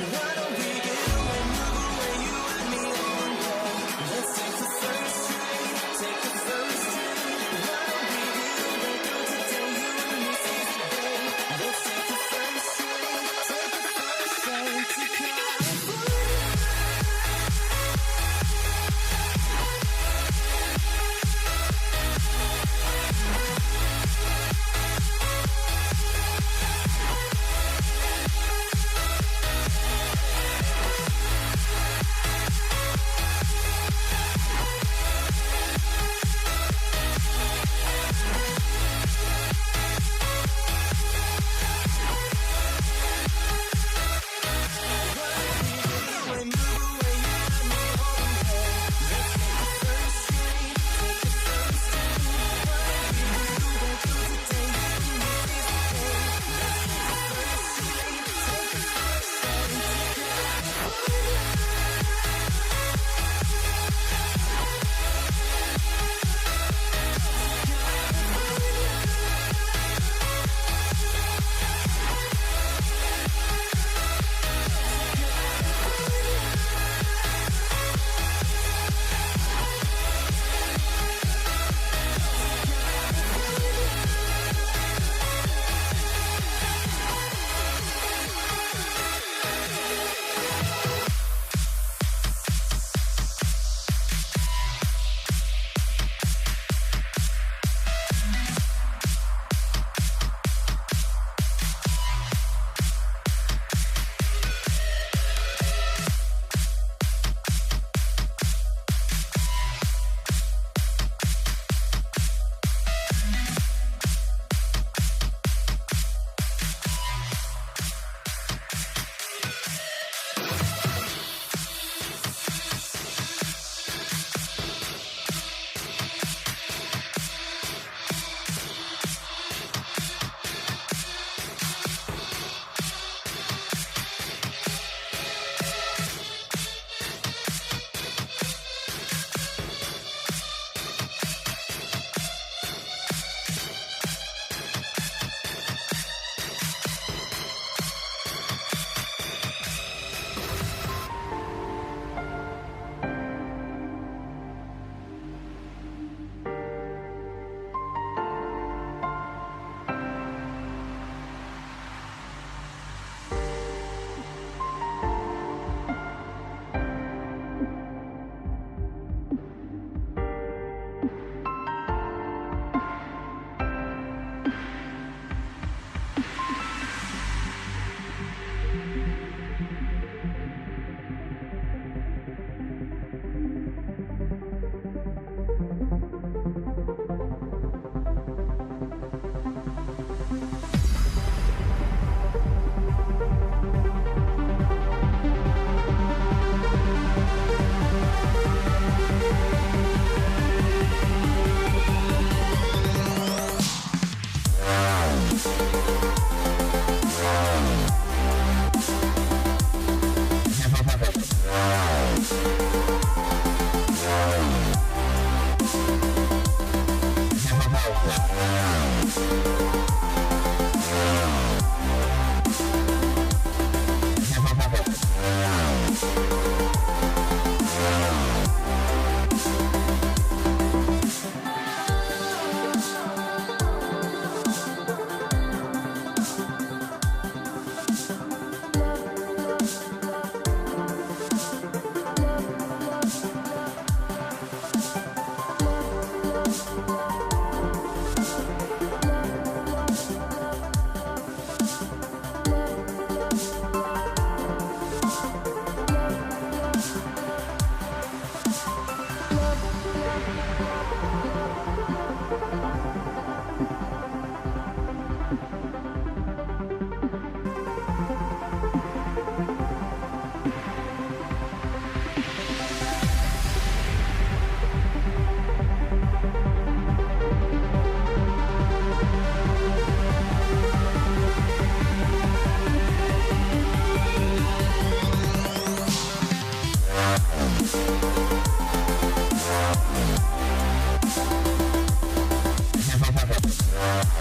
One melody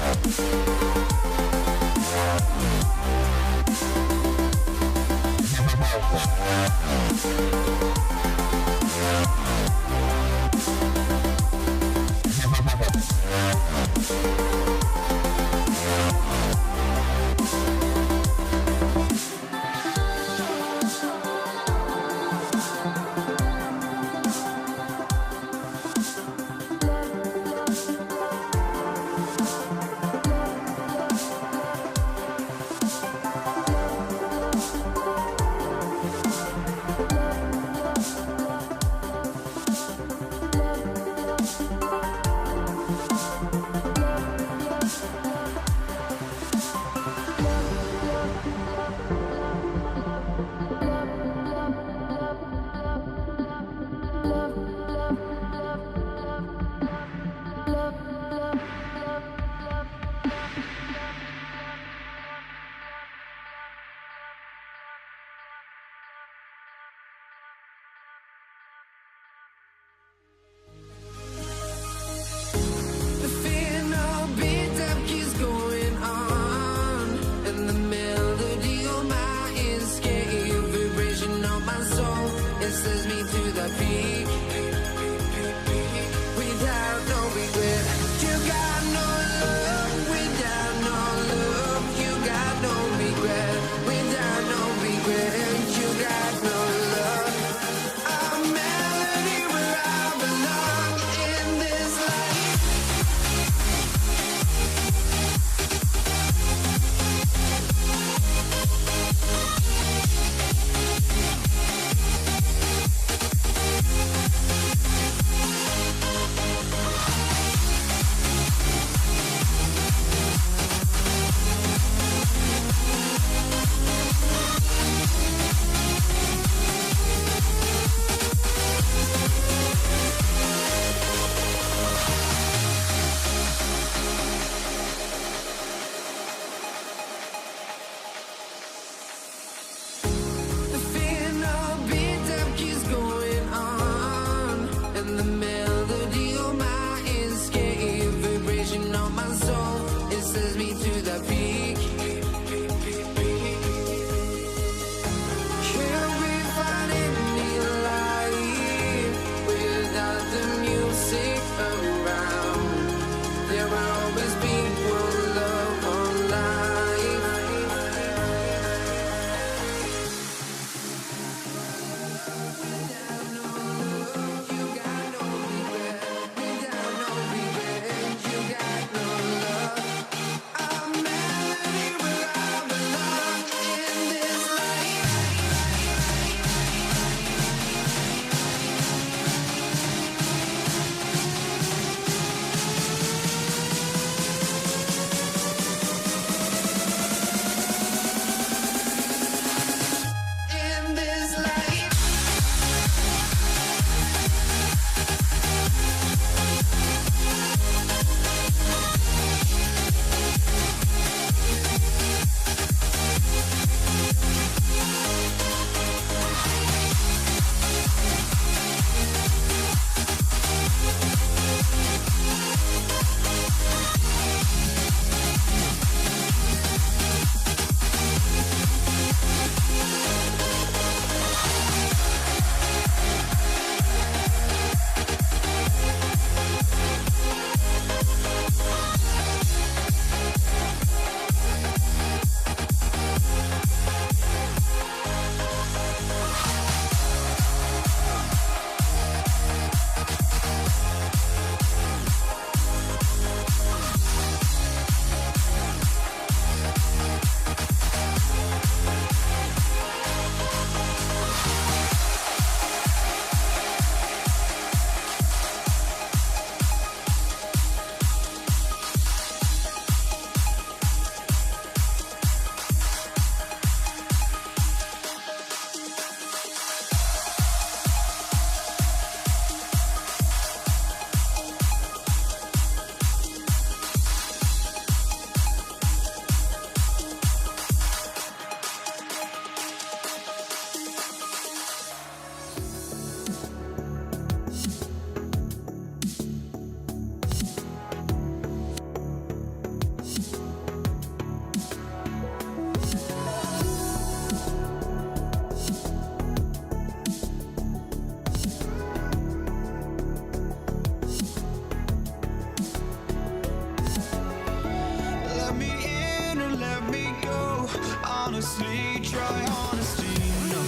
my honesty, no.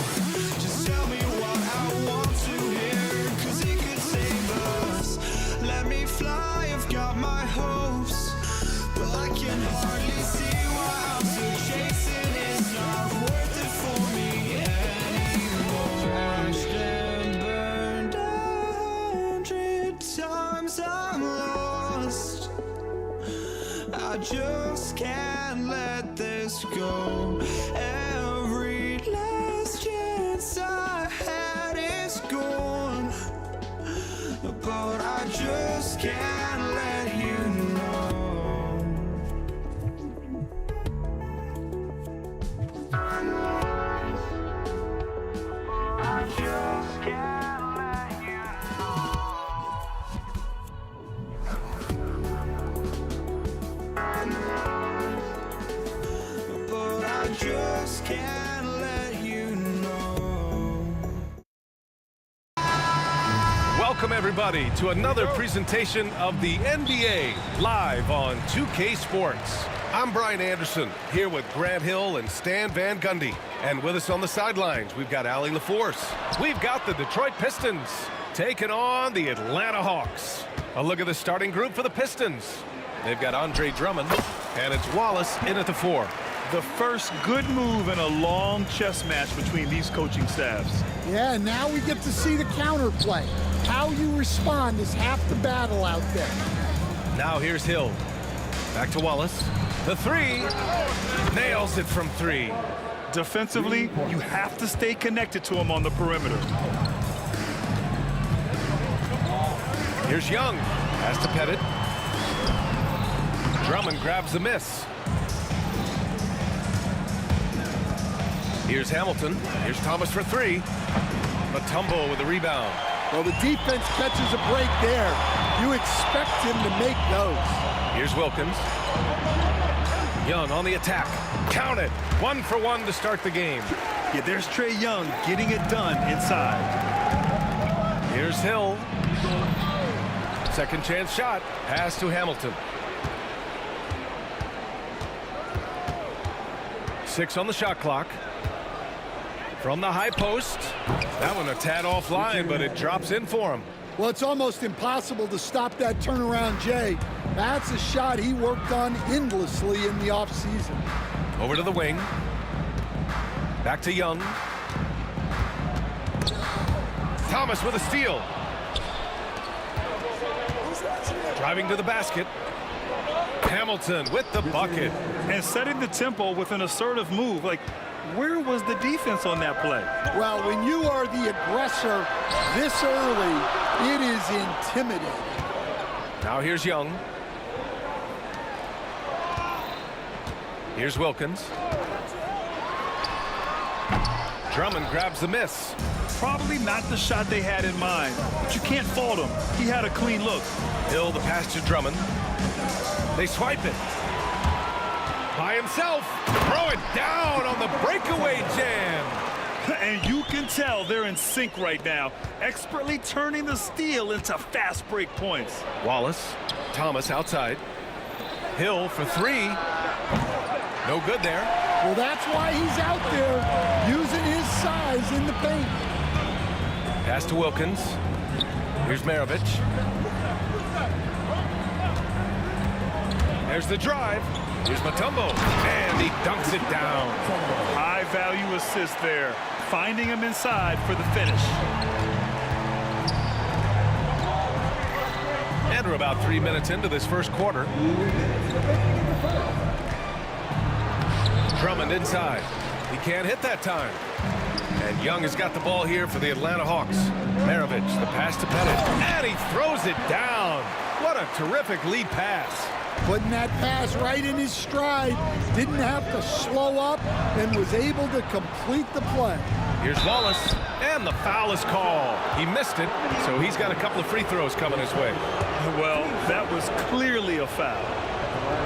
Just tell me what I want to hear, 'cause it could save us. Let me fly, I've got my hopes, but I can hardly see why I'm still chasing. It's not worth it for me anymore. Crashed and burned 100 times, I'm lost. I just can't let this go. Every last chance I had is gone, but I just can't let you know. I just can't let you know. But I just can't let you know. Welcome, everybody, to another presentation of the NBA live on 2K Sports. I'm Brian Anderson, here with Grant Hill and Stan Van Gundy. And with us on the sidelines, we've got Allie LaForce. We've got the Detroit Pistons taking on the Atlanta Hawks. A look at the starting group for the Pistons. They've got Andre Drummond, and it's Wallace in at the 4. The first good move in a long chess match between these coaching staffs. Yeah, now we get to see the counterplay. How you respond is half the battle out there. Now here's Hill. Back to Wallace. The 3. Nails it from 3. Defensively, you have to stay connected to him on the perimeter. Here's Young. Has to Pettit. Drummond grabs the miss. Here's Hamilton. Here's Thomas for 3. Mutombo with the rebound. Well, the defense catches a break there. You expect him to make those. Here's Wilkins. Young on the attack. Count it. 1 for 1 to start the game. Yeah, there's Trae Young getting it done inside. Here's Hill. Second chance shot. Pass to Hamilton. 6 on the shot clock. From the high post. That one a tad offline, but it drops in for him. Well, it's almost impossible to stop that turnaround, Jay. That's a shot he worked on endlessly in the offseason. Over to the wing. Back to Young. Thomas with a steal. Driving to the basket. Hamilton with the bucket. And setting the tempo with an assertive move. Like, where was the defense on that play? Well, when you are the aggressor this early, it is intimidating. Now here's Young. Here's Wilkins. Drummond grabs the miss. Probably not the shot they had in mind, but you can't fault him. He had a clean look. Hill the pass to Drummond. They swipe it. By himself. Throw it down on the breakaway jam. And you can tell they're in sync right now, expertly turning the steal into fast break points. Wallace. Thomas outside. Hill for 3. No good there. Well, that's why he's out there, using his size in the paint. Pass to Wilkins. Here's Maravich. There's the drive. Here's Mutombo. And he dunks it down. High value assist there. Finding him inside for the finish. And we're about 3 minutes into this first quarter. Drummond inside. He can't hit that time. And Young has got the ball here for the Atlanta Hawks. Maravich, the pass to Pettit. And he throws it down. What a terrific lead pass. Putting that pass right in his stride. Didn't have to slow up and was able to complete the play. Here's Wallace. And the foul is called. He missed it, so he's got a couple of free throws coming his way. Well, that was clearly a foul.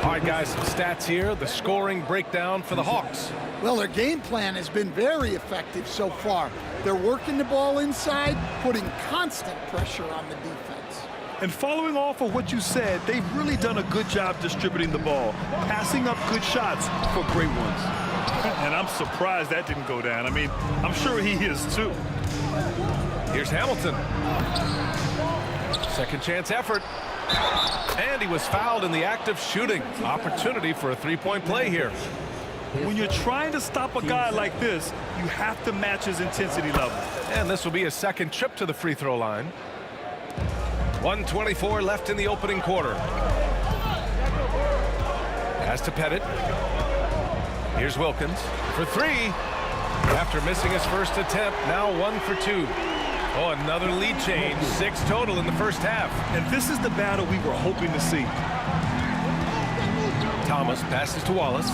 All right, guys, some stats here. The scoring breakdown for the Hawks. Well, their game plan has been very effective so far. They're working the ball inside, putting constant pressure on the defense. And following off of what you said, they've really done a good job distributing the ball, passing up good shots for great ones. And I'm surprised that didn't go down. I mean, I'm sure he is too. Here's Hamilton. Second chance effort. And he was fouled in the act of shooting. Opportunity for a three-point play here. When you're trying to stop a guy like this, you have to match his intensity level. And this will be his second trip to the free throw line. 1:24 left in the opening quarter. Pass to Pettit. Here's Wilkins for three. After missing his first attempt, now 1 for 2. Oh, another lead change. 6 total in the first half. And this is the battle we were hoping to see. Thomas passes to Wallace.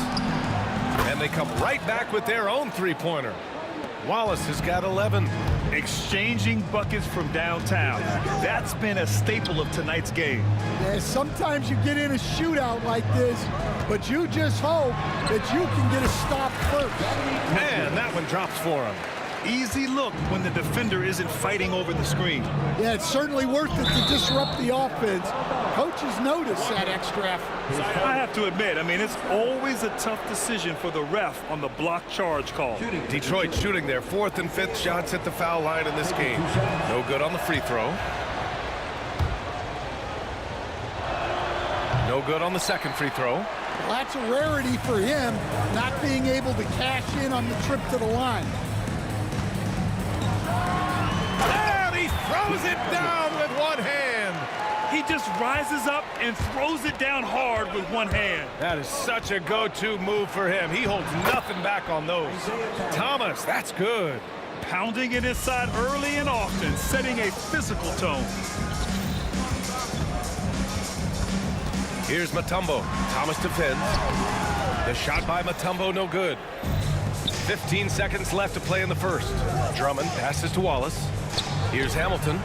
And they come right back with their own three-pointer. Wallace has got 11. Exchanging buckets from downtown. That's been a staple of tonight's game. Yeah, sometimes you get in a shootout like this, but you just hope that you can get a stop first. Man, that one drops for him. Easy look when the defender isn't fighting over the screen. Yeah, it's certainly worth it to disrupt the offense. Coaches notice that extra effort. I have to admit, I mean, it's always a tough decision for the ref on the block charge call. Detroit shooting their 4th and 5th shots at the foul line in this game. No good on the free throw. No good on the second free throw. Well, that's a rarity for him, not being able to cash in on the trip to the line. And he throws it down with one hand. He just rises up and throws it down hard with one hand. That is such a go-to move for him. He holds nothing back on those. Thomas, that's good. Pounding it inside early and often, setting a physical tone. Here's Mutombo. Thomas defends. The shot by Mutombo, no good. 15 seconds left to play in the first. Drummond passes to Wallace. Here's Hamilton.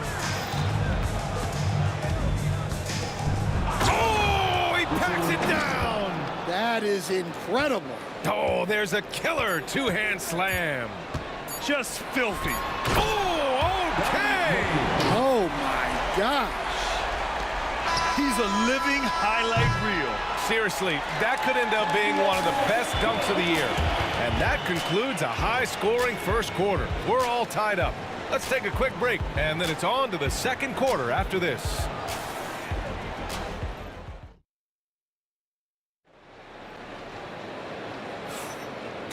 Oh, he packs it down. That is incredible. Oh, there's a killer two-hand slam. Just filthy. Oh, okay. Oh, my gosh. He's a living highlight reel. Seriously, that could end up being one of the best dunks of the year. And that concludes a high-scoring first quarter. We're all tied up. Let's take a quick break, and then it's on to the second quarter after this.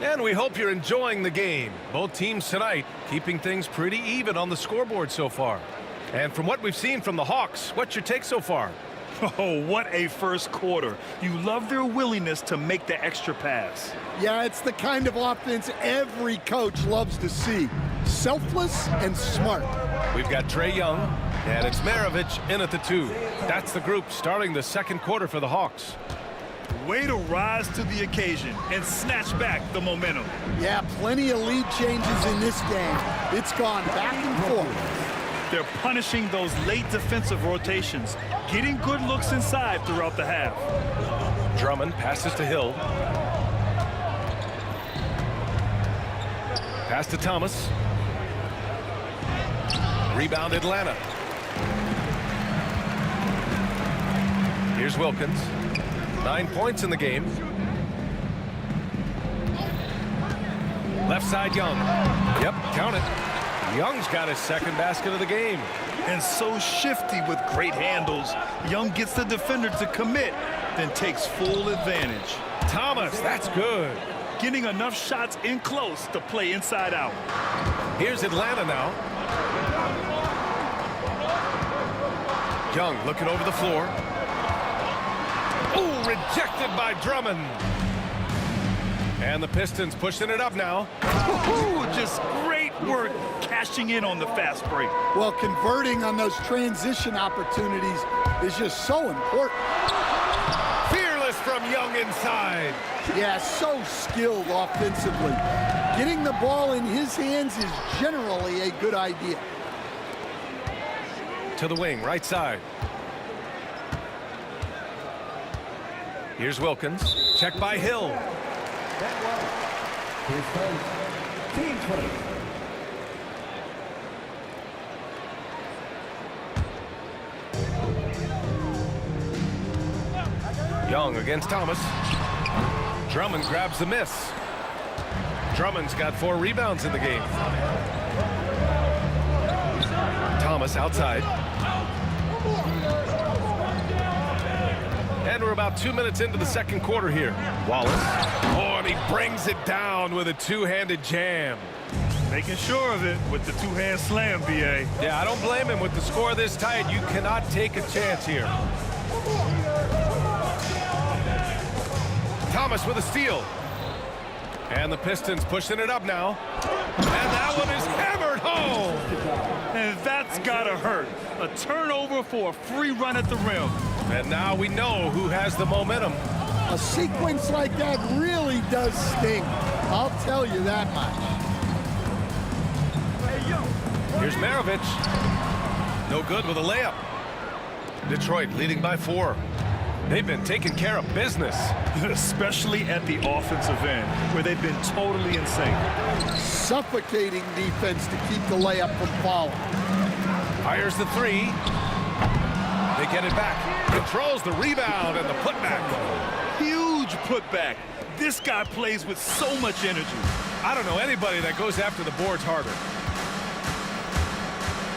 And we hope you're enjoying the game. Both teams tonight keeping things pretty even on the scoreboard so far. And from what we've seen from the Hawks, what's your take so far? Oh, what a first quarter. You love their willingness to make the extra pass. Yeah, it's the kind of offense every coach loves to see. Selfless and smart. We've got Trae Young, and it's Maravich in at the 2. That's the group starting the second quarter for the Hawks. Way to rise to the occasion and snatch back the momentum. Yeah, plenty of lead changes in this game. It's gone back and forth. They're punishing those late defensive rotations, getting good looks inside throughout the half. Drummond passes to Hill. Pass to Thomas. Rebound Atlanta. Here's Wilkins. 9 points in the game. Left side Young. Yep, count it. Young's got his second basket of the game. And so shifty with great handles. Young gets the defender to commit, then takes full advantage. Thomas, that's good. Getting enough shots in close to play inside out. Here's Atlanta now. Young looking over the floor. Oh, rejected by Drummond. And the Pistons pushing it up now. Just great work cashing in on the fast break. Well, converting on those transition opportunities is just so important. Fearless from Young inside. Yeah, so skilled offensively. Getting the ball in his hands is generally a good idea. To the wing, right side. Here's Wilkins. Check by Hill. Team 20. Young against Thomas. Drummond grabs the miss. Drummond's got 4 rebounds in the game. Thomas outside. And we're about 2 minutes into the second quarter here. Wallace. Oh, and he brings it down with a two-handed jam. Making sure of it with the two-hand slam, B.A. Yeah, I don't blame him. With the score this tight, you cannot take a chance here. Thomas with a steal. And the Pistons pushing it up now. And that one is hammered home. And that's gotta hurt. A turnover for a free run at the rim. And now we know who has the momentum. A sequence like that really does sting. I'll tell you that much. Here's Maravich. No good with a layup. Detroit leading by 4. They've been taking care of business. Especially at the offensive end, where they've been totally in sync. Suffocating defense to keep the layup from falling. Fires the 3. They get it back. Controls the rebound and the putback. Huge putback. This guy plays with so much energy. I don't know anybody that goes after the boards harder.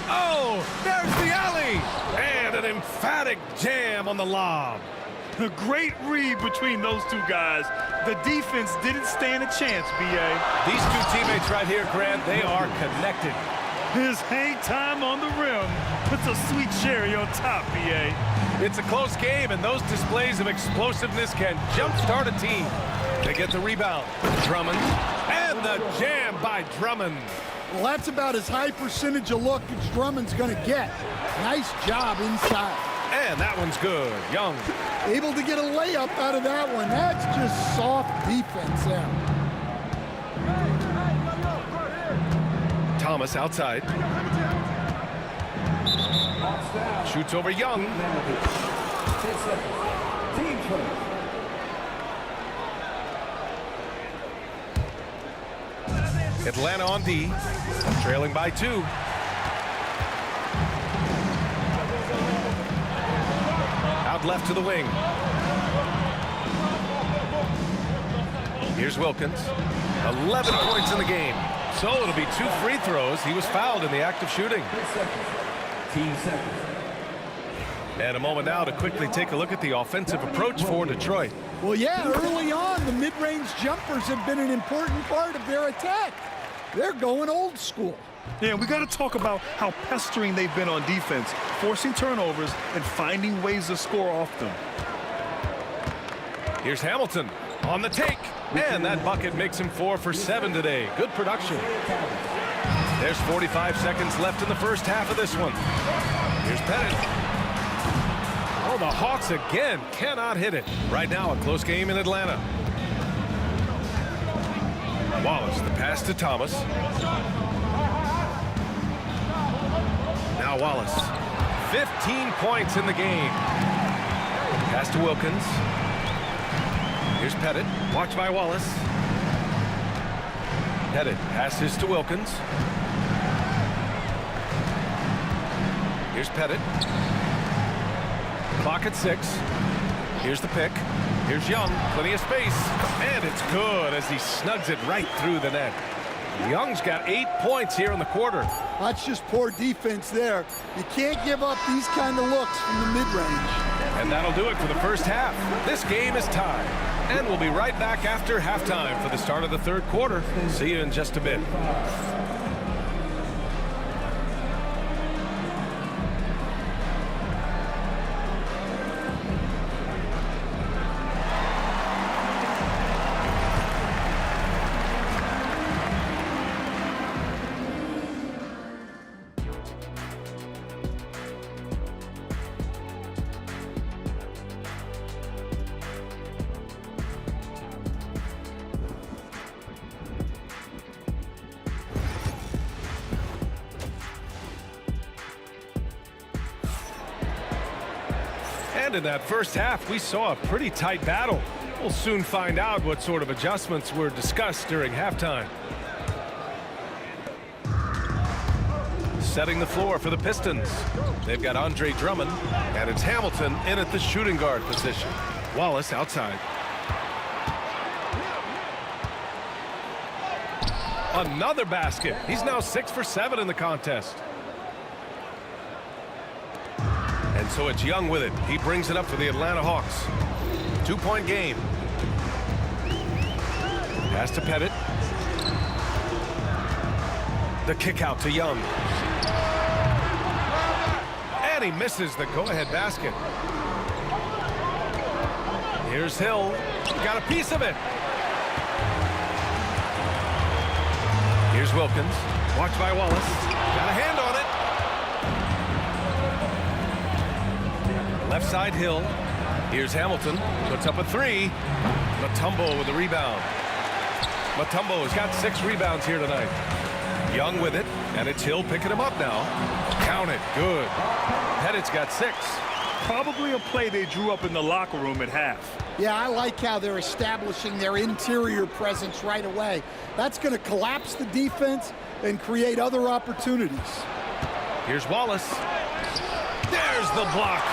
Oh, there's the alley. And an emphatic jam on the lob. A great read between those two guys. The defense didn't stand a chance, B.A. These two teammates right here, Grant, they are connected. His hang time on the rim puts a sweet cherry on top, B.A. It's a close game, and those displays of explosiveness can jumpstart a team. They get the rebound. Drummond. And the jam by Drummond. Well, that's about as high percentage of look as Drummond's going to get. Nice job inside. And that one's good. Young. Able to get a layup out of that one. That's just soft defense there. Thomas outside. Shoots over Young. 10 seconds. Team 20. Atlanta on D. Trailing by 2. Out left to the wing. Here's Wilkins. 11 points in the game. So it'll be 2 free throws. He was fouled in the act of shooting. 10 seconds. Team seconds. And a moment now to quickly take a look at the offensive approach for Detroit. Well, yeah, early on, the mid-range jumpers have been an important part of their attack. They're going old school. Yeah, we got to talk about how pestering they've been on defense, forcing turnovers and finding ways to score off them. Here's Hamilton on the take. And that bucket makes him 4 for 7 today. Good production. There's 45 seconds left in the first half of this one. Here's Pettit. Oh, the Hawks again cannot hit it. Right now, a close game in Atlanta. Wallace, the pass to Thomas. Now Wallace. 15 points in the game. Pass to Wilkins. Here's Pettit. Watch by Wallace. Pettit passes to Wilkins. Here's Pettit. Clock at 6. Here's the pick. Here's Young. Plenty of space. And it's good as he snugs it right through the net. Young's got 8 points here in the quarter. That's just poor defense there. You can't give up these kind of looks from the mid-range. And that'll do it for the first half. This game is tied. And we'll be right back after halftime for the start of the third quarter. See you in just a bit. And in that first half, we saw a pretty tight battle. We'll soon find out what sort of adjustments were discussed during halftime. Setting the floor for the Pistons. They've got Andre Drummond, and it's Hamilton in at the shooting guard position. Wallace outside. Another basket. He's now 6 for 7 in the contest. And so it's Young with it. He brings it up for the Atlanta Hawks. 2-point game. Pass to Pettit. The kick out to Young. And he misses the go-ahead basket. Here's Hill. Got a piece of it. Here's Wilkins. Watched by Wallace. Got a hand on it. Left side Hill. Here's Hamilton. Puts up a three. Mutombo with the rebound. Mutombo has got 6 rebounds here tonight. Young with it, and it's Hill picking him up now. Count it. Good. Pettit's got 6. Probably a play they drew up in the locker room at half. Yeah, I like how they're establishing their interior presence right away. That's going to collapse the defense and create other opportunities. Here's Wallace. There's the block.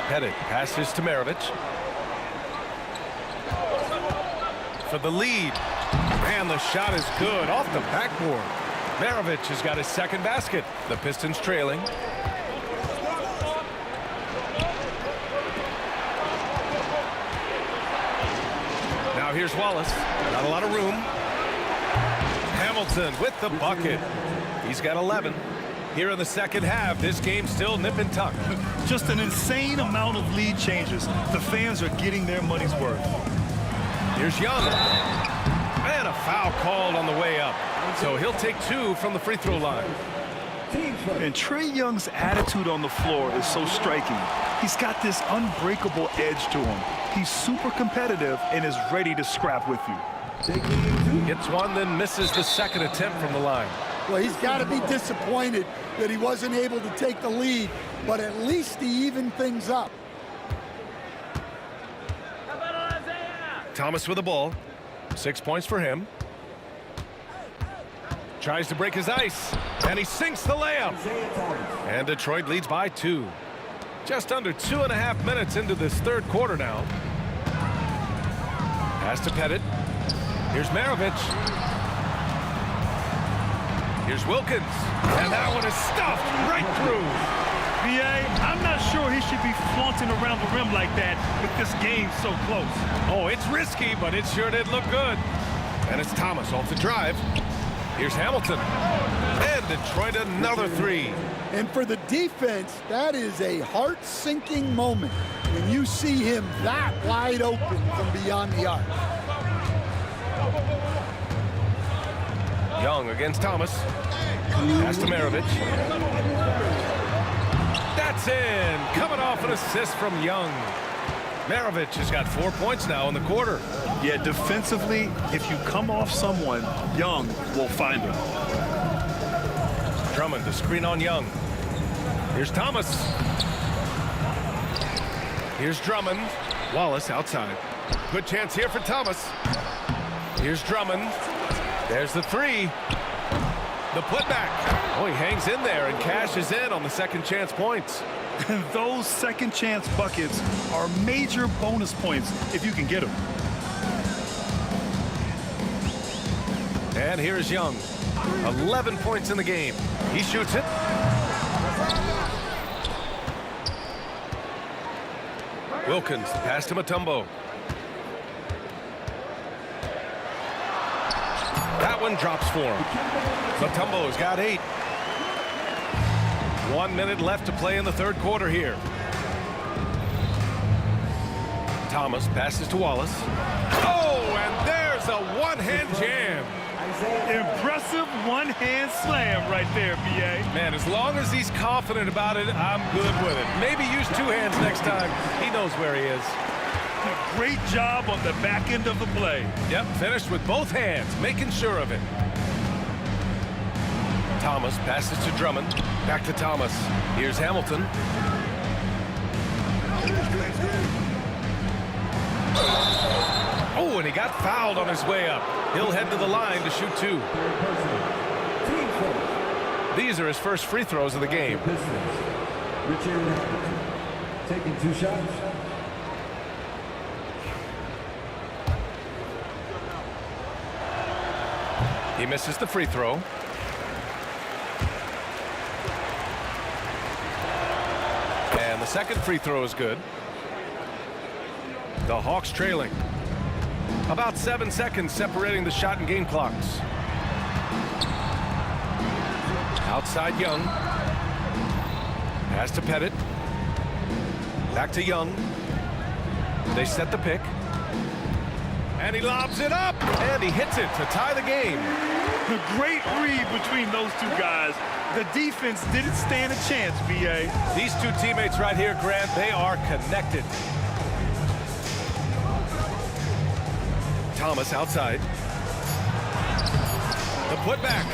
Pettit passes to Maravich. For the lead. And the shot is good off the backboard. Maravich has got his second basket. The Pistons trailing. Now here's Wallace. Not a lot of room. Hamilton with the bucket. He's got 11. Here in the second half, this game's still nip and tuck. Just an insane amount of lead changes. The fans are getting their money's worth. Here's Young. And a foul called on the way up. So he'll take 2 from the free throw line. And Trae Young's attitude on the floor is so striking. He's got this unbreakable edge to him. He's super competitive and is ready to scrap with you. Gets one, then misses the second attempt from the line. Well, he's got to be disappointed that he wasn't able to take the lead, but at least he evened things up. Thomas with the ball. 6 points for him. Tries to break his ice, and he sinks the layup. And Detroit leads by 2. Just under 2.5 minutes into this third quarter now. Pass to Pettit. Here's Maravich. Here's Wilkins. And that one is stuffed right through. B.A., I'm not sure he should be flaunting around the rim like that with this game so close. Oh, it's risky, but it sure did look good. And it's Thomas off the drive. Here's Hamilton. And Detroit another 3. And for the defense, that is a heart-sinking moment when you see him that wide open from beyond the arc. Young against Thomas. Pass to Maravich. That's in. Coming off an assist from Young. Maravich has got 4 points now in the quarter. Yeah, defensively, if you come off someone, Young will find him. Drummond to screen on Young. Here's Thomas. Here's Drummond. Wallace outside. Good chance here for Thomas. Here's Drummond. There's the 3. The putback. Oh, he hangs in there and cashes in on the second chance points. And those second chance buckets are major bonus points if you can get them. And here's Young. 11 points in the game. He shoots it. Wilkins, pass to Mutombo. That one drops for him. Mutombo's got 8. 1 minute left to play in the third quarter here. Thomas passes to Wallace. Oh, and there's a one-hand jam. Impressive one-hand slam right there, B.A. Man, as long as he's confident about it, I'm good with it. Maybe use 2 hands next time. He knows where he is. Great job on the back end of the play. Yep, finished with both hands, making sure of it. Thomas passes to Drummond. Back to Thomas. Here's Hamilton. Oh, and he got fouled on his way up. He'll head to the line to shoot 2. These are his first free throws of the game. taking 2 shots. He misses the free throw. And the second free throw is good. The Hawks trailing. About 7 seconds separating the shot and game clocks. Outside Young. Pass to Pettit. Back to Young. They set the pick. And he lobs it up. And he hits it to tie the game. A great read between those two guys. The defense didn't stand a chance, VA. These two teammates right here, Grant, they are connected. Thomas outside. The putback.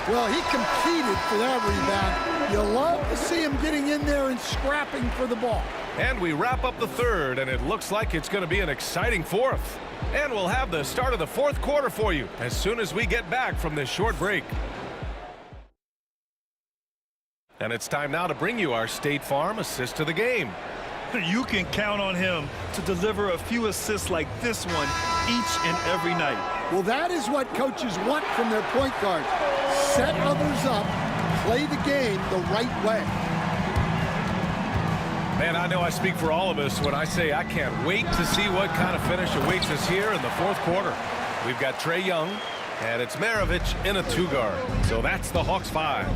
Well, he competed for that rebound. You love to see him getting in there and scrapping for the ball. And we wrap up the third, and it looks like it's going to be an exciting fourth. And we'll have the start of the fourth quarter for you as soon as we get back from this short break. And it's time now to bring you our State Farm assist of the game. You can count on him to deliver a few assists like this one each and every night. Well, that is what coaches want from their point guard. Set others up, play the game the right way. Man, I know I speak for all of us when I say I can't wait to see what kind of finish awaits us here in the fourth quarter. We've got Trae Young, and it's Maravich in a 2-guard. So that's the Hawks 5.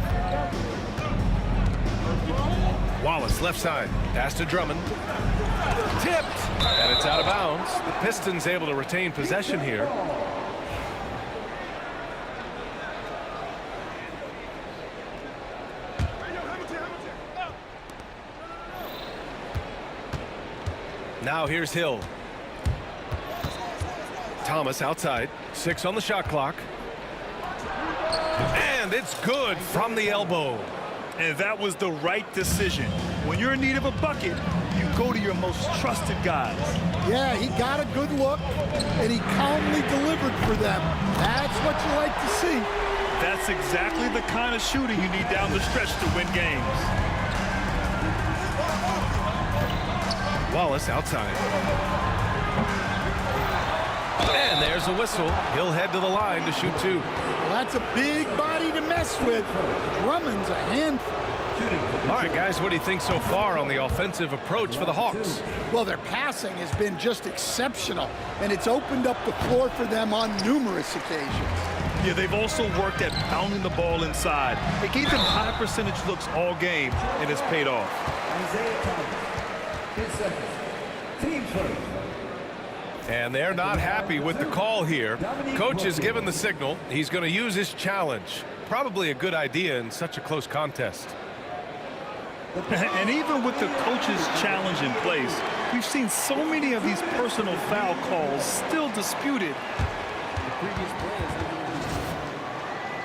Wallace left side, pass to Drummond. Tipped, and it's out of bounds. The Pistons able to retain possession here. Now here's Hill. Thomas outside. 6 on the shot clock. And it's good from the elbow. And that was the right decision. When you're in need of a bucket, you go to your most trusted guys. Yeah, he got a good look, and he calmly delivered for them. That's what you like to see. That's exactly the kind of shooting you need down the stretch to win games. Wallace outside. And there's a whistle. He'll head to the line to shoot 2. Well, that's a big body to mess with. Drummond's a handful. All right, guys, what do you think so far on the offensive approach for the Hawks? Well, their passing has been just exceptional, and it's opened up the floor for them on numerous occasions. Yeah, they've also worked at pounding the ball inside. They gave them high percentage looks all game, and it's paid off. Isaiah Thomas, 10 seconds. Team first. And they're not happy with the call here. Coach has given the signal. He's going to use his challenge. Probably a good idea in such a close contest. And even with the coach's challenge in place, we've seen so many of these personal foul calls still disputed.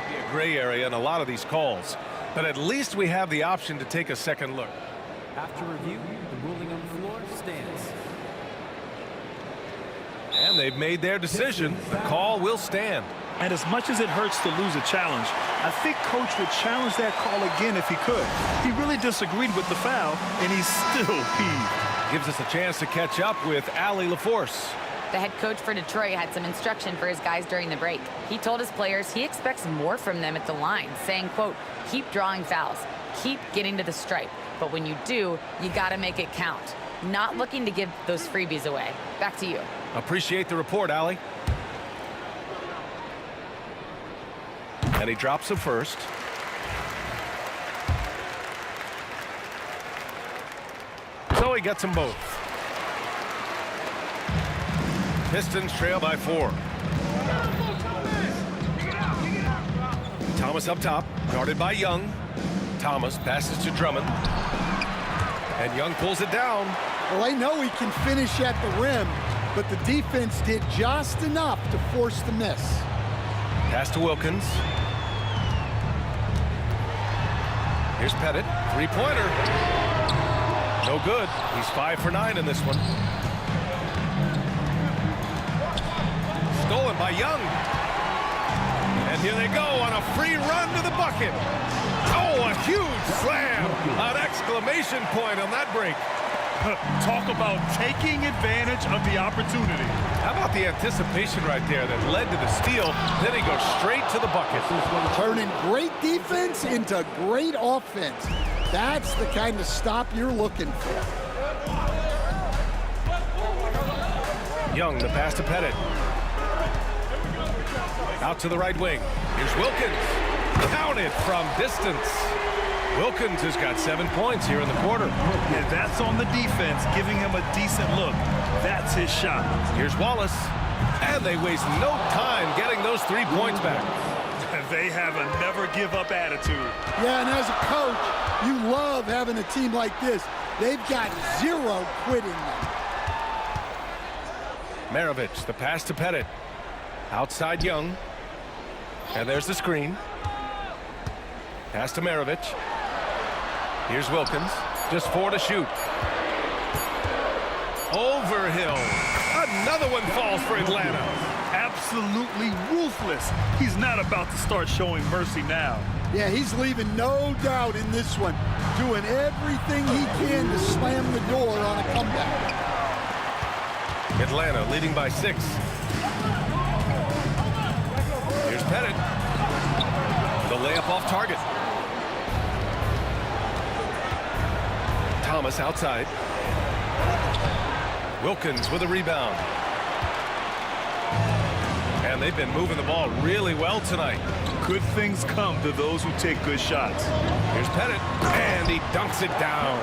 Be a gray area in a lot of these calls, but at least we have the option to take a second look. After review, the ruling on the floor stands. And they've made their decision. The call will stand. And as much as it hurts to lose a challenge, I think Coach would challenge that call again if he could. He really disagreed with the foul, and he's still peeved. Gives us a chance to catch up with Allie LaForce. The head coach for Detroit had some instruction for his guys during the break. He told his players he expects more from them at the line, saying, quote, keep drawing fouls, keep getting to the stripe. But when you do, you got to make it count. Not looking to give those freebies away. Back to you. Appreciate the report, Allie. And he drops the first. So he gets them both. Pistons trail by 4. Thomas up top, guarded by Young. Thomas passes to Drummond. And Young pulls it down. Well, I know he can finish at the rim, but the defense did just enough to force the miss. Pass to Wilkins. Here's Pettit, 3-pointer. No good. He's 5 for 9 in this one. Stolen by Young. And here they go on a free run to the bucket. Oh, a huge slam. An exclamation point on that break. Talk about taking advantage of the opportunity. How about the anticipation right there that led to the steal? Then he goes straight to the bucket. Turning great defense into great offense. That's the kind of stop you're looking for. Young, the pass to Pettit. Out to the right wing. Here's Wilkins. Counted from distance. Wilkins has got 7 points here in the quarter. And that's on the defense, giving him a decent look. That's his shot. Here's Wallace. And they waste no time getting those 3 points back. They have a never-give-up attitude. Yeah, and as a coach, you love having a team like this. They've got zero quitting them. Maravich, the pass to Pettit. Outside Young. And there's the screen. Pass to Maravich. Here's Wilkins. Just 4 to shoot. Overhill. Another one falls for Atlanta. Absolutely ruthless. He's not about to start showing mercy now. Yeah, he's leaving no doubt in this one. Doing everything he can to slam the door on a comeback. Atlanta leading by 6. Here's Pettit. The layup off target. Thomas outside. Wilkins with a rebound. And they've been moving the ball really well tonight. Good things come to those who take good shots. Here's Pettit, and he dunks it down.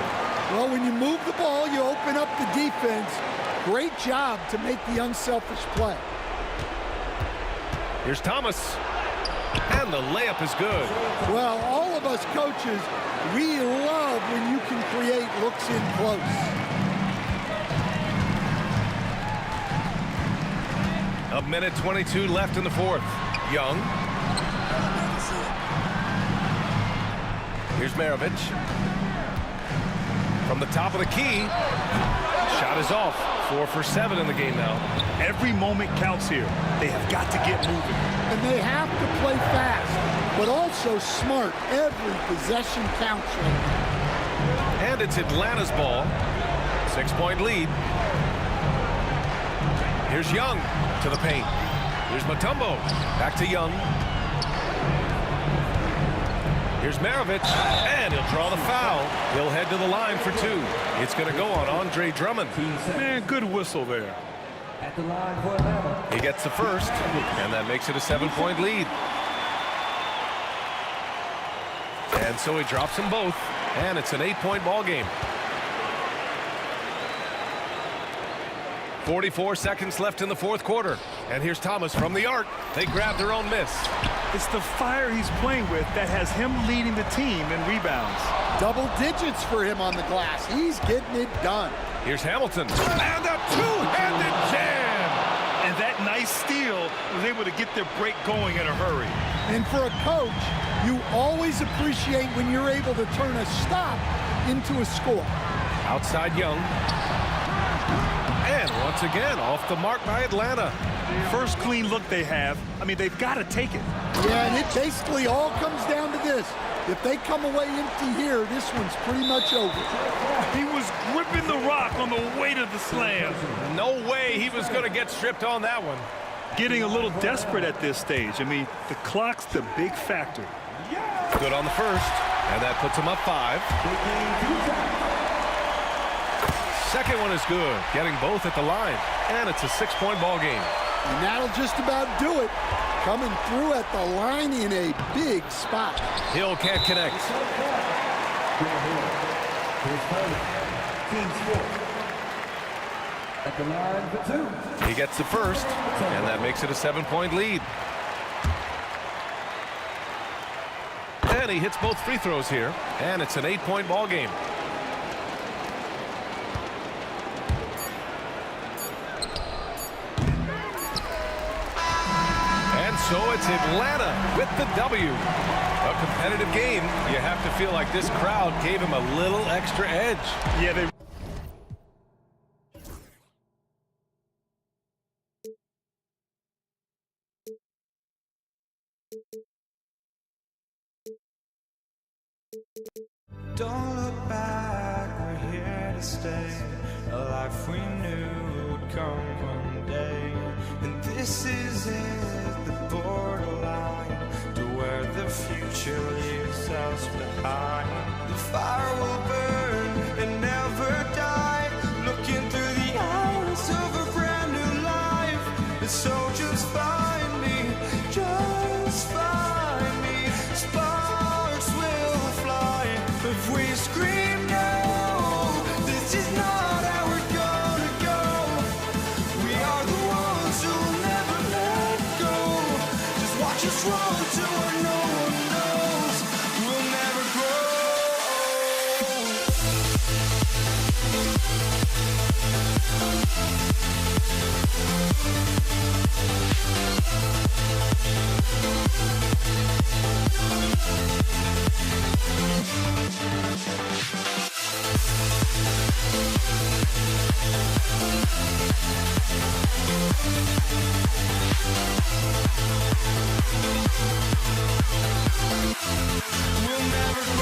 Well, when you move the ball, you open up the defense. Great job to make the unselfish play. Here's Thomas, and the layup is good. Well, all of us coaches, we love when you can create looks in close. A minute 22 left in the fourth. Young. Here's Maravich. From the top of the key. Shot is off. 4 for 7 in the game now. Every moment counts here. They have got to get moving. And they have to play fast, but also smart. Every possession counts right now. And it's Atlanta's ball. 6-point lead. Here's Young to the paint. Here's Mutombo. Back to Young. Here's Maravich, and he'll draw the foul. He'll head to the line for 2. It's going to go on Andre Drummond. Man, good whistle there. At the line for Atlanta. He gets the first, and that makes it a 7-point lead. And so he drops them both, and it's an 8-point ball game. 44 seconds left in the fourth quarter. And here's Thomas from the arc. They grab their own miss. It's the fire he's playing with that has him leading the team in rebounds. Double digits for him on the glass. He's getting it done. Here's Hamilton. And a two-handed jam. And that nice steal was able to get their break going in a hurry. And for a coach, you always appreciate when you're able to turn a stop into a score. Outside Young. And once again, off the mark by Atlanta. First clean look they have. I mean, they've got to take it. Yeah, and it basically all comes down to this. If they come away empty here, this one's pretty much over. He was gripping the rock on the weight of the slam. No way he was going to get stripped on that one. Getting a little desperate at this stage. I mean, the clock's the big factor. Good on the first, and that puts him up 5. Second one is good, getting both at the line, and it's a 6-point ball game. And that'll just about do it. Coming through at the line in a big spot. Hill can't connect. At the line for 2. He gets the first, and that makes it a 7-point lead. And he hits both free throws here, and it's an 8-point ball game. So it's Atlanta with the W. A competitive game. You have to feel like this crowd gave him a little extra edge. Yeah, they... Don't look back, we're here to to stay, a life we knew would come one day. And this is it, the borderline to where the future leaves us behind. The fire will burn and never die, looking through the eyes of a brand new life. And so just find me, just find me. Sparks will fly if we scream no. This is not how we're gonna go. We are the ones who'll never let go. Just watch us run to where no one knows. We'll never grow. We'll never grow.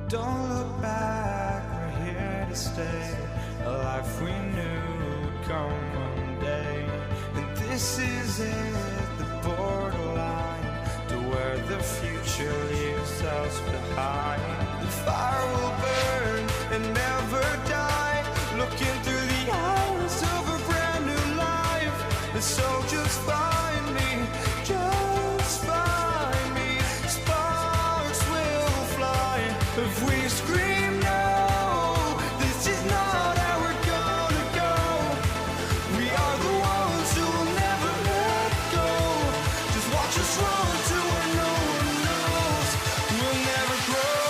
Don't look back, we're here to stay, a life we knew would come one day. And this is it, the borderline to where the future leaves us behind. The fire will burn and never die, looking through the eyes of a brand new life. And so just find me, just find me. Sparks will fly if we scream no. This is not how we're gonna go. We are the ones who will never let go. Just watch us run to where no one knows. We'll never grow.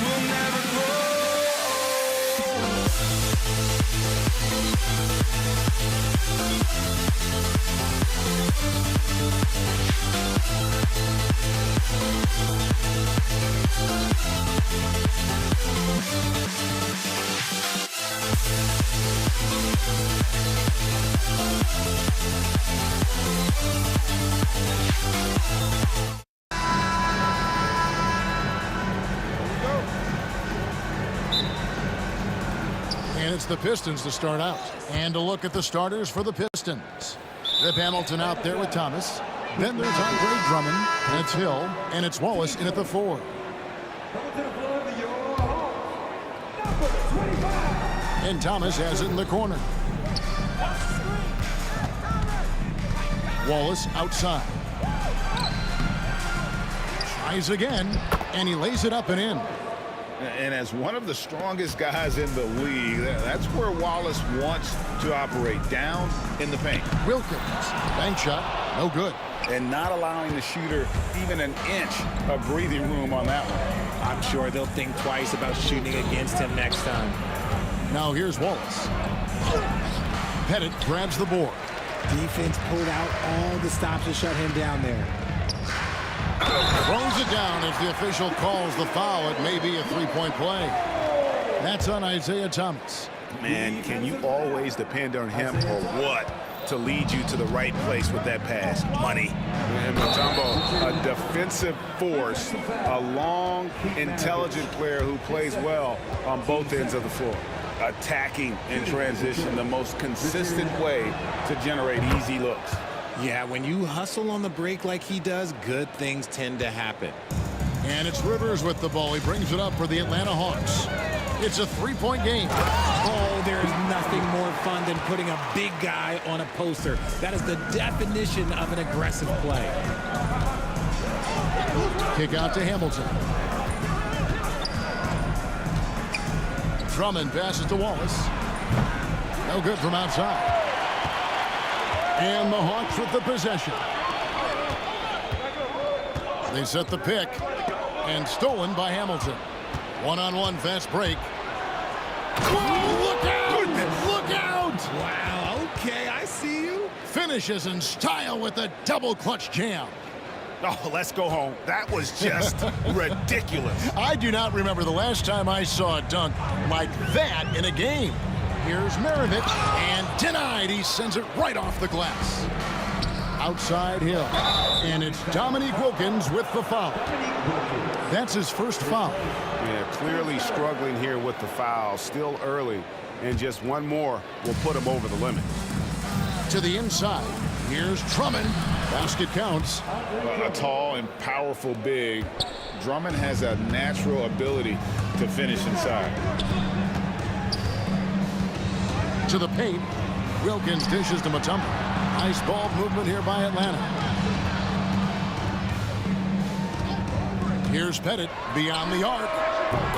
We'll never grow. And it's the Pistons to start out. And a look at the starters for the Pistons. Rip Hamilton out there with Thomas. Then there's Andre Drummond. And it's Hill. And it's Wallace in at the 4. And Thomas has it in the corner. Wallace outside. Tries again. And he lays it up and in. And as one of the strongest guys in the league, that's where Wallace wants to operate, down in the paint. Wilkins, bank shot, no good. And not allowing the shooter even an inch of breathing room on that one. I'm sure they'll think twice about shooting against him next time. Now here's Wallace. Pettit grabs the board. Defense pulled out all the stops to shut him down there. Throws it down as the official calls the foul. It may be a three-point play. That's on Isaiah Thomas. Man, can you always depend on him or what to lead you to the right place with that pass? Money. And Mutombo, a defensive force, a long, intelligent player who plays well on both ends of the floor. Attacking in transition, the most consistent way to generate easy looks. Yeah, when you hustle on the break like he does, good things tend to happen. And it's Rivers with the ball. He brings it up for the Atlanta Hawks. It's a three-point game. Oh, there's nothing more fun than putting a big guy on a poster. That is the definition of an aggressive play. Kick out to Hamilton. Drummond passes to Wallace. No good from outside. And the Hawks with the possession. They set the pick. And stolen by Hamilton. One-on-one fast break. Whoa, look out! Look out! Wow, okay, I see you. Finishes in style with a double clutch jam. Oh, let's go home. That was just ridiculous. I do not remember the last time I saw a dunk like that in a game. Here's Maravich, and denied. He sends it right off the glass. Outside Hill, and it's Dominique Wilkins with the foul. That's his first foul. Yeah, clearly struggling here with the foul. Still early, and just one more will put him over the limit. To the inside, here's Drummond. Basket counts. A tall and powerful big. Drummond has a natural ability to finish inside. To the paint, Wilkins dishes to Mutombo. Nice ball movement here by Atlanta. Here's Pettit beyond the arc.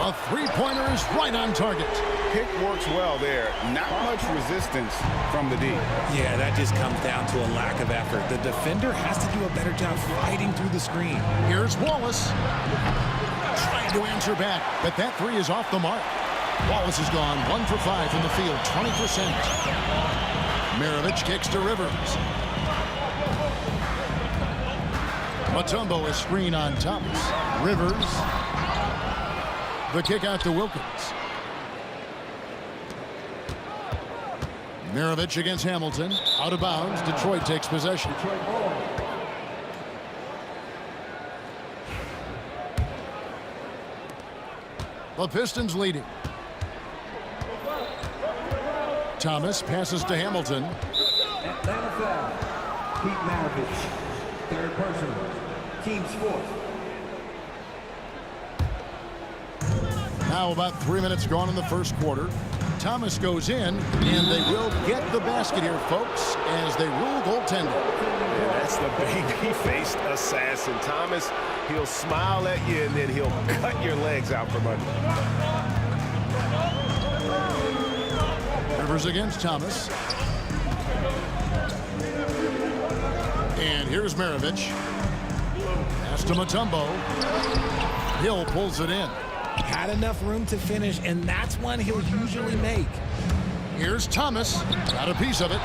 A three-pointer is right on target. Pick works well there. Not much resistance from the D. Yeah, that just comes down to a lack of effort. The defender has to do a better job fighting through the screen. Here's Wallace. Trying to answer back, but that three is off the mark. Wallace has gone 1 for 5 from the field, 20%. Maravich kicks to Rivers. Mutombo is screen on Thomas. Rivers. The kick out to Wilkins. Maravich against Hamilton. Out of bounds. Detroit takes possession. The Pistons leading. Thomas passes to Hamilton. Atlanta foul. Pete Maravich. Third personal. Team's fourth. Now about 3 minutes gone in the first quarter. Thomas goes in, and they will get the basket here, folks, as they rule goaltending. And that's the baby-faced assassin. Thomas, he'll smile at you, and then he'll cut your legs out from under. Rivers against Thomas. And here's Maravich. Pass to Mutombo. Hill pulls it in. Had enough room to finish, and that's one he'll usually make. Here's Thomas. Got a piece of it.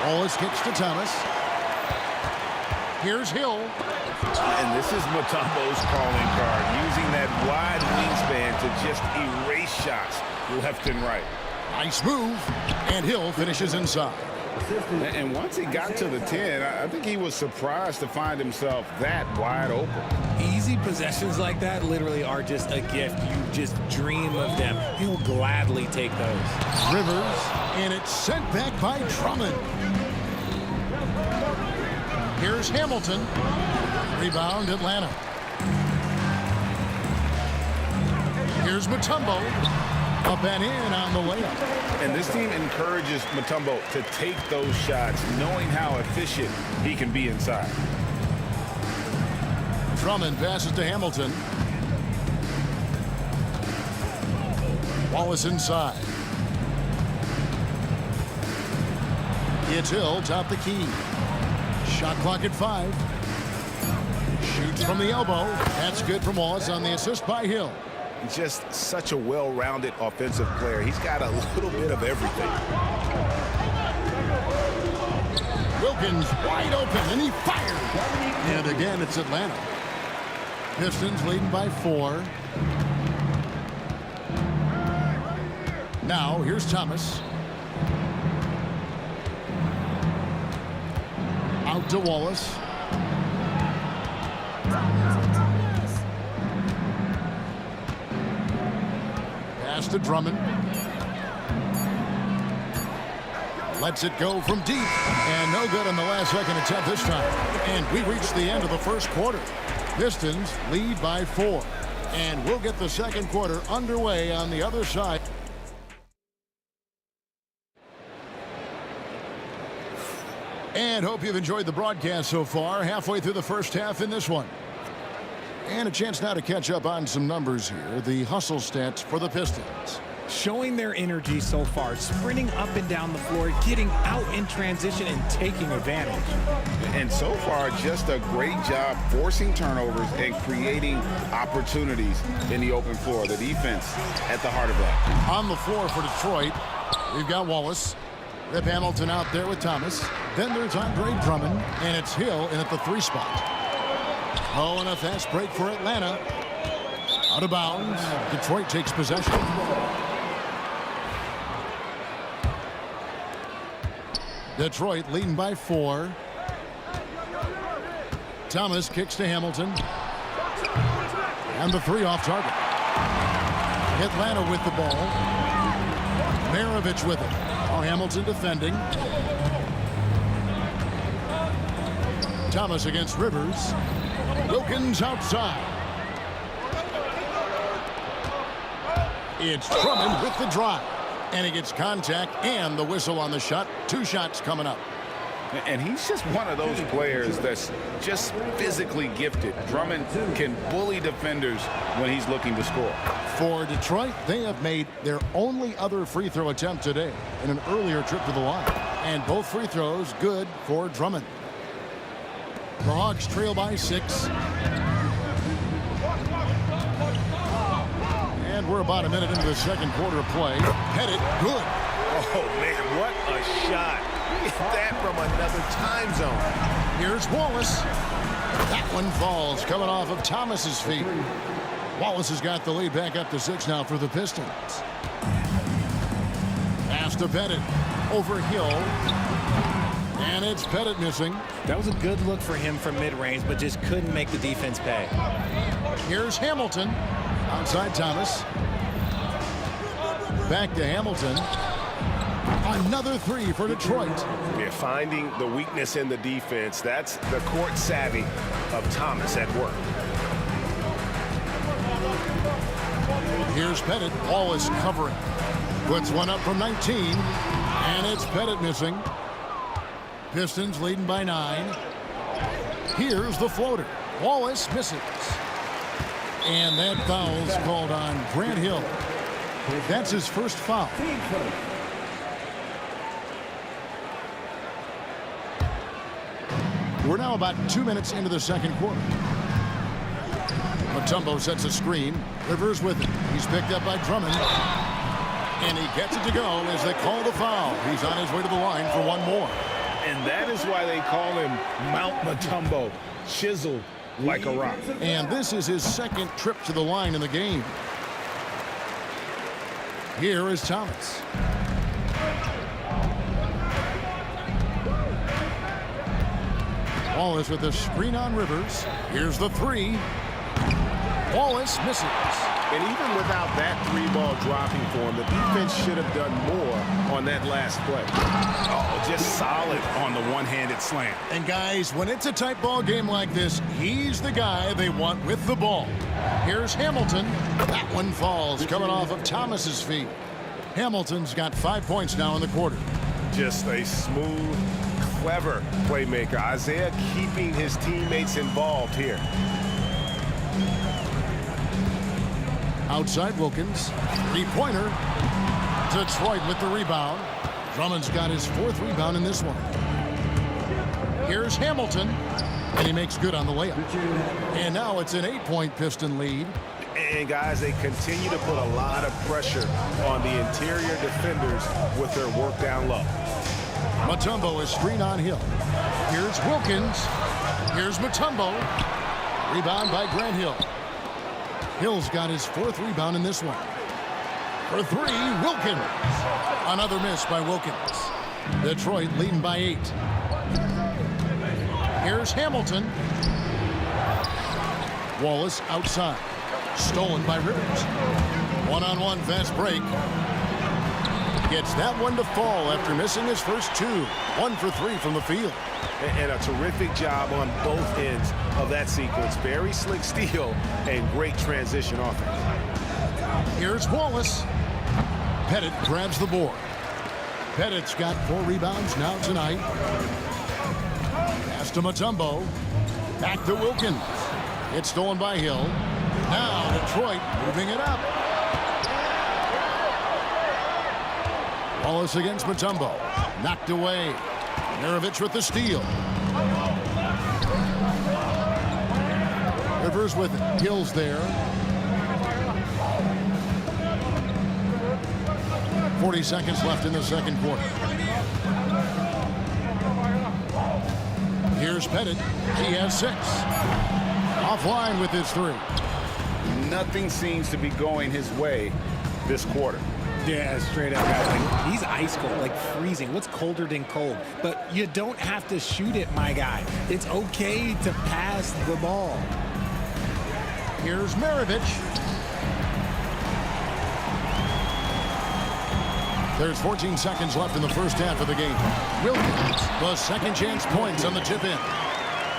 Wallace kicks to Thomas. Here's Hill. And this is Mutombo's calling card, using that wide wingspan to just erase shots left and right. Nice move. And Hill finishes inside. And once he got to the 10, I think he was surprised to find himself that wide open. Easy possessions like that literally are just a gift. You just dream of them. He'll gladly take those. Rivers, and it's sent back by Drummond. Here's Hamilton. Rebound, Atlanta. Here's Mutombo. Up and in on the layup. And this team encourages Mutombo to take those shots, knowing how efficient he can be inside. Drummond passes to Hamilton. Wallace inside. It's Hill, top the key. Shot clock at 5. Shoots from the elbow. That's good from Wallace on the assist by Hill. Just such a well-rounded offensive player. He's got a little bit of everything. Wilkins wide open, and he fires. And again, it's Atlanta. Pistons leading by 4. Now, here's Thomas. Out to Wallace. Pass to Drummond. Lets it go from deep. And no good on the last second attempt this time. And we reach the end of the first quarter. Pistons lead by 4. And we'll get the second quarter underway on the other side. And hope you've enjoyed the broadcast so far. Halfway through the first half in this one. And a chance now to catch up on some numbers here. The hustle stats for the Pistons. showing their energy so far, sprinting up and down the floor, getting out in transition and taking advantage. And so far, just a great job forcing turnovers and creating opportunities in the open floor. The defense at the heart of that. On the floor for Detroit, we've got Wallace. Rip Hamilton out there with Thomas. Then there's Andre Drummond, and it's Hill in at the 3 spot. Oh, and a fast break for Atlanta. Out of bounds. Detroit takes possession. Detroit leading by 4. Thomas kicks to Hamilton. And the 3 off target. Atlanta with the ball. Maravich with it. Oh, Hamilton defending. Thomas against Rivers. Wilkins outside. It's Drummond with the drive. And he gets contact and the whistle on the shot. 2 shots coming up. And he's just one of those players that's just physically gifted. Drummond can bully defenders when he's looking to score. For Detroit, they have made their only other free throw attempt today in an earlier trip to the line. And both free throws good for Drummond. The Hawks trail by 6. And we're about a minute into the second quarter of play. Pettit, good. Oh, man, what a shot. Hit that from another time zone. Here's Wallace. That one falls, coming off of Thomas's feet. Wallace has got the lead back up to 6 now for the Pistons. Pass to Pettit. Over Hill. And it's Pettit missing. That was a good look for him from mid-range, but just couldn't make the defense pay. Here's Hamilton. Outside Thomas. Back to Hamilton. Another 3 for Detroit. Yeah, finding the weakness in the defense. That's the court savvy of Thomas at work. Here's Pettit. Wallace covering. Puts one up from 19. And it's Pettit missing. Pistons leading by 9. Here's the floater. Wallace misses. And that foul's called on Grant Hill. That's his first foul. We're now about 2 minutes into the second quarter. Mutombo sets a screen. Rivers with it. He's picked up by Drummond. And he gets it to go as they call the foul. He's on his way to the line for one more. And that is why they call him Mount Mutombo, chiseled like a rock. And this is his second trip to the line in the game. Here is Thomas. Wallace with the screen on Rivers. Here's the 3. Wallace misses. And even without that 3-ball dropping for him, the defense should have done more on that last play. Oh, just solid on the one-handed slam. And guys, when it's a tight ball game like this, he's the guy they want with the ball. Here's Hamilton. That one falls, coming off of Thomas's feet. Hamilton's got 5 points now in the quarter. Just a smooth, clever playmaker. Isaiah keeping his teammates involved here. Outside Wilkins. 3-pointer. Detroit with the rebound. Drummond's got his 4th rebound in this one. Here's Hamilton. And he makes good on the layup. And now it's an 8-point Piston lead. And guys, they continue to put a lot of pressure on the interior defenders with their work down low. Mutombo is screen on Hill. Here's Wilkins. Here's Mutombo. Rebound by Grant Hill. Hill's got his 4th rebound in this one. For 3, Wilkins. Another miss by Wilkins. Detroit leading by 8. Here's Hamilton. Wallace outside. Stolen by Rivers. One-on-one fast break. Gets that one to fall after missing his first 2. 1 for 3 from the field. And a terrific job on both ends of that sequence. Very slick steal and great transition offense. Here's Wallace. Pettit grabs the board. Pettit's got 4 rebounds now tonight. Pass to Mutombo. Back to Wilkins. It's stolen by Hill. Now Detroit moving it up. Wallace against Mutombo. Knocked away. Maravich with the steal. Rivers with it. Gill's there. 40 seconds left in the second quarter. Here's Pettit. He has 6. Offline with his 3. Nothing seems to be going his way this quarter. Yeah, straight up. Like, he's ice cold, like freezing. What's colder than cold? But you don't have to shoot it, my guy. It's okay to pass the ball. Here's Maravich. There's 14 seconds left in the first half of the game. Wilkins, the second chance points on the chip in.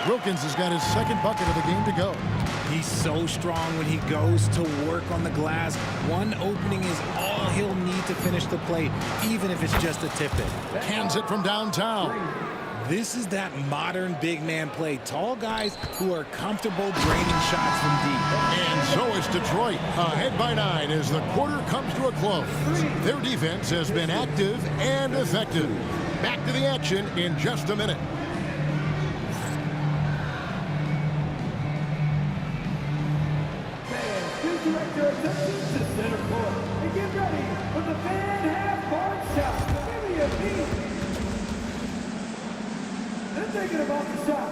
Wilkins has got his second bucket of the game to go. He's so strong when he goes to work on the glass. One opening is all he'll need to finish the play, even if it's just a tip-in. Hands it from downtown. This is that modern big man play. Tall guys who are comfortable draining shots from deep. And so is Detroit, ahead by 9 as the quarter comes to a close. Their defense has been active and effective. Back to the action in just a minute. Director attention to center court and get ready for the fan half-court shot. Give me a beat. And thinking about the shot.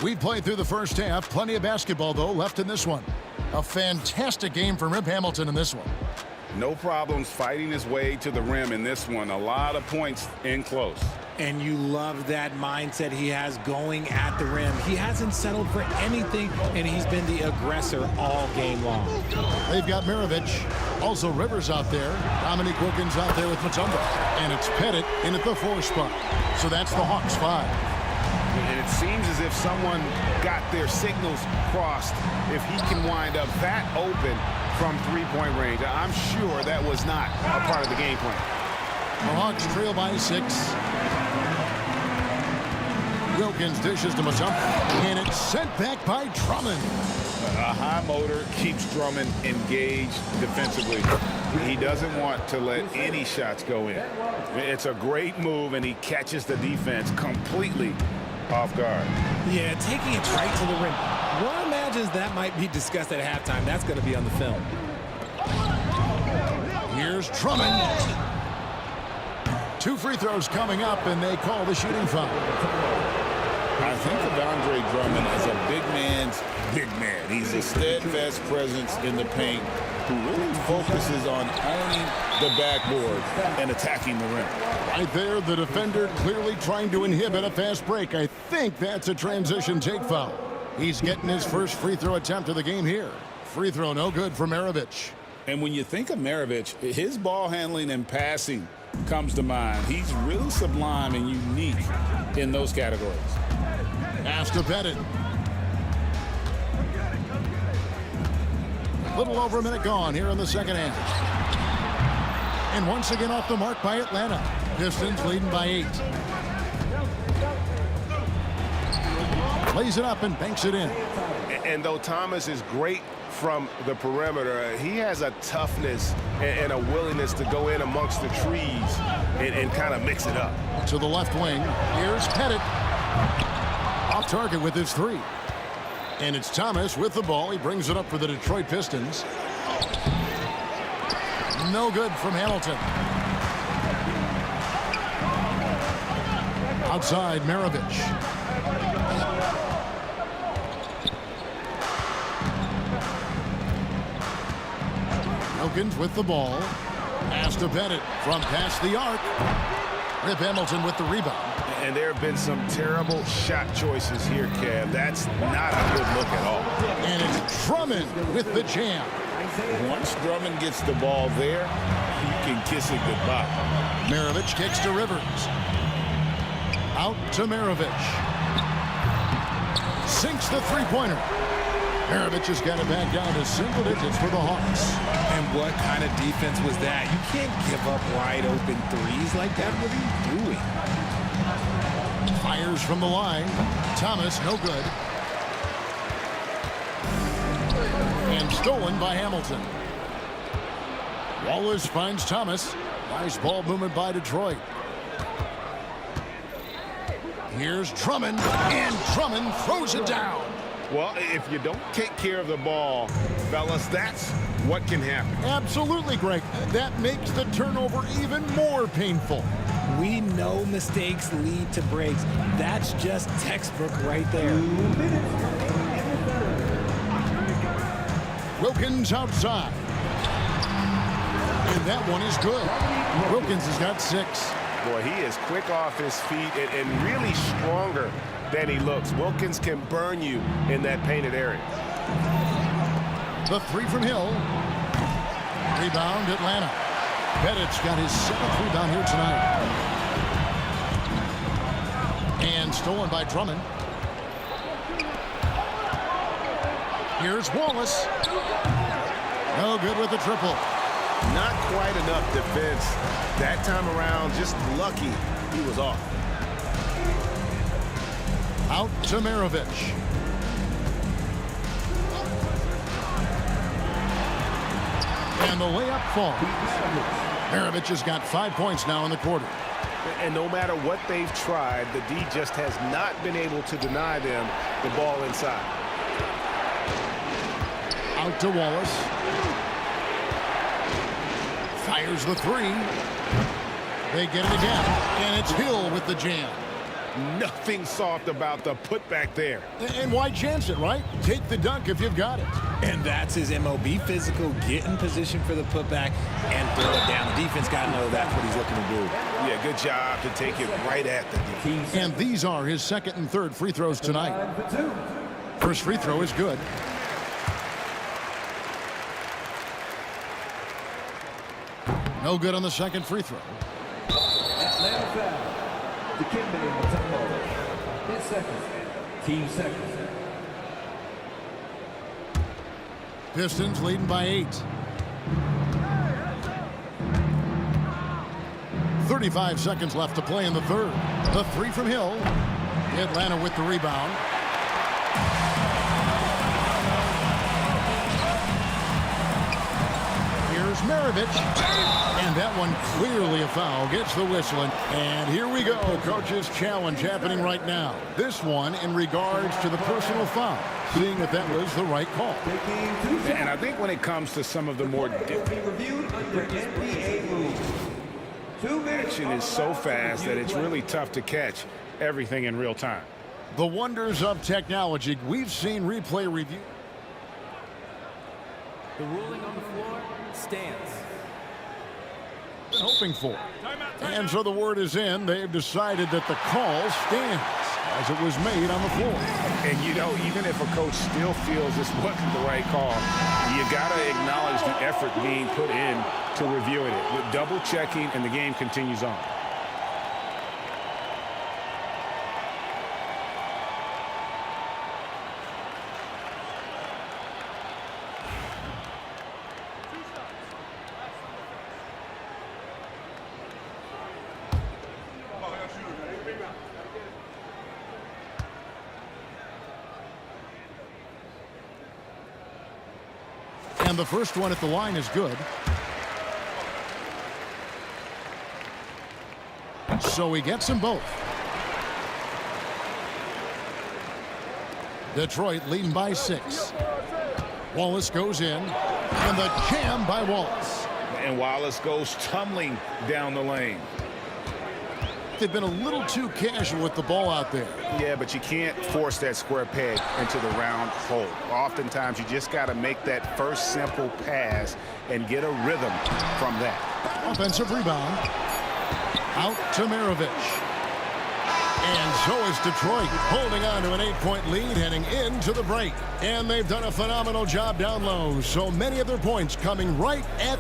We played through the first half. Plenty of basketball, though, left in this one. A fantastic game for Rip Hamilton in this one. No problems fighting his way to the rim in this one. A lot of points in close. And you love that mindset he has going at the rim. He hasn't settled for anything, and he's been the aggressor all game long. They've got Maravich. Also Rivers out there. Dominique Wilkins out there with Mutombo. And it's Pettit in at the 4 spot. So that's the Hawks 5. And it seems as if someone got their signals crossed if he can wind up that open from three-point range. I'm sure that was not a part of the game plan. The Hawks trail by 6. Wilkins dishes to Mutombo. And it's sent back by Drummond. A high motor keeps Drummond engaged defensively. He doesn't want to let any shots go in. It's a great move, and he catches the defense completely off guard. Yeah, taking it right to the rim. One imagines that might be discussed at halftime. That's going to be on the film. Here's Drummond. 2 free throws coming up, and they call the shooting foul. I think of Andre Drummond as a big man's big man. He's a steadfast presence in the paint who really focuses on owning the backboard and attacking the rim. Right there, the defender clearly trying to inhibit a fast break. I think that's a transition take foul. He's getting his first free throw attempt of the game here. Free throw no good for Maravich. And when you think of Maravich, his ball handling and passing comes to mind. He's really sublime and unique in those categories. Pass to Pettit. Little over a minute gone here in the second half. And once again off the mark by Atlanta. Pistons leading by 8. Lays it up and banks it in. And though Thomas is great from the perimeter, he has a toughness and a willingness to go in amongst the trees and kind of mix it up. To the left wing, here's Pettit. Off target with his 3. And it's Thomas with the ball. He brings it up for the Detroit Pistons. No good from Hamilton. Outside, Maravich. Wilkins with the ball. Pass to Pettit from past the arc. Rip Hamilton with the rebound. And there have been some terrible shot choices here, Kev. That's not a good look at all. And it's Drummond with the jam. Once Drummond gets the ball there, you can kiss it goodbye. Maravich kicks to Rivers. Out to Maravich. Sinks the three-pointer. Maravich has got it back down to single digits for the Hawks. And what kind of defense was that? You can't give up wide open threes like that. What are you doing? Fires from the line. Thomas, no good. And stolen by Hamilton. Wallace finds Thomas. Nice ball movement by Detroit. Here's Drummond, and Drummond throws it down. Well, if you don't take care of the ball, fellas, that's what can happen. Absolutely, Greg. That makes the turnover even more painful. We know mistakes lead to breaks. That's just textbook right there. Wilkins outside. And that one is good. Wilkins has got 6. Boy, he is quick off his feet and really stronger than he looks. Wilkins can burn you in that painted area. The 3 from Hill. Rebound, Atlanta. Pettit's got his 7th rebound here tonight. And stolen by Drummond. Here's Wallace. No good with the triple. Not quite enough defense. That time around, just lucky he was off. Out to Maravich. And the layup falls. Maravich has got 5 points now in the quarter. And no matter what they've tried, the D just has not been able to deny them the ball inside. Out to Wallace. Fires the 3. They get it again. And it's Hill with the jam. Nothing soft about the putback there. And why chance it, right? Take the dunk if you've got it. And that's his MO. Be physical, get in position for the putback, and throw it down. The defense got to know that's what he's looking to do. Yeah, good job to take it right at the D. And these are his 2nd and 3rd free throws tonight. First free throw is good. No good on the 2nd free throw. Atlanta foul. Dikembe Mutombo. His 2nd. Team 2nd. Pistons leading by 8. 35 seconds left to play in the 3rd. The 3 from Hill. Atlanta with the rebound. Here's Maravich. And that one clearly a foul. Gets the whistling. And here we go. Coach's challenge happening right now. This one in regards to the personal foul. Seeing if that was the right call. And I think when it comes to some of the more action is so fast that it's really tough to catch everything in real time. The wonders of technology. We've seen replay review. The ruling on the floor stands. Hoping for. And so the word is in. They've decided that the call stands as it was made on the floor. And, you know, even if a coach still feels this wasn't the right call, you got to acknowledge the effort being put in to reviewing it. With double checking, and the game continues on. And the first one at the line is good. So he gets them both. Detroit leading by 6. Wallace goes in. And the jam by Wallace. And Wallace goes tumbling down the lane. They've been a little too casual with the ball out there. Yeah, but you can't force that square peg into the round hole. Oftentimes, you just got to make that first simple pass and get a rhythm from that. Offensive rebound. Out to Maravich. And so is Detroit, holding on to an 8-point lead heading into the break. And they've done a phenomenal job down low. So many of their points coming right at...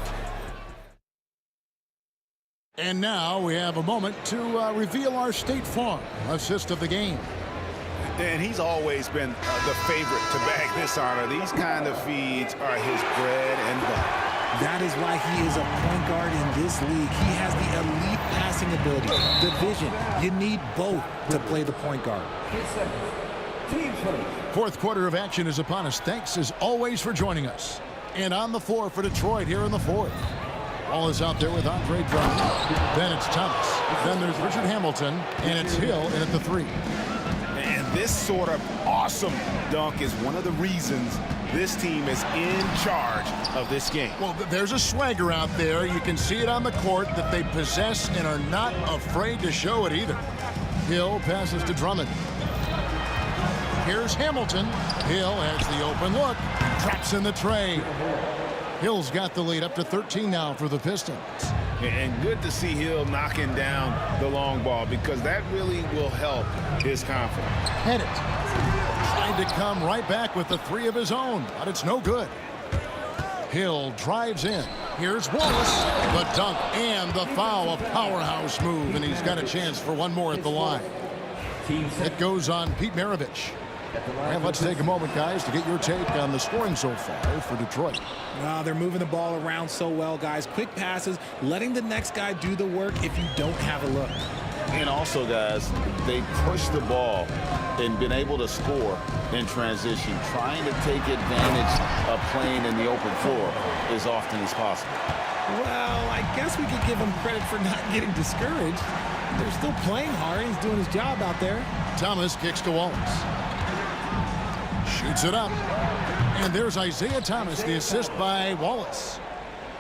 And now we have a moment to reveal our State Farm assist of the game. And he's always been the favorite to bag this honor. These kind of feeds are his bread and butter. That is why he is a point guard in this league. He has the elite passing ability, the vision. You need both to play the point guard. Fourth quarter of action is upon us. Thanks as always for joining us. And on the floor for Detroit here in the fourth. Ball is out there with Andre Drummond. Then it's Thomas. Then there's Richard Hamilton. And it's Hill in at the three. And this sort of awesome dunk is one of the reasons this team is in charge of this game. Well, there's a swagger out there. You can see it on the court that they possess and are not afraid to show it either. Hill passes to Drummond. Here's Hamilton. Hill has the open look. Traps in the tray. Hill's got the lead up to 13 now for the Pistons. And good to see Hill knocking down the long ball because that really will help his confidence. Pettit trying to come right back with the three of his own, but it's no good. Hill drives in. Here's Wallace. The dunk and the foul. A powerhouse move, and he's got a chance for one more at the line. It goes on Pete Maravich. And let's take a moment, guys, to get your take on the scoring so far for Detroit. They're moving the ball around so well, guys. Quick passes, letting the next guy do the work if you don't have a look. And also, guys, they push the ball and been able to score in transition, trying to take advantage of playing in the open floor as often as possible. Well, I guess we could give him credit for not getting discouraged. They're still playing hard. He's doing his job out there. Thomas kicks to Wallace. Shoots it up. And there's Isaiah Thomas, the assist by Wallace.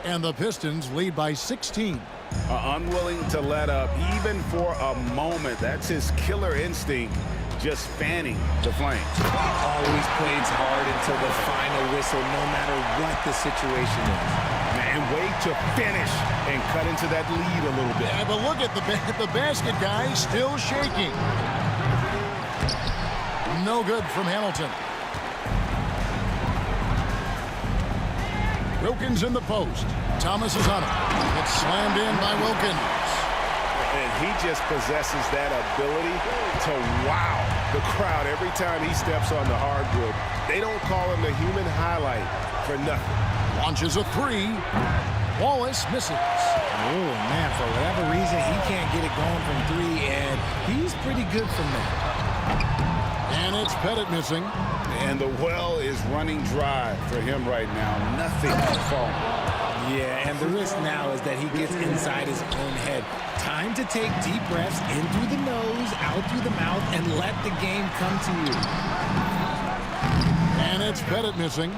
And the Pistons lead by 16. Unwilling to let up even for a moment. That's his killer instinct, just fanning the flames. Always plays hard until the final whistle, no matter what the situation is. Man, wait to finish and cut into that lead a little bit. Yeah, but look at the basket guy still shaking. No good from Hamilton. Wilkins in the post. Thomas is on it. It's slammed in by Wilkins. And he just possesses that ability to wow the crowd every time he steps on the hardwood. They don't call him the human highlight for nothing. Launches a three. Wallace misses. Oh, man, for whatever reason, he can't get it going from three, and he's pretty good from that. And it's Pettit missing. And the well is running dry for him right now. Nothing is falling. Yeah, and the risk now is that he gets inside his own head. Time to take deep breaths in through the nose, out through the mouth, and let the game come to you. And it's Pettit missing.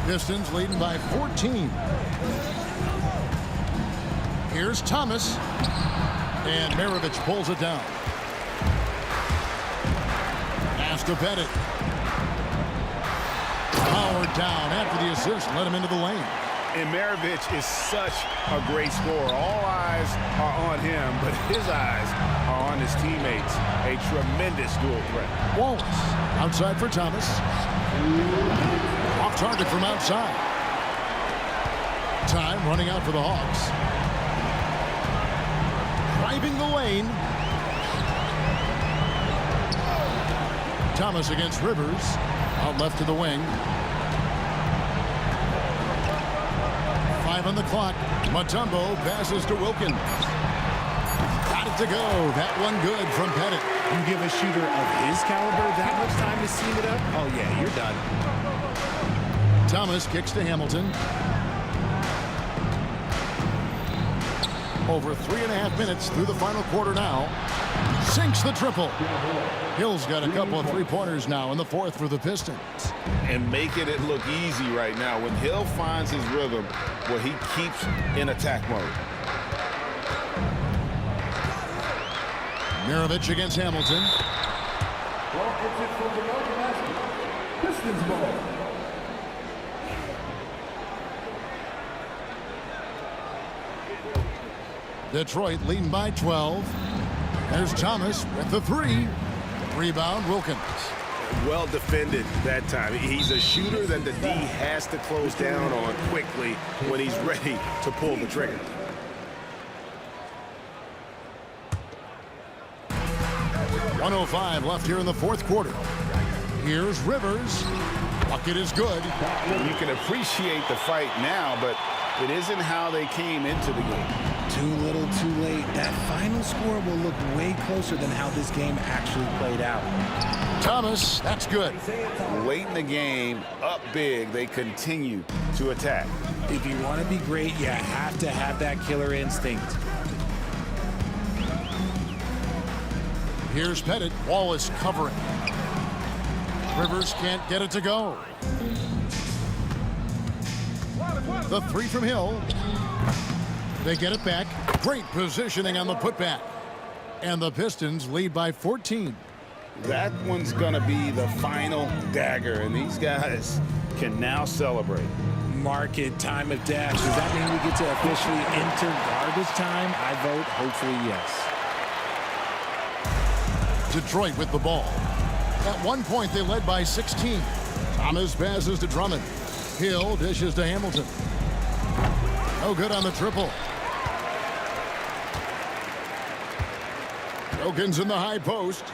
Pistons leading by 14. Here's Thomas. And Maravich pulls it down. Pass to Pettit. Powered down after the assist. Let him into the lane. And Maravich is such a great scorer. All eyes are on him, but his eyes are on his teammates. A tremendous dual threat. Wallace outside for Thomas. Off target from outside. Time running out for the Hawks. Driving the lane. Thomas against Rivers. Out left to the wing. 5 on the clock. Mutombo passes to Wilkins. Got it to go. That one good from Pettit. You give a shooter of his caliber that much time to seam it up? Oh, yeah, you're done. Thomas kicks to Hamilton. Over 3.5 minutes through the final quarter now. Sinks the triple. Hill's got a couple of three-pointers now in the fourth for the Pistons. And making it look easy right now. When Hill finds his rhythm, where he keeps in attack mode. Maravich against Hamilton. Pistons ball. Detroit leading by 12. There's Thomas with the three. Rebound, Wilkins. Well defended that time. He's a shooter that the D has to close down on quickly when he's ready to pull the trigger. 1:05 left here in the fourth quarter. Here's Rivers. Bucket is good. You can appreciate the fight now, but it isn't how they came into the game. Too little, too late. That final score will look way closer than how this game actually played out. Thomas, that's good. Late in the game, up big, they continue to attack. If you want to be great, you have to have that killer instinct. Here's Pettit. Wallace covering. Rivers can't get it to go. The three from Hill. They get it back. Great positioning on the putback. And the Pistons lead by 14. That one's going to be the final dagger, and these guys can now celebrate. Market time of death. Does that mean we get to officially enter garbage time? I vote hopefully yes. Detroit with the ball. At one point, they led by 16. Thomas passes to Drummond. Hill dishes to Hamilton. No good on the triple. Wilkins in the high post.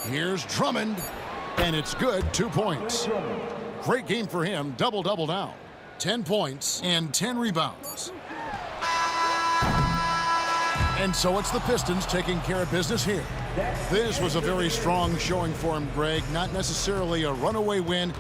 Here's Drummond, and it's good, 2 points. Great game for him, double-double now. 10 points and 10 rebounds. And so it's the Pistons taking care of business here. This was a very strong showing for him, Greg. Not necessarily a runaway win.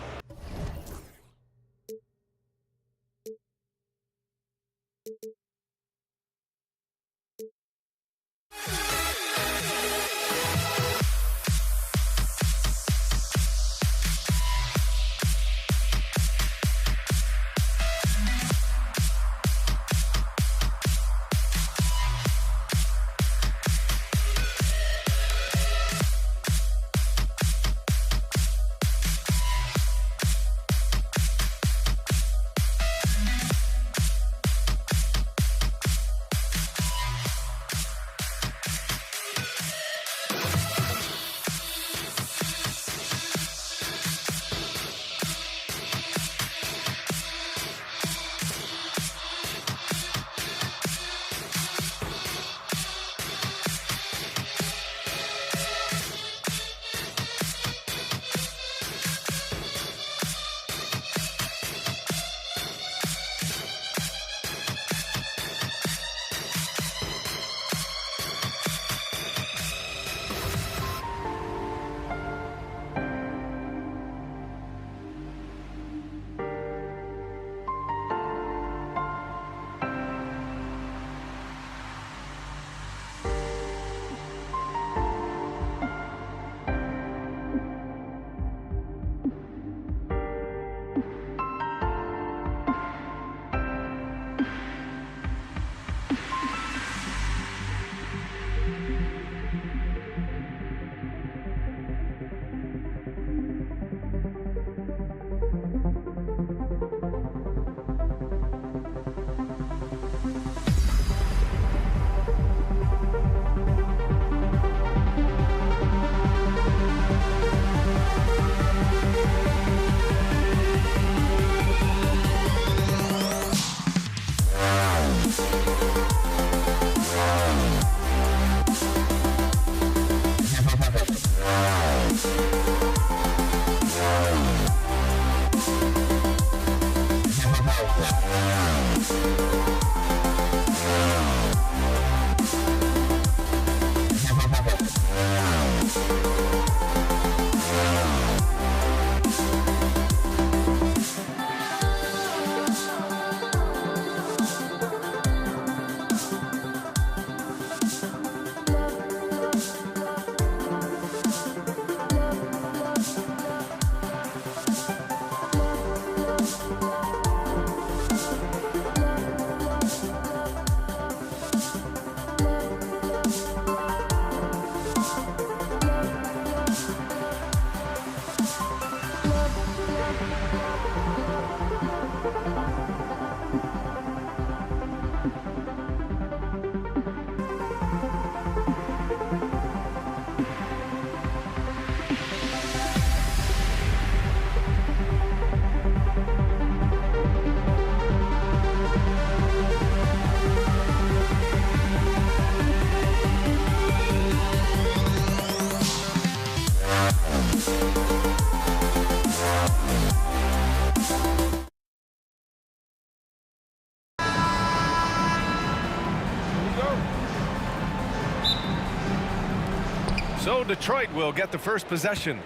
So Detroit will get the first possession.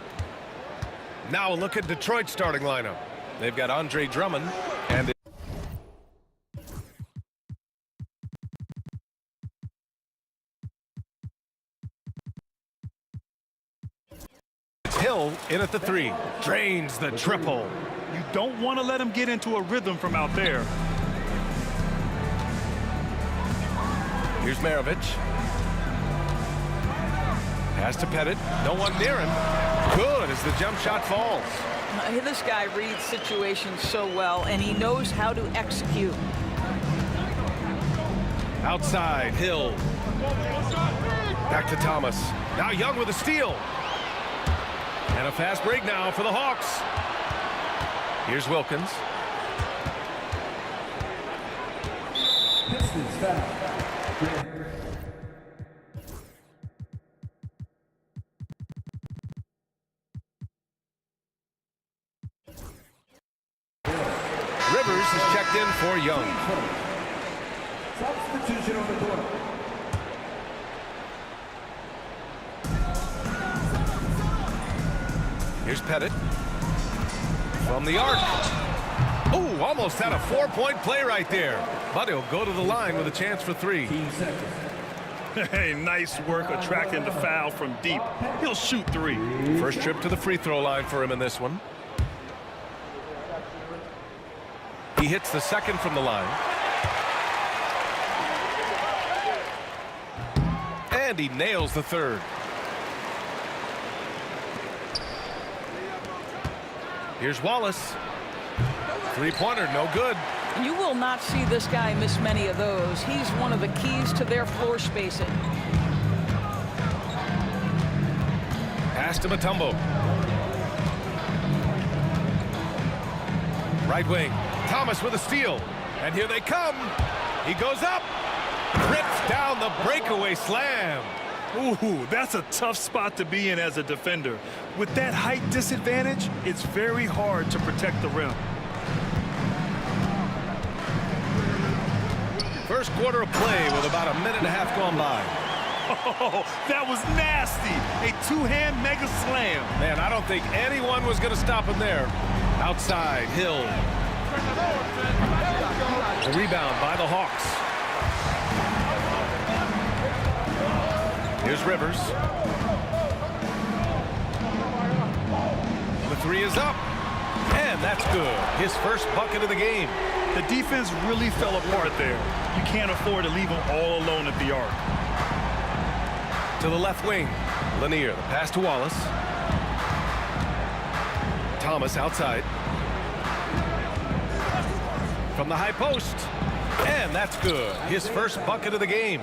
Now a look at Detroit's starting lineup. They've got Andre Drummond and it's Hill in at the 3. Drains the triple. You don't want to let him get into a rhythm from out there. Here's Maravich. Pass to Pettit. No one near him. Good as the jump shot falls. This guy reads situations so well, and he knows how to execute. Outside, Hill. Back to Thomas. Now Young with a steal. And a fast break now for the Hawks. Here's Wilkins. Pistons foul. Rivers is checked in for Young. Substitution on the court. Here's Pettit. From the arc. Oh, almost had a 4-point play right there. But he'll go to the line with a chance for 3. Hey, nice work attracting the foul from deep. He'll shoot 3. First trip to the free throw line for him in this one. He hits the second from the line. And he nails the third. Here's Wallace. Three-pointer, no good. You will not see this guy miss many of those. He's one of the keys to their floor spacing. Pass to Mutombo. Right wing. Thomas with a steal. And here they come. He goes up. Rips down the breakaway slam. Ooh, that's a tough spot to be in as a defender. With that height disadvantage, it's very hard to protect the rim. First quarter of play with about a minute and a half gone by. Oh, that was nasty. A two-hand mega slam. Man, I don't think anyone was going to stop him there. Outside, Hill. The rebound by the Hawks. Here's Rivers. The 3 is up. And that's good. His first bucket of the game. The defense really fell apart there. You can't afford to leave him all alone at the arc. To the left wing. Lanier, the pass to Wallace. Thomas outside. From the high post. And that's good. His first bucket of the game.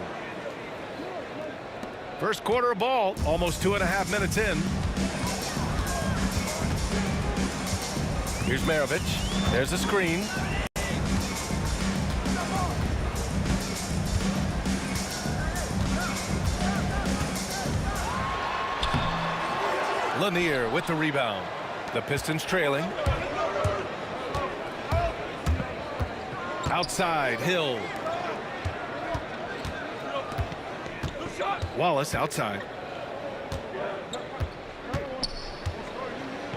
First quarter of ball, almost 2.5 minutes in. Here's Maravich. There's a screen. Lanier with the rebound. The Pistons trailing. Outside, Hill. Wallace outside.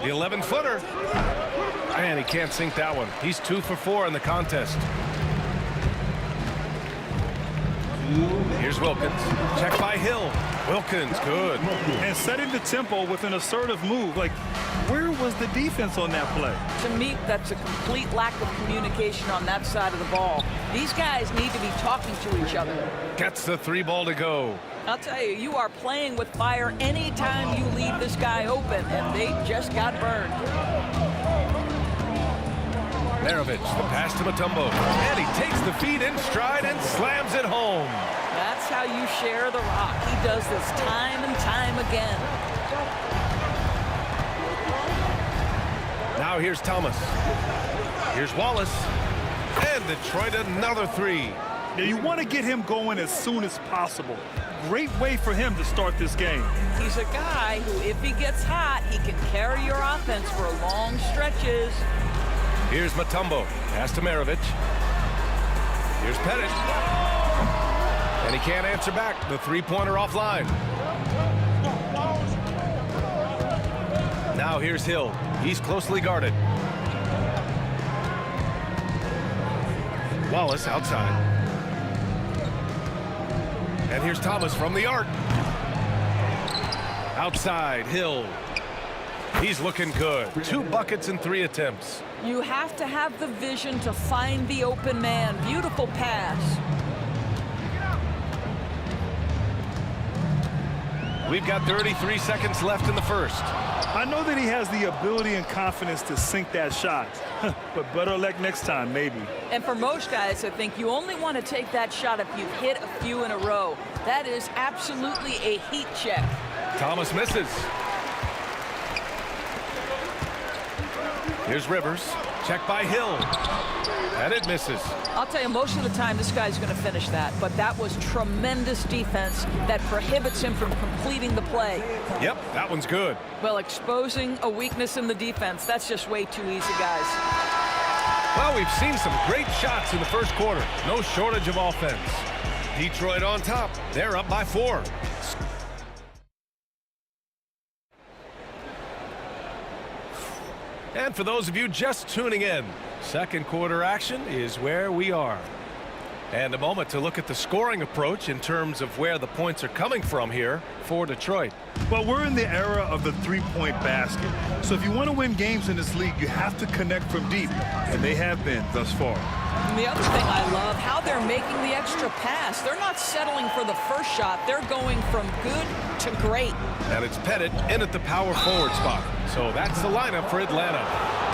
The 11-footer. And he can't sink that one. He's 2 for 4 in the contest. Here's Wilkins. Check by Hill. Wilkins, good. And setting the tempo with an assertive move. Like, where was the defense on that play? To me, that's a complete lack of communication on that side of the ball. These guys need to be talking to each other. Gets the 3 ball to go. I'll tell you, you are playing with fire anytime you leave this guy open, and they just got burned. Maravich, the pass to Mutombo. And he takes the feed in stride and slams it home. That's how you share the rock. He does this time and time again. Now here's Thomas. Here's Wallace. And Detroit another 3. Now you want to get him going as soon as possible. Great way for him to start this game. He's a guy who, if he gets hot, he can carry your offense for long stretches. Here's Mutombo. Pass to Maravich. Here's Pettit. And he can't answer back. The 3-pointer offline. Now here's Hill. He's closely guarded. Wallace outside. And here's Thomas from the arc. Outside, Hill. He's looking good. 2 buckets in 3 attempts. You have to have the vision to find the open man. Beautiful pass. We've got 33 seconds left in the first. I know that he has the ability and confidence to sink that shot, but better luck next time, maybe. And for most guys, I think you only want to take that shot if you've hit a few in a row. That is absolutely a heat check. Thomas misses. Here's Rivers. Check by Hill. And it misses. I'll tell you, most of the time, this guy's going to finish that. But that was tremendous defense that prohibits him from completing the play. Yep, that one's good. Well, exposing a weakness in the defense, that's just way too easy, guys. Well, we've seen some great shots in the first quarter. No shortage of offense. Detroit on top. They're up by 4. And for those of you just tuning in, second quarter action is where we are. And a moment to look at the scoring approach in terms of where the points are coming from here for Detroit. Well, we're in the era of the three-point basket. So if you want to win games in this league, you have to connect from deep. And they have been thus far. And the other thing I love, how they're making the extra pass. They're not settling for the first shot. They're going from good to great. And it's Pettit in at the power forward spot. So that's the lineup for Atlanta.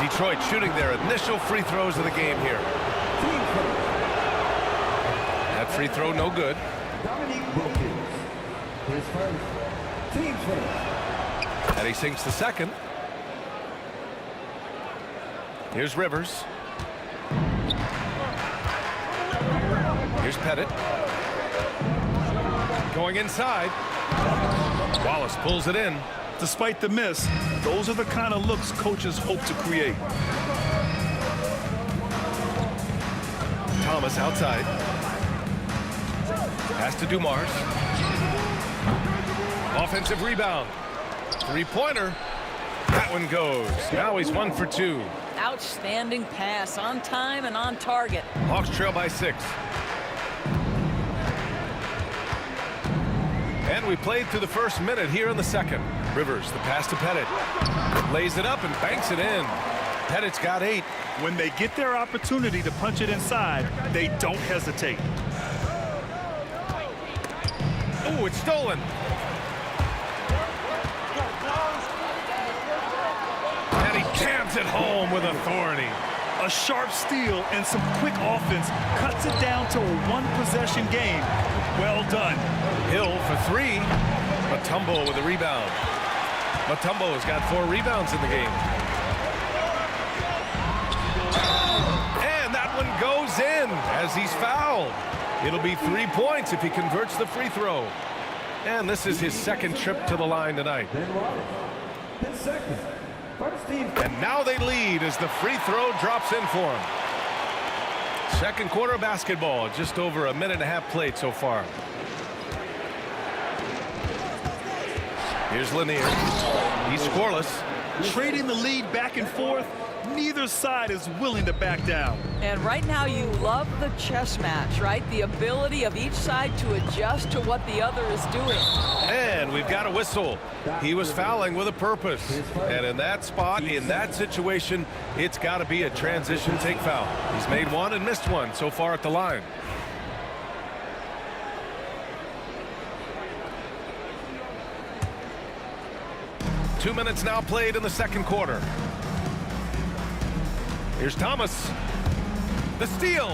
Detroit shooting their initial free throws of the game here. That free throw no good. And he sinks the second. Here's Rivers. Here's Pettit. Going inside. Wallace pulls it in. Despite the miss, those are the kind of looks coaches hope to create. Thomas outside. Pass to Dumars. Offensive rebound. Three-pointer. That one goes. Now he's 1 for 2. Outstanding pass, on time and on target. Hawks trail by 6. And we played through the first minute here in the second. Rivers, the pass to Pettit. Lays it up and banks it in. Pettit's got 8. When they get their opportunity to punch it inside, they don't hesitate. Oh, it's stolen. And he jams it home with authority. A sharp steal and some quick offense cuts it down to a one-possession game. Well done. Hill for 3. Mutombo with a rebound. Mutombo has got 4 rebounds in the game. And that one goes in as he's fouled. It'll be 3 points if he converts the free throw. And this is his second trip to the line tonight. And now they lead as the free throw drops in for him. Second quarter basketball, just over a minute and a half played so far. Here's Lanier. He's scoreless. Trading the lead back and forth, neither side is willing to back down. And right now you love the chess match, right? The ability of each side to adjust to what the other is doing. And we've got a whistle. He was fouling with a purpose. And in that spot, in that situation, it's got to be a transition take foul. He's made 1 and missed 1 so far at the line. Two minutes now played in the second quarter. Here's Thomas. The steal.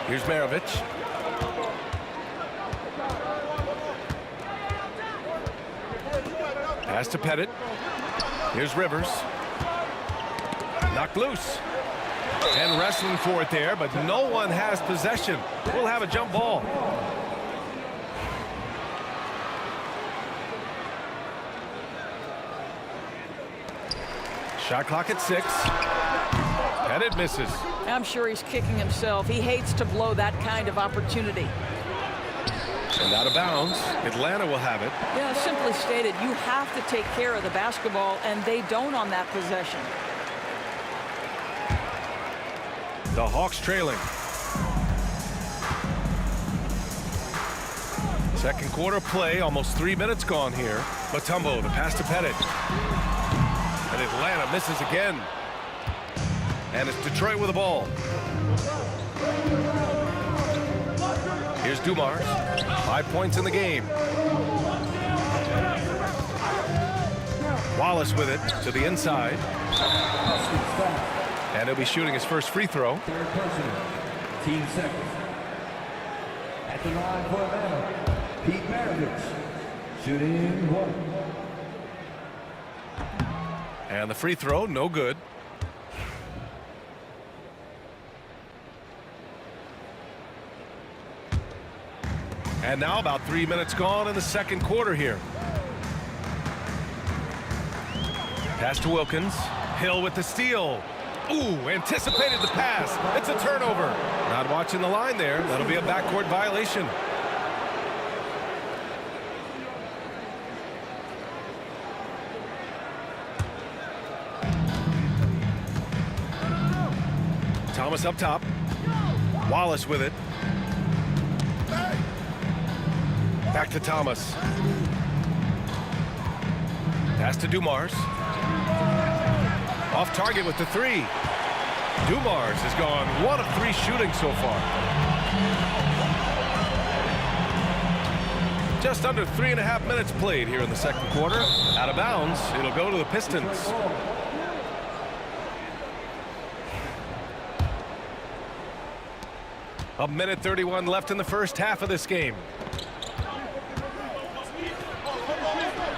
Here's Maravich. Pass to Pettit. Here's Rivers. Knocked loose. And wrestling for it there, but no one has possession. We'll have a jump ball. Shot clock at 6. And it misses. I'm sure he's kicking himself. He hates to blow that kind of opportunity. And out of bounds. Atlanta will have it. Yeah, simply stated, you have to take care of the basketball, and they don't on that possession. The Hawks trailing. Second quarter play, almost 3 minutes gone here. Mutombo, the pass to Pettit. And Atlanta misses again. And it's Detroit with the ball. Here's Dumars. 5 points in the game. Wallace with it to the inside. And he'll be shooting his first free throw. Third personal. Team second. At the line for Atlanta, Pete Maravich. Shooting 1. And the free throw, no good. And now about 3 minutes gone in the second quarter here. Pass to Wilkins. Hill with the steal. Ooh, anticipated the pass. It's a turnover. Not watching the line there. That'll be a backcourt violation. Thomas up top. Wallace with it. Back to Thomas. Pass to Dumars. Off target with the three. Dumars has gone 1 of 3 shooting so far. Just under 3.5 minutes played here in the second quarter. Out of bounds. It'll go to the Pistons. A minute 31 left in the first half of this game.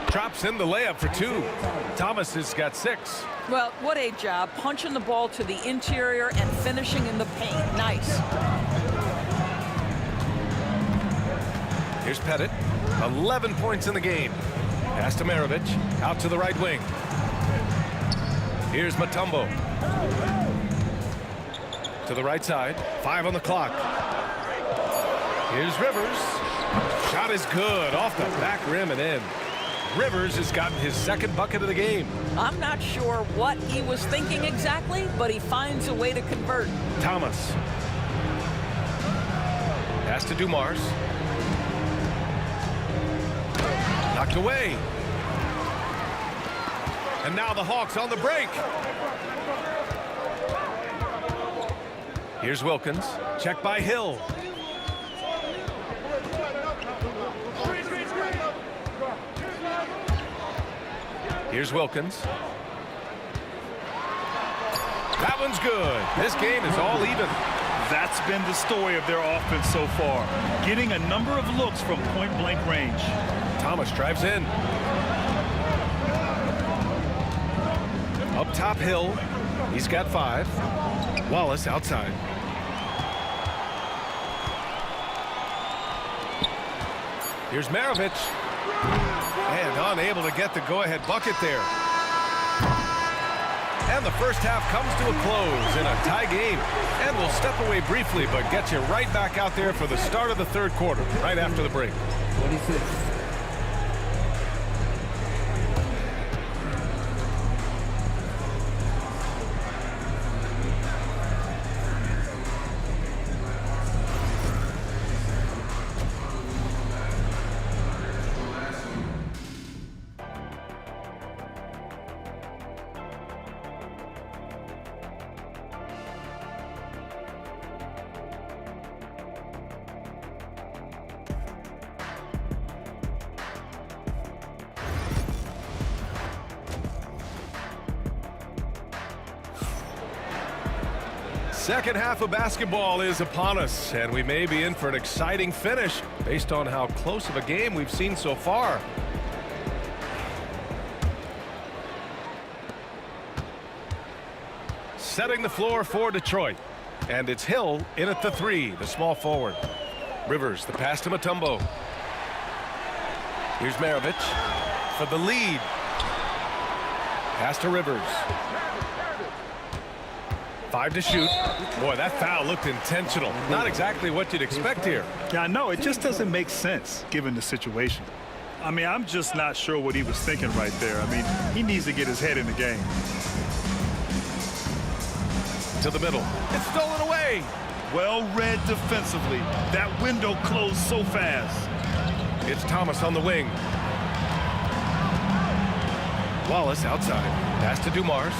Drops in the layup for 2. Thomas has got 6. Well, what a job punching the ball to the interior and finishing in the paint. Nice. Here's Pettit. 11 points in the game. Pass to Maravich. Out to the right wing. Here's Mutombo. To the right side. 5 on the clock. Here's Rivers. Shot is good. Off the back rim and in. Rivers has gotten his second bucket of the game. I'm not sure what he was thinking exactly, but he finds a way to convert. Thomas. Pass to Dumars. Knocked away. And now the Hawks on the break. Here's Wilkins. Check by Hill. Here's Wilkins. That one's good. This game is all even. That's been the story of their offense so far. Getting a number of looks from point-blank range. Thomas drives in. Up top, Hill. He's got 5. Wallace outside. Here's Maravich. And unable to get the go-ahead bucket there. And the first half comes to a close in a tie game. And we'll step away briefly, but get you right back out there for the start of the third quarter, right after the break. 26. Second half of basketball is upon us, and we may be in for an exciting finish based on how close of a game we've seen so far. Setting the floor for Detroit, and it's Hill in at the 3, the small forward. Rivers, the pass to Mutombo. Here's Maravich for the lead. Pass to Rivers. 5 to shoot. Boy, that foul looked intentional. Not exactly what you'd expect here. Yeah, I know. It just doesn't make sense given the situation. I mean, I'm just not sure what he was thinking right there. I mean, he needs to get his head in the game. To the middle. It's stolen away. Well read defensively. That window closed so fast. It's Thomas on the wing. Wallace outside. Pass to Dumars.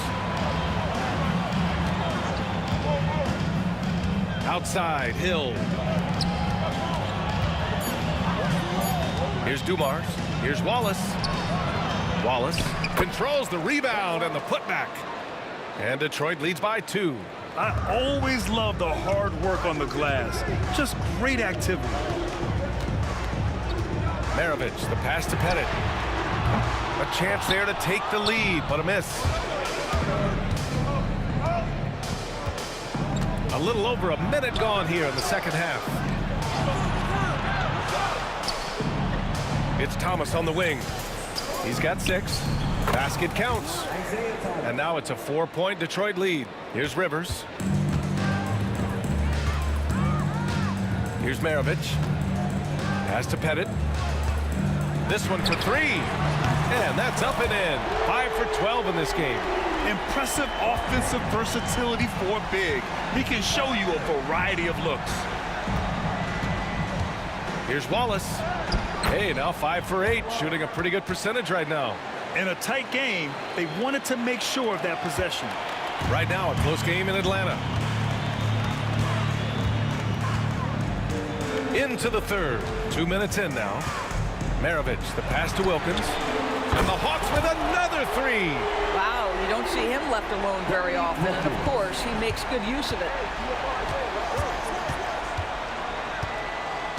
Outside, Hill. Here's Dumars. Here's Wallace. Wallace controls the rebound and the putback. And Detroit leads by 2. I always love the hard work on the glass. Just great activity. Maravich, the pass to Pettit. A chance there to take the lead, but a miss. A little over a minute gone here in the second half. It's Thomas on the wing. He's got 6. Basket counts. And now it's a 4-point Detroit lead. Here's Rivers. Here's Maravich. Pass to Pettit. This one for 3. And that's up and in. 5 for 12 in this game. Impressive offensive versatility for a big. He can show you a variety of looks. Here's Wallace. Hey, now 5 for 8, shooting a pretty good percentage right now. In a tight game, they wanted to make sure of that possession. Right now, a close game in Atlanta. Into the third. 2 minutes in now. Maravich, the pass to Wilkins. And the Hawks with another 3. Wow, you don't see him left alone very often. And of course, he makes good use of it.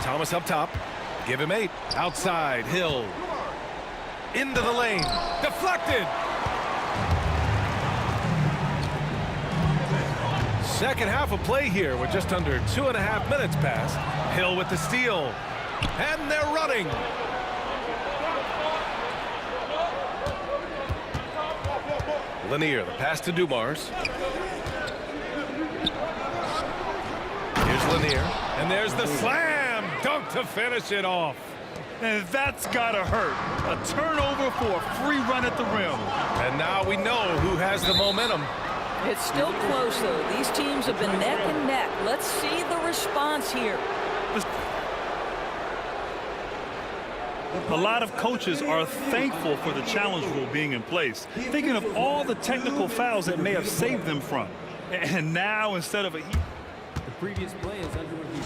Thomas up top. Give him 8. Outside, Hill. Into the lane. Deflected. Second half of play here with just under 2.5 minutes passed. Hill with the steal. And they're running. Lanier, the pass to Dumars. Here's Lanier. And there's the slam dunk to finish it off. And that's gotta hurt. A turnover for a free run at the rim. And now we know who has the momentum. It's still close, though. These teams have been neck and neck. Let's see the response here. A lot of coaches are thankful for the challenge rule being in place, thinking of all the technical fouls that may have saved them from. And now, instead of a... The previous play is under review.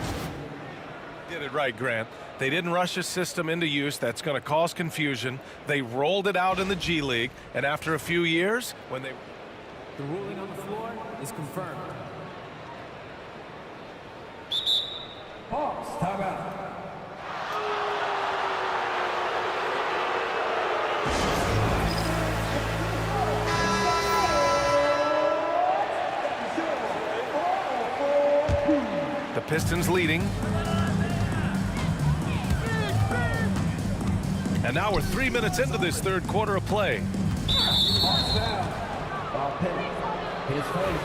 Did it right, Grant. They didn't rush a system into use that's going to cause confusion. They rolled it out in the G League, and after a few years, when they... The ruling on the floor is confirmed. Hawks, timeout. The Pistons leading. And now we're 3 minutes into this third quarter of play. Hawks down. Pettit. His first.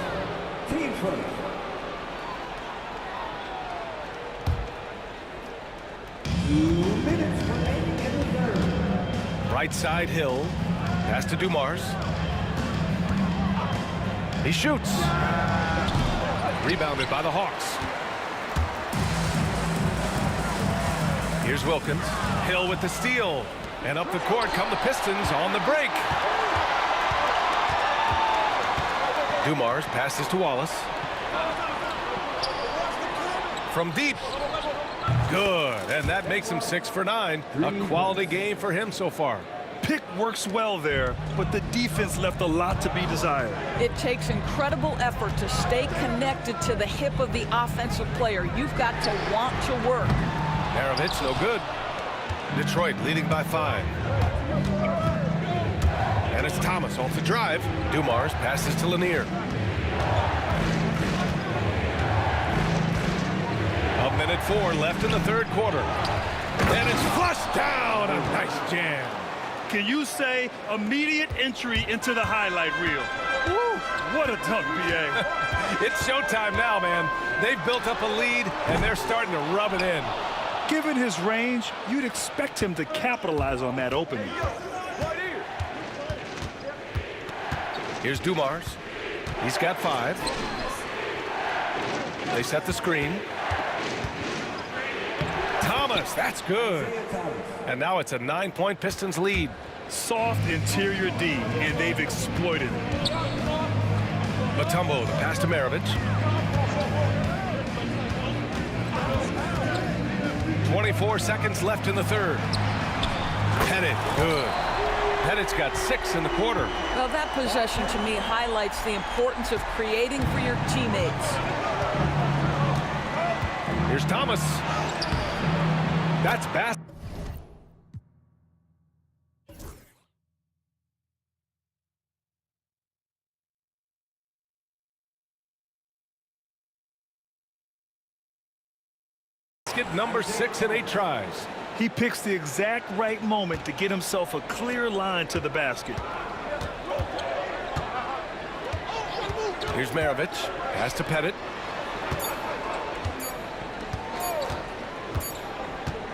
Team first. Right side, Hill. Pass to Dumars. He shoots. Rebounded by the Hawks. Here's Wilkins. Hill with the steal. And up the court come the Pistons on the break. Dumars passes to Wallace. From deep. Good. And that makes him 6 for 9. A quality game for him so far. Pick works well there, but the defense left a lot to be desired. It takes incredible effort to stay connected to the hip of the offensive player. You've got to want to work. Maravich, no good. Detroit leading by 5. And it's Thomas off the drive. Dumars passes to Lanier. A minute 4 left in the third quarter. And it's flushed down. A nice jam. Can you say immediate entry into the highlight reel? Woo, what a dunk, B.A. It's showtime now, man. They've built up a lead, and they're starting to rub it in. Given his range, you'd expect him to capitalize on that opening. Here's Dumars. He's got 5. They set the screen. Thomas, that's good. And now it's a 9-point Pistons lead. Soft interior D, and they've exploited it. Mutombo, the pass to Maravich. 24 seconds left in the third. Pettit, good. Pettit's got 6 in the quarter. Well, that possession to me highlights the importance of creating for your teammates. Here's Thomas. That's basket. Number 6 in 8 tries. He picks the exact right moment to get himself a clear line to the basket. Here's Maravich. Pass to Pettit.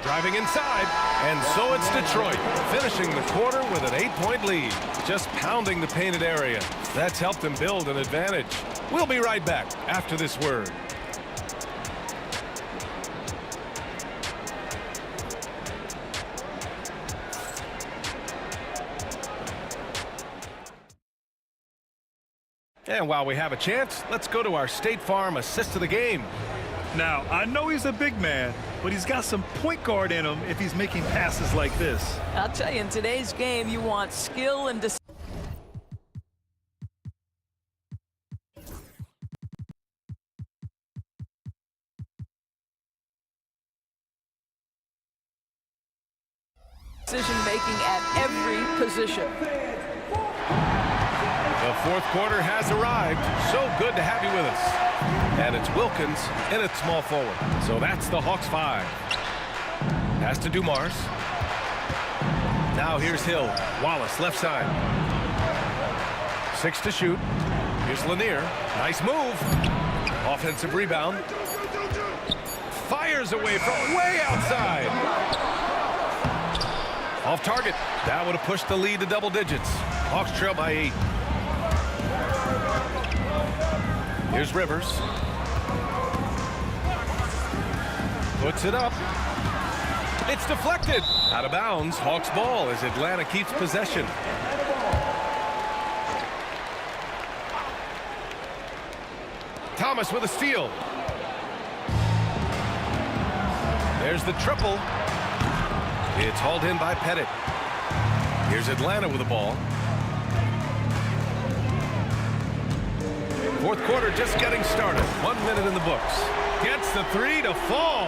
Driving inside. And so it's Detroit, finishing the quarter with an 8-point lead. Just pounding the painted area. That's helped them build an advantage. We'll be right back after this word. And while we have a chance, let's go to our State Farm assist of the game. Now, I know he's a big man, but he's got some point guard in him if he's making passes like this. I'll tell you, in today's game, you want skill and decision making at every position. The fourth quarter has arrived. So good to have you with us. And it's Wilkins in at small forward. So that's the Hawks 5. Pass to Dumars. Now here's Hill. Wallace left side. 6 to shoot. Here's Lanier. Nice move. Offensive rebound. Fires away from way outside. Off target. That would have pushed the lead to double digits. Hawks trail by 8. Here's Rivers. Puts it up. It's deflected. Out of bounds. Hawks ball as Atlanta keeps possession. Thomas with a steal. There's the triple. It's hauled in by Pettit. Here's Atlanta with the ball. Fourth quarter just getting started. 1 minute in the books. Gets the 3 to fall.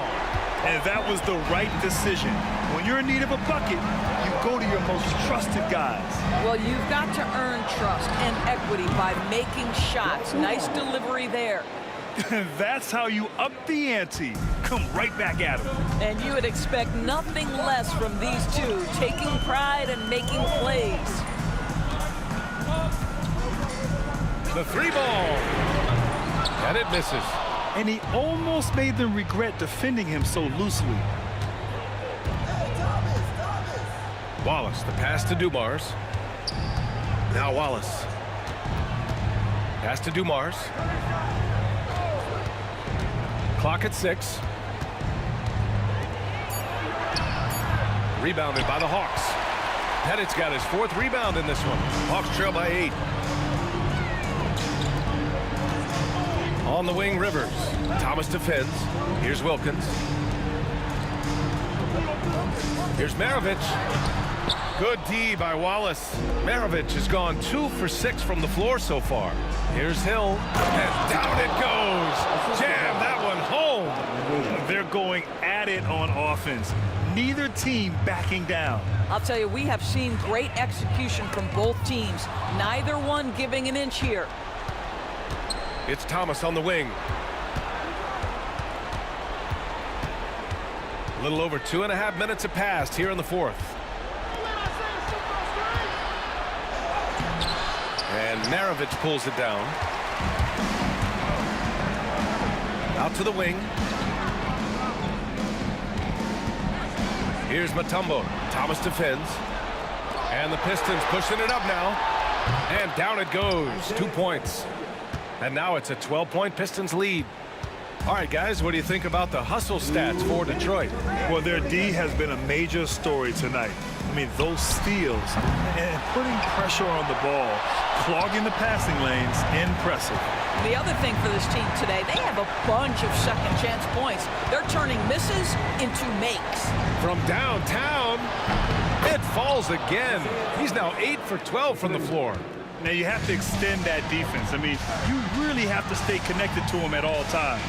And that was the right decision. When you're in need of a bucket, you go to your most trusted guys. Well, you've got to earn trust and equity by making shots. Nice delivery there. That's how you up the ante. Come right back at him. And you would expect nothing less from these two, taking pride and making plays. The 3 ball. And it misses. And he almost made them regret defending him so loosely. Wallace, the pass to Dumars. Now Wallace. Pass to Dumars. Clock at 6. Rebounded by the Hawks. Pettit's got his 4th rebound in this one. Hawks trail by 8. On the wing, Rivers. Thomas defends. Here's Wilkins. Here's Maravich. Good D by Wallace. Maravich has gone 2 for 6 from the floor so far. Here's Hill. And down it goes. Jam that one home. They're going at it on offense. Neither team backing down. I'll tell you, we have seen great execution from both teams. Neither one giving an inch here. It's Thomas on the wing. A little over 2.5 minutes have passed here in the fourth. And Maravich pulls it down. Out to the wing. Here's Mutombo. Thomas defends. And the Pistons pushing it up now. And down it goes. 2 points. And now it's a 12-point Pistons lead. All right, guys, what do you think about the hustle stats for Detroit? Well, their D has been a major story tonight. I mean, those steals and putting pressure on the ball, clogging the passing lanes, impressive. The other thing for this team today, they have a bunch of second chance points. They're turning misses into makes. From downtown, it falls again. He's now 8 for 12 from the floor. Now, you have to extend that defense. I mean, you really have to stay connected to him at all times.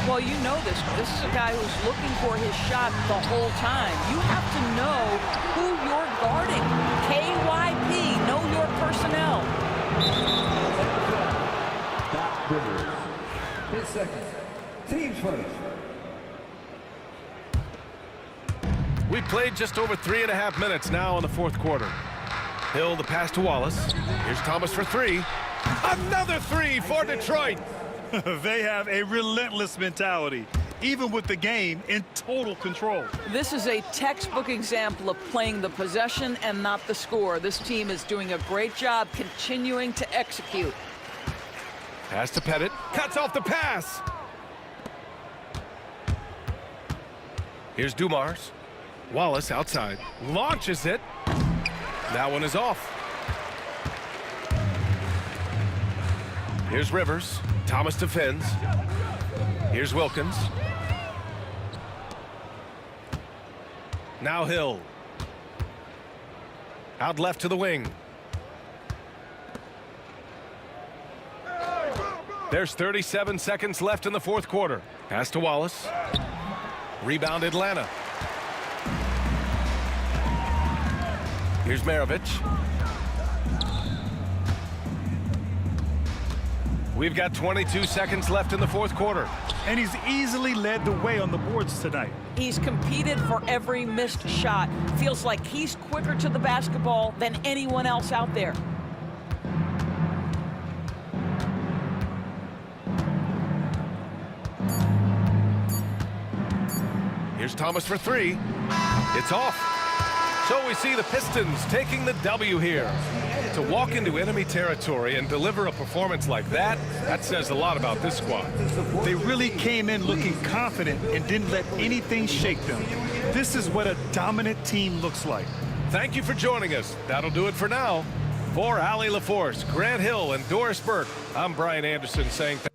Well, you know this. This is a guy who's looking for his shot the whole time. You have to know who you're guarding. KYP, know your personnel. 10 seconds. Team first. We played just over 3.5 minutes now in the fourth quarter. Hill, the pass to Wallace. Here's Thomas for 3. Another 3 for Detroit. They have a relentless mentality, even with the game in total control. This is a textbook example of playing the possession and not the score. This team is doing a great job continuing to execute. Pass to Pettit. Cuts off the pass. Here's Dumars. Wallace outside. Launches it. That one is off. Here's Rivers. Thomas defends. Here's Wilkins. Now Hill. Out left to the wing. There's 37 seconds left in the fourth quarter. Pass to Wallace. Rebound Atlanta. Here's Maravich. We've got 22 seconds left in the fourth quarter. And he's easily led the way on the boards tonight. He's competed for every missed shot. Feels like he's quicker to the basketball than anyone else out there. Here's Thomas for 3. It's off. So we see the Pistons taking the W here. To walk into enemy territory and deliver a performance like that, that says a lot about this squad. They really came in looking confident and didn't let anything shake them. This is what a dominant team looks like. Thank you for joining us. That'll do it for now. For Allie LaForce, Grant Hill, and Doris Burke, I'm Brian Anderson saying thank you.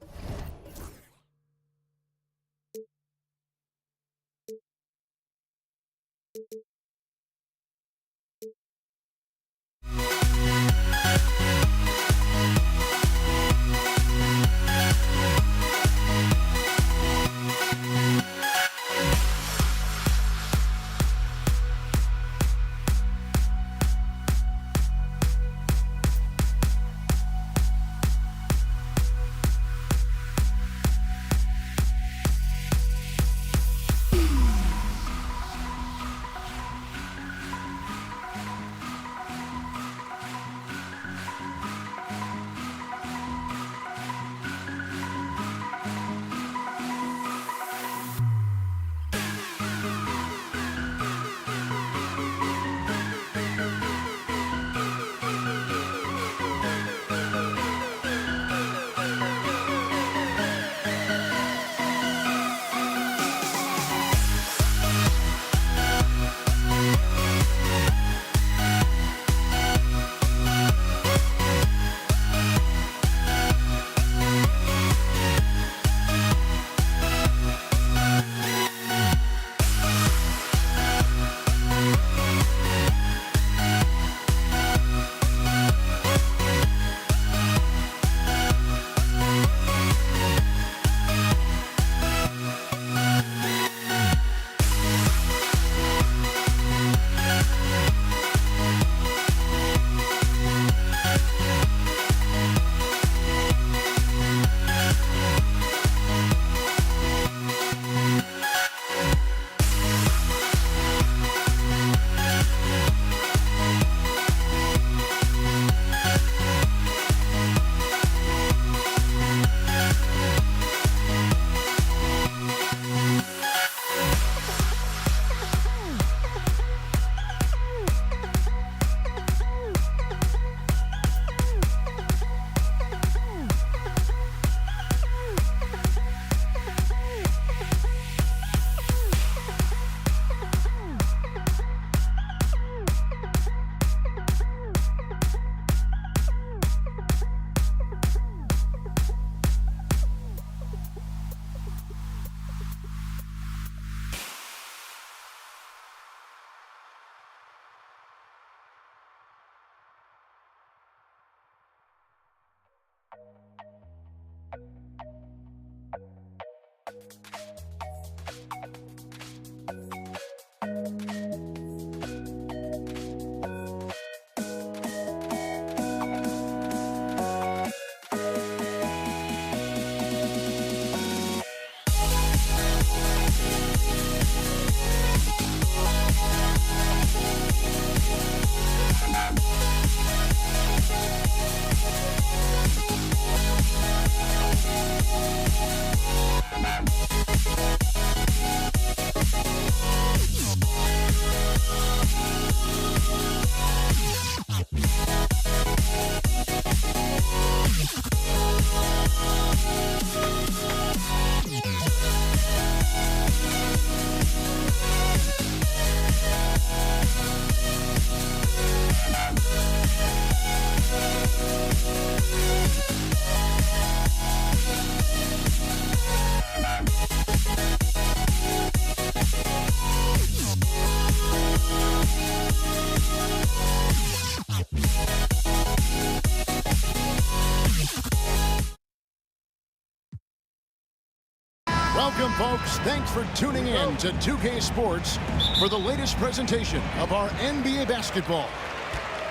Welcome, folks. Thanks for tuning in to 2K Sports for the latest presentation of our NBA basketball.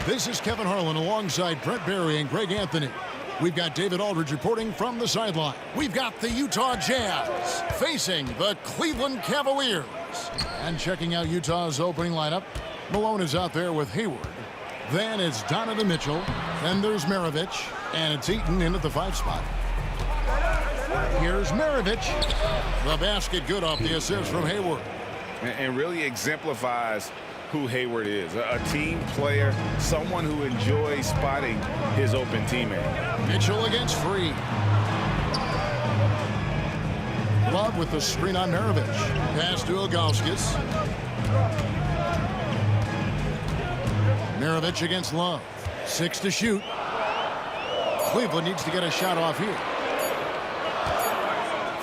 This is Kevin Harlan alongside Brett Barry and Greg Anthony. We've got David Aldridge reporting from the sideline. We've got the Utah Jazz facing the Cleveland Cavaliers. And checking out Utah's opening lineup, Malone is out there with Hayward. Then it's Donovan Mitchell. Then there's Maravich. And it's Eaton in at the 5 spot. Here's Maravich. The basket good off the assist from Hayward. And really exemplifies who Hayward is. A team player, someone who enjoys spotting his open teammate. Mitchell against Free. Love with the screen on Maravich. Pass to Ilgauskas. Maravich against Love. 6 to shoot. Cleveland needs to get a shot off here.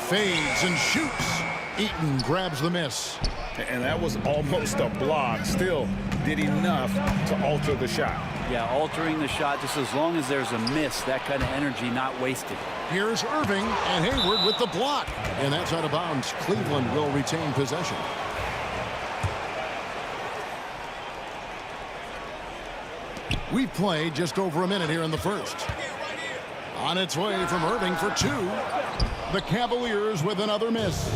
Fades and shoots. Eaton grabs the miss. And that was almost a block. Still did enough to alter the shot. Yeah, altering the shot just as long as there's a miss. That kind of energy not wasted. Here's Irving and Hayward with the block. And that's out of bounds. Cleveland will retain possession. We've played just over a minute here in the first. On its way from Irving for 2. The Cavaliers with another miss.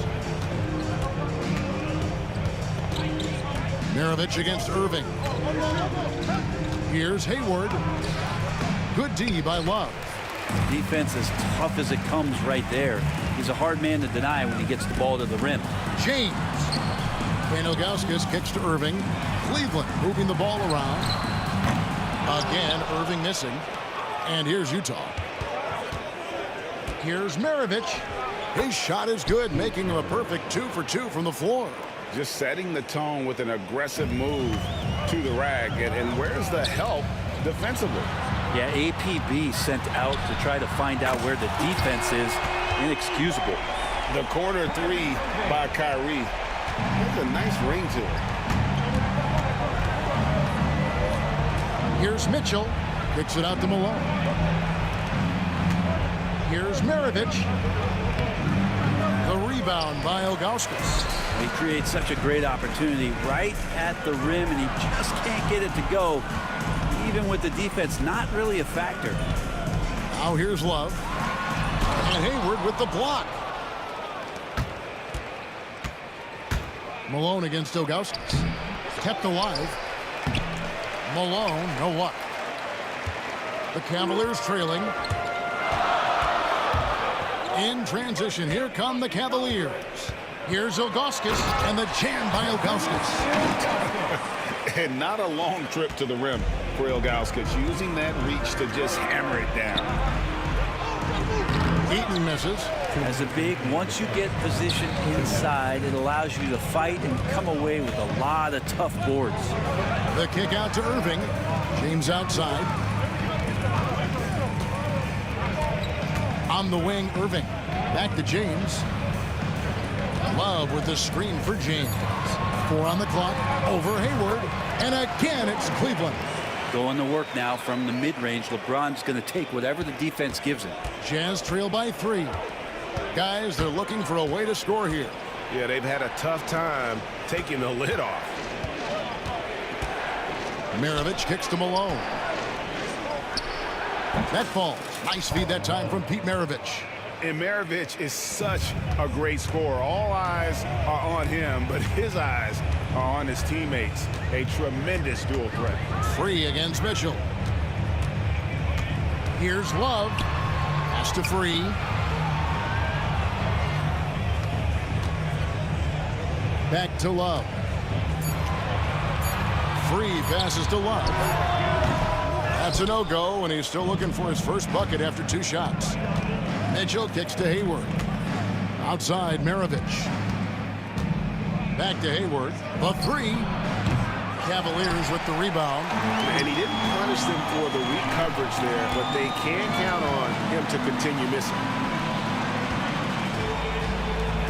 Maravich against Irving. Here's Hayward. Good D by Love. Defense as tough as it comes right there. He's a hard man to deny when he gets the ball to the rim. James. Ilgauskas kicks to Irving. Cleveland moving the ball around. Again, Irving missing. And here's Utah. Here's Maravich. His shot is good, making him a perfect 2 for 2 from the floor. Just setting the tone with an aggressive move to the rack. And where's the help defensively? Yeah, APB sent out to try to find out where the defense is. Inexcusable. The corner 3 by Kyrie. That's a nice ring to it. Here's Mitchell. Kicks it out to Malone. Here's Maravich. The rebound by Ilgauskas. He creates such a great opportunity right at the rim, and he just can't get it to go. Even with the defense not really a factor. Now here's Love. And Hayward with the block. Malone against Ilgauskas. Kept alive. Malone, no luck. The Cavaliers trailing. In transition, here come the Cavaliers. Here's Ilgauskas, and the jam by Ilgauskas. And not a long trip to the rim for Ilgauskas, using that reach to just hammer it down. Eaton misses. As a big, once you get position inside, it allows you to fight and come away with a lot of tough boards. The kick out to Irving. James outside. On the wing, Irving. Back to James. Love with the screen for James. 4 on the clock. Over Hayward. And again, it's Cleveland. Going to work now from the mid-range. LeBron's going to take whatever the defense gives him. Jazz trail by 3. Guys, they're looking for a way to score here. Yeah, they've had a tough time taking the lid off. Maravich kicks to Malone. That falls. Nice feed that time from Pete Maravich. And Maravich is such a great scorer. All eyes are on him, but his eyes are on his teammates. A tremendous dual threat. Free against Mitchell. Here's Love. Pass to Free. Back to Love. Free passes to Love. That's a no-go, and he's still looking for his first bucket after 2 shots. Mitchell kicks to Hayward. Outside, Maravich. Back to Hayward. The 3. Cavaliers with the rebound. And he didn't punish them for the weak coverage there, but they can count on him to continue missing.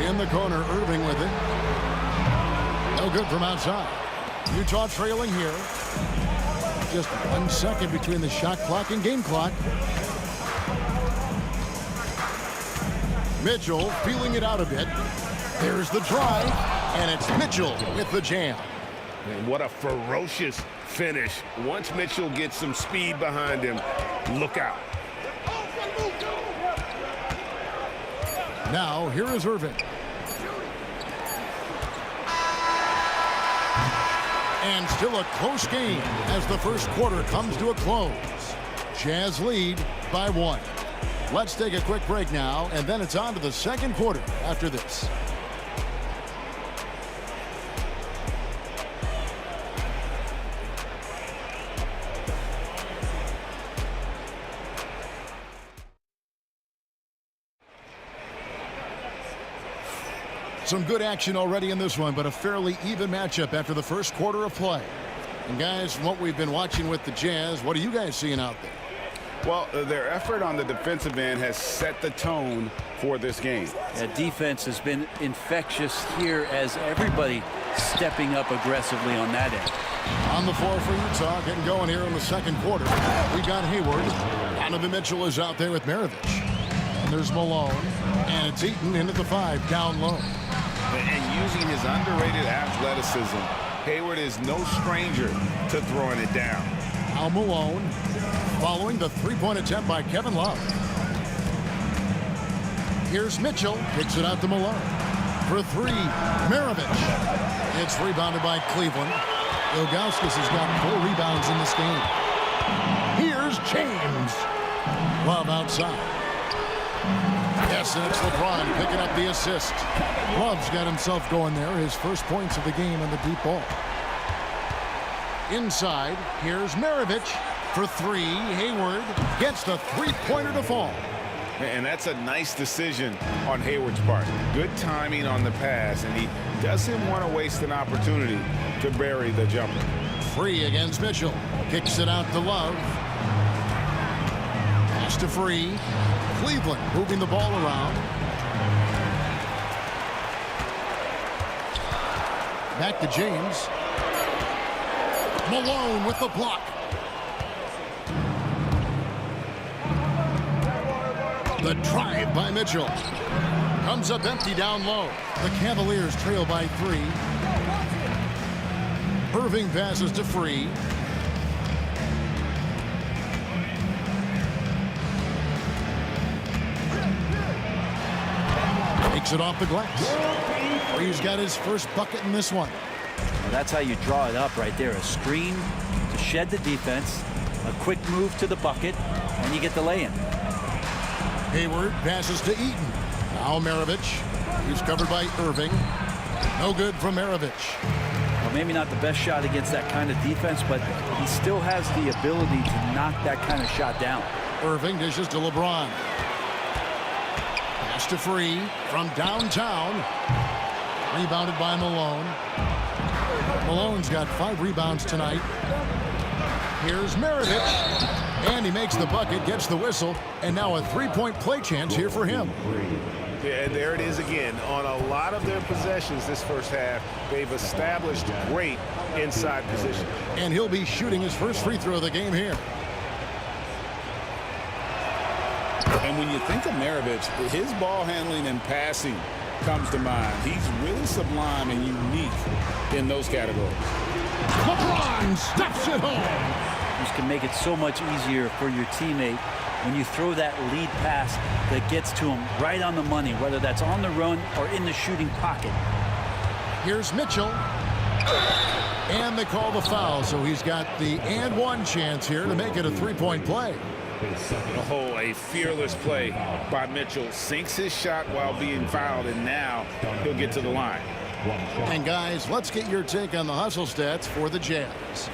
In the corner, Irving with it. No good from outside. Utah trailing here. Just 1 second between the shot clock and game clock. Mitchell feeling it out a bit. There's the drive, and it's Mitchell with the jam. And what a ferocious finish. Once Mitchell gets some speed behind him, look out. Now, here is Irving. And still a close game as the first quarter comes to a close. Jazz lead by 1. Let's take a quick break now, and then it's on to the second quarter after this. Some good action already in this one, but a fairly even matchup after the first quarter of play. And guys, from what we've been watching with the Jazz, what are you guys seeing out there? Well, their effort on the defensive end has set the tone for this game. Defense has been infectious here as everybody stepping up aggressively on that end. On the floor for Utah, getting going here in the second quarter. We got Hayward. Donovan Mitchell is out there with Maravich. And there's Malone. And it's Eaton into the 5, down low. And using his underrated athleticism, Hayward is no stranger to throwing it down. Now Malone following the three-point attempt by Kevin Love. Here's Mitchell, kicks it out to Malone. For 3, Maravich. It's rebounded by Cleveland. Ilgauskas has got 4 rebounds in this game. Here's James. Love outside. Yes, and it's LeBron picking up the assist. Love's got himself going there. His first points of the game on the deep ball. Inside, here's Maravich for 3. Hayward gets the three-pointer to fall. And that's a nice decision on Hayward's part. Good timing on the pass, and he doesn't want to waste an opportunity to bury the jumper. Free against Mitchell. Kicks it out to Love. Pass to Free. Cleveland moving the ball around. Back to James. Malone with the block. The drive by Mitchell. Comes up empty down low. The Cavaliers trail by 3. Irving passes to Free. Takes it off the glass. Free's got his first bucket in this one. Well, that's how you draw it up right there. A screen to shed the defense, a quick move to the bucket, and you get the lay-in. Hayward passes to Eaton. Now Maravich. He's covered by Irving. No good from Maravich. Well, maybe not the best shot against that kind of defense, but he still has the ability to knock that kind of shot down. Irving dishes to LeBron. Pass to Free from downtown. Rebounded by Malone. Malone's got 5 rebounds tonight. Here's Maravich. And he makes the bucket, gets the whistle, and now a three-point play chance here for him. Yeah, there it is again. On a lot of their possessions this first half, they've established great inside position. And he'll be shooting his first free throw of the game here. And when you think of Maravich, his ball handling and passing comes to mind. He's really sublime and unique in those categories. LeBron steps it home. This can make it so much easier for your teammate when you throw that lead pass that gets to him right on the money, whether that's on the run or in the shooting pocket. Here's Mitchell. And they call the foul, so he's got the and one chance here to make it a three-point play. Oh, a fearless play by Mitchell. Sinks his shot while being fouled, and now he'll get to the line. And guys, let's get your take on the hustle stats for the Jazz.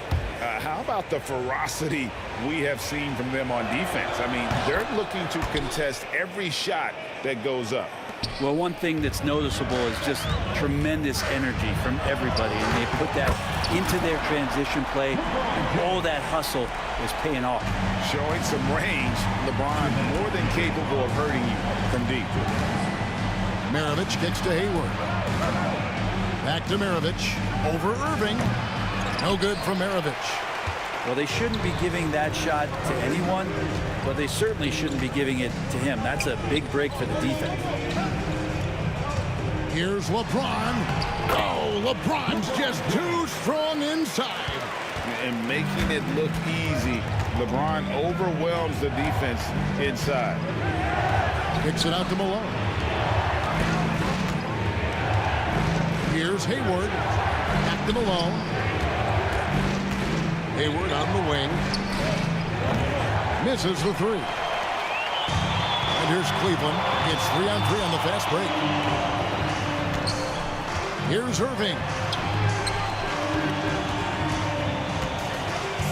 How about the ferocity we have seen from them on defense? I mean, they're looking to contest every shot that goes up. Well, one thing that's noticeable is just tremendous energy from everybody, and they put that into their transition play, and all that hustle is paying off. Showing some range, LeBron more than capable of hurting you from deep. Maravich kicks to Hayward. Back to Maravich. Over Irving. No good from Maravich. Well, they shouldn't be giving that shot to anyone, but they certainly shouldn't be giving it to him. That's a big break for the defense. Here's LeBron. Oh, LeBron's just too strong inside. And making it look easy, LeBron overwhelms the defense inside. Kicks it out to Malone. Here's Hayward. Back to Malone. Hayward on the wing. Misses the three. And here's Cleveland. It's 3-on-3 on the fast break. Here's Irving.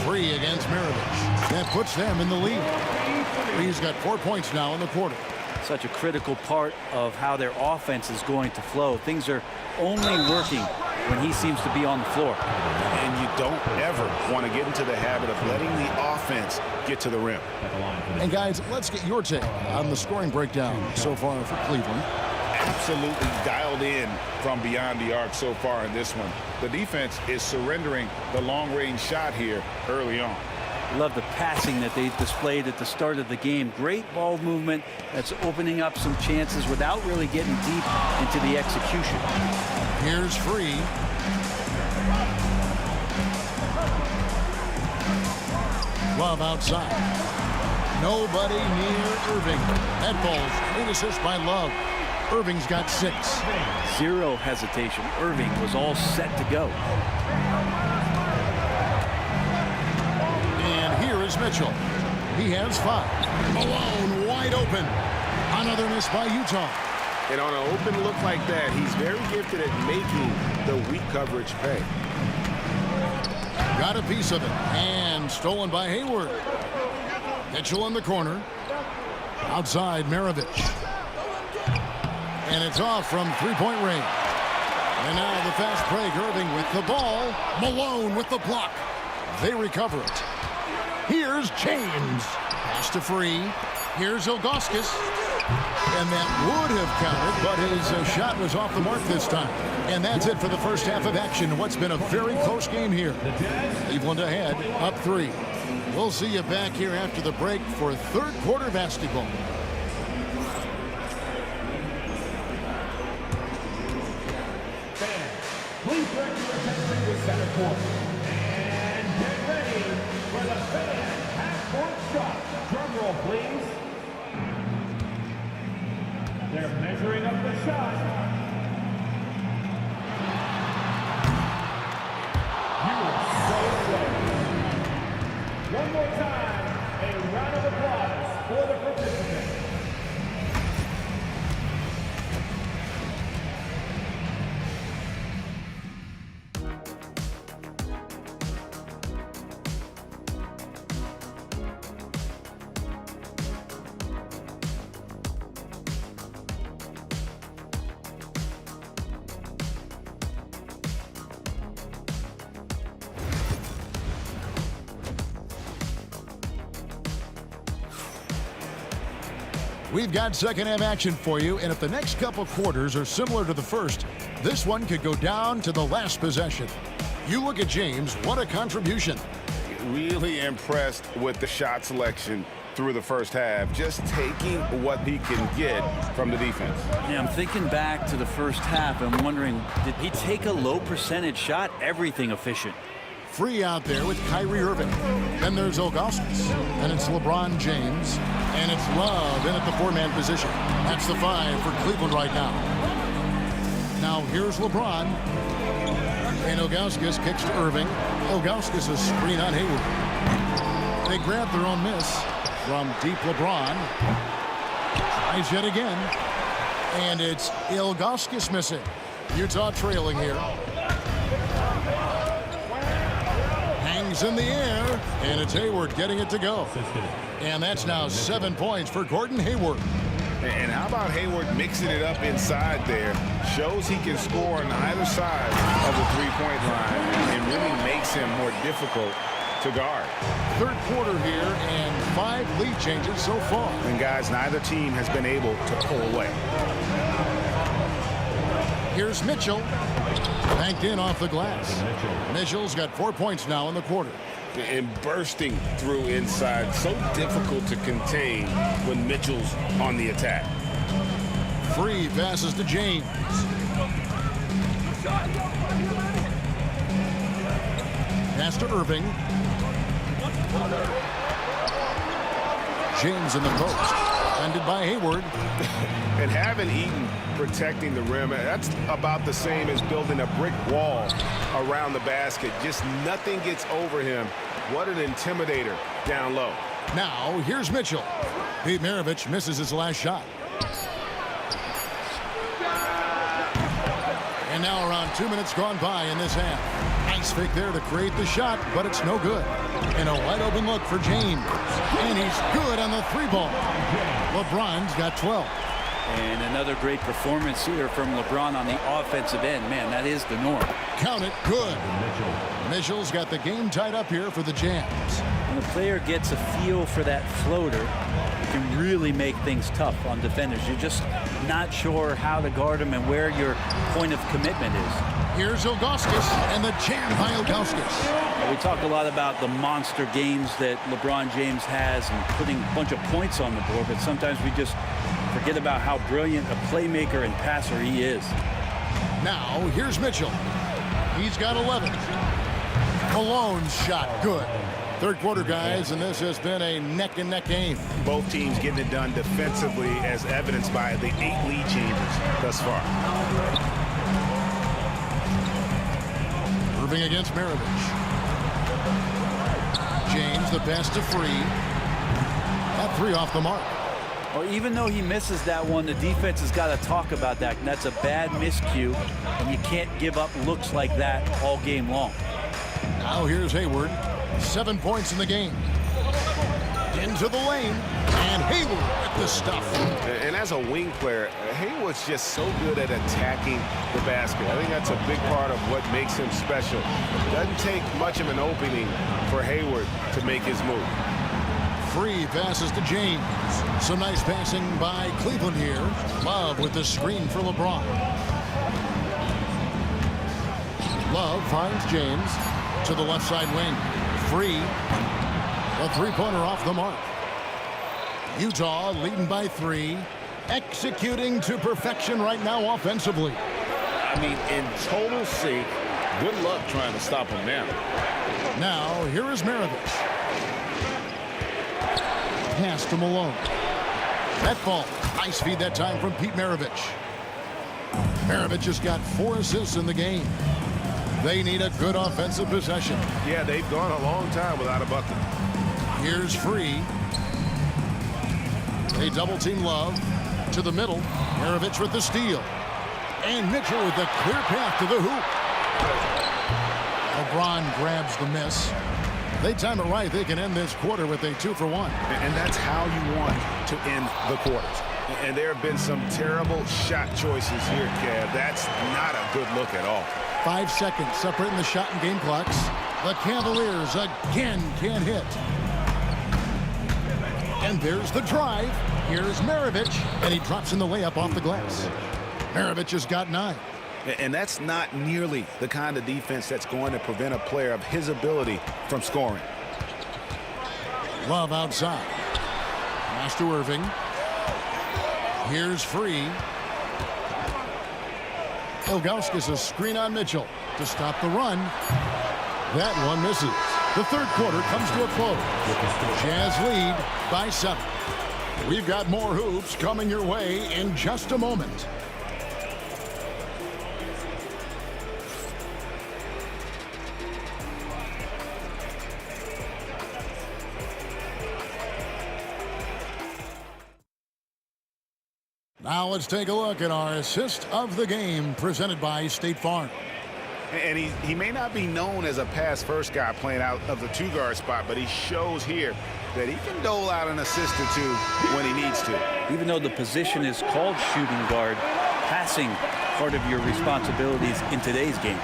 Free against Maravich. That puts them in the lead. He's got 4 points now in the quarter. Such a critical part of how their offense is going to flow. Things are only working when he seems to be on the floor. And you don't ever want to get into the habit of letting the offense get to the rim. And guys, let's get your take on the scoring breakdown so far for Cleveland. Absolutely dialed in from beyond the arc so far in this one. The defense is surrendering the long-range shot here early on. Love the passing that they displayed at the start of the game. Great ball movement that's opening up some chances without really getting deep into the execution. Here's Free. Love outside. Nobody near Irving. That ball's great assist by Love. Irving's got 6. Zero hesitation. Irving was all set to go. And here is Mitchell. He has 5. Malone wide open. Another miss by Utah. And on an open look like that, he's very gifted at making the weak coverage pay. Got a piece of it. And stolen by Hayward. Mitchell in the corner. Outside Maravich. And it's off from three-point range. And now the fast break. Irving with the ball. Malone with the block. They recover it. Here's James. Pass to Free. Here's Ilgauskas. And that would have counted, but his shot was off the mark this time. And that's it for the first half of action. What's been a very close game here. Cleveland ahead, up 3. We'll see you back here after the break for third quarter basketball. Please direct your attention to center court. And get ready for the fan half-court shot. Drum roll, please. They're measuring up the shot. You are so close. One more time, a round of applause for the participants. We've got second half action for you, and if the next couple quarters are similar to the first, this one could go down to the last possession. You look at James, what a contribution. Really impressed with the shot selection through the first half, just taking what he can get from the defense. Yeah, I'm thinking back to the first half. I'm wondering, did he take a low percentage shot? Everything efficient. Free out there with Kyrie Irving. Then there's Ilgauskas. And it's LeBron James. And it's Love in at the 4-man position. That's the 5 for Cleveland right now. Now here's LeBron. And Ilgauskas kicks to Irving. Ilgauskas a screen on Hayward. They grab their own miss from deep LeBron. Tries yet again. And it's Ilgauskas missing. Utah trailing here. Hangs in the air, and it's Hayward getting it to go. And that's now 7 points for Gordon Hayward. And how about Hayward mixing it up inside there? Shows he can score on either side of the three-point line and really makes him more difficult to guard. Third quarter here, and 5 lead changes so far. And guys, neither team has been able to pull away. Here's Mitchell. Banked in off the glass. Mitchell's got 4 points now in the quarter. and bursting through inside. So difficult to contain when Mitchell's on the attack. Free passes to James. Pass to Irving. James in the post. Defended by Hayward. And having Eaton protecting the rim, that's about the same as building a brick wall around the basket. Just nothing gets over him. What an intimidator down low. Now, here's Mitchell. Pete Maravich misses his last shot. And now around 2 minutes gone by in this half. Nice fake there to create the shot, but it's no good. And a wide open look for James. And he's good on the 3-ball. LeBron's got 12. And another great performance here from LeBron on the offensive end. Man, that is the norm. Count it, good. Mitchell's got the game tied up here for the Jams. When the player gets a feel for that floater, it can really make things tough on defenders. You're just not sure how to guard him and where your point of commitment is. Here's Ilgauskas and the jam by Ilgauskas. We talk a lot about the monster games that LeBron James has and putting a bunch of points on the board, but sometimes we just forget about how brilliant a playmaker and passer he is. Now, here's Mitchell. He's got 11. Malone's shot, good. Third quarter, guys, and this has been a neck-and-neck game. Both teams getting it done defensively, as evidenced by the 8 lead changes thus far. Irving against Maravich. James, the pass to Free. That 3 off the mark. Well, even though he misses that one, the defense has got to talk about that. And that's a bad miscue, and you can't give up looks like that all game long. Now here's Hayward. 7 points in the game. Into the lane, and Hayward with the stuff. And as a wing player, Hayward's just so good at attacking the basket. I think that's a big part of what makes him special. It doesn't take much of an opening for Hayward to make his move. Free passes to James. Some nice passing by Cleveland here. Love with the screen for LeBron. Love finds James to the left side wing. Free. A 3-pointer off the mark. Utah leading by 3. Executing to perfection right now offensively. I mean, in total sync. Good luck trying to stop him now. Now, here is Maravich. Pass to Malone. That ball. Nice feed that time from Pete Maravich. Maravich has got 4 assists in the game. They need a good offensive possession. Yeah, they've gone a long time without a bucket. Here's Free. They double team Love to the middle. Maravich with the steal. And Mitchell with a clear path to the hoop. LeBron grabs the miss. They time it right. They can end this quarter with a 2 for 1. And that's how you want to end the quarters. And there have been some terrible shot choices here, Kev. That's not a good look at all. 5 seconds separating the shot and game clocks. The Cavaliers again can't hit. And there's the drive. Here's Maravich, and he drops in the layup off the glass. Maravich has got 9. And that's not nearly the kind of defense that's going to prevent a player of his ability from scoring. Love outside. Pass to Irving. Here's Free. Ilgauskas a screen on Mitchell to stop the run. That one misses. The third quarter comes to a close. Jazz lead by 7. We've got more hoops coming your way in just a moment. Now let's take a look at our assist of the game presented by State Farm. And he may not be known as a pass-first guy playing out of the 2-guard spot, but he shows here that he can dole out an assist or 2 when he needs to. Even though the position is called shooting guard, passing part of your responsibilities in today's game.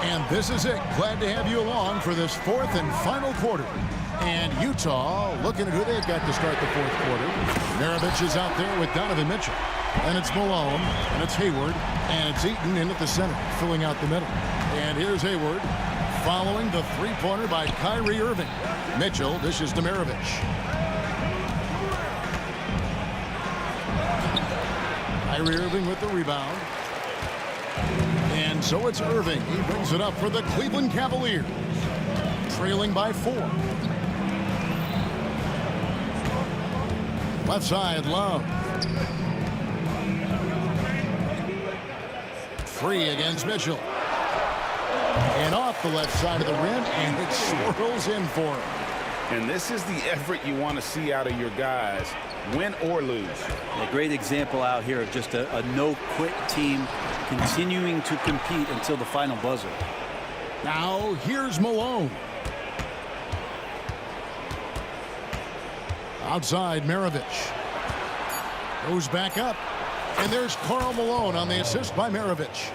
And this is it. Glad to have you along for this 4th and final quarter. And Utah looking at who they've got to start the 4th quarter. Maravich is out there with Donovan Mitchell. And it's Malone, and it's Hayward, and it's Eaton in at the center, filling out the middle. And here's Hayward. following the three-pointer by Kyrie Irving. Mitchell dishes to Maravich. Kyrie Irving with the rebound. And so it's Irving. He brings it up for the Cleveland Cavaliers. Trailing by 4. Left side, Love. Free against Mitchell. And off the left side of the rim, and it swirls in for him. And this is the effort you want to see out of your guys, win or lose. A great example out here of just a no-quit team continuing to compete until the final buzzer. Now, here's Malone. Outside, Maravich. Goes back up. And there's Karl Malone on the assist by Maravich.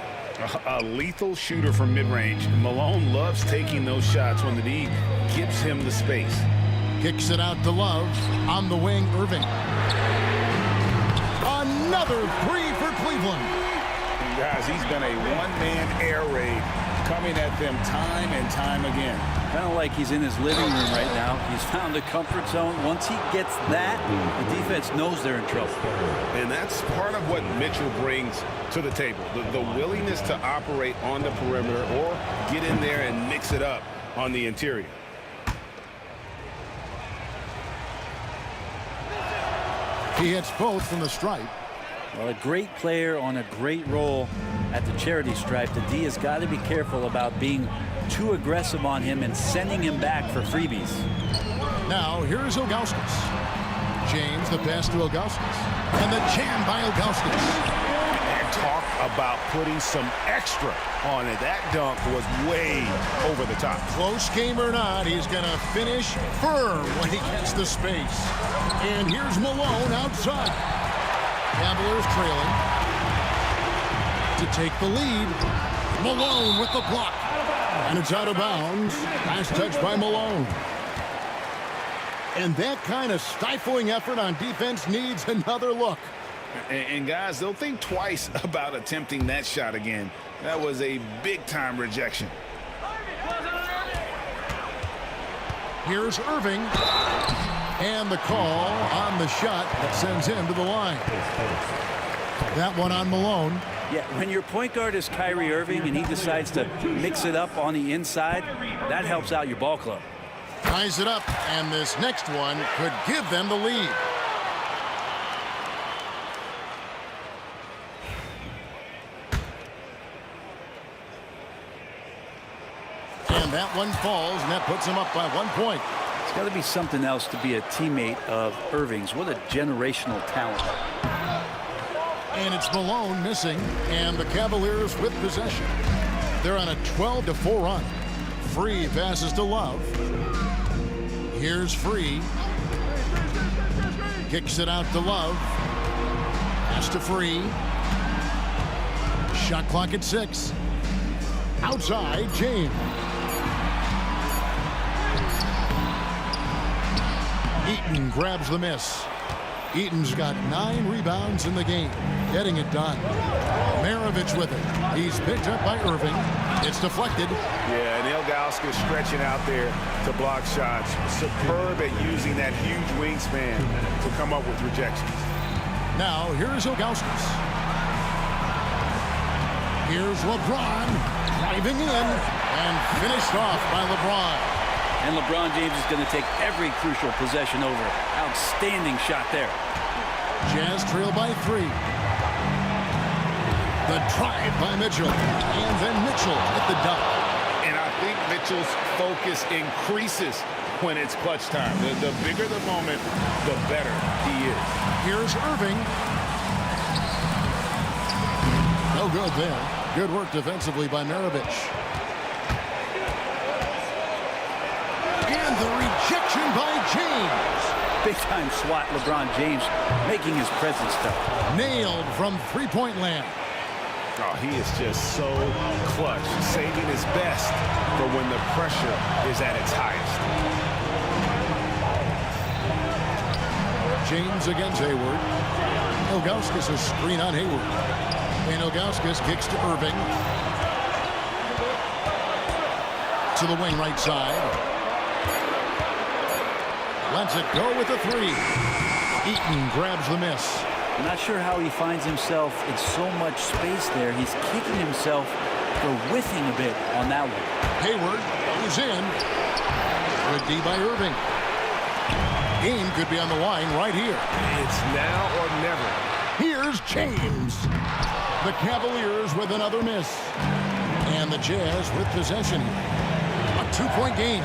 A lethal shooter from mid-range. Malone loves taking those shots when the D gives him the space. Kicks it out to Love. On the wing, Irving. Another three for Cleveland. And guys, he's been a one-man air raid coming at them time and time again. Kind of like he's in his living room right now. He's found a comfort zone. Once he gets that, the defense knows they're in trouble. And that's part of what Mitchell brings to the table. The willingness to operate on the perimeter or get in there and mix it up on the interior. He hits both from the stripe. Well, a great player on a great role at the charity stripe. The D has got to be careful about being too aggressive on him and sending him back for freebies. Now, here's Ilgauskas. James, the pass to Ilgauskas. And the jam by Ilgauskas. And talk about putting some extra on it. That dunk was way over the top. Close game or not, he's going to finish firm when he gets the space. And here's Malone outside. Cavaliers trailing. To take the lead. Malone with the block. And it's out of bounds. Nice touch by Malone. And that kind of stifling effort on defense needs another look. And guys, they'll think twice about attempting that shot again. That was a big-time rejection. Here's Irving. And the call on the shot that sends him to the line. That one on Malone. Yeah, when your point guard is Kyrie Irving and he decides to mix it up on the inside, that helps out your ball club. Ties it up, and this next one could give them the lead. And that one falls, and that puts him up by 1 point. It's got to be something else to be a teammate of Irving's. What a generational talent. And it's Malone missing, and the Cavaliers with possession. They're on a 12-4 run. Free passes to Love. Here's Free. Kicks it out to Love. Pass to Free. Shot clock at 6. Outside, James. Eaton grabs the miss. Eaton's got 9 rebounds in the game, getting it done. Maravich with it. He's picked up by Irving. It's deflected. Yeah, and Ilgauskas stretching out there to block shots. Superb at using that huge wingspan to come up with rejections. Now, here's Ilgauskas. Here's LeBron driving in and finished off by LeBron. And LeBron James is going to take every crucial possession over. Outstanding shot there. Jazz trail by 3. The drive by Mitchell. And then Mitchell at the dunk. And I think Mitchell's focus increases when it's clutch time. The bigger the moment, the better he is. Here's Irving. No good there. Good work defensively by Maravich. And the rejection by James. Big-time swat, LeBron James making his presence felt. Nailed from three-point land. Oh, he is just so clutch, saving his best for when the pressure is at its highest. James against Hayward. Ilgauskas a screen on Hayward. And Ilgauskas kicks to Irving. to the wing right side. Lets it go with the three. Eaton grabs the miss. I'm not sure how he finds himself in so much space there. He's kicking himself for whiffing a bit on that one. Hayward goes in. Good D by Irving. Game could be on the line right here. It's now or never. Here's James. The Cavaliers with another miss. And the Jazz with possession. A 2-point game.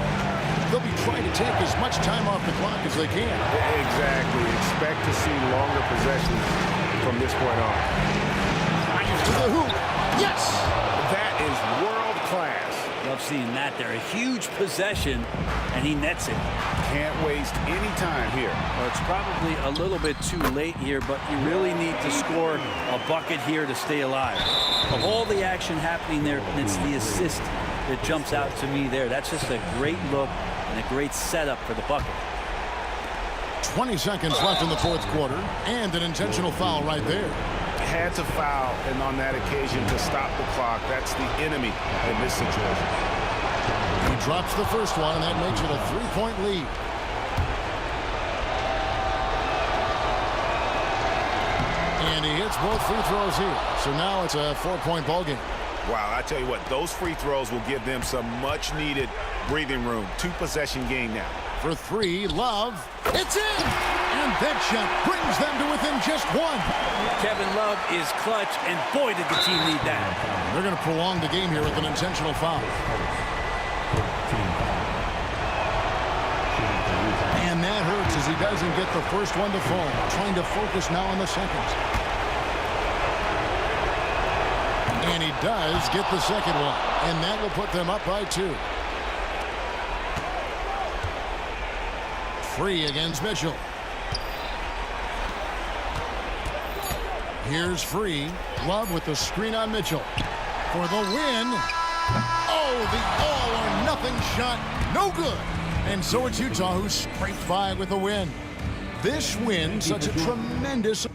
They'll be trying to take as much time off the clock as they can. Exactly. Expect to see longer possessions from this point on. To the hoop. Yes! That is world class. Love seeing that there. A huge possession, and he nets it. Can't waste any time here. Well, it's probably a little bit too late here, but you really need to score a bucket here to stay alive. Of all the action happening there, it's the assist that jumps out to me there. That's just a great look and a great setup for the bucket. 20 seconds left in the fourth quarter, and an intentional foul right there. Had to foul, and on that occasion to stop the clock. That's the enemy in this situation. He drops the first one, and that makes it a 3-point lead. And he hits both free throws here. So now it's a 4-point ball game. Wow, I tell you what, those free throws will give them some much-needed breathing room. 2-possession game now. For three, Love. It's in! And that shot brings them to within just one. Kevin Love is clutch, and boy, did the team need that. They're going to prolong the game here with an intentional foul. And that hurts as he doesn't get the first one to fall. Trying to focus now on the second. And he does get the second one. And that will put them up by 2. Free against Mitchell. Here's Free. Love with the screen on Mitchell. For the win. Oh, the all-or-nothing shot. No good. And so it's Utah who scraped by with the win. This win, such a tremendous...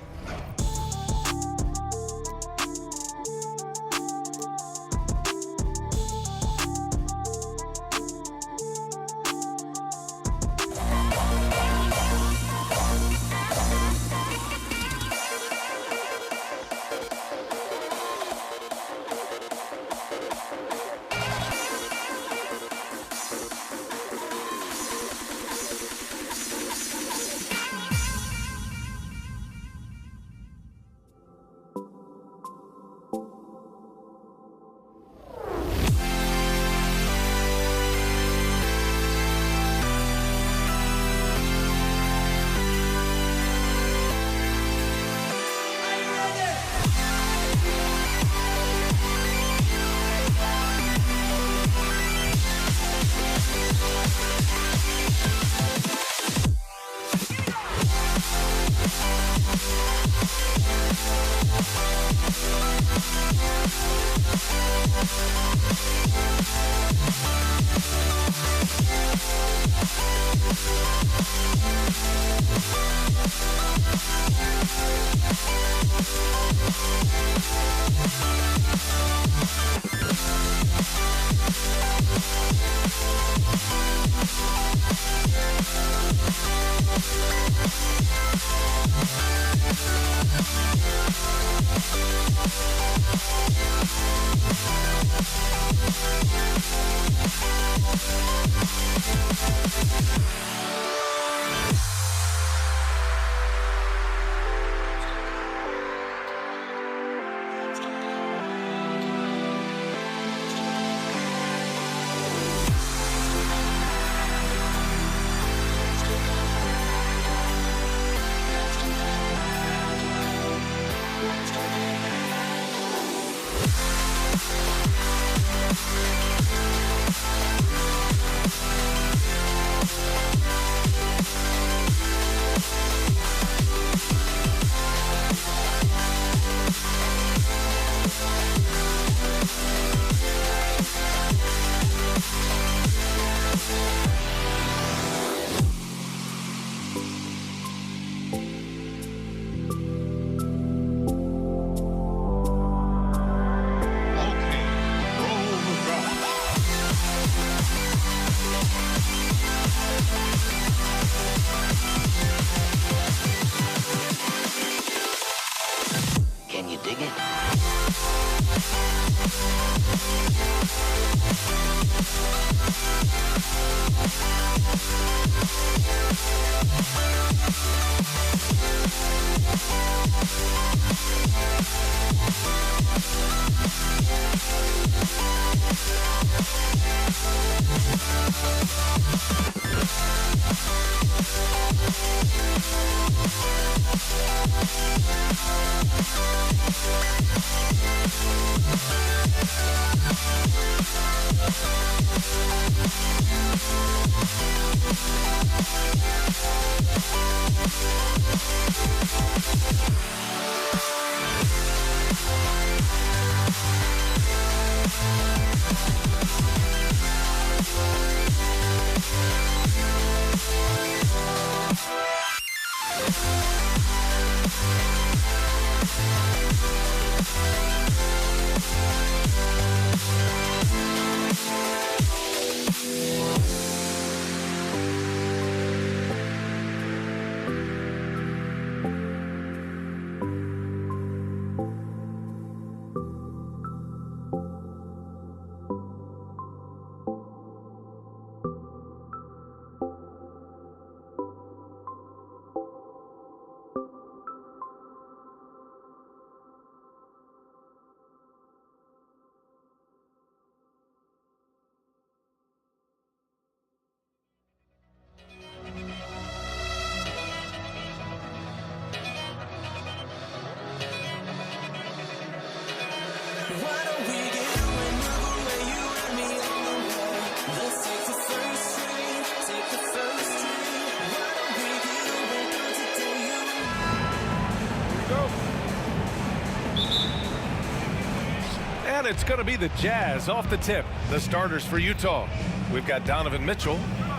it's going to be the Jazz off the tip, the starters for Utah. We've got Donovan Mitchell,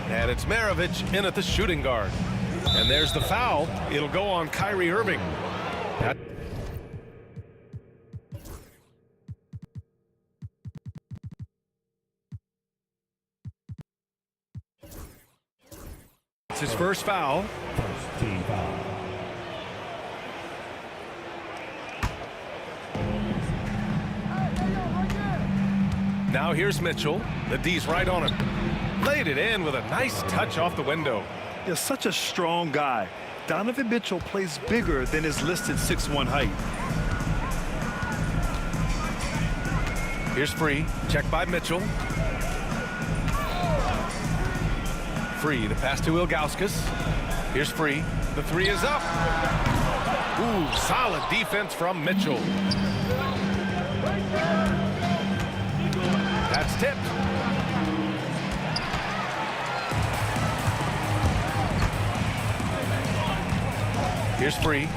and it's Maravich in at the shooting guard. And there's the foul. It'll go on Kyrie Irving. It's his first foul. First team foul. Now here's Mitchell. The D's right on him. Laid it in with a nice touch off the window. He's such a strong guy. Donovan Mitchell plays bigger than his listed 6'1" height. Here's Free. Check by Mitchell. Free. The pass to Ilgauskas. Here's Free. The three is up. Ooh, solid defense from Mitchell. That's tipped. Here's Free.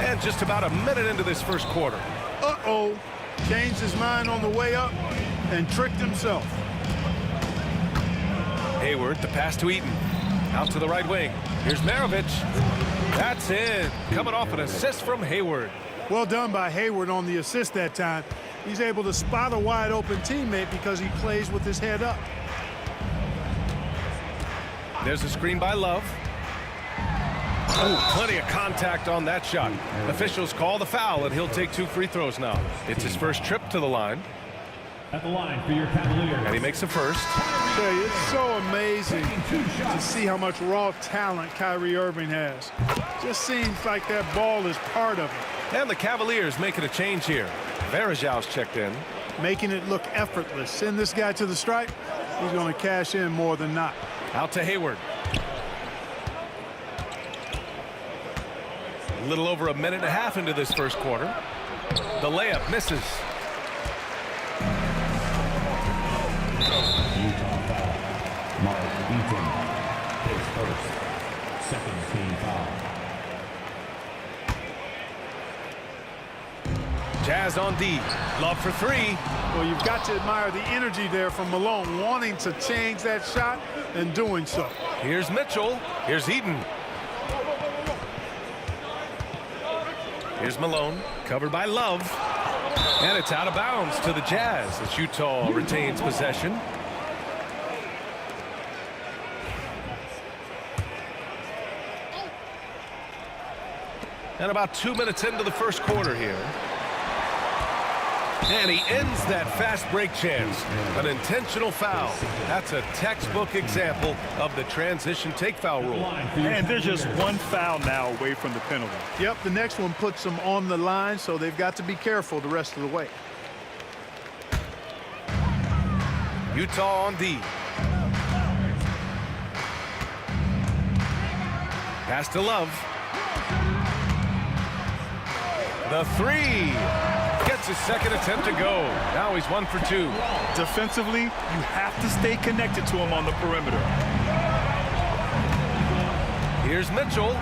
And just about a minute into this first quarter. Uh-oh. Changed his mind on the way up and tricked himself. Hayward, the pass to Eaton. Out to the right wing. Here's Maravich. That's in. Coming off an assist from Hayward. Well done by Hayward on the assist that time. He's able to spot a wide open teammate because he plays with his head up. There's a screen by Love. Oh, plenty of contact on that shot. Officials call the foul, and he'll take 2 free throws now. It's his first trip to the line. At the line for your Cavaliers. And he makes the first. I tell you, it's so amazing to see how much raw talent Kyrie Irving has. Just seems like that ball is part of it. And the Cavaliers making a change here. Varejau's checked in. Making it look effortless. Send this guy to the stripe. He's going to cash in more than not. Out to Hayward. A little over a minute and a half into this first quarter. The layup misses. Utah foul. Mark Eaton. His first. Second team foul. Jazz on D. Love for 3. Well, you've got to admire the energy there from Malone, wanting to change that shot and doing so. Here's Mitchell. Here's Eaton. Here's Malone, covered by Love. And it's out of bounds to the Jazz as Utah retains possession. And about 2 minutes into the first quarter here. And he ends that fast break chance. An intentional foul. That's a textbook example of the transition take foul rule. And they're just one foul now away from the penalty. Yep, the next one puts them on the line, so they've got to be careful the rest of the way. Utah on D. Pass to Love. The 3. Gets his second attempt to go. Now he's 1 for 2. Defensively, you have to stay connected to him on the perimeter. Here's Mitchell.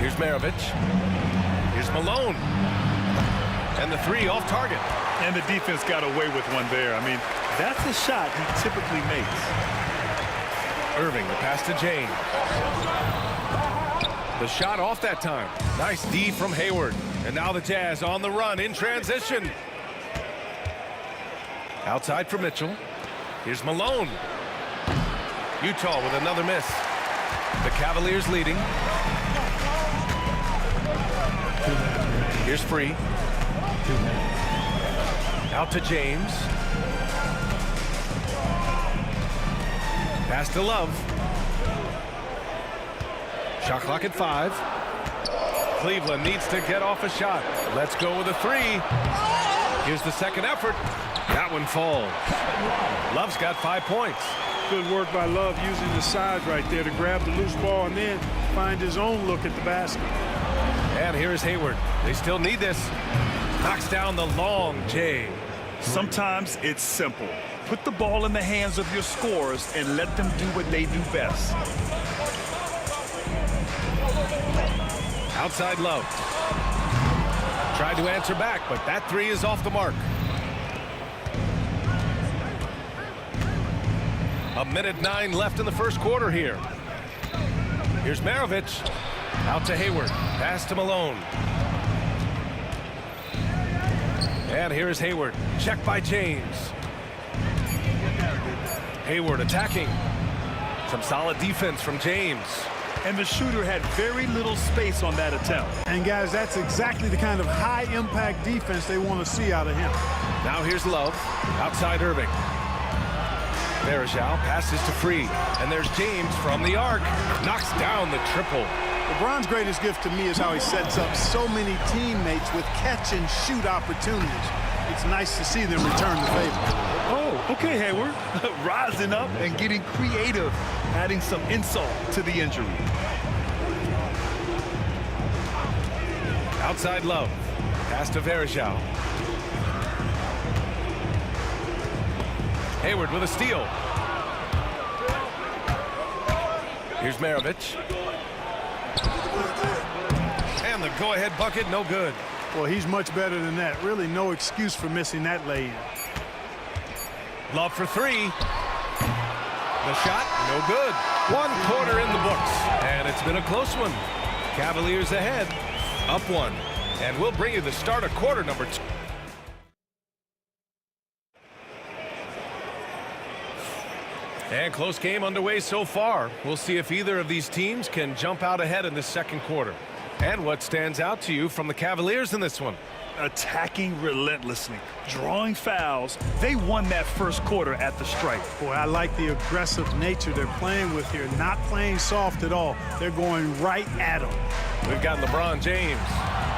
Here's Maravich. Here's Malone. And the 3 off target. And the defense got away with one there. I mean, that's a shot he typically makes. Irving, the pass to James. The shot off that time. Nice D from Hayward. And now the Jazz on the run in transition. Outside for Mitchell. Here's Malone. Utah with another miss. The Cavaliers leading. Here's Free. Out to James. Pass to Love. Shot clock at 5. Cleveland needs to get off a shot. Let's go with a 3. Here's the second effort. That one falls. Love's got 5 points. Good work by Love using the size right there to grab the loose ball and then find his own look at the basket. And here's Hayward. They still need this. Knocks down the long J. Sometimes it's simple. Put the ball in the hands of your scorers and let them do what they do best. Outside Love. Tried to answer back, but that three is off the mark. A minute 9 left in the first quarter here. Here's Maravich. Out to Hayward. Pass to Malone. And here's Hayward. Check by James. Hayward attacking. Some solid defense from James. And the shooter had very little space on that attempt. And guys, that's exactly the kind of high-impact defense they want to see out of him. Now here's Love. Outside Irving. Varejao passes to Free. And there's James from the arc. Knocks down the triple. LeBron's greatest gift to me is how he sets up so many teammates with catch-and-shoot opportunities. It's nice to see them return the favor. Oh, okay, Hayward. Rising up and getting creative, adding some insult to the injury. Outside Love. Pass to Varejao. Hayward with a steal. Here's Maravich. And the go-ahead bucket, no good. Well, he's much better than that. Really no excuse for missing that lay-in. Love for three. The shot, no good. 1 quarter in the books, and it's been a close one. Cavaliers ahead, up 1. And we'll bring you the start of quarter number 2. And close game underway so far. We'll see if either of these teams can jump out ahead in this second quarter. And what stands out to you from the Cavaliers in this one? Attacking relentlessly, drawing fouls. They won that first quarter at the stripe. Boy, I like the aggressive nature they're playing with here. Not playing soft at all. They're going right at them. We've got LeBron James.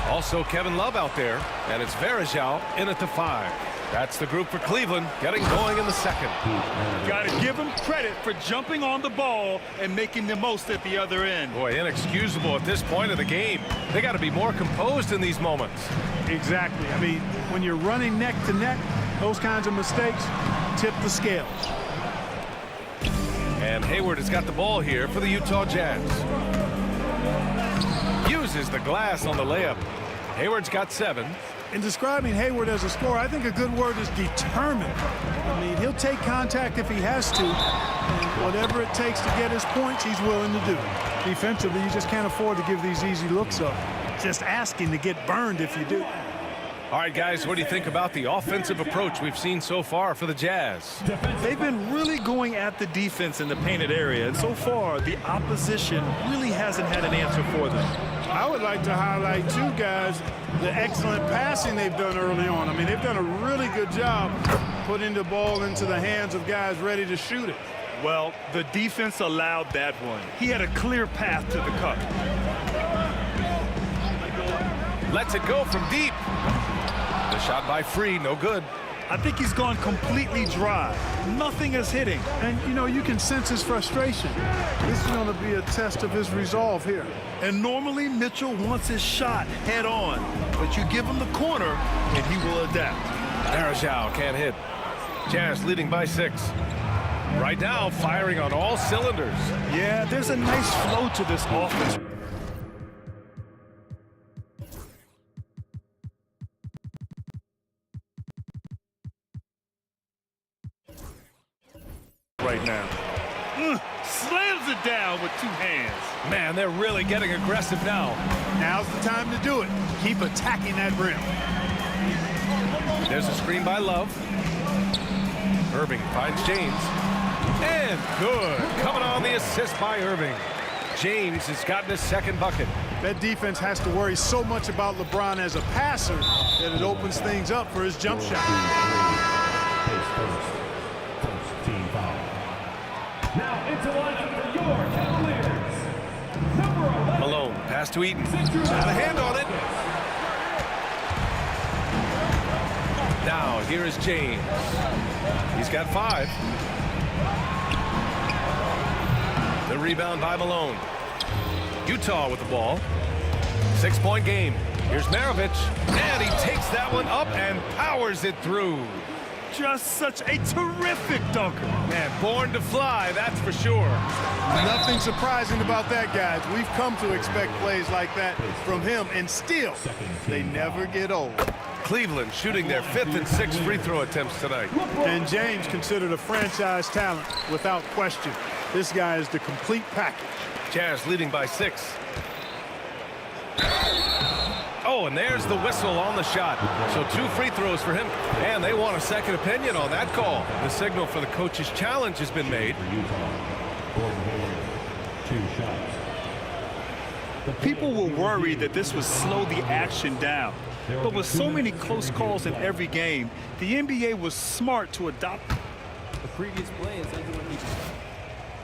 Also Kevin Love out there. And it's Varejao in at the 5. That's the group for Cleveland getting going in the second. Got to give them credit for jumping on the ball and making the most at the other end. Boy, inexcusable at this point of the game. They got to be more composed in these moments. Exactly. I mean, when you're running neck to neck, those kinds of mistakes tip the scales. And Hayward has got the ball here for the Utah Jazz. Uses the glass on the layup. Hayward's got 7. In describing Hayward as a scorer, I think a good word is determined. I mean, he'll take contact if he has to, and whatever it takes to get his points, he's willing to do. Defensively, you just can't afford to give these easy looks up. Just asking to get burned if you do. All right, guys, what do you think about the offensive approach we've seen so far for the Jazz? They've been really going at the defense in the painted area, and so far, the opposition really hasn't had an answer for them. I would like to highlight, too, guys, the excellent passing they've done early on. I mean, they've done a really good job putting the ball into the hands of guys ready to shoot it. Well, the defense allowed that one. He had a clear path to the cup. Lets it go from deep. The shot by Free, no good. I think he's gone completely dry. Nothing is hitting. And, you know, you can sense his frustration. This is going to be a test of his resolve here. And normally Mitchell wants his shot head on, but you give him the corner and he will adapt. Varejao can't hit. Jazz leading by 6. Right now, firing on all cylinders. Yeah, there's a nice flow to this offense. Right now. Slams it down with 2 hands. Man, they're really getting aggressive now. Now's the time to do it. Keep attacking that rim. There's a screen by Love. Irving finds James. And good. Coming on the assist by Irving. James has gotten his second bucket. That defense has to worry so much about LeBron as a passer that it opens things up for his jump shot. Now into lineup for your Cavaliers. Number 11. Malone, pass to Eaton. Got a hand on it. Now, here is James. He's got 5. The rebound by Malone. Utah with the ball. 6-point game. Here's Maravich. And he takes that one up and powers it through. just such a terrific dunker. Man, born to fly, that's for sure. Nothing surprising about that, guys. We've come to expect plays like that from him, and still, they never get old. Cleveland shooting their 5th and 6th free throw attempts tonight. And James considered a franchise talent without question. This guy is the complete package. Jazz leading by 6. Oh, and there's the whistle on the shot. So 2 free throws for him, and they want a second opinion on that call. The signal for the coach's challenge has been made. 2 shots. People were worried that this would slow the action down. But with so many close calls in every game, the NBA was smart to adopt. The previous play is under review.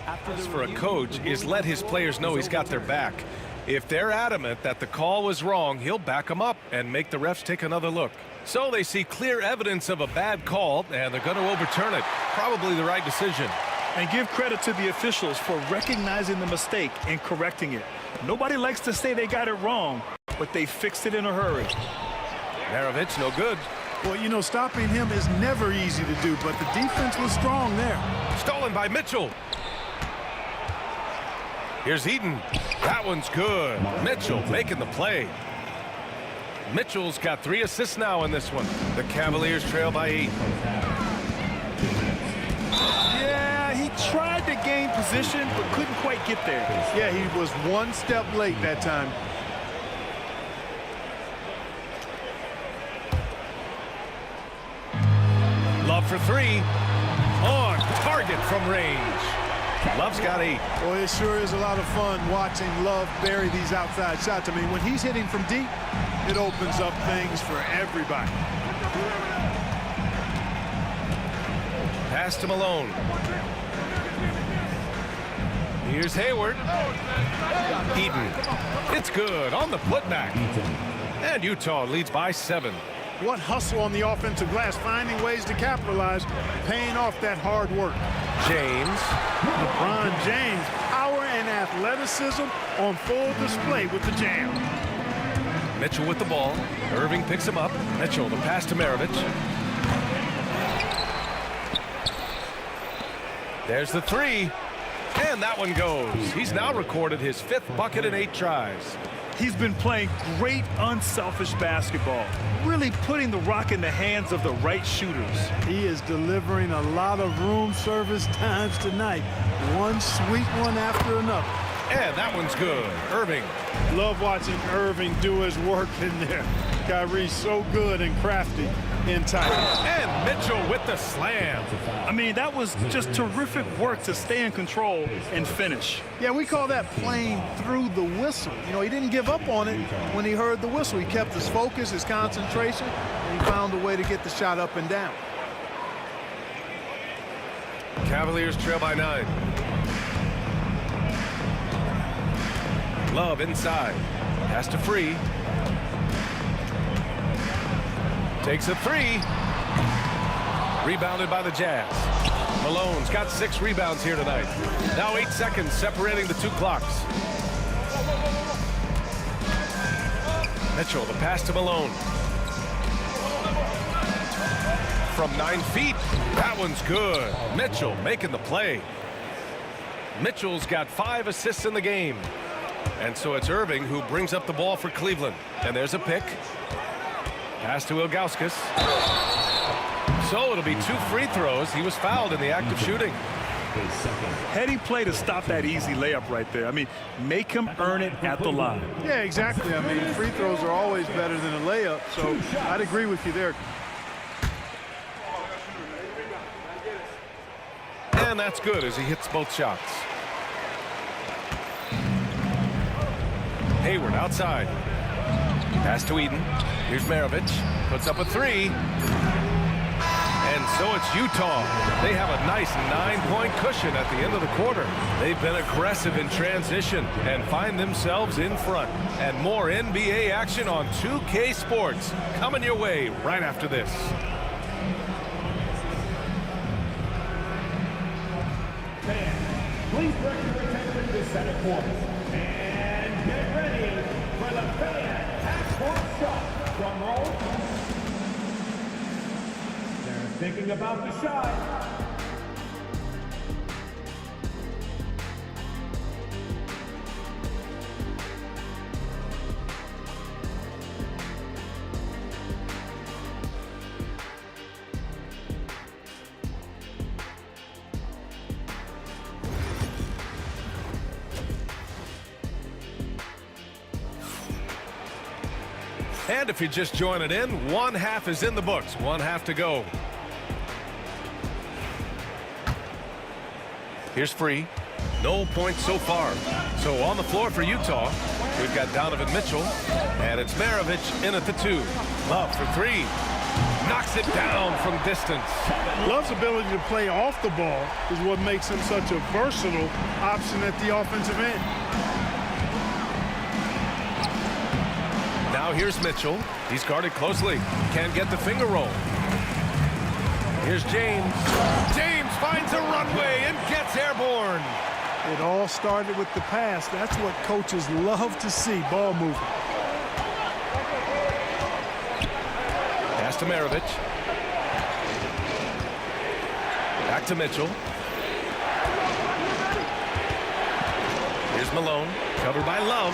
As for a coach is let his players know he's got their back. If they're adamant that the call was wrong, he'll back them up and make the refs take another look. So they see clear evidence of a bad call, and they're going to overturn it. Probably the right decision. And give credit to the officials for recognizing the mistake and correcting it. Nobody likes to say they got it wrong, but they fixed it in a hurry. Maravich, no good. Well, you know, stopping him is never easy to do, but the defense was strong there. Stolen by Mitchell. Here's Eaton. That one's good. Mitchell making the play. Mitchell's got 3 assists now in this one. The Cavaliers trail by 8. Yeah, he tried to gain position, but couldn't quite get there. Yeah, he was 1 step late that time. Love for 3. On target from range. Love's got 8. Well, it sure is a lot of fun watching Love bury these outside shots. I mean, when he's hitting from deep, it opens up things for everybody. Pass to Malone. Here's Hayward. Eaton. It's good on the putback. And Utah leads by 7. What hustle on the offensive glass, finding ways to capitalize, paying off that hard work. James. LeBron James, power and athleticism on full display with the jam. Mitchell with the ball. Irving picks him up. Mitchell, the pass to Maravich. There's the 3. And that one goes. He's now recorded his 5th bucket in 8 tries. He's been playing great unselfish basketball, really putting the rock in the hands of the right shooters. He is delivering a lot of room service times tonight. One sweet one after another. And that one's good. Irving. Love watching Irving do his work in there. Kyrie's so good and crafty in tight. And Mitchell with the slam. I mean, that was just terrific work to stay in control and finish. Yeah, we call that playing through the whistle. You know, he didn't give up on it when he heard the whistle. He kept his focus, his concentration, and he found a way to get the shot up and down. Cavaliers trail by 9. Love inside. Pass to Free. Takes a 3. Rebounded by the Jazz. Malone's got 6 rebounds here tonight. Now 8 seconds separating the 2 clocks. Mitchell, the pass to Malone. From 9 feet, that one's good. Mitchell making the play. Mitchell's got 5 assists in the game. And so it's Irving who brings up the ball for Cleveland. And there's a pick. Pass to Ilgauskas. So it'll be 2 free throws. He was fouled in the act of shooting. Heady play to stop that easy layup right there. I mean, make him earn it at the line. Yeah, exactly. I mean, free throws are always better than a layup, so I'd agree with you there. And that's good as he hits both shots. Hayward outside. Pass to Eden. Here's Maravich. Puts up a 3. And so it's Utah. They have a nice 9-point cushion at the end of the quarter. They've been aggressive in transition and find themselves in front. And more NBA action on 2K Sports coming your way right after this. Please direct your attention to center court. And get ready for the fan half-court shot. Drum roll. There's thinking about the shot. And if you're just joining in, one half is in the books. One half to go. Here's Free. No points so far. So on the floor for Utah, we've got Donovan Mitchell, and it's Maravich in at the 2. Love for 3. Knocks it down from distance. Love's ability to play off the ball is what makes him such a versatile option at the offensive end. Now here's Mitchell. He's guarded closely. Can't get the finger roll. Here's James. James finds a runway and gets airborne. It all started with the pass. That's what coaches love to see, ball movement. Pass to Maravich. Back to Mitchell. Here's Malone. Covered by Love.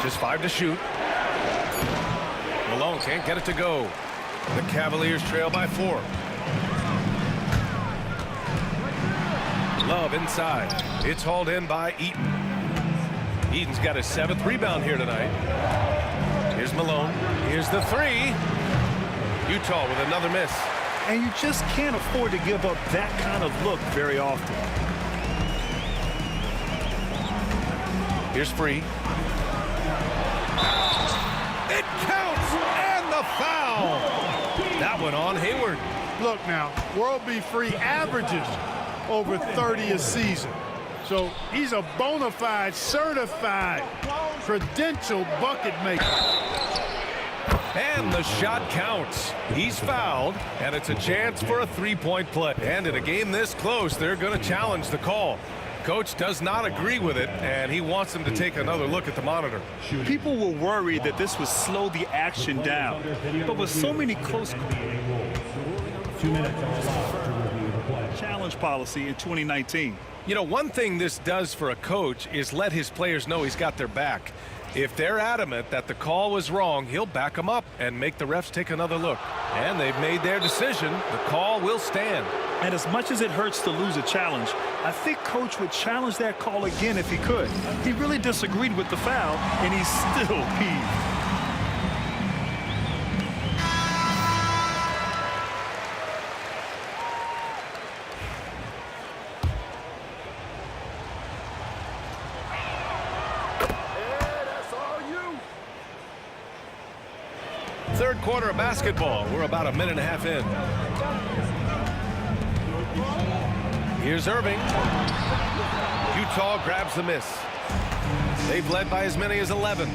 Just 5 to shoot. Malone can't get it to go. The Cavaliers trail by 4. Love inside. It's hauled in by Eaton. Eaton's got his 7th rebound here tonight. Here's Malone. Here's the 3. Utah with another miss. And you just can't afford to give up that kind of look very often. Here's Free. It counts, and the foul. That one on Hayward. Look now, World B. Free averages over 30 a season. So he's a bona fide, certified, credentialed bucket maker. And the shot counts. He's fouled, and it's a chance for a 3-point play. And in a game this close, they're going to challenge the call. Coach does not agree with it, and he wants them to take another look at the monitor. People were worried that this would slow the action down, but with so many close challenge policy in 2019. You know, one thing this does for a coach is let his players know he's got their back. If they're adamant that the call was wrong, he'll back them up and make the refs take another look. And they've made their decision. The call will stand. And as much as it hurts to lose a challenge, I think Coach would challenge that call again if he could. He really disagreed with the foul, and he's still peeved. Third quarter of basketball. We're about a minute and a half in. Here's Irving. Utah grabs the miss. They've led by as many as 11.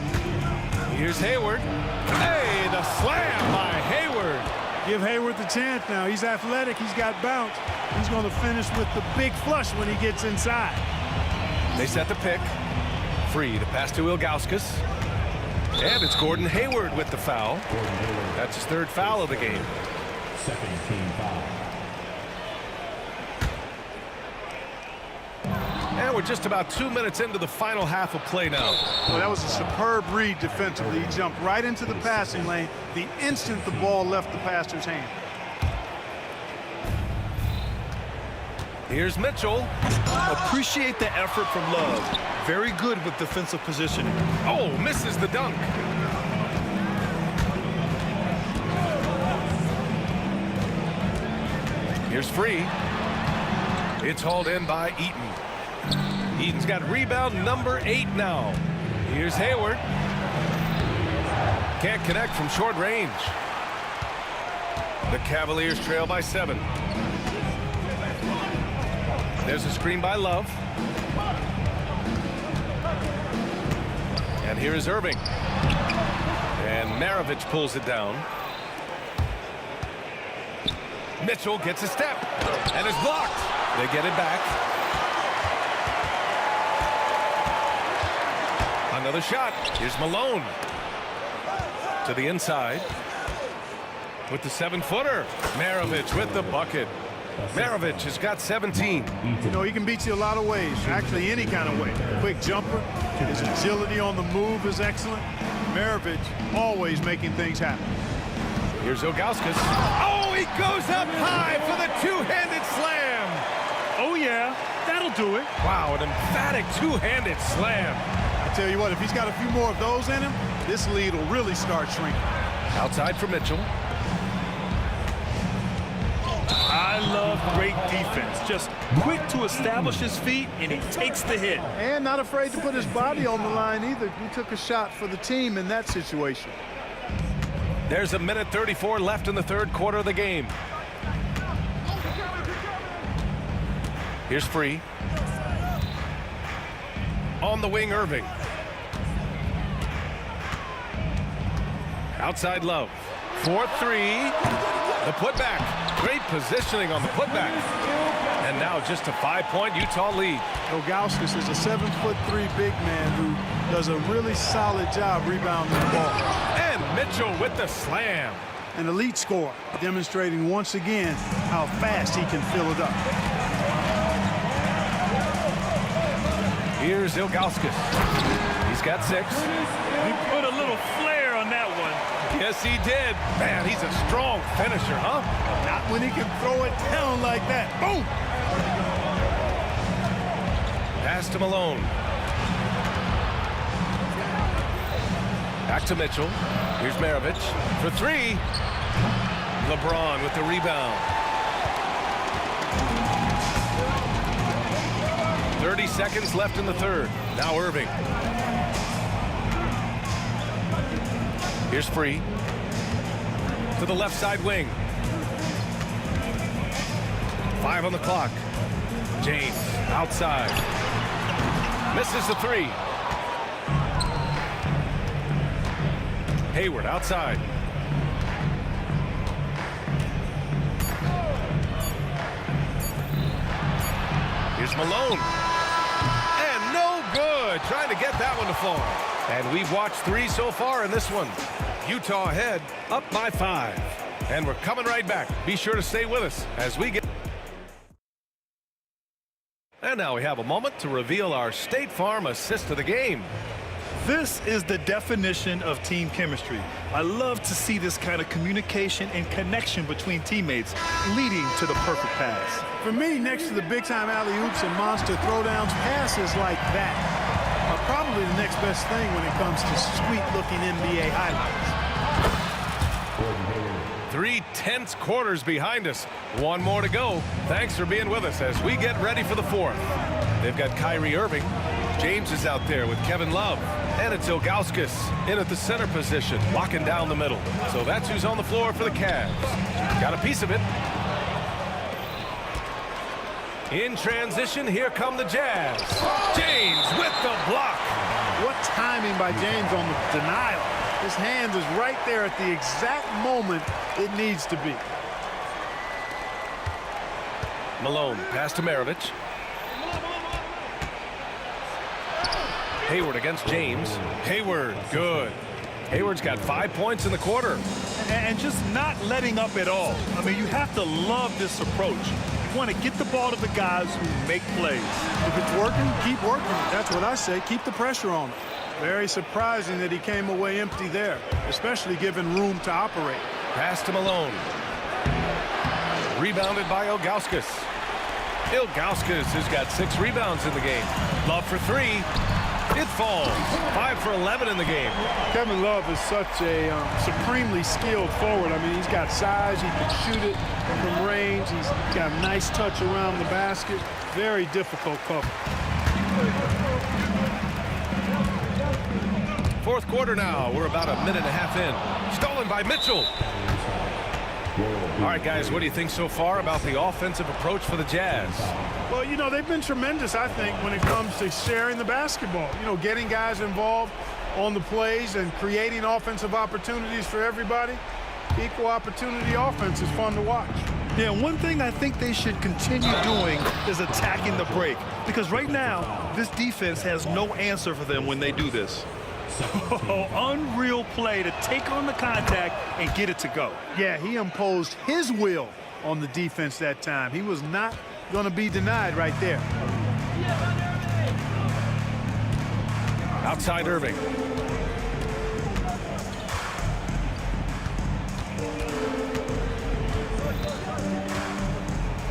Here's Hayward. Hey, the slam by Hayward. Give Hayward the chance now. He's athletic. He's got bounce. He's going to finish with the big flush when he gets inside. They set the pick. Free to pass to Ilgauskas. And it's Gordon Hayward with the foul. That's his 3rd foul of the game. Second team foul. And we're just about 2 minutes into the final half of play now. Well, that was a superb read defensively. He jumped right into the passing lane the instant the ball left the passer's hand. Here's Mitchell. Appreciate the effort from Love. Very good with defensive positioning. Oh, misses the dunk. Here's Free. It's hauled in by Eaton. Eaton's got rebound number 8 now. Here's Hayward. Can't connect from short range. The Cavaliers trail by 7. There's a screen by Love. And here is Irving. And Maravich pulls it down. Mitchell gets a step and is blocked. They get it back. Another shot. Here's Malone to the inside. with the 7-footer. Maravich with the bucket. Maravich has got 17. You know, he can beat you a lot of ways, actually any kind of way. Quick jumper, his agility on the move is excellent. Maravich always making things happen. Here's Ilgauskas. Oh, he goes up high for the two-handed slam. Oh, yeah, that'll do it. Wow, an emphatic two-handed slam. I tell you what, if he's got a few more of those in him, this lead will really start shrinking. Outside for Mitchell. I love great defense. Just quick to establish his feet, and he takes the hit. And not afraid to put his body on the line either. He took a shot for the team in that situation. There's 1:34 left in the third quarter of the game. Here's Free. On the wing, Irving. Outside Love. 4-3. The putback. Great positioning on the putback. And now just a 5-point Utah lead. Ilgauskas is a 7'3" big man who does a really solid job rebounding the ball. And Mitchell with the slam. An elite scorer, demonstrating once again how fast he can fill it up. Here's Ilgauskas. He's got 6. He put a little flair on that one. Yes, he did. Man, he's a strong finisher, huh? Not when he can throw it down like that. Boom! Pass to Malone. Back to Mitchell. Here's Maravich for 3. LeBron with the rebound. 30 seconds left in the third. Now Irving. Here's Free. To the left side wing. 5 on the clock. James outside. Misses the 3. Hayward outside. Here's Malone. And no good. Trying to get that one to fall. And we've watched 3 so far in this one. Utah ahead, up by 5. And we're coming right back. Be sure to stay with us as we get... And now we have a moment to reveal our State Farm assist of the game. This is the definition of team chemistry. I love to see this kind of communication and connection between teammates leading to the perfect pass. For me, next to the big-time alley-oops and monster throwdowns, passes like that are probably the next best thing when it comes to sweet-looking NBA highlights. 3 tense quarters behind us. 1 more to go. Thanks for being with us as we get ready for the 4th. They've got Kyrie Irving. James is out there with Kevin Love. And it's Ilgauskas in at the center position, locking down the middle. So that's who's on the floor for the Cavs. Got a piece of it. In transition, here come the Jazz. James with the block. What timing by James on the denial. His hand is right there at the exact moment it needs to be. Malone, pass to Maravich. Hayward against James. Hayward, good. Hayward's got 5 points in the quarter. And just not letting up at all. I mean, you have to love this approach. You want to get the ball to the guys who make plays. If it's working, keep working. That's what I say. Keep the pressure on him. Very surprising that he came away empty there, especially given room to operate. Pass to Malone. Rebounded by Ilgauskas. Ilgauskas has got 6 rebounds in the game. Love for 3. It falls. 5 for 11 in the game. Kevin Love is such a supremely skilled forward. I mean, he's got size. He can shoot it from range. He's got a nice touch around the basket. Very difficult cover. 4th quarter now. We're about a minute and a half in. Stolen by Mitchell. All right, guys, what do you think so far about the offensive approach for the Jazz? Well, you know, they've been tremendous, I think, when it comes to sharing the basketball. You know, getting guys involved on the plays and creating offensive opportunities for everybody. Equal opportunity offense is fun to watch. Yeah, one thing I think they should continue doing is attacking the break. Because right now, this defense has no answer for them when they do this. Oh, unreal play to take on the contact and get it to go. Yeah, he imposed his will on the defense that time. He was not going to be denied right there. Outside Irving.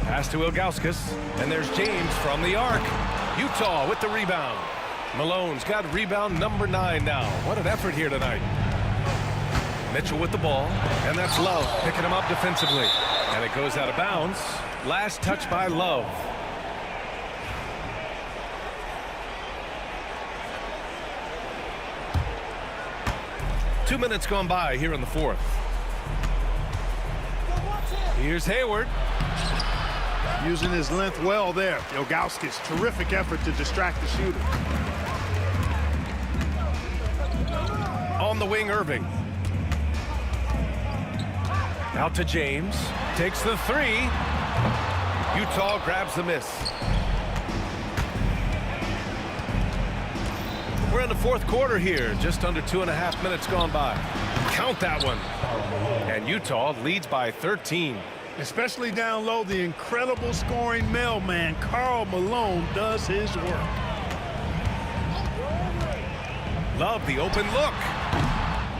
Pass to Ilgauskas, and there's James from the arc. Utah with the rebound. Malone's got rebound number 9 now. What an effort here tonight. Mitchell with the ball, and that's Love picking him up defensively. And it goes out of bounds. Last touch by Love. Two minutes gone by here in the fourth. Here's Hayward. Using his length well there. Ilgauskas, terrific effort to distract the shooter. On the wing, Irving. Out to James. Takes the 3. Utah grabs the miss. We're in the fourth quarter here. Just under 2.5 minutes gone by. Count that one. And Utah leads by 13. Especially down low, the incredible scoring mailman, Karl Malone, does his work. Love the open look.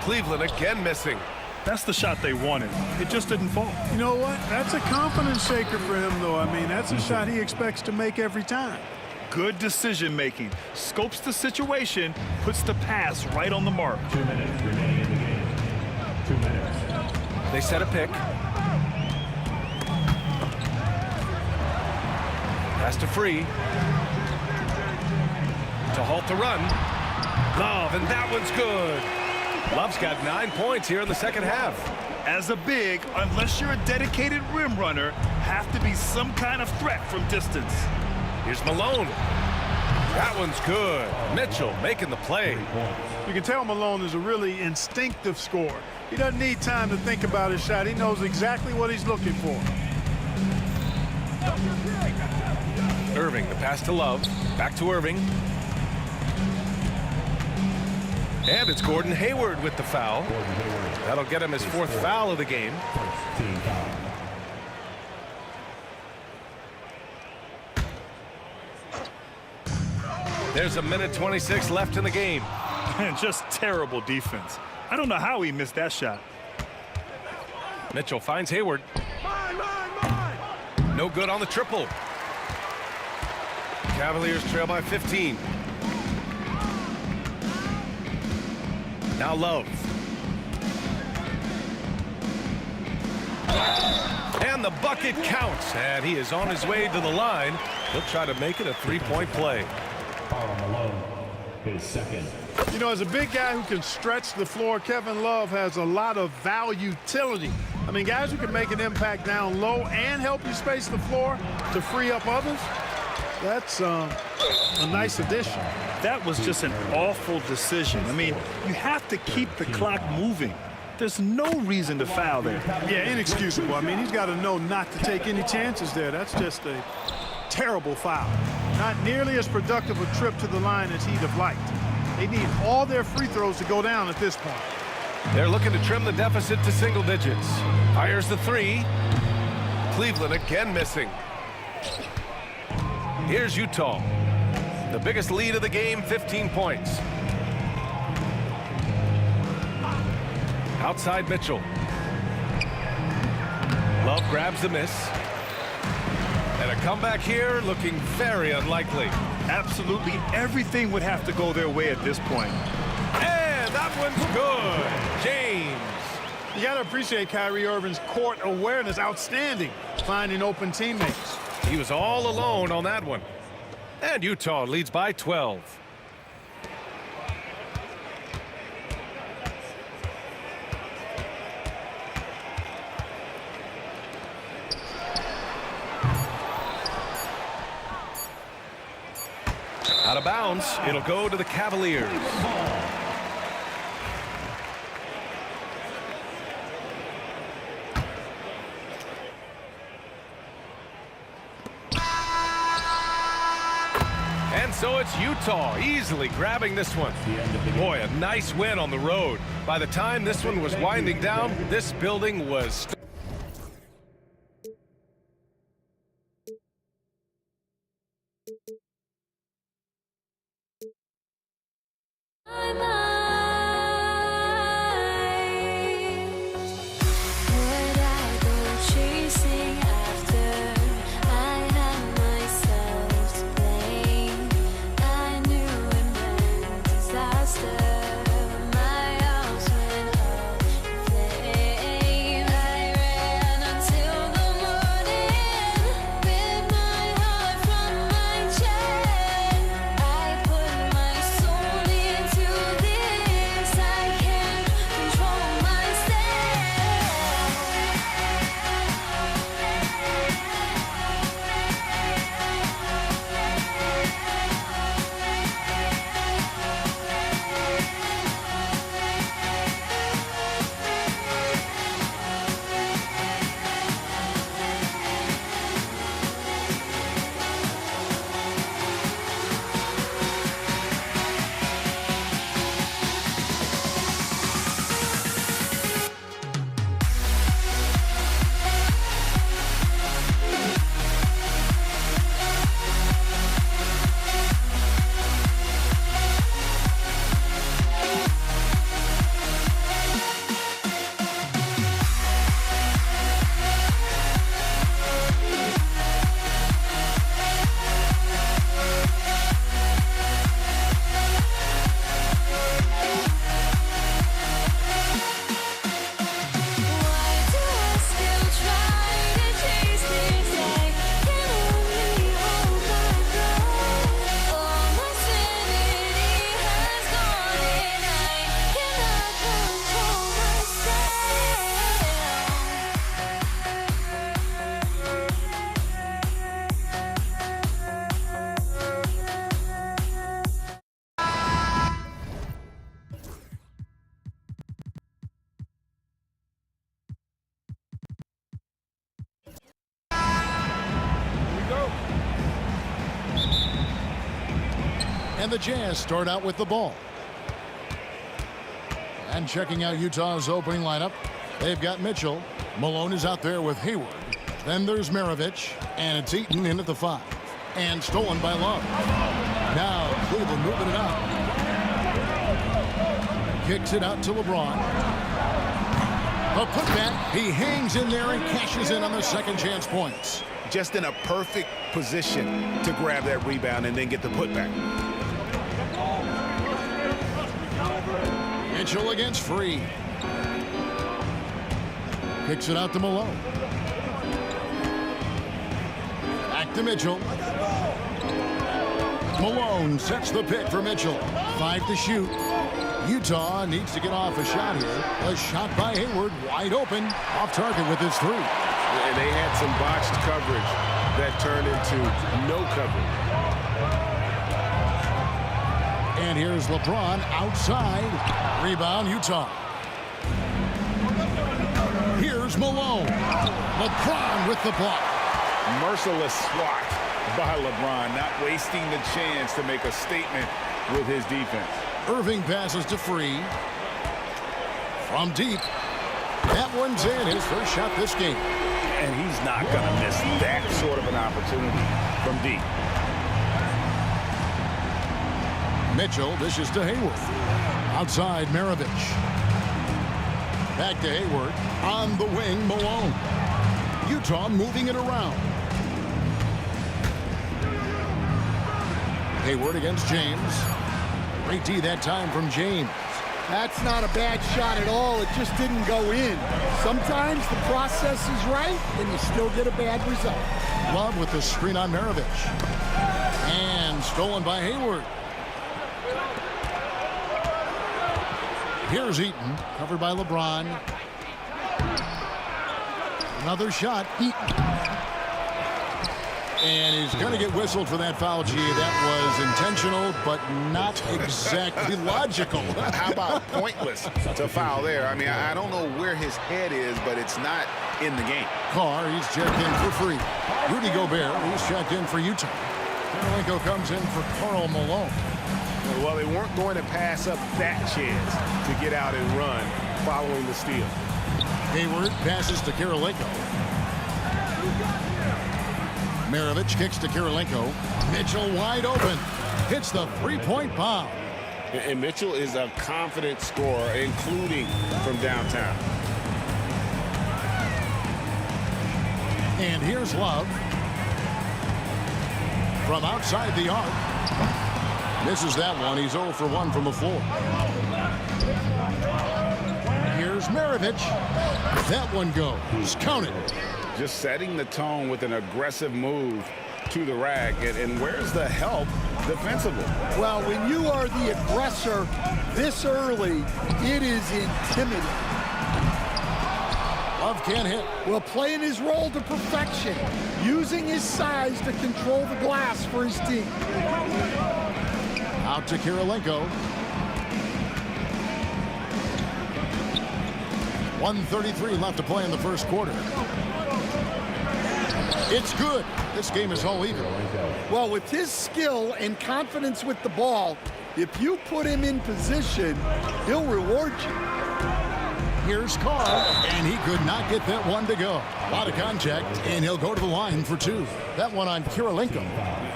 Cleveland again missing. That's the shot they wanted. It just didn't fall. You know what? That's a confidence shaker for him, though. I mean, that's a shot he expects to make every time. Good decision making. Scopes the situation, puts the pass right on the mark. 2 minutes remaining in the game. 2 minutes. They set a pick. Pass to Free. To halt the run. Love, and that one's good. Love's got 9 points here in the second half. As a big, unless you're a dedicated rim runner, have to be some kind of threat from distance. Here's Malone. That one's good. Mitchell making the play. You can tell Malone is a really instinctive scorer. He doesn't need time to think about his shot. He knows exactly what he's looking for. Irving, the pass to Love. Back to Irving. And it's Gordon Hayward with the foul. That'll get him his 4th foul of the game. There's 1:26 left in the game. And just terrible defense. I don't know how he missed that shot. Mitchell finds Hayward. No good on the triple. Cavaliers trail by 15. Now Love. And the bucket counts. And he is on his way to the line. He'll try to make it a 3-point play. Malone, his second. You know, as a big guy who can stretch the floor, Kevin Love has a lot of utility. I mean, guys who can make an impact down low and help you space the floor to free up others. That's a nice addition. That was just an awful decision. I mean, you have to keep the clock moving. There's no reason to foul there. Yeah, inexcusable. I mean, he's got to know not to take any chances there. That's just a terrible foul. Not nearly as productive a trip to the line as he'd have liked. They need all their free throws to go down at this point. They're looking to trim the deficit to single digits. Fires the 3. Cleveland again missing. Here's Utah. The biggest lead of the game, 15 points. Outside Mitchell. Love grabs the miss. And a comeback here looking very unlikely. Absolutely everything would have to go their way at this point. And that one's good. James. You got to appreciate Kyrie Irving's court awareness. Outstanding. Finding open teammates. He was all alone on that one. And Utah leads by 12. Out of bounds, it'll go to the Cavaliers. And so it's Utah easily grabbing this one. Boy, a nice win on the road. By the time this one was winding down, this building was... And the Jazz start out with the ball. And checking out Utah's opening lineup, they've got Mitchell. Malone is out there with Hayward. Then there's Maravich, and it's Eaton in at the 5. And stolen by Love. Now Cleveland moving it out. Kicks it out to LeBron. A putback. He hangs in there and cashes in on the second chance points. Just in a perfect position to grab that rebound and then get the putback. Mitchell against Free. Kicks it out to Malone. Back to Mitchell. Malone sets the pick for Mitchell. 5 to shoot. Utah needs to get off a shot here. A shot by Hayward, wide open, off target with his 3. And they had some botched coverage that turned into no coverage. And here's LeBron outside. Rebound, Utah. Here's Malone. LeBron with the block. Merciless swat by LeBron, not wasting the chance to make a statement with his defense. Irving passes to Free. From deep. That one's in, his first shot this game. And he's not going to miss that sort of an opportunity from deep. Mitchell dishes to Hayward. Outside, Maravich. Back to Hayward. On the wing, Malone. Utah moving it around. Hayward against James. Great D that time from James. That's not a bad shot at all. It just didn't go in. Sometimes the process is right, and you still get a bad result. Love with the screen on Maravich. And stolen by Hayward. Here's Eaton, covered by LeBron. Another shot, Eaton. And he's going to get whistled for that foul, G. That was intentional, but not exactly logical. How about pointless to foul there? I mean, I don't know where his head is, but it's not in the game. Carr, he's checked in for Free. Rudy Gobert, he's checked in for Utah. Kirilenko comes in for Karl Malone. Well, they weren't going to pass up that chance to get out and run following the steal. Hayward passes to Kirilenko. Maravich kicks to Kirilenko. Mitchell wide open. Hits the three-point bomb. And Mitchell is a confident scorer, including from downtown. And here's Love. From outside the arc. Misses that one. He's 0 for 1 from the floor. Here's Maravich. That one goes. Count it. Just setting the tone with an aggressive move to the rack. And where's the help defensively? Well, when you are the aggressor this early, it is intimidating. Love can't hit. Well, playing his role to perfection, using his size to control the glass for his team. Out to Kirilenko. 1:33 left to play in the first quarter. It's good. This game is all even. Well, with his skill and confidence with the ball, if you put him in position, he'll reward you. Here's Carl, and he could not get that one to go. A lot of contact, and he'll go to the line for two. That one on Kirilenko.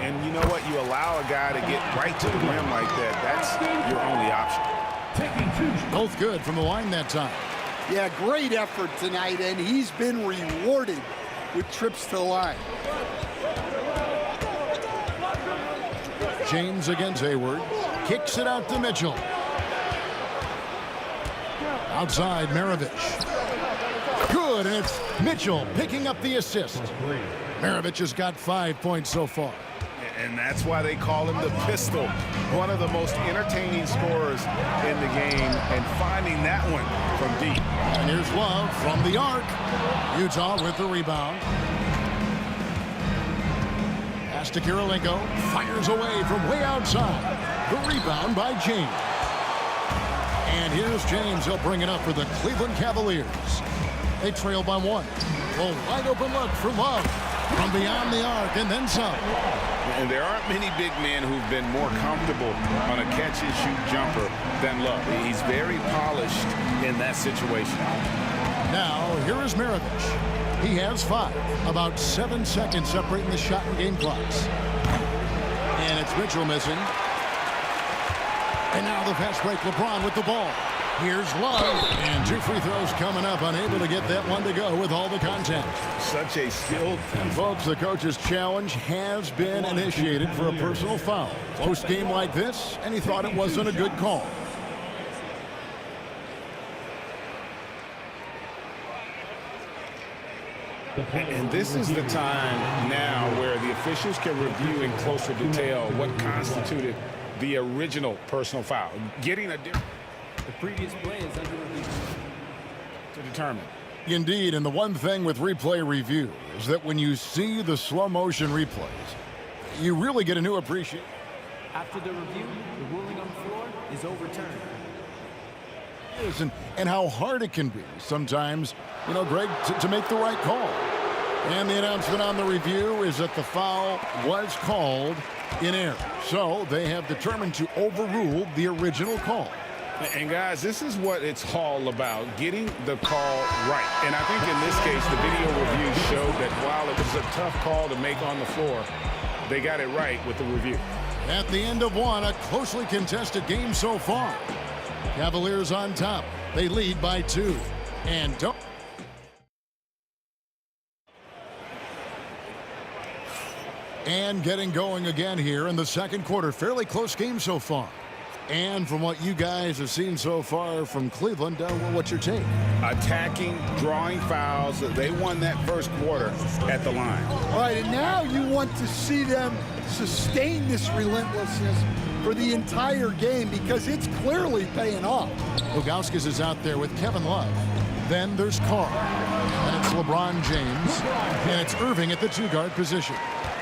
And you know what? You allow a guy to get right to the rim like that. That's your only option. Both good from the line that time. Yeah, great effort tonight, and he's been rewarded with trips to the line. James against Hayward. Kicks it out to Mitchell. Outside, Maravich. Good, and it's Mitchell picking up the assist. Maravich has got 5 points so far. And that's why they call him the pistol. One of the most entertaining scorers in the game, and finding that one from deep. And here's Love from the arc. Utah with the rebound. Pass to Kirilenko. Fires away from way outside. The rebound by James. And here's James. He'll bring it up for the Cleveland Cavaliers. They trail by one. A wide open look for Love. From beyond the arc and then some. And there aren't many big men who've been more comfortable on a catch-and-shoot jumper than Love. He's very polished in that situation. Now, here is Maravich. He has 5. About 7 seconds separating the shot and game clocks. And it's Mitchell missing. And now the fast break. LeBron with the ball. Here's Love. And 2 free throws coming up. Unable to get that one to go with all the contact. Such a skilled. And folks, the coach's challenge has been initiated for a personal foul. Close game like this, and he thought it wasn't a good call. And this is the time now where the officials can review in closer detail what constituted the original personal foul. Getting a different. The previous play is under review to determine. Indeed, and the one thing with replay review is that when you see the slow motion replays, you really get a new appreciation. After the review, the ruling on the floor is overturned. And how hard it can be sometimes, you know, Greg, to make the right call. And the announcement on the review is that the foul was called in error. So they have determined to overrule the original call. And guys, this is what it's all about, getting the call right. And I think in this case, the video review showed that while it was a tough call to make on the floor, they got it right with the review. At the end of one, a closely contested game so far. Cavaliers on top. They lead by 2. And don't. And getting going again here in the second quarter. Fairly close game so far. And from what you guys have seen so far from Cleveland, what's your take? Attacking, drawing fouls. They won that first quarter at the line. All right, and now you want to see them sustain this relentlessness for the entire game because it's clearly paying off. Ilgauskas is out there with Kevin Love. Then there's Carl. And it's LeBron James. And it's Irving at the 2-guard position.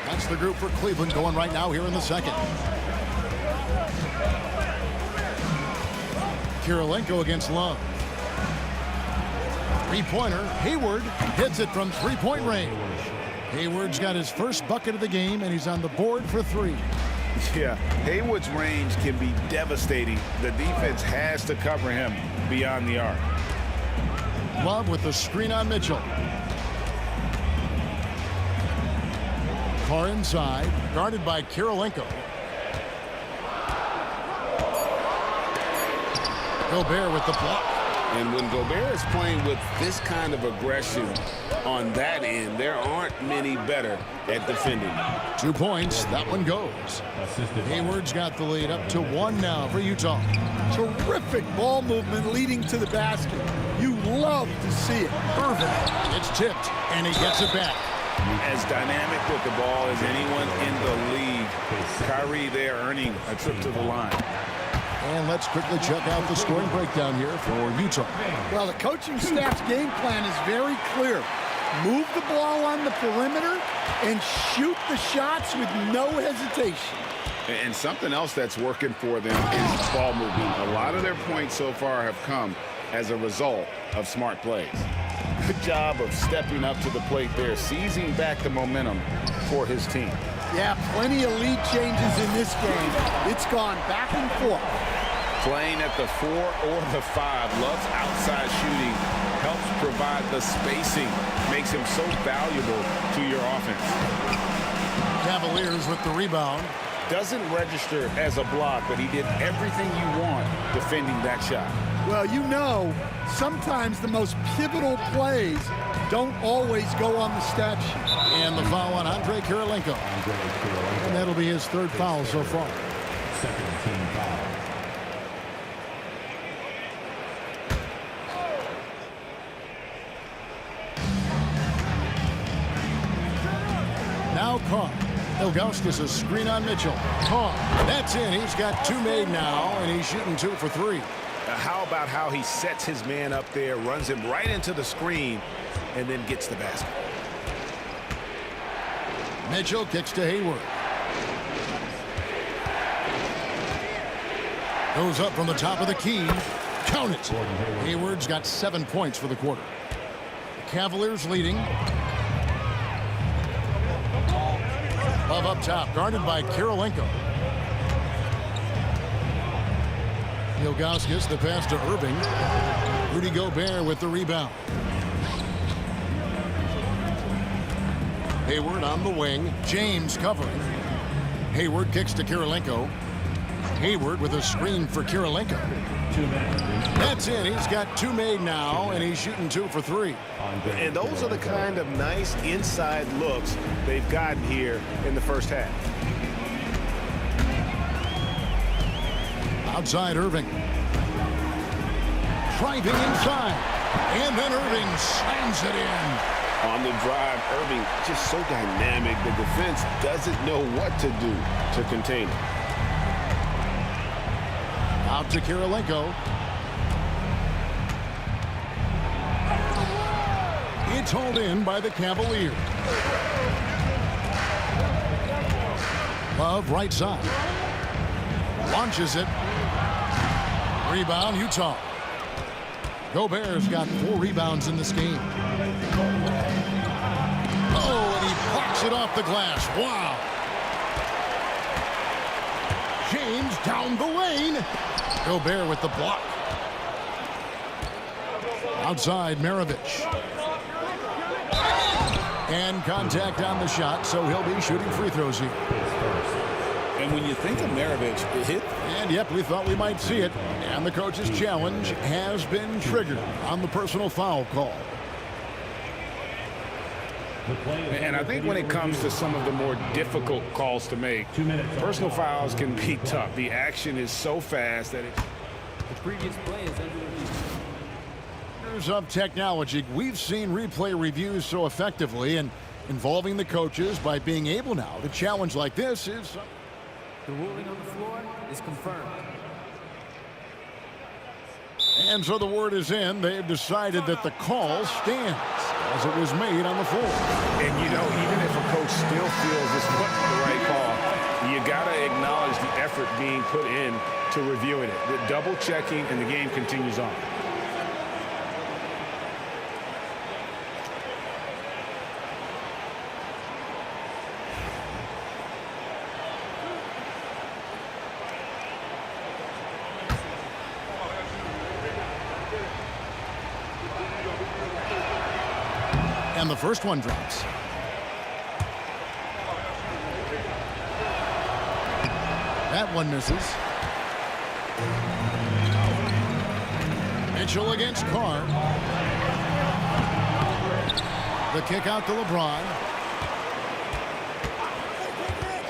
That's the group for Cleveland going right now here in the second. Kirilenko against Love. Three-pointer. Hayward hits it from three-point range. Hayward's got his first bucket of the game, and he's on the board for 3. Yeah, Hayward's range can be devastating. The defense has to cover him beyond the arc. Love with the screen on Mitchell. Far inside, guarded by Kirilenko. Gobert with the block. And when Gobert is playing with this kind of aggression on that end, there aren't many better at defending. 2 points, that one goes. Hayward's got the lead up to 1 now for Utah. Terrific ball movement leading to the basket. You love to see it. Irving, it's tipped, and he gets it back. As dynamic with the ball as anyone in the league. Kyrie there earning a trip to the line. And let's quickly check out the scoring breakdown here for Utah. Well, the coaching staff's game plan is very clear. Move the ball on the perimeter and shoot the shots with no hesitation. And something else that's working for them is ball movement. A lot of their points so far have come as a result of smart plays. Good job of stepping up to the plate there, seizing back the momentum for his team. Yeah, plenty of lead changes in this game. It's gone back and forth. Playing at the 4 or the 5, loves outside shooting, helps provide the spacing, makes him so valuable to your offense. Cavaliers with the rebound. Doesn't register as a block, but he did everything you want defending that shot. Well, you know, sometimes the most pivotal plays don't always go on the stat sheet. And the foul on Andre Kirilenko. And that'll be his 3rd foul so far. Second team foul. Now Carr. Ilgauskas a screen on Mitchell. Carr, that's in. He's got 2 made now, and he's shooting 2 for 3. How about how he sets his man up there, runs him right into the screen, and then gets the basket. Mitchell kicks to Hayward. Goes up from the top of the key. Count it. Hayward's got 7 points for the quarter. The Cavaliers leading. Love up top, guarded by Kirilenko. Ilgauskas, the pass to Irving. Rudy Gobert with the rebound. Hayward on the wing. James covering. Hayward kicks to Kirilenko. Hayward with a screen for Kirilenko. That's in. He's got 2 made now, and he's shooting 2 for 3. And those are the kind of nice inside looks they've gotten here in the first half. Outside Irving. Driving inside. And then Irving slams it in. On the drive, Irving just so dynamic. The defense doesn't know what to do to contain him. Out to Kirilenko. It's hauled in by the Cavaliers. Love right side. Launches it. Rebound, Utah. Gobert's got 4 rebounds in this game. Oh, and he blocks it off the glass. Wow. James down the lane. Gobert with the block. Outside, Maravich. And contact on the shot, so he'll be shooting free throws here. And when you think of Maravich, it hit. And yep, we thought we might see it. And the coach's challenge has been triggered on the personal foul call. And I think when it comes to some of the more difficult calls to make, personal fouls can be tough. The action is so fast that it... The previous play is under review. Of technology, we've seen replay reviews so effectively, and involving the coaches by being able now to challenge like this is... The ruling on the floor is confirmed. And so the word is in. They've decided that the call stands as it was made on the floor. And you know, even if a coach still feels this wasn't the right call, you got to acknowledge the effort being put in to reviewing it. The double checking, and the game continues on. And the first one drops. That one misses. Mitchell against Carr. The kick out to LeBron.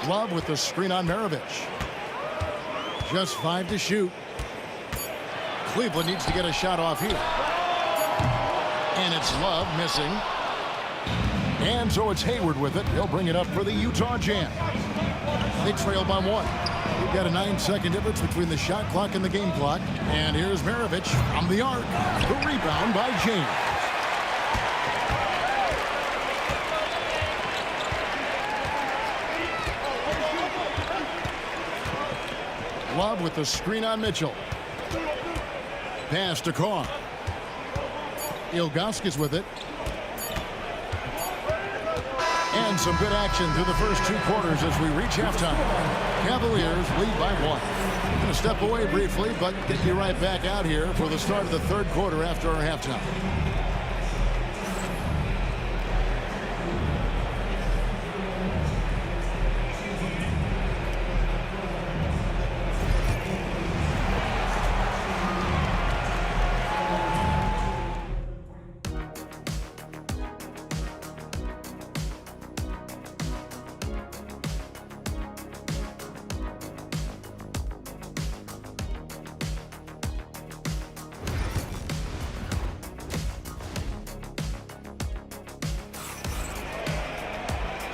Love with the screen on Maravich. Just 5 to shoot. Cleveland needs to get a shot off here. And it's Love missing. And so it's Hayward with it. He'll bring it up for the Utah Jazz. They trail by 1. We've got a 9-second difference between the shot clock and the game clock. And here's Maravich from the arc. The rebound by James. Love with the screen on Mitchell. Pass to Carr. Ilgauskas with it. And some good action through the first 2 quarters as we reach halftime. Cavaliers lead by 1. I'm going to step away briefly, but get you right back out here for the start of the 3rd quarter after our halftime.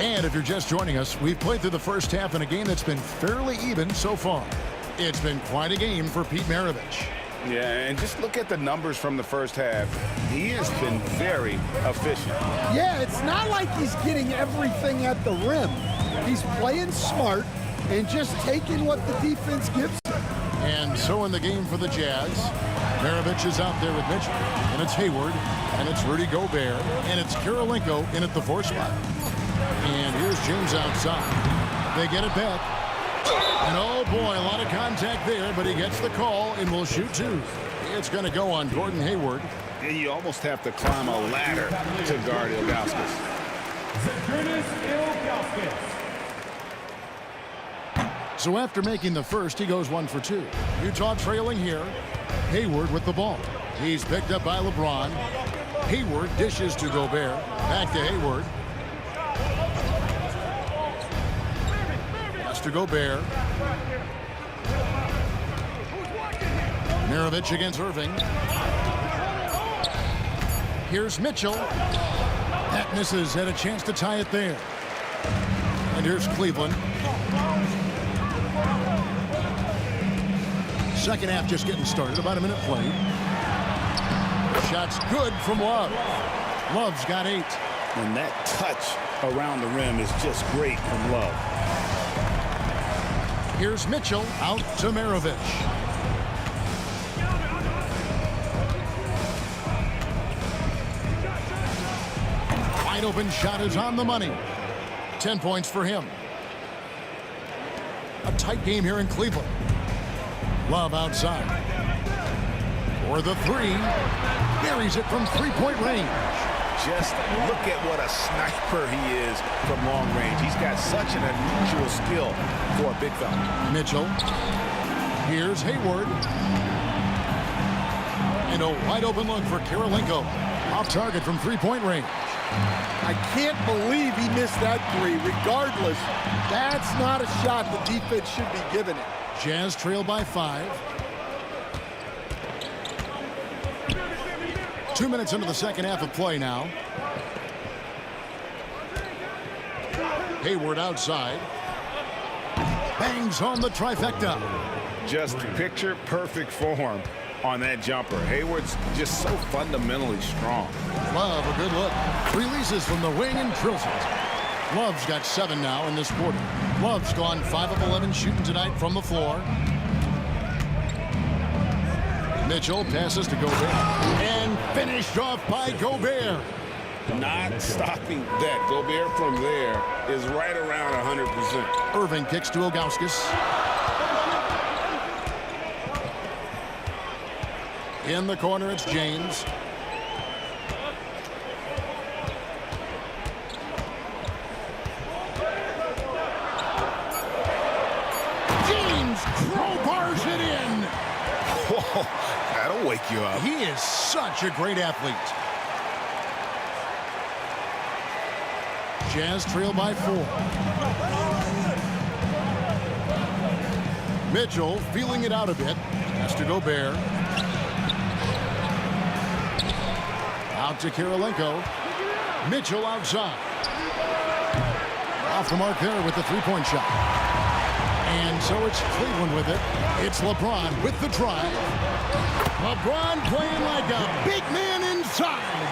And if you're just joining us, we've played through the first half in a game that's been fairly even so far. It's been quite a game for Pete Maravich. Yeah, and just look at the numbers from the first half. He has been very efficient. Yeah, it's not like he's getting everything at the rim. He's playing smart and just taking what the defense gives him. And so in the game for the Jazz, Maravich is out there with Mitchell. And it's Hayward, and it's Rudy Gobert, and it's Kirilenko in at the 4 spot. And here's James outside. They get it back. And oh boy, a lot of contact there, but he gets the call and will shoot 2. It's going to go on Gordon Hayward. And you almost have to climb a ladder to guard Ilgauskas. So after making the first, he goes 1 for 2. Utah trailing here. Hayward with the ball. He's picked up by LeBron. Hayward dishes to Gobert. Back to Hayward. To Gobert. Maravich against Irving. Here's Mitchell. That misses. Had a chance to tie it there. And here's Cleveland. Second half just getting started. About a minute played. Shot's good from Love. Love's got 8. And that touch around the rim is just great from Love. Here's Mitchell out to Maravich. Wide open shot is on the money. 10 points for him. A tight game here in Cleveland. Love outside. For the 3. Buries it from 3-point range. Just look at what a sniper he is from long range. He's got such an unusual skill for a big fella. Mitchell. Here's Hayward. And a wide open look for Kirilenko. Off target from 3-point range. I can't believe he missed that 3. Regardless, that's not a shot the defense should be giving it. Jazz trail by 5. 2 minutes into the second half of play now. Hayward outside. Bangs home the trifecta. Just picture perfect form on that jumper. Hayward's just so fundamentally strong. Love, a good look. Releases from the wing and drills it. Love's got 7 now in this quarter. Love's gone 5 of 11 shooting tonight from the floor. Mitchell passes to Gobert. And finished off by Gobert. Not stopping that. Gobert from there is right around 100%. Irving kicks to Ilgauskas. In the corner, it's James. Oh, that'll wake you up. He is such a great athlete. Jazz trail by 4. Mitchell feeling it out a bit. Has to Gobert. Out to Kirilenko. Mitchell outside. Off the mark there with the three-point shot. And so it's Cleveland with it. It's LeBron with the drive. LeBron playing like a big man inside.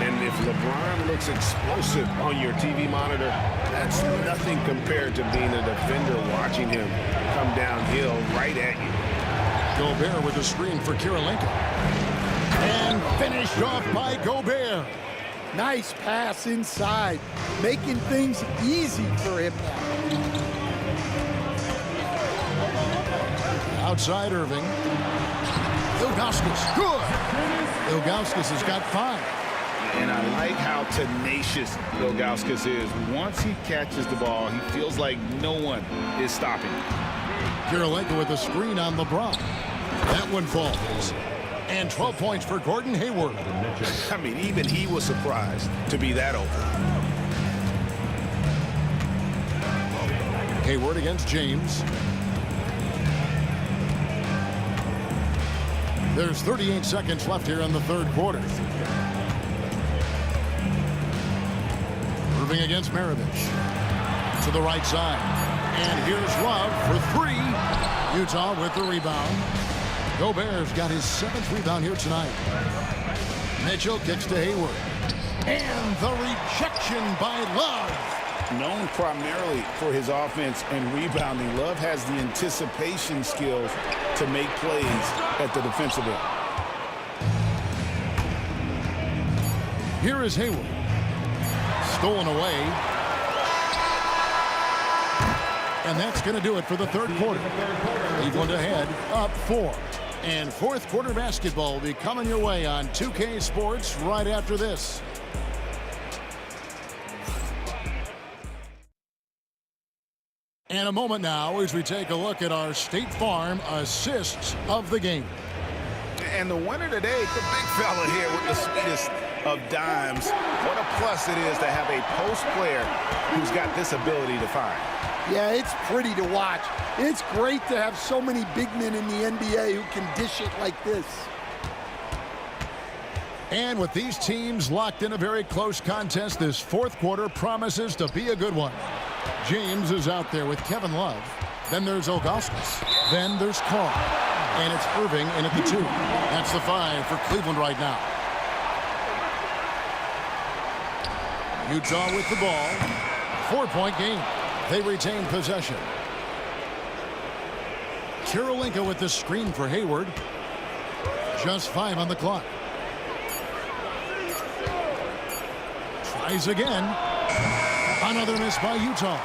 And if LeBron looks explosive on your TV monitor, that's nothing compared to being a defender watching him come downhill right at you. Gobert with the screen for Kirilenko. And finished off by Gobert. Nice pass inside, making things easy for him now. Outside Irving. Ilgauskas, good. Ilgauskas has got 5. And I like how tenacious Ilgauskas is. Once he catches the ball, he feels like no one is stopping. Kirilenko with a screen on LeBron. That one falls. And 12 points for Gordon Hayward. I mean, even he was surprised to be that open. Hayward against James. There's 38 seconds left here in the third quarter. Irving against Maravich. To the right side. And here's Love for 3. Utah with the rebound. Gobert's got his 7th rebound here tonight. Mitchell kicks to Hayward. And the rejection by Love. Known primarily for his offense and rebounding, Love has the anticipation skills to make plays at the defensive end. Here is Hayward. Stolen away. And that's going to do it for the third quarter. Cleveland ahead, up 4. And fourth quarter basketball will be coming your way on 2K Sports right after this. And a moment now as we take a look at our State Farm assists of the game. And the winner today, the big fella here with the sweetest of dimes. What a plus it is to have a post player who's got this ability to find. Yeah, it's pretty to watch. It's great to have so many big men in the NBA who can dish it like this. And with these teams locked in a very close contest, this fourth quarter promises to be a good one. James is out there with Kevin Love. Then there's Ilgauskas. Then there's Carl. And it's Irving in at the 2. That's the 5 for Cleveland right now. Utah with the ball. 4-point game. They retain possession. Kirilenko with the screen for Hayward. Just 5 on the clock. Tries again. Another miss by Utah.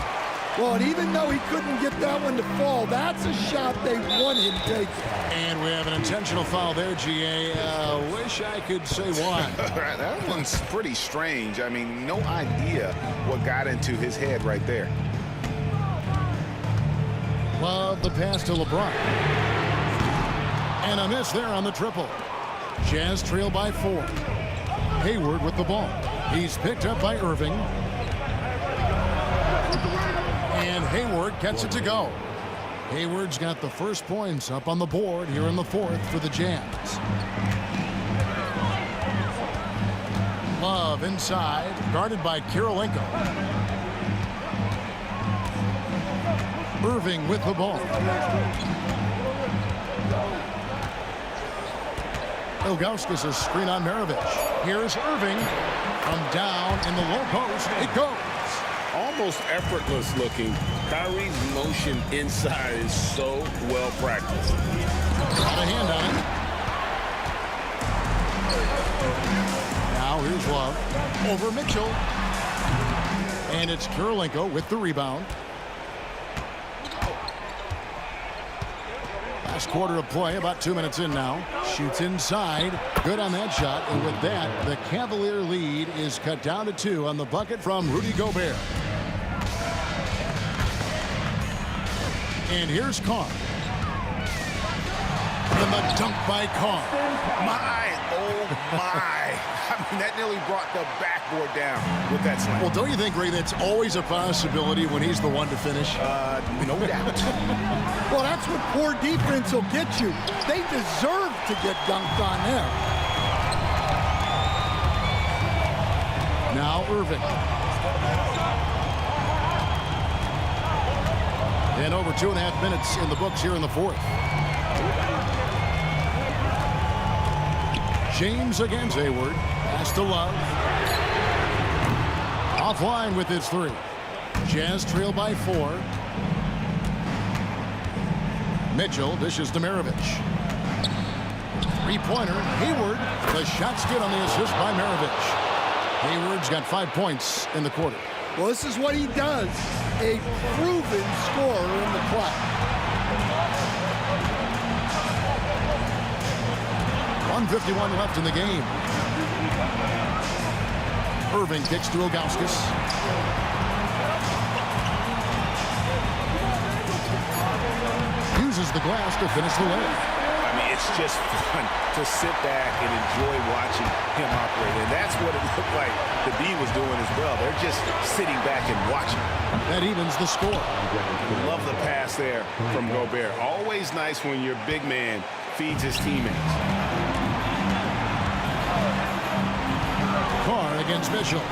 Well, and even though he couldn't get that one to fall, that's a shot they want him taking. And we have an intentional foul there, GA. Wish I could say why. That one's pretty strange. I mean, no idea what got into his head right there. Love the pass to LeBron. And a miss there on the triple. Jazz trail by 4. Hayward with the ball. He's picked up by Irving. And Hayward gets it to go. Hayward's got the first points up on the board here in the fourth for the Jazz. Love inside, guarded by Kirilenko. Irving with the ball. Ilgauskas a screen on Maravich. Here's Irving from down in the low post. It goes. Almost effortless looking. Kyrie's motion inside is so well practiced. Got a hand on it. Now here's Love over Mitchell. And it's Kirilenko with the rebound. Last quarter of play, about 2 minutes in now. Shoots inside. Good on that shot. And with that, the Cavalier lead is cut down to 2 on the bucket from Rudy Gobert. And here's Carr. The And the dunk by Carr. Oh my. I mean, that nearly brought the backboard down with that slam. Well, don't you think, Ray, that's always a possibility when he's the one to finish? No doubt. Well, that's what poor defense will get you. They deserve to get dunked on there. Now Irving. And over 2.5 minutes in the books here in the fourth. James against Hayward. Pass to Love. Offline with his three. Jazz trail by 4. Mitchell dishes to Maravich. Three-pointer. Hayward. The shot's good on the assist by Maravich. Hayward's got 5 points in the quarter. Well, this is what he does. A proven scorer in the clutch. 1:51 left in the game. Irving kicks to Ilgauskas. Uses the glass to finish the layup. I mean, it's just fun to sit back and enjoy watching him operate. And that's what it looked like the D was doing as well. They're just sitting back and watching. That evens the score. Love the pass there from Gobert. Always nice when your big man feeds his teammates. Carr against Mitchell.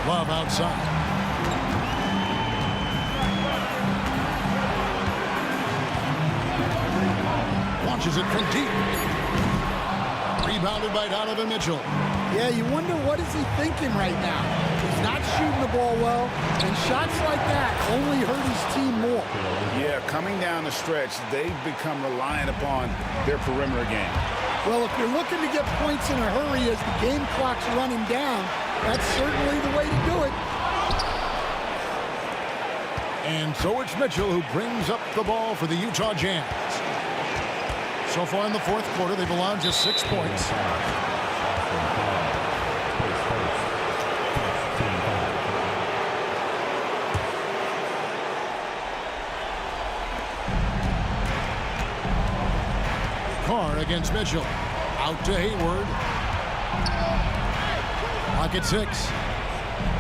Love outside. Launches it from deep. Rebounded by Donovan Mitchell. Yeah, you wonder what is he thinking right now. He's not shooting the ball well, and shots like that only hurt his team more. Yeah, coming down the stretch, they've become reliant upon their perimeter game. Well, if you're looking to get points in a hurry as the game clock's running down, that's certainly the way to do it. And so it's Mitchell who brings up the ball for the Utah Jazz. So far in the fourth quarter, they've allowed just 6 points. Carr against Mitchell. Out to Hayward. Pocket 6.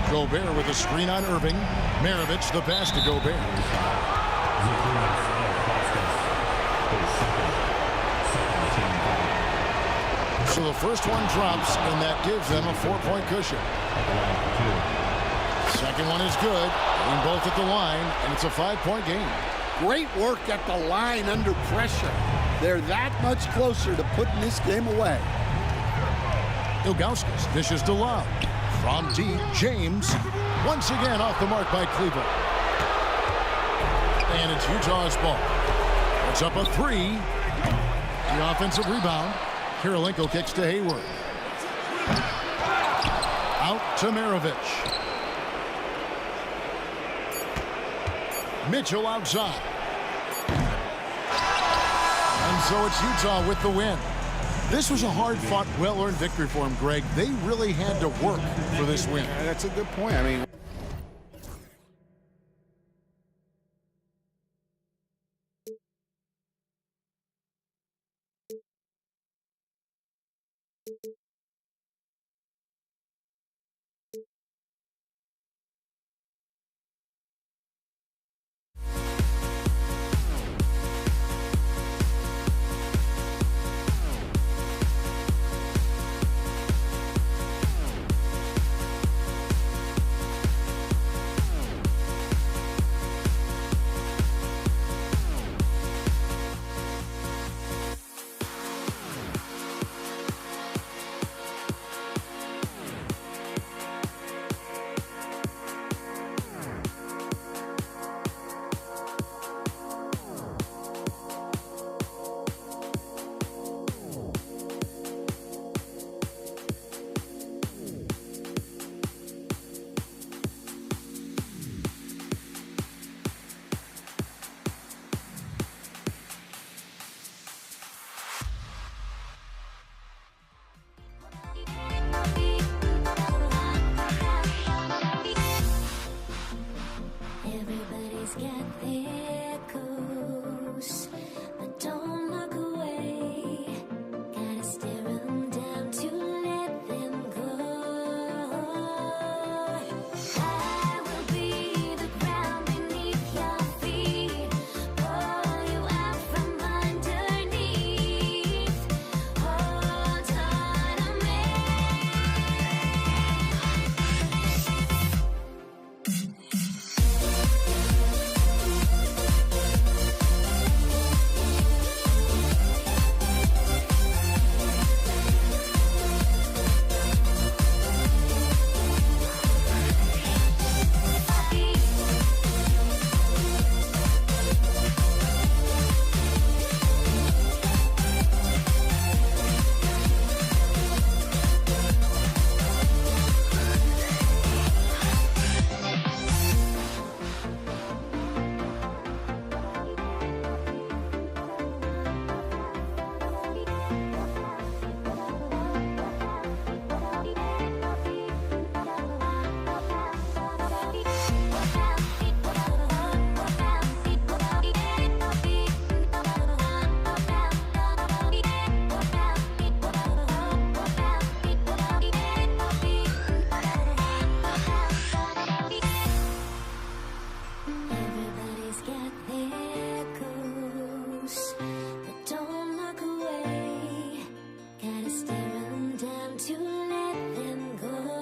Gobert with a screen on Irving. Maravich the pass to Gobert. So the first one drops, and that gives them a 4-point cushion. Second one is good. And both at the line, and it's a 5-point game. Great work at the line under pressure. They're that much closer to putting this game away. Ilgauskas dishes to Love. From deep, James. Once again off the mark by Cleveland. And it's Utah's ball. It's up a 3. The offensive rebound. Kirilenko kicks to Hayward. Out to Maravich. Mitchell outside. And so it's Utah with the win. This was a hard-fought, well-earned victory for him, Greg. They really had to work for this win. Yeah, that's a good point. I mean, want to let them go.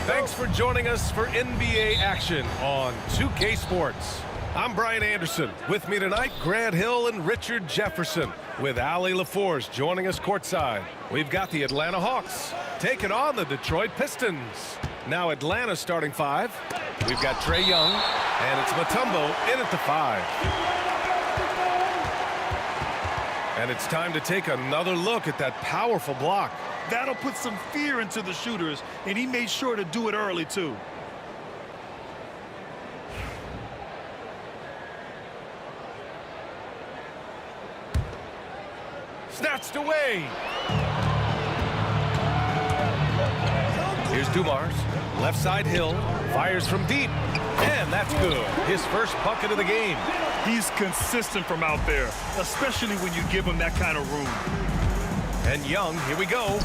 Thanks for joining us for NBA action on 2K Sports. I'm Brian Anderson. With me tonight, Grant Hill and Richard Jefferson, with Ali LaForce joining us courtside. We've got the Atlanta Hawks taking on the Detroit Pistons. Now Atlanta starting five. We've got Trae Young, and it's Mutombo in at the 5. And it's time to take another look at that powerful block. That'll put some fear into the shooters, and he made sure to do it early, too. Snatched away. Here's Dumars. Left side Hill. Fires from deep. And that's good. His first bucket of the game. He's consistent from out there, especially when you give him that kind of room. And Young, here we go,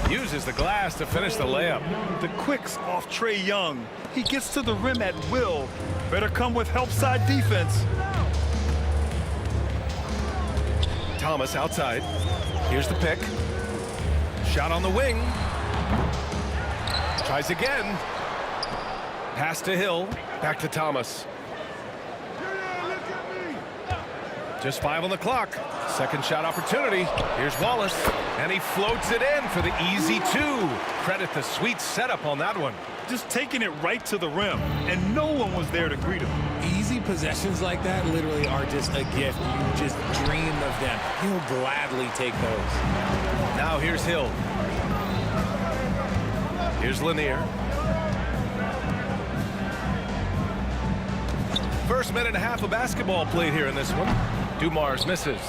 uses the glass to finish the layup. The quicks off Trae Young. He gets to the rim at will. Better come with help side defense. Thomas outside. Here's the pick. Shot on the wing. Tries again. Pass to Hill. Back to Thomas. Just 5 on the clock. Second shot opportunity. Here's Wallace. And he floats it in for the easy 2. Credit the sweet setup on that one. Just taking it right to the rim, and no one was there to greet him. Easy possessions like that literally are just a gift. You just dream of them. He'll gladly take those. Now here's Hill. Here's Lanier. First minute and a half of basketball played here in this one. Dumars misses.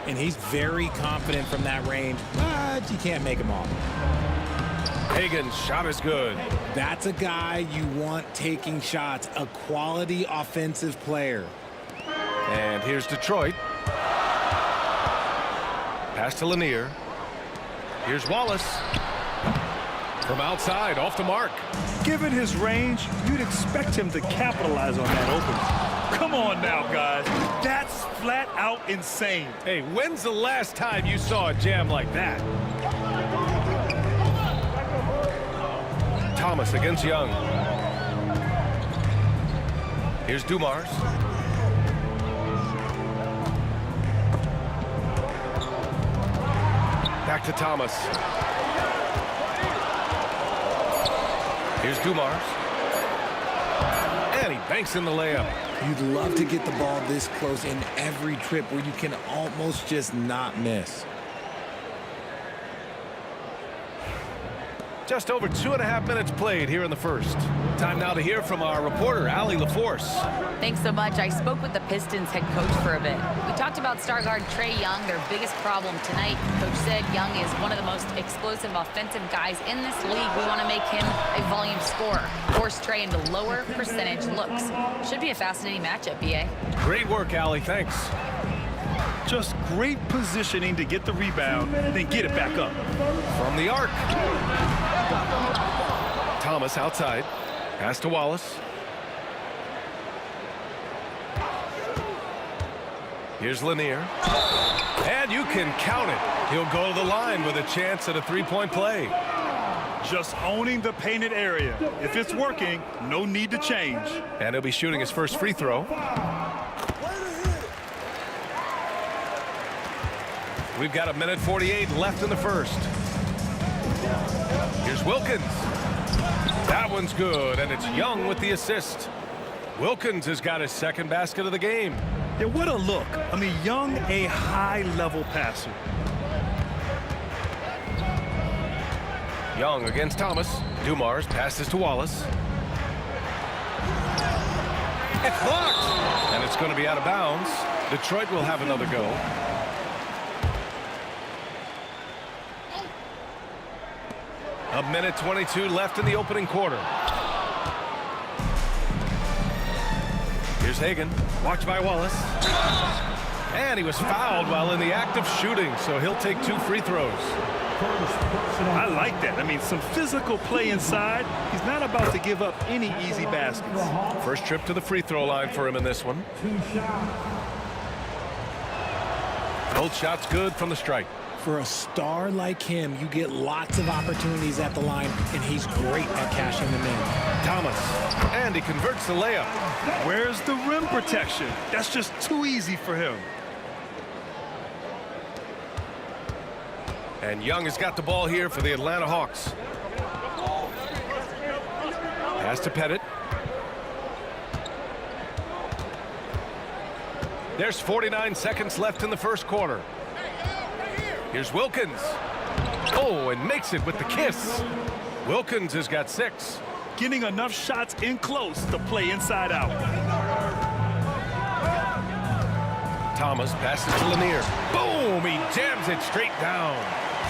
And he's very confident from that range, but you can't make him off. Hagan's shot is good. That's a guy you want taking shots, a quality offensive player. And here's Detroit. Pass to Lanier. Here's Wallace. From outside, off the mark. Given his range, you'd expect him to capitalize on that opening. Come on now, guys. That's flat out insane. Hey, when's the last time you saw a jam like that? Thomas against Young. Here's Dumars. to Thomas. Here's Dumars. And he banks in the layup. You'd love to get the ball this close in every trip where you can almost just not miss. Just over 2.5 minutes played here in the first. Time now to hear from our reporter, Allie LaForce. Thanks so much. I spoke with the Pistons head coach for a bit. We talked about star guard Trae Young, their biggest problem tonight. Coach said Young is one of the most explosive offensive guys in this league. We want to make him a volume scorer, force Trae into lower percentage looks. Should be a fascinating matchup, B.A. Great work, Allie. Thanks. Just great positioning to get the rebound, then get it back up. From the arc. Thomas outside. Pass to Wallace. Here's Lanier. And you can count it. He'll go to the line with a chance at a three-point play. Just owning the painted area. If it's working, no need to change. And he'll be shooting his first free throw. We've got 1:48 left in the first. Here's Wilkins. That one's good, and it's Young with the assist. Wilkins has got his second basket of the game. Yeah, what a look. I mean, Young, a high-level passer. Young against Thomas. Dumars passes to Wallace. It's blocked, and it's going to be out of bounds. Detroit will have another go. A 1:22 left in the opening quarter. Here's Hagan, watched by Wallace. And he was fouled while in the act of shooting, so he'll take 2 free throws. I like that. I mean, some physical play inside. He's not about to give up any easy baskets. First trip to the free throw line for him in this one. Both shots good from the strike. For a star like him, you get lots of opportunities at the line, and he's great at cashing them in. Thomas, and he converts the layup. Where's the rim protection? That's just too easy for him. And Young has got the ball here for the Atlanta Hawks. Pass to Pettit. There's 49 seconds left in the first quarter. Here's Wilkins. Oh, and makes it with the kiss. Wilkins has got 6. Getting enough shots in close to play inside out. Thomas passes to Lanier. Boom! He jams it straight down.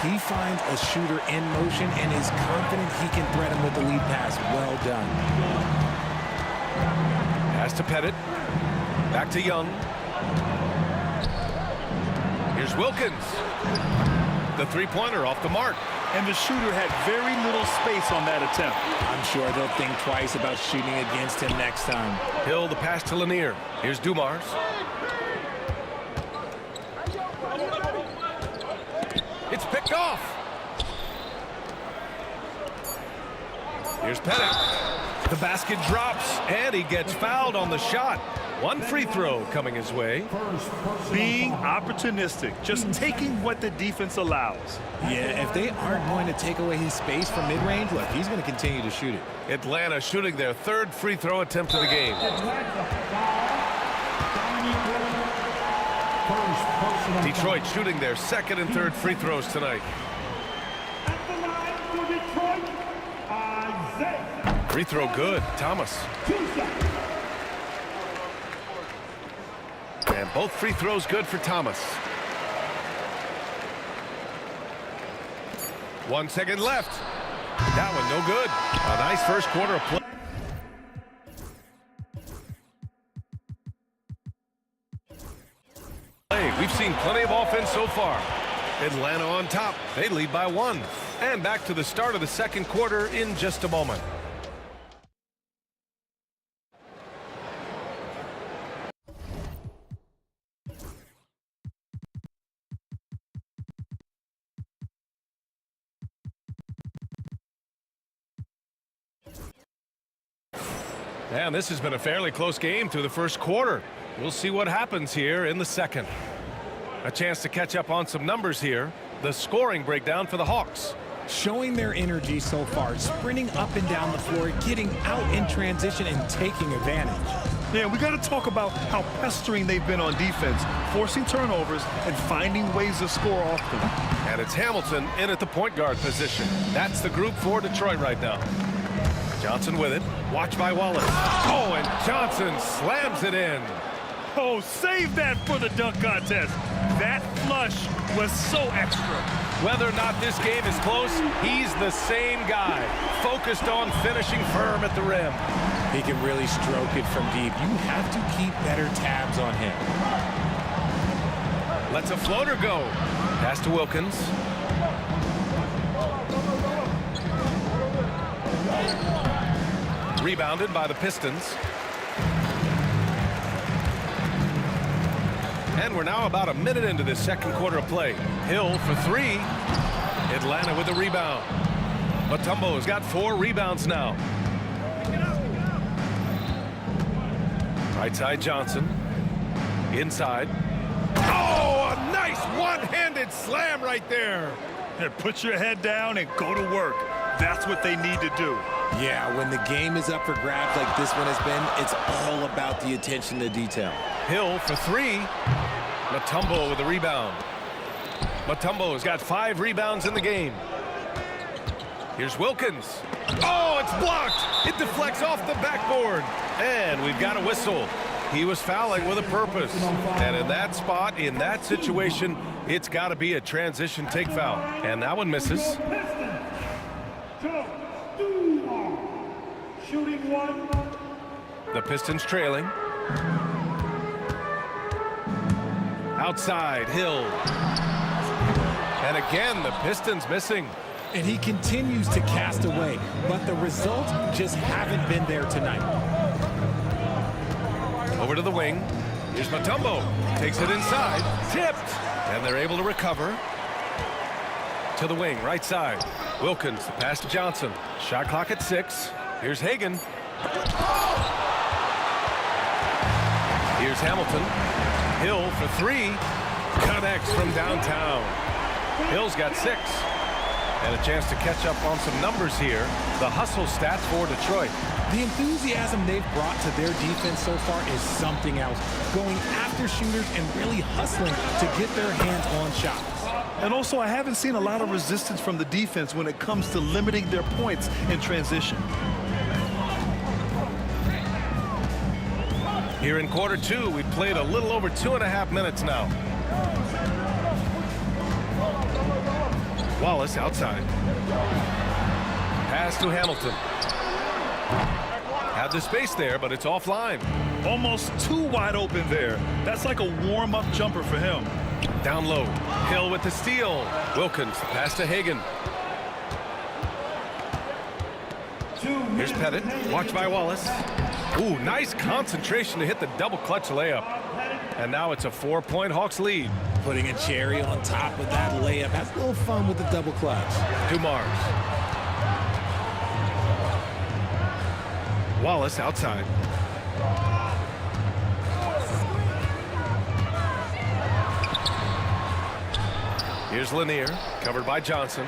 He finds a shooter in motion and is confident he can threat him with the lead pass. Well done. Pass to Pettit. Back to Young. Here's Wilkins. The three-pointer off the mark. And the shooter had very little space on that attempt. I'm sure they'll think twice about shooting against him next time. Hill, the pass to Lanier. Here's Dumars. It's picked off. Here's Pettit. The basket drops, and he gets fouled on the shot. 1 free throw coming his way. Being opportunistic, just taking what the defense allows. Yeah, if they aren't going to take away his space from mid-range, look, he's going to continue to shoot it. Atlanta shooting their 3rd free throw attempt of the game. Detroit shooting their 2nd and 3rd free throws tonight. Free throw good, Thomas. And both free throws good for Thomas. 1 second left. That one no good. A nice first quarter of play. We've seen plenty of offense so far. Atlanta on top. They lead by 1. And back to the start of the second quarter in just a moment. And this has been a fairly close game through the first quarter. We'll see what happens here in the second. A chance to catch up on some numbers here. The scoring breakdown for the Hawks. Showing their energy so far, sprinting up and down the floor, getting out in transition and taking advantage. Yeah, we got to talk about how pestering they've been on defense, forcing turnovers and finding ways to score often. And it's Hamilton in at the point guard position. That's the group for Detroit right now. Johnson with it. Watch by Wallace. Oh, and Johnson slams it in. Oh, save that for the dunk contest. That flush was so extra. Whether or not this game is close, he's the same guy, focused on finishing firm at the rim. He can really stroke it from deep. You have to keep better tabs on him. Lets a floater go. Pass to Wilkins. Rebounded by the Pistons. And we're now about a minute into this second quarter of play. Hill for three. Atlanta with the rebound. Mutombo's got 4 rebounds now. Right side Johnson. Inside. Oh, a nice one-handed slam right there. Put your head down and go to work. That's what they need to do. Yeah, when the game is up for grabs like this one has been, it's all about the attention to detail. Hill for 3. Mutombo with the rebound. Mutombo's got 5 rebounds in the game. Here's Wilkins. Oh, it's blocked. It deflects off the backboard. And we've got a whistle. He was fouling with a purpose. And in that spot, in that situation, it's got to be a transition take foul. And that one misses. Shooting 1. The Pistons trailing. Outside, Hill. And again, the Pistons missing. And he continues to cast away, but the results just haven't been there tonight. Over to the wing. Here's Mutombo. Takes it inside. Tipped. And they're able to recover. To the wing, right side. Wilkins, the pass to Johnson. Shot clock at 6. Here's Hagan. Here's Hamilton. Hill for 3. Connects from downtown. Hill's got 6. And a chance to catch up on some numbers here. The hustle stats for Detroit. The enthusiasm they've brought to their defense so far is something else. Going after shooters and really hustling to get their hands on shots. And also, I haven't seen a lot of resistance from the defense when it comes to limiting their points in transition. Here in quarter 2, we've played a little over 2.5 minutes now. Wallace outside. Pass to Hamilton. Had the space there, but it's offline. Almost too wide open there. That's like a warm-up jumper for him. Down low. Hill with the steal. Wilkins, pass to Hagan. Here's Pettit. Watch by Wallace. Ooh, nice concentration to hit the double clutch layup. And now it's a 4-point Hawks lead. Putting a cherry on top of that layup. Has a little fun with the double clutch. Dumars. Wallace outside. Here's Lanier, covered by Johnson.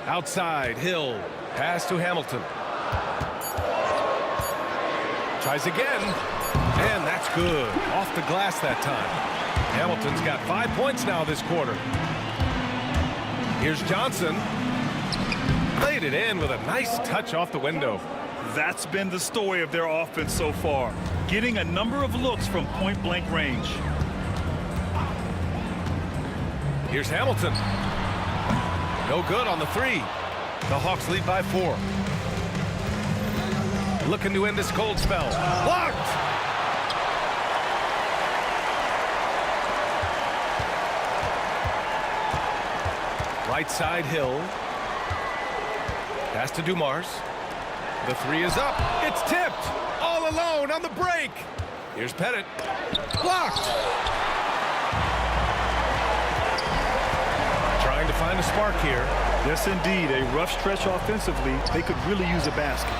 Outside, Hill. Pass to Hamilton. Tries again. And that's good. Off the glass that time. Hamilton's got 5 points now this quarter. Here's Johnson. Laid it in with a nice touch off the window. That's been the story of their offense so far. Getting a number of looks from point-blank range. Here's Hamilton. No good on the 3. The Hawks lead by 4. Looking to end this cold spell. Blocked! Right side, Hill. Pass to Dumars. The 3 is up. It's tipped. All alone on the break. Here's Pettit. Blocked. Trying to find a spark here. Yes, indeed. A rough stretch offensively. They could really use a basket.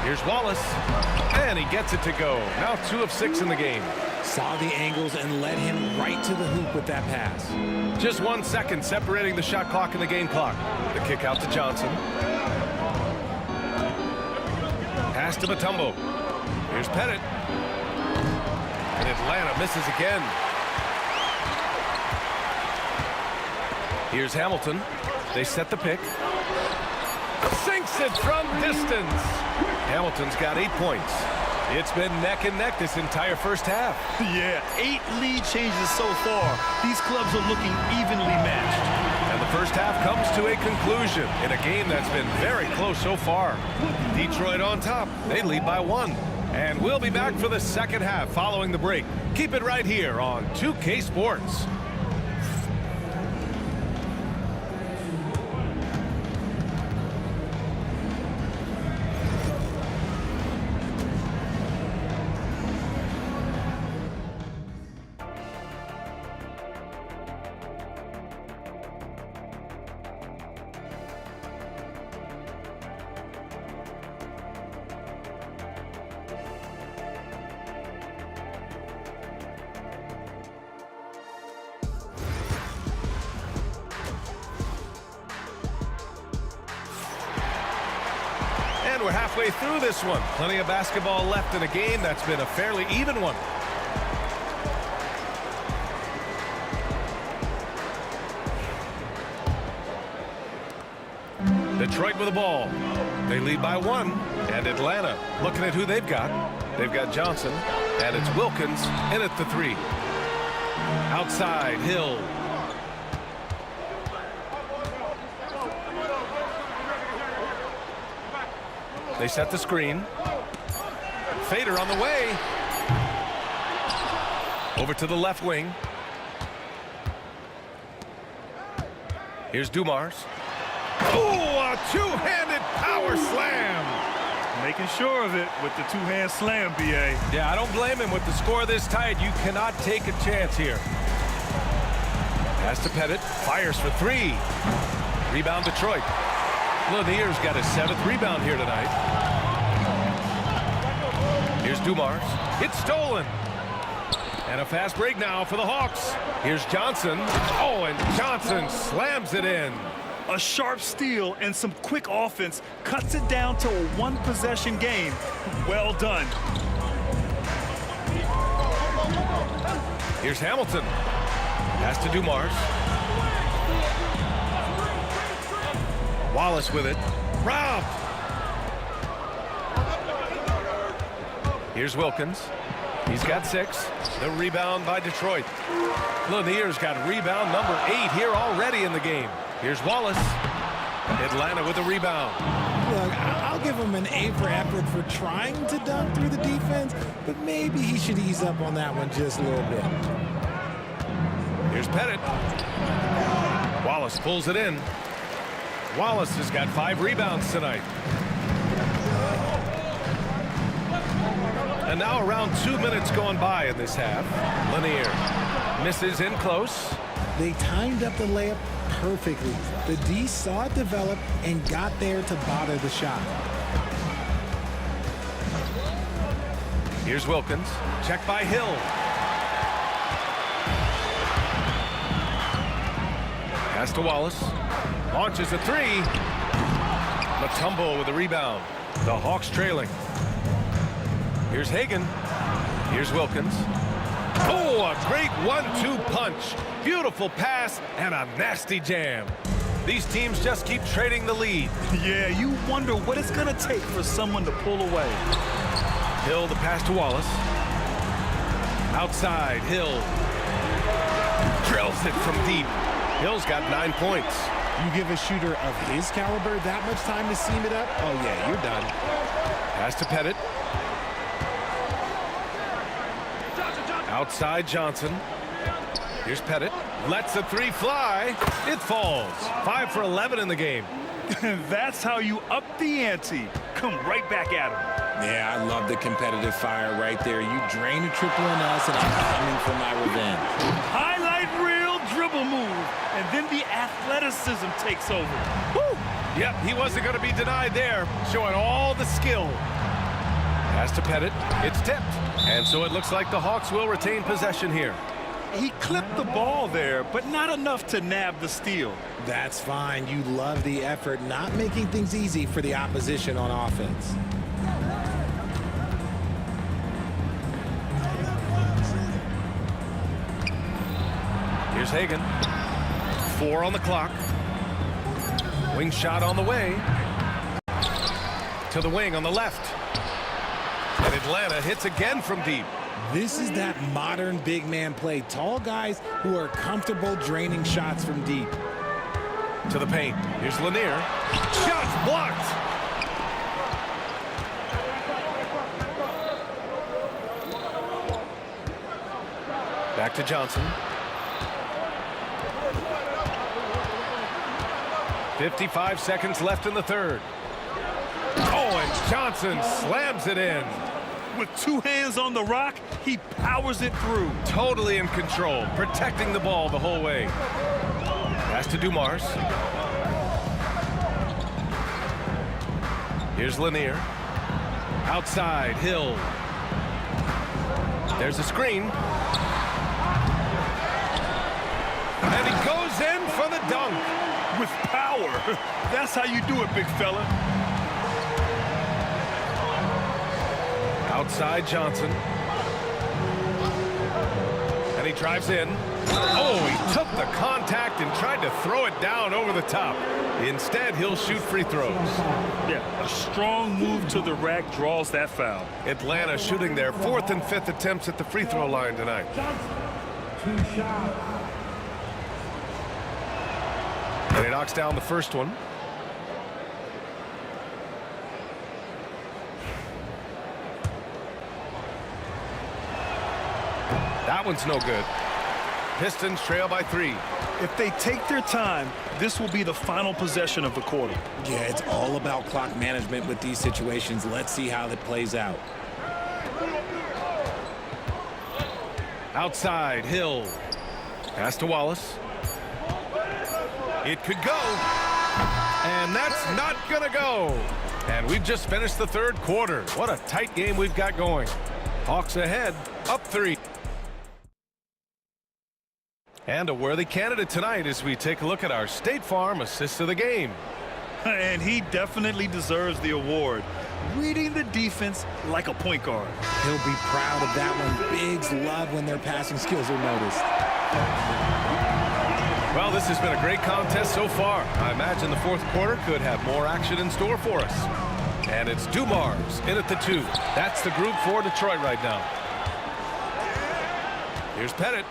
Here's Wallace. And he gets it to go. Now 2 of 6 in the game. Saw the angles and led him right to the hoop with that pass. Just 1 second separating the shot clock and the game clock. The kick out to Johnson. Pass to Mutombo. Here's Pettit. And Atlanta misses again. Here's Hamilton. They set the pick. Sinks it from distance. Hamilton's got 8 points. It's been neck and neck this entire first half. Yeah, 8 lead changes so far. These clubs are looking evenly matched. And the first half comes to a conclusion in a game that's been very close so far. Detroit on top. They lead by 1. And we'll be back for the second half following the break. Keep it right here on 2K Sports. And we're halfway through this one. Plenty of basketball left in a game that's been a fairly even one. Detroit with the ball. They lead by 1. And Atlanta looking at who they've got. They've got Johnson. And it's Wilkins in at the 3. Outside, Hill. They set the screen. Fader on the way. Over to the left wing. Here's Dumars. Oh, a two-handed power slam. Making sure of it with the two-hand slam, B.A. Yeah, I don't blame him. With the score this tight, you cannot take a chance here. Pass to Pettit. Fires for 3. Rebound Detroit. Lanier's got his 7th rebound here tonight. Here's Dumars. It's stolen. And a fast break now for the Hawks. Here's Johnson. Oh, and Johnson slams it in. A sharp steal and some quick offense cuts it down to a 1-possession game. Well done. Here's Hamilton. Pass to Dumars. Wallace with it. Robbed. Here's Wilkins. He's got 6. The rebound by Detroit. Lanier's got rebound number 8 here already in the game. Here's Wallace. Atlanta with the rebound. Look, I'll give him an A for effort for trying to dunk through the defense, but maybe he should ease up on that one just a little bit. Here's Pettit. Wallace pulls it in. Wallace has got 5 rebounds tonight. And now around 2 minutes gone by in this half. Lanier misses in close. They timed up the layup perfectly. The D saw it develop and got there to bother the shot. Here's Wilkins. Check by Hill. Pass to Wallace. Launches a 3. Mutombo with the rebound. The Hawks trailing. Here's Hagan. Here's Wilkins. Oh, a great 1-2 punch. Beautiful pass and a nasty jam. These teams just keep trading the lead. Yeah, you wonder what it's going to take for someone to pull away. Hill, the pass to Wallace. Outside, Hill. Drills it from deep. Hill's got 9 points. You give a shooter of his caliber that much time to seam it up? Oh, yeah, you're done. Pass to Pettit. Outside Johnson. Here's Pettit. Lets a 3 fly. It falls. 5 for 11 in the game. That's how you up the ante. Come right back at him. Yeah, I love the competitive fire right there. You drain a triple on us, and I'm coming for my revenge. Highlight reel dribble move, and then the athleticism takes over. Woo! Yep, he wasn't going to be denied there. Showing all the skill. Pass to Pettit. It's tipped, And so it looks like the Hawks will retain possession here. He clipped the ball there, but not enough to nab the steal. That's fine. You love the effort, not making things easy for the opposition on offense. Here's Hagan. 4 on the clock. Wing shot on the way. To the wing on the left. And Atlanta hits again from deep. This is that modern big man play. Tall guys who are comfortable draining shots from deep. To the paint. Here's Lanier. Shots blocked. Back to Johnson. 55 seconds left in the third. Oh, and Johnson slams it in. With 2 hands on the rock, he powers it through. Totally in control, protecting the ball the whole way. Pass to Dumars. Here's Lanier. Outside, Hill. There's a screen. And he goes in for the dunk. With power. That's how you do it, big fella. Outside Johnson. And he drives in. Oh, he took the contact and tried to throw it down over the top. Instead, he'll shoot free throws. Yeah, a strong move to the rack draws that foul. Atlanta shooting their 4th and 5th attempts at the free throw line tonight. 2 shots. And he knocks down the first one. That one's no good. Pistons trail by 3. If they take their time, this will be the final possession of the quarter. Yeah, it's all about clock management with these situations. Let's see how that plays out. Outside, Hill. Pass to Wallace. It could go. And that's not going to go. And we've just finished the third quarter. What a tight game we've got going. Hawks ahead, up 3. And a worthy candidate tonight as we take a look at our State Farm Assist of the Game. And he definitely deserves the award. Reading the defense like a point guard. He'll be proud of that one. Bigs love when their passing skills are noticed. Well, this has been a great contest so far. I imagine the fourth quarter could have more action in store for us. And it's Dumars in at the 2. That's the group for Detroit right now. Here's Pettit.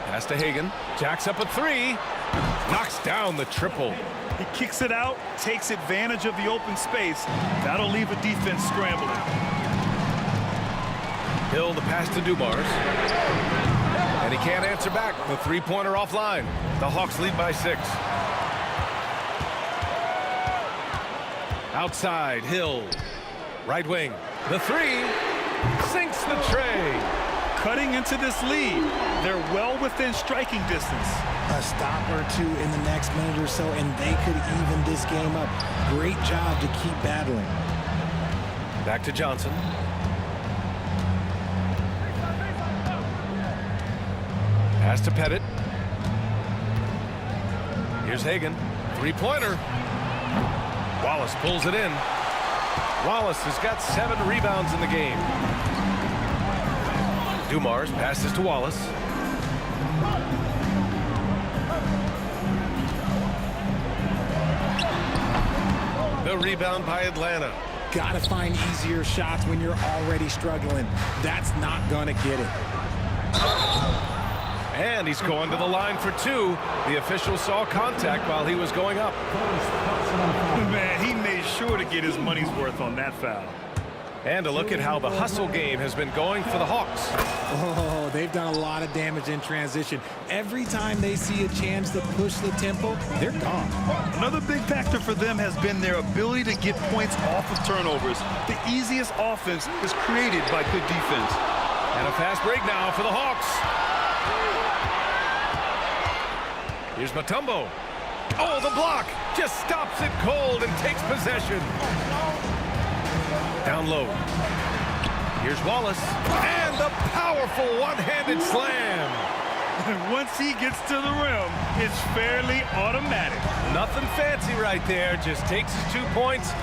Pass to Hagan. Jacks up a 3. Knocks down the triple. He kicks it out, takes advantage of the open space. That'll leave a defense scrambling. Hill the pass to Dumars. And he can't answer back. The three-pointer offline. The Hawks lead by 6. Outside, Hill. Right wing. The 3. Sinks the tray. Cutting into this lead. They're well within striking distance. A stop or 2 in the next minute or so, and they could even this game up. Great job to keep battling. Back to Johnson. Pass to Pettit. Here's Hagan. Three-pointer. Wallace pulls it in. Wallace has got 7 rebounds in the game. Dumars passes to Wallace. The rebound by Atlanta. Gotta find easier shots when you're already struggling. That's not gonna get it. And he's going to the line for 2. The official saw contact while he was going up. Man, he made sure to get his money's worth on that foul. And a look at how the hustle game has been going for the Hawks. Oh, they've done a lot of damage in transition. Every time they see a chance to push the tempo, they're gone. Another big factor for them has been their ability to get points off of turnovers. The easiest offense is created by good defense. And a fast break now for the Hawks. Here's Mutombo. Oh, the block just stops it cold and takes possession. Down low. Here's Wallace, and the powerful one-handed slam. And once he gets to the rim, it's fairly automatic. Nothing fancy right there, just takes his 2 points,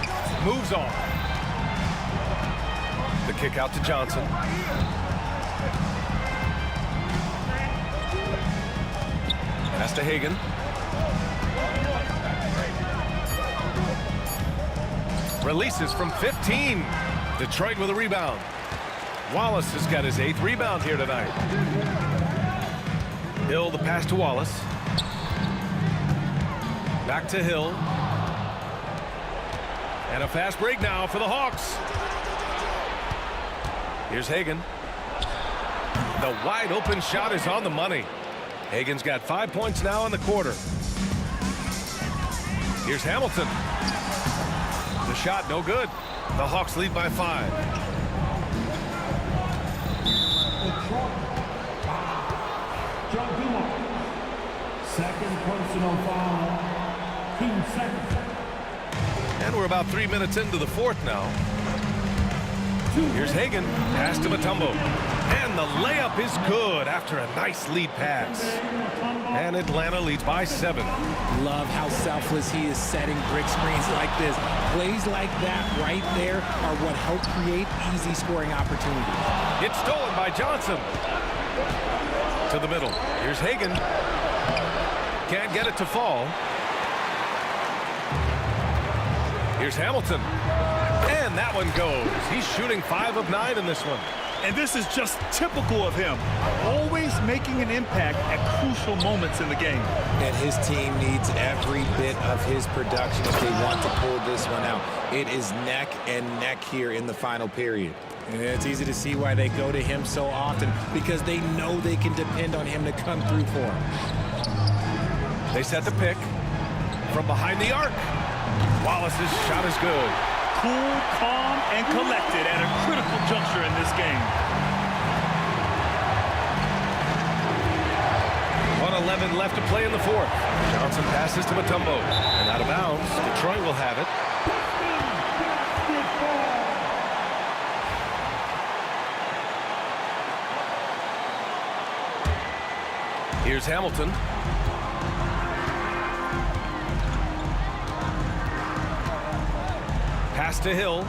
moves on. The kick out to Johnson. Pass to Hagan. Releases from 15. Detroit with a rebound. Wallace has got his 8th rebound here tonight. Hill, the pass to Wallace. Back to Hill. And a fast break now for the Hawks. Here's Hagan. The wide open shot is on the money. Hagan's got 5 points now in the quarter. Here's Hamilton. The shot no good. The Hawks lead by 5. Second personal foul. Team second. And we're about 3 minutes into the fourth now. Here's Hagan. Pass to Mutombo. And the layup is good after a nice lead pass. And Atlanta leads by 7. Love how selfless he is setting brick screens like this. Plays like that right there are what help create easy scoring opportunities. It's stolen by Johnson. To the middle. Here's Hagan. Can't get it to fall. Here's Hamilton. And that one goes. He's shooting 5 of 9 in this one. And this is just typical of him. Always making an impact at crucial moments in the game. And his team needs every bit of his production if they want to pull this one out. It is neck and neck here in the final period. And it's easy to see why they go to him so often, because they know they can depend on him to come through for them. They set the pick from behind the arc. Wallace's shot is good. Cool, calm, and collected at a critical juncture in this game. 1:11 left to play in the fourth. Johnson passes to Mutombo. And out of bounds, Detroit will have it. Here's Hamilton. Pass to Hill.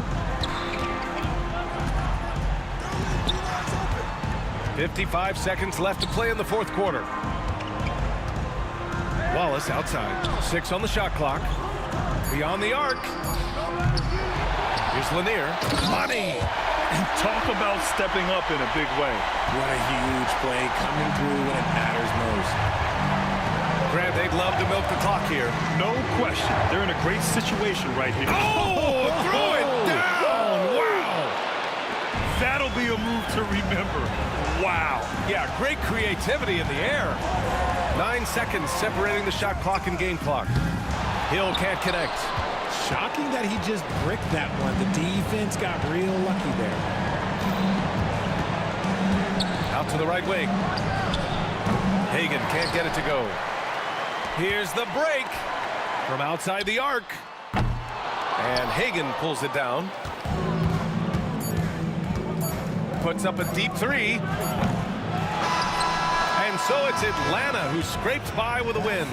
55 seconds left to play in the fourth quarter. Wallace outside. 6 on the shot clock. Beyond the arc. Here's Lanier. Money! And talk about stepping up in a big way. What a huge play coming through when it matters most. Grant, they'd love to milk the clock here. No question. They're in a great situation right here. Oh! Throw it down! Wow! That'll be a move to remember. Wow. Yeah, great creativity in the air. 9 seconds separating the shot clock and game clock. Hill can't connect. Shocking that he just bricked that one. The defense got real lucky there. Out to the right wing. Hagan can't get it to go. Here's the break from outside the arc. And Hagan pulls it down. Puts up a deep 3. And so it's Atlanta who scraped by with a win.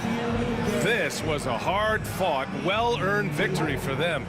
This was a hard-fought, well-earned victory for them.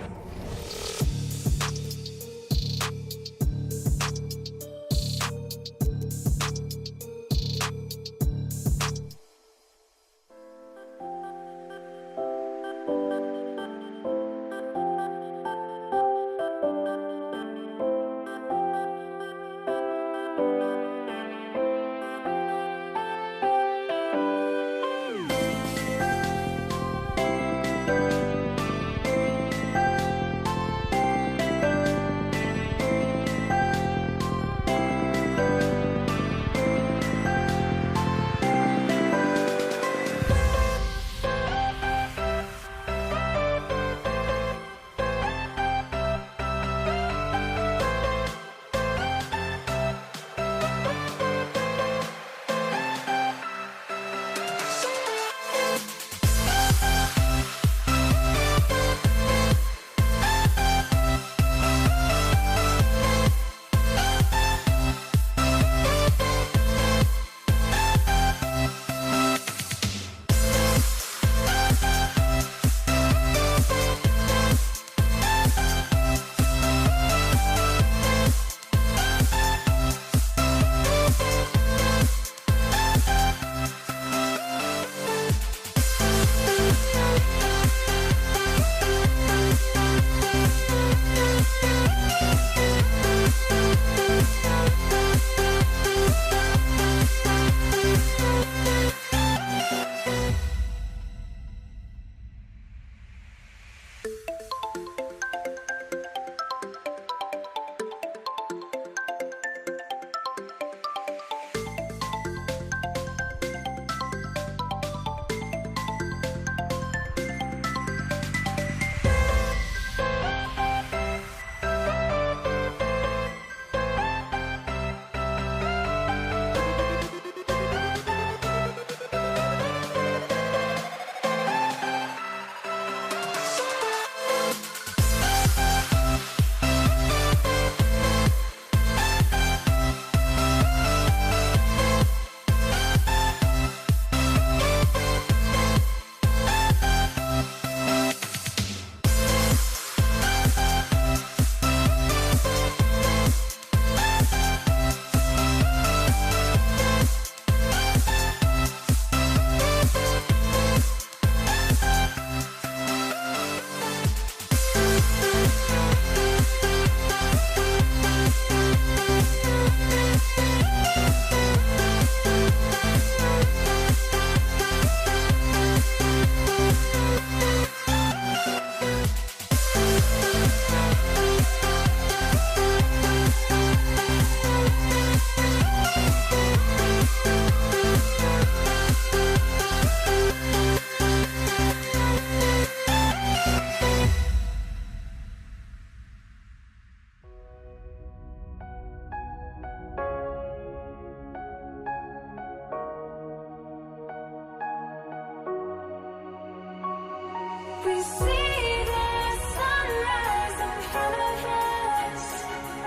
we see the sunrise in front of us.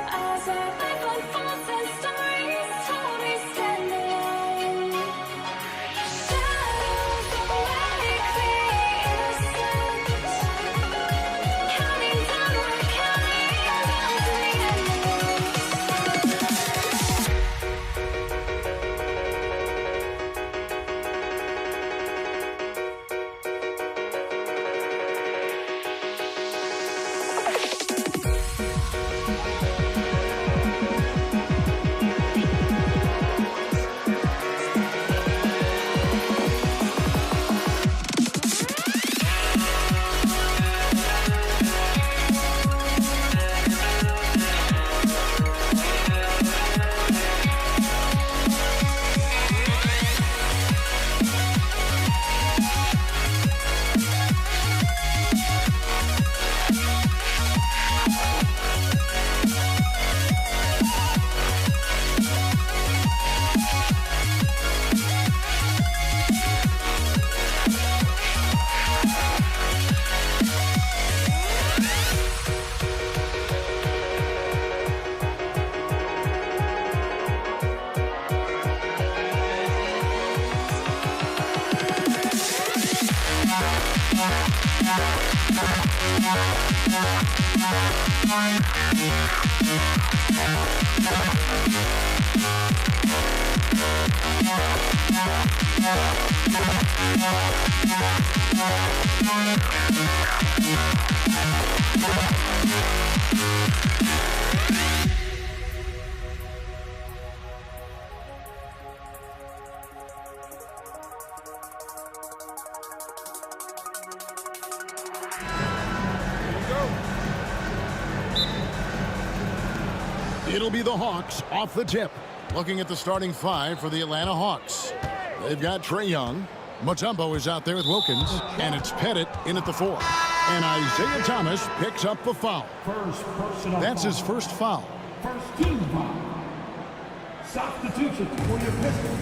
As our life unfolds and stories told, we stand alone. Shadows awake the innocence. Counting down, we're counting down to the endless. It'll be the Hawks off the tip. Looking at the starting five for the Atlanta Hawks. They've got Trae Young. Mutombo is out there with Wilkins. And it's Pettit in at the 4. And Isaiah Thomas picks up the foul. That's his first foul. First team foul. Substitution for your Pistons.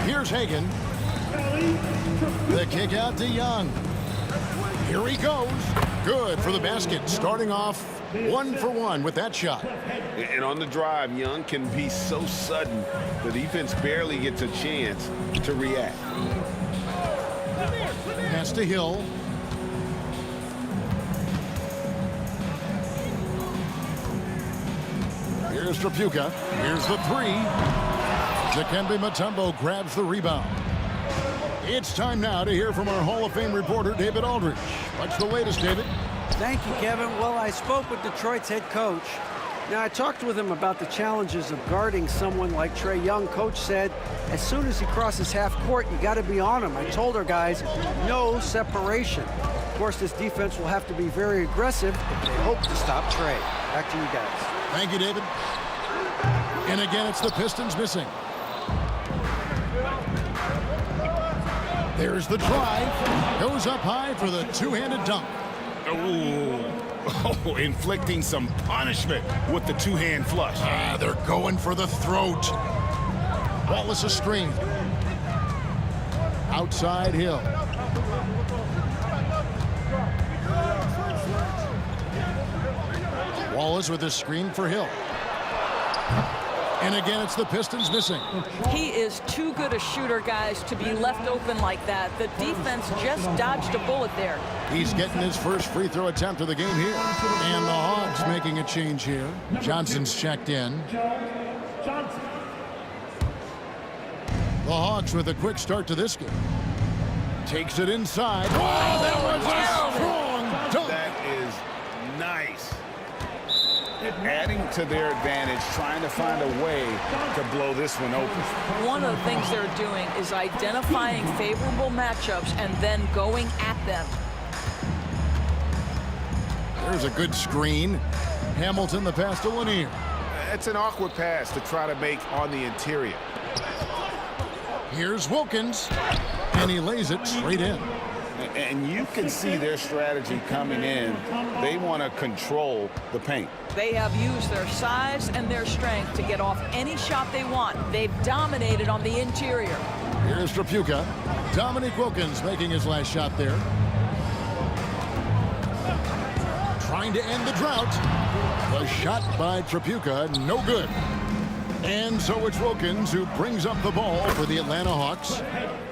Here's Hagan. The kick out to Young. Here he goes. Good for the basket. Starting off 1 for 1 with that shot. And on the drive, Young can be so sudden. The defense barely gets a chance to react. Pass to Hill. Here's Trapuka. Here's the 3. Dikembe Mutombo grabs the rebound. It's time now to hear from our Hall of Fame reporter, David Aldridge. What's the latest, David? Thank you, Kevin. Well, I spoke with Detroit's head coach. Now, I talked with him about the challenges of guarding someone like Trae Young. Coach said, as soon as he crosses half court, you got to be on him. I told our guys, no separation. Of course, this defense will have to be very aggressive if they hope to stop Trae. Back to you guys. Thank you, David. And again, it's the Pistons missing. There's the drive. Goes up high for the two-handed dunk. Oh, inflicting some punishment with the two-hand flush. They're going for the throat. Wallace a screen. Outside Hill. Wallace with a screen for Hill. And again, it's the Pistons missing. He is too good a shooter, guys, to be left open like that. The defense just dodged a bullet there. He's getting his first free throw attempt of the game here. And the Hawks making a change here. Johnson's checked in. The Hawks with a quick start to this game. Takes it inside. Oh, that was a strong dunk. That is nice. Adding to their advantage, trying to find a way to blow this one open. One of the things they're doing is identifying favorable matchups and then going at them. There's a good screen. Hamilton the pass to Lanier. It's an awkward pass to try to make on the interior. Here's Wilkins, and he lays it straight in. And you can see their strategy coming in. They want to control the paint. They have used their size and their strength to get off any shot they want. They've dominated on the interior. Here's Trapuka. Dominique Wilkins making his last shot there. Trying to end the drought. The shot by Trapuka, no good. And so it's Wilkins who brings up the ball for the Atlanta Hawks.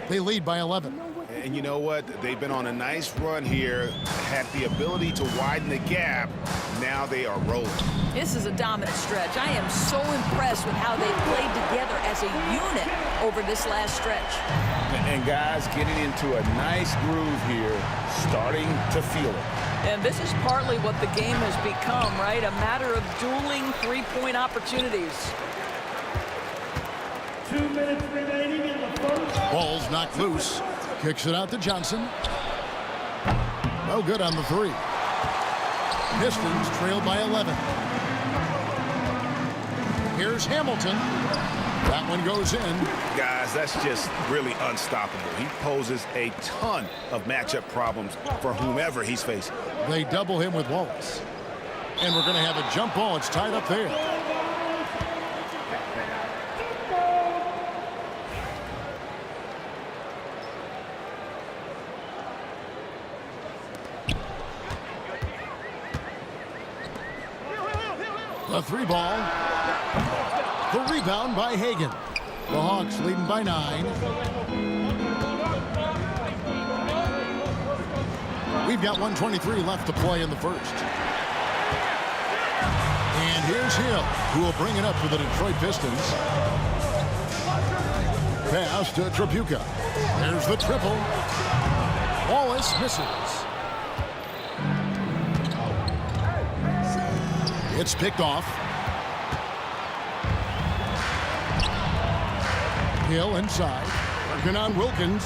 They lead by 11. And you know what? They've been on a nice run here, had the ability to widen the gap. Now they are rolling. This is a dominant stretch. I am so impressed with how they played together as a unit over this last stretch. And guys getting into a nice groove here, starting to feel it. And this is partly what the game has become, right? A matter of dueling three-point opportunities. 2 minutes remaining in the first. Ball's knocked loose. Kicks it out to Johnson. No good on the three. Pistons trailed by 11. Here's Hamilton. That one goes in. Guys, that's just really unstoppable. He poses a ton of matchup problems for whomever he's facing. They double him with Wallace. And we're going to have a jump ball. It's tied up there. The three ball. The rebound by Hagan. The Hawks leading by 9. We've got 1:23 left to play in the first. And here's Hill, who will bring it up for the Detroit Pistons. Pass to Trapuka. There's the triple. Wallace misses. It's picked off. Hill inside. Working on Wilkins.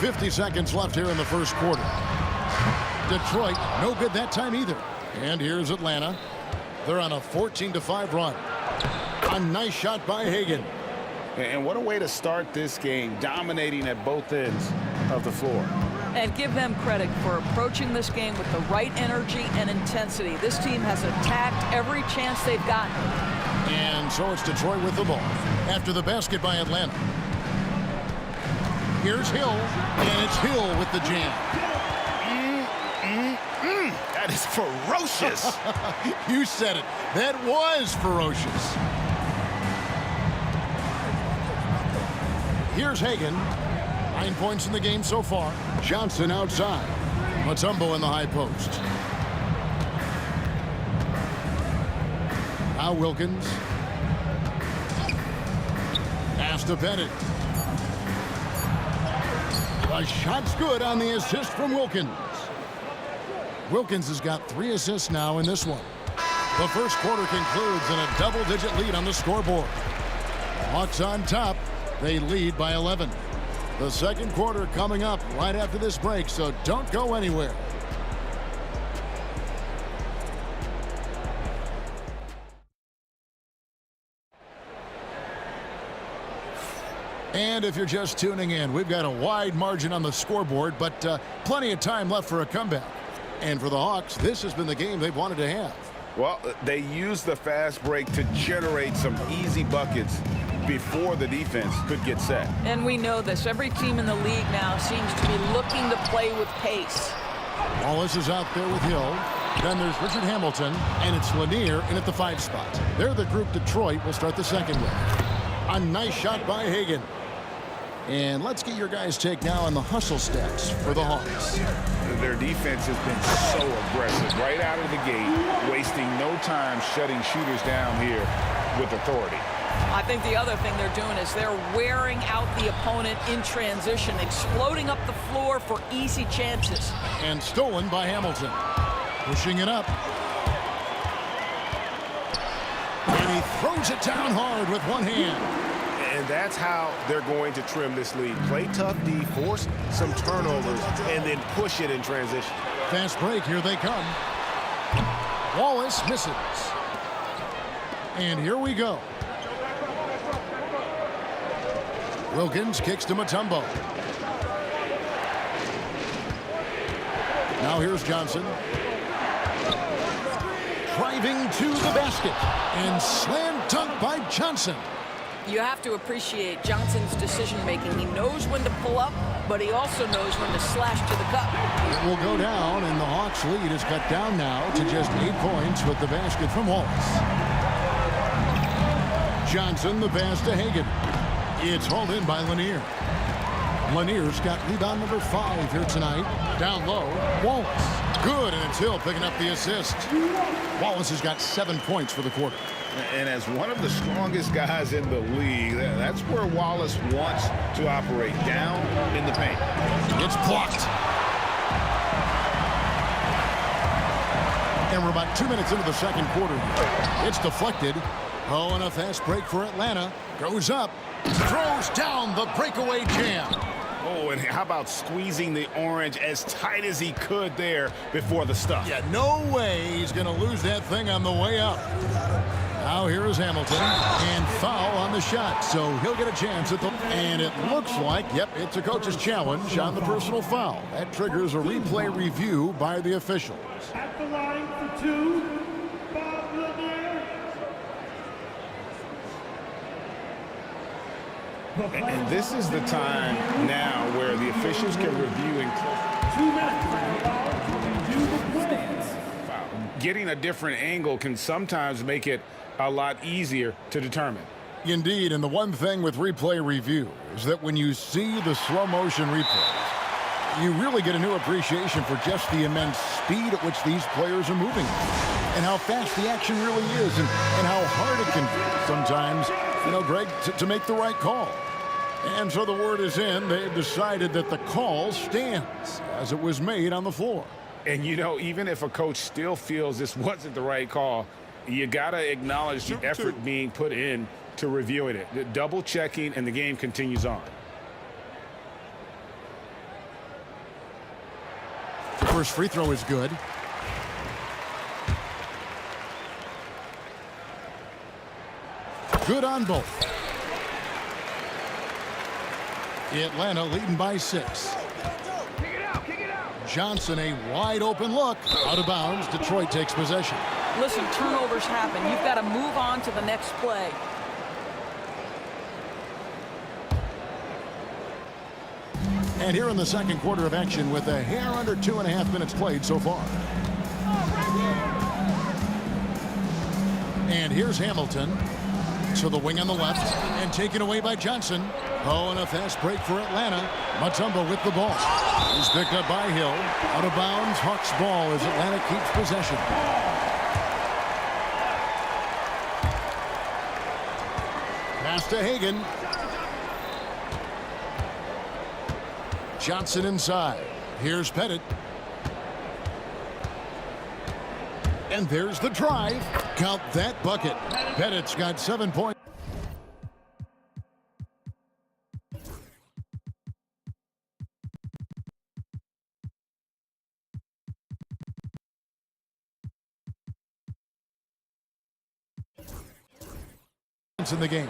50 seconds left here in the first quarter. Detroit, no good that time either. And here's Atlanta. They're on a 14-5 run. A nice shot by Hagan. And what a way to start this game, dominating at both ends of the floor. And give them credit for approaching this game with the right energy and intensity. This team has attacked every chance they've gotten. And so it's Detroit with the ball. After the basket by Atlanta. Here's Hill, and it's Hill with the jam. That is ferocious. You said it. That was ferocious. Here's Hagan. 9 points in the game so far. Johnson outside. Mutombo in the high post. Now Wilkins. Pass to Bennett. The shot's good on the assist from Wilkins. Wilkins has got 3 assists now in this one. The first quarter concludes in a double-digit lead on the scoreboard. Hawks on top. They lead by 11. The second quarter coming up right after this break, so don't go anywhere. And if you're just tuning in, we've got a wide margin on the scoreboard, but plenty of time left for a comeback. And for the Hawks, this has been the game they've wanted to have. Well, they used the fast break to generate some easy buckets before the defense could get set. And we know this. Every team in the league now seems to be looking to play with pace. Wallace is out there with Hill. Then there's Richard Hamilton, and it's Lanier in at the 5 spot. They're the group Detroit will start the second with. A nice shot by Hagan. And let's get your guys' take now on the hustle stats for the Hawks. Their defense has been so aggressive right out of the gate, wasting no time shutting shooters down here with authority. I think the other thing they're doing is they're wearing out the opponent in transition, exploding up the floor for easy chances. And stolen by Hamilton. Pushing it up. And he throws it down hard with one hand. And that's how they're going to trim this lead. Play tough D, force some turnovers, and then push it in transition. Fast break, here they come. Wallace misses. And here we go. Wilkins kicks to Mutombo. Now here's Johnson. Driving to the basket. And slam dunk by Johnson. You have to appreciate Johnson's decision-making. He knows when to pull up, but he also knows when to slash to the cup. It will go down, and the Hawks' lead is cut down now to just 8 points with the basket from Wallace. Johnson, the pass to Hagan. It's hauled in by Lanier. Lanier's got rebound number 5 here tonight. Down low, Wallace. Good, and it's Hill picking up the assist. Wallace has got 7 points for the quarter. And as one of the strongest guys in the league, that's where Wallace wants to operate, down in the paint. It's blocked. And we're about 2 minutes into the second quarter. It's deflected. Oh, and a fast break for Atlanta. Goes up. Throws down the breakaway jam. Oh, and how about squeezing the orange as tight as he could there before the stuff? Yeah, no way he's going to lose that thing on the way up. Now here is Hamilton, and foul on the shot, so he'll get a chance at the... And it looks like, yep, it's a coach's challenge on the personal foul. That triggers a replay review by the officials. At the line for 2, Bob Lanier. And this is the time now where the officials can review and... 2 minutes to review the play. Getting a different angle can sometimes make it a lot easier to determine. Indeed, and the one thing with replay review is that when you see the slow motion replays, you really get a new appreciation for just the immense speed at which these players are moving and how fast the action really is and how hard it can be sometimes, Greg, to make the right call. And so the word is in. They've decided that the call stands as it was made on the floor. And, even if a coach still feels this wasn't the right call, you got to acknowledge the effort being put in to reviewing it. The double checking, and the game continues on. The first free throw is good. Good on both. Atlanta leading by 6. Johnson, a wide open look. Out of bounds. Detroit takes possession. Listen, turnovers happen. You've got to move on to the next play. And here in the second quarter of action with a hair under 2.5 minutes played so far. And here's Hamilton to the wing on the left and taken away by Johnson. Oh, and a fast break for Atlanta. Mutombo with the ball. He's picked up by Hill. Out of bounds, Hawks ball as Atlanta keeps possession. Pass to Hagan. Johnson inside. Here's Pettit. And there's the drive. Count that bucket. Pettit's got 7 points. In the game.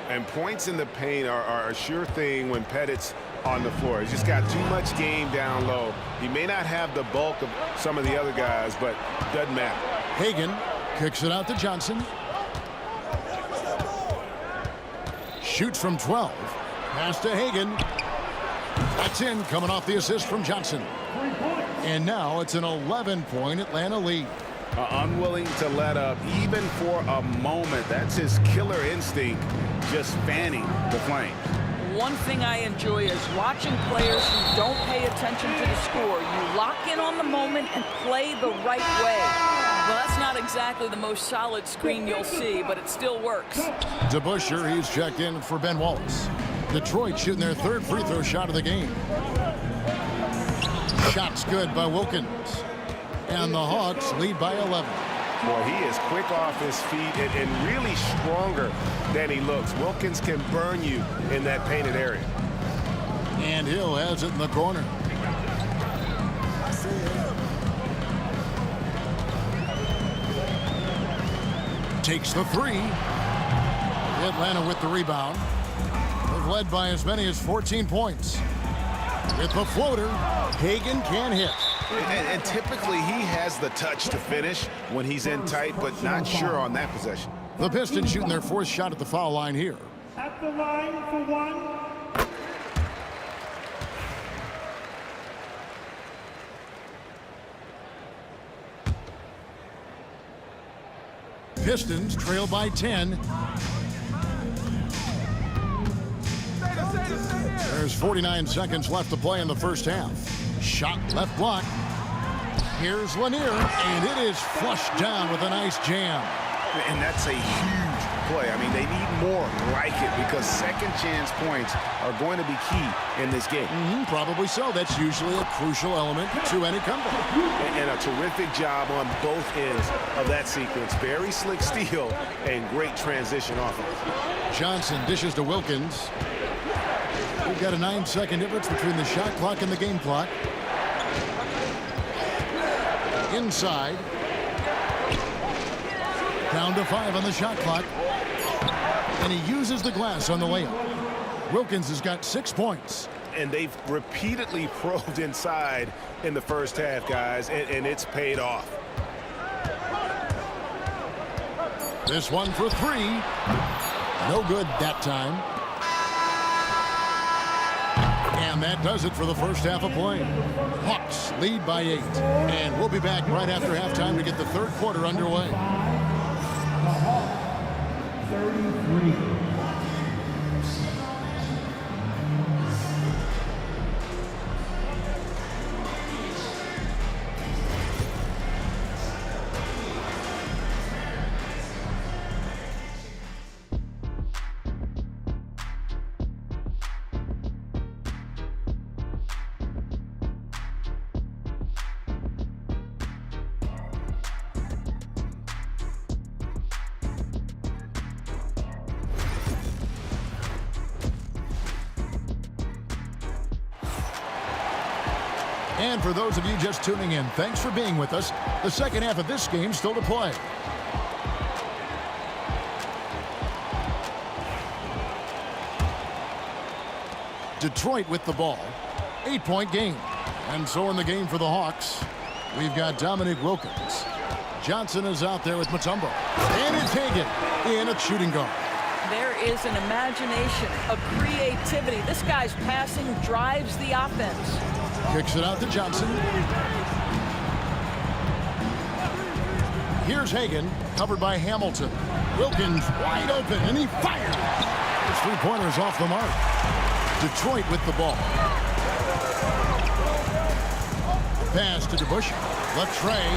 And points in the paint are a sure thing when Pettit's on the floor. He's just got too much game down low. He may not have the bulk of some of the other guys, but doesn't matter. Hagan kicks it out to Johnson. Shoots from 12. Pass to Hagan. That's in, coming off the assist from Johnson. And now it's an 11-point Atlanta lead. Unwilling to let up even for a moment. That's his killer instinct, just fanning the flame. One thing I enjoy is watching players who don't pay attention to the score. You lock in on the moment and play the right way. Well, that's not exactly the most solid screen you'll see, but it still works. DeBuscher, he's checked in for Ben Wallace. Detroit shooting their 3rd free throw shot of the game. Shot's good by Wilkins. And the Hawks lead by 11. Boy, he is quick off his feet and really stronger than he looks. Wilkins can burn you in that painted area. And Hill has it in the corner. Takes the 3. Atlanta with the rebound. led by as many as 14 points. With the floater, Hagan can hit. And typically he has the touch to finish when he's in tight, but not sure on that possession. The Pistons shooting their fourth shot at the foul line here. At the line for one. Pistons trail by 10. There's 49 seconds left to play in the first half. Shot left block. Here's Lanier, and it is flushed down with a nice jam. And that's a huge play. I mean, they need more like it because second chance points are going to be key in this game. Probably so. That's usually a crucial element to any comeback. And a terrific job on both ends of that sequence. Very slick steal and great transition offense. Johnson dishes to Wilkins. We've got a 9-second difference between the shot clock and the game clock. Inside. Down to 5 on the shot clock. And he uses the glass on the layup. Wilkins has got 6 points. And they've repeatedly probed inside in the first half, guys, and it's paid off. This one for 3. No good that time. And that does it for the first half of play. Hawks lead by 8. And we'll be back right after halftime to get the third quarter underway. 33. And for those of you just tuning in, thanks for being with us. The second half of this game still to play. Detroit with the ball. 8-point game. And so in the game for the Hawks, we've got Dominique Wilkins. Johnson is out there with Mutombo. And it's Hagan in at shooting guard. There is an imagination, a creativity. This guy's passing drives the offense. Kicks it out to Johnson. Here's Hagan, covered by Hamilton. Wilkins wide open, and he fires. His three-pointer's off the mark. Detroit with the ball. Pass to DeBush. Left tray.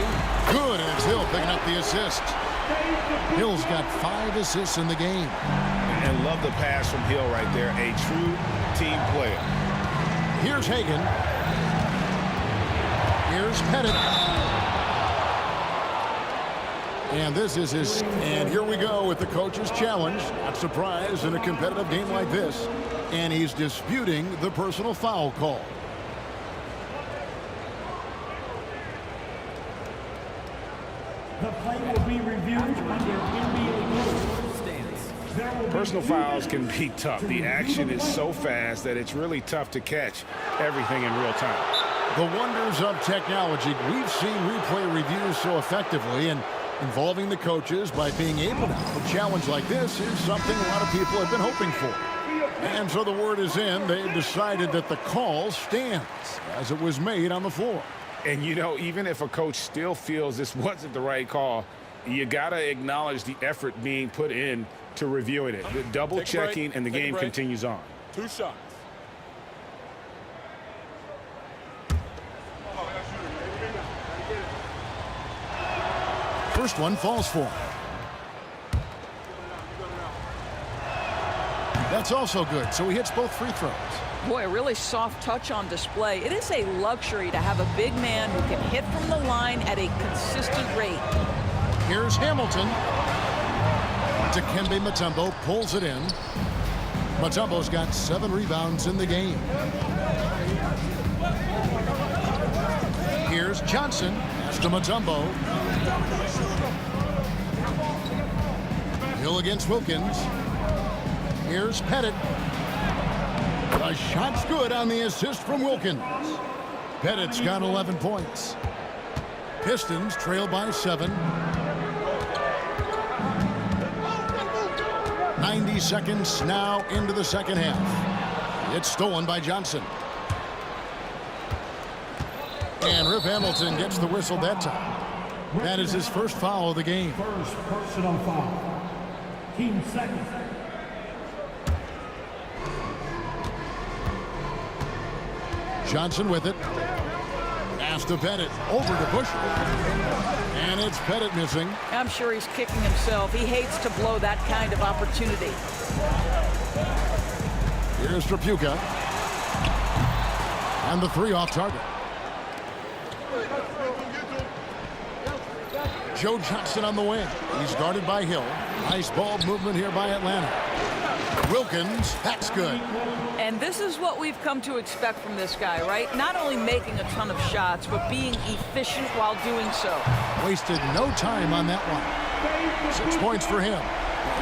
Good, and it's Hill picking up the assist. Hill's got 5 assists in the game. And love the pass from Hill right there. A true team player. Here's Hagan. Here's Pettit. And this is his. And here we go with the coach's challenge. Not surprised in a competitive game like this. And he's disputing the personal foul call. The play will be reviewed under NBA stance. Personal fouls can be tough. The action is so fast that it's really tough to catch everything in real time. The wonders of technology. We've seen replay reviews so effectively, and involving the coaches by being able to have a challenge like this is something a lot of people have been hoping for. And so the word is in. They've decided that the call stands as it was made on the floor. And, you know, even if a coach still feels this wasn't the right call, you got to acknowledge the effort being put in to reviewing it. The double checking, and the game continues on. 2 shots. First one falls for him. That's also good, so he hits both free throws. Boy, a really soft touch on display. It is a luxury to have a big man who can hit from the line at a consistent rate. Here's Hamilton. Dikembe Mutombo pulls it in. Mutombo's got 7 rebounds in the game. Here's Johnson. Pass to Mutombo. Hill against Wilkins. Here's Pettit. The shot's good on the assist from Wilkins. Pettit's got 11 points. Pistons trail by 7. 90 seconds now into the second half. It's stolen by Johnson. And Rip Hamilton gets the whistle that time. That is his first foul of the game. First personal foul. Team second. Johnson with it. Pass to Pettit. Over to Busher. And it's Pettit missing. I'm sure he's kicking himself. He hates to blow that kind of opportunity. Here's Trapuka. And the 3 off target. Joe Johnson on the wing. He's guarded by Hill. Nice ball movement here by Atlanta. Wilkins, that's good. And this is what we've come to expect from this guy, right? Not only making a ton of shots, but being efficient while doing so. Wasted no time on that one. 6 points for him.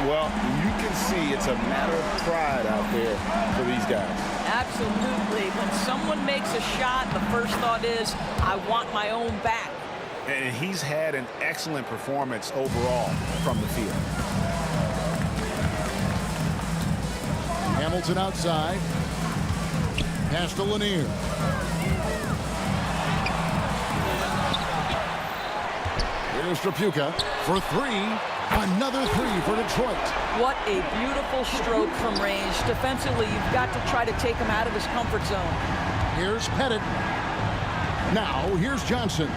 Well, you can see it's a matter of pride out there for these guys. Absolutely. When someone makes a shot, the first thought is, I want my own back. And he's had an excellent performance overall from the field. Hamilton outside. Pass to Lanier. Here's Trapuka for 3. Another 3 for Detroit. What a beautiful stroke from range. Defensively, you've got to try to take him out of his comfort zone. Here's Pettit. Now, here's Johnson. 2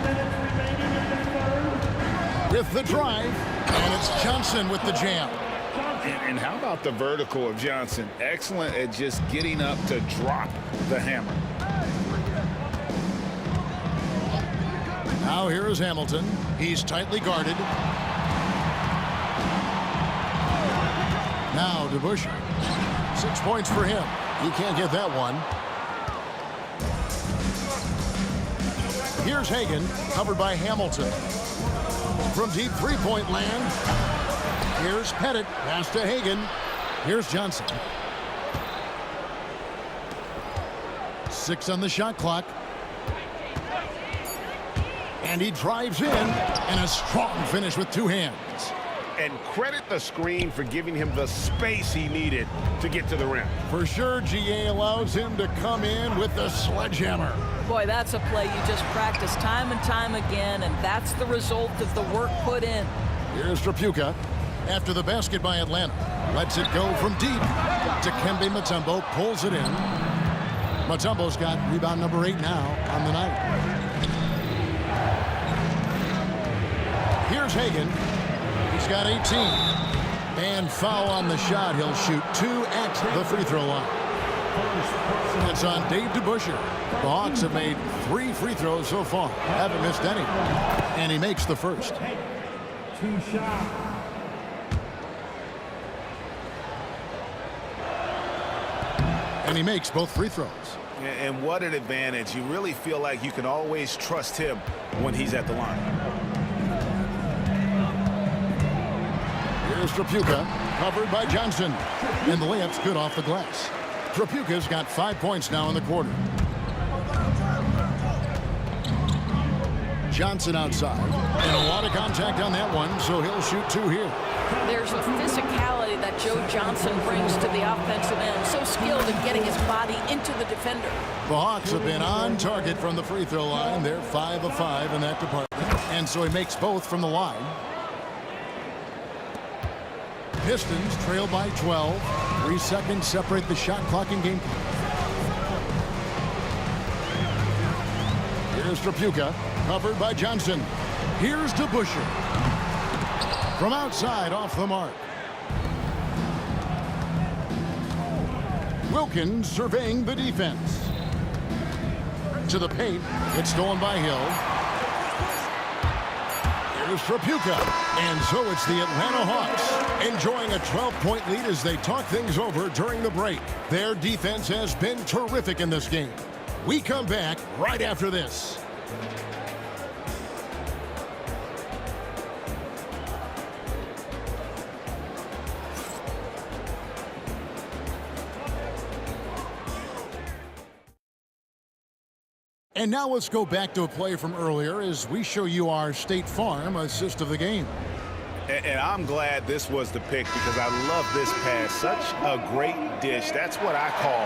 minutes remaining in the third. With the drive, and it's Johnson with the jam. And how about the vertical of Johnson? Excellent at just getting up to drop the hammer. Now here is Hamilton. He's tightly guarded. Now to Busher. 6 points for him. You can't get that one. Here's Hagan, covered by Hamilton. From deep three-point land. Here's Pettit, pass to Hagan. Here's Johnson. 6 on the shot clock. And he drives in, and a strong finish with 2 hands. And credit the screen for giving him the space he needed to get to the rim. For sure, GA allows him to come in with the sledgehammer. Boy, that's a play you just practice time and time again, and that's the result of the work put in. Here's Trapuka. After the basket by Atlanta. Lets it go from deep. Dikembe Mutombo pulls it in. Mutombo's got rebound number 8 now on the night. Here's Hagan. He's got 18. And foul on the shot. He'll shoot 2 at the free throw line. It's on Dave DeBuscher. The Hawks have made 3 free throws so far. Haven't missed any. And he makes the first. 2 shots. And he makes both free throws. And what an advantage. You really feel like you can always trust him when he's at the line. Here's Trapuka, covered by Johnson. And the layup's good off the glass. Trapuka's got 5 points now in the quarter. Johnson outside. And a lot of contact on that one, so he'll shoot 2 here. There's a physicality that Joe Johnson brings to the offensive end. So skilled in getting his body into the defender. The Hawks have been on target from the free throw line. They're 5 of 5 in that department. And so he makes both from the line. Pistons trail by 12. 3 seconds separate the shot clock and game clock. Here's Trapuka, covered by Johnson. Here's DeBuscher. From outside, off the mark. Wilkins surveying the defense. To the paint. It's stolen by Hill. Here's Trapuka. And so it's the Atlanta Hawks enjoying a 12-point lead as they talk things over during the break. Their defense has been terrific in this game. We come back right after this. And now let's go back to a play from earlier as we show you our State Farm assist of the game. And I'm glad this was the pick because I love this pass. Such a great dish. That's what I call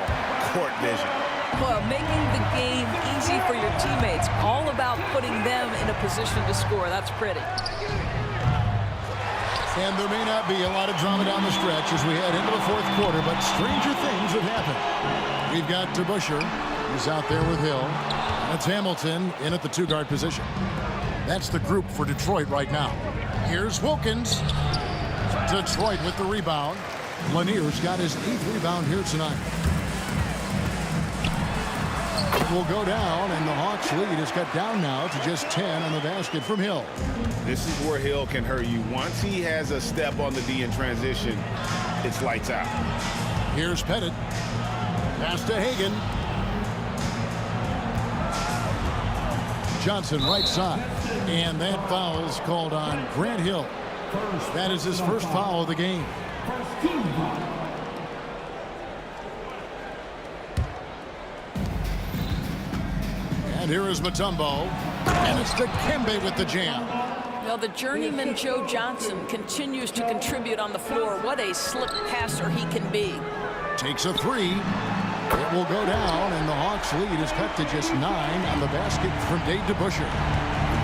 court vision. Well, making the game easy for your teammates. All about putting them in a position to score. That's pretty. And there may not be a lot of drama down the stretch as we head into the fourth quarter, but stranger things have happened. We've got DeBusschere. He's out there with Hill. That's Hamilton in at the two-guard position. That's the group for Detroit right now. Here's Wilkins. Detroit with the rebound. Lanier's got his 8th rebound here tonight. It will go down, and the Hawks lead is cut down now to just 10 on the basket from Hill. This is where Hill can hurt you. Once he has a step on the D in transition, it's lights out. Here's Pettit. Pass to Hagan. Johnson right side. And that foul is called on Grant Hill. That is his first foul of the game. And here is Mutombo. And it's Dikembe with the jam. Now the journeyman Joe Johnson continues to contribute on the floor. What a slick passer he can be. Takes a three. It will go down, and the Hawks lead is cut to just 9 on the basket from Dave DeBusschere.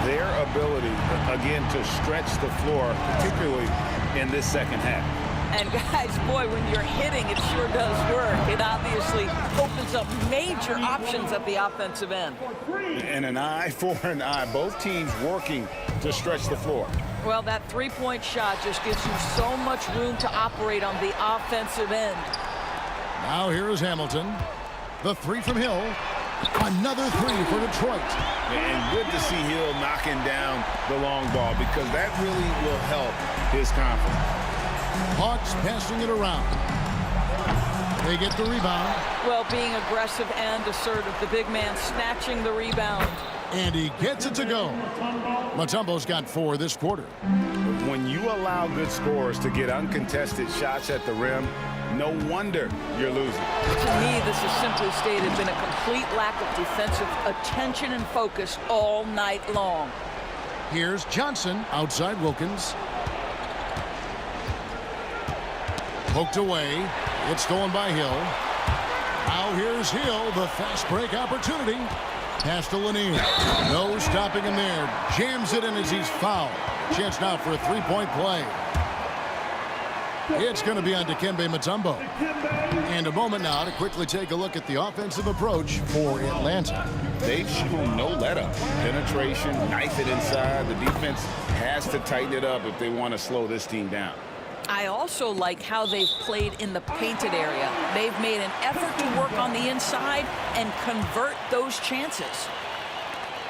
Their ability, again, to stretch the floor, particularly in this second half. And guys, boy, when you're hitting, it sure does work. It obviously opens up major options at the offensive end. And an eye for an eye. Both teams working to stretch the floor. Well, that three-point shot just gives you so much room to operate on the offensive end. Now here is Hamilton. The three from Hill. Another three for Detroit. And good to see Hill knocking down the long ball because that really will help his confidence. Hawks passing it around. They get the rebound. Well, being aggressive and assertive. The big man snatching the rebound. And he gets it to go. Mutombo's got 4 this quarter. When you allow good scorers to get uncontested shots at the rim, no wonder you're losing. To me, this is simply stated been a complete lack of defensive attention and focus all night long. Here's Johnson outside Wilkins. Poked away. It's stolen by Hill. Now here's Hill, the fast break opportunity. Pass to Lanier. No stopping him there. Jams it in as he's fouled. Chance now for a three-point play. It's going to be on Dikembe Mutombo. And a moment now to quickly take a look at the offensive approach for Atlanta. They've shown no let-up. Penetration, knife it inside. The defense has to tighten it up if they want to slow this team down. I also like how they've played in the painted area. They've made an effort to work on the inside and convert those chances.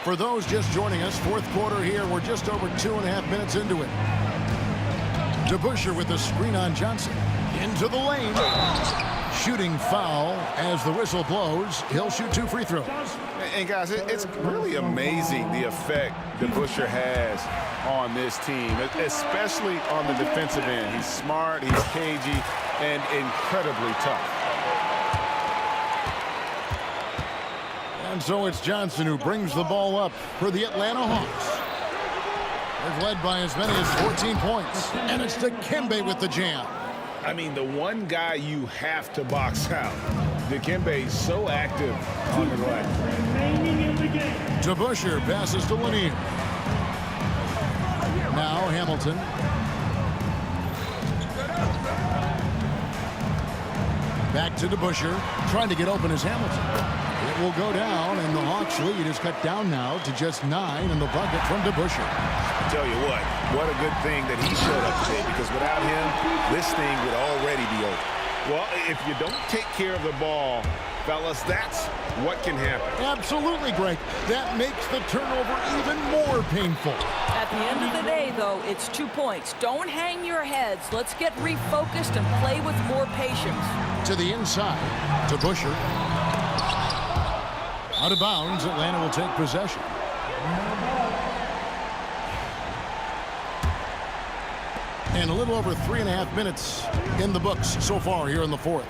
For those just joining us, fourth quarter here. We're just over 2.5 minutes into it. DeBusschere with the screen on Johnson. Into the lane. Shooting foul as the whistle blows. He'll shoot 2 free throws. And guys, it's really amazing the effect DeBusschere has on this team, especially on the defensive end. He's smart, he's cagey, and incredibly tough. And so it's Johnson who brings the ball up for the Atlanta Hawks. They've led by as many as 14 points. And it's Dikembe with the jam. I mean, the one guy you have to box out. Dikembe is so active on the glass. DeBusschere passes to Lanier. Now Hamilton. Back to DeBusschere. Trying to get open is Hamilton. It will go down, and the Hawks lead is cut down now to just 9 in the bucket from DeBusschere. I tell you what a good thing that he showed up today, because without him, this thing would already be over. Well, if you don't take care of the ball, fellas, that's what can happen. Absolutely, Greg. That makes the turnover even more painful. At the end of the day, though, it's 2 points. Don't hang your heads. Let's get refocused and play with more patience. To the inside, DeBusschere. Out of bounds, Atlanta will take possession. And a little over 3.5 minutes in the books so far here in the fourth.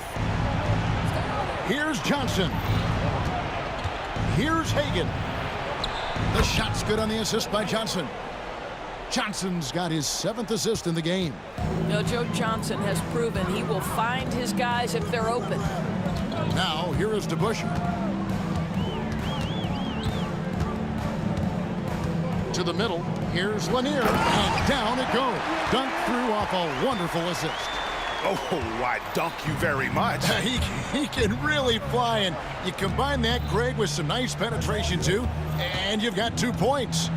Here's Johnson. Here's Hagan. The shot's good on the assist by Johnson. Johnson's got his 7th assist in the game. You know, Joe Johnson has proven he will find his guys if they're open. Now, here is DeBusschere. To the middle, here's Lanier, and down it goes. Dunk through off a wonderful assist. Oh, I dunk you very much. He can really fly, and you combine that, Greg, with some nice penetration, too, and you've got 2 points.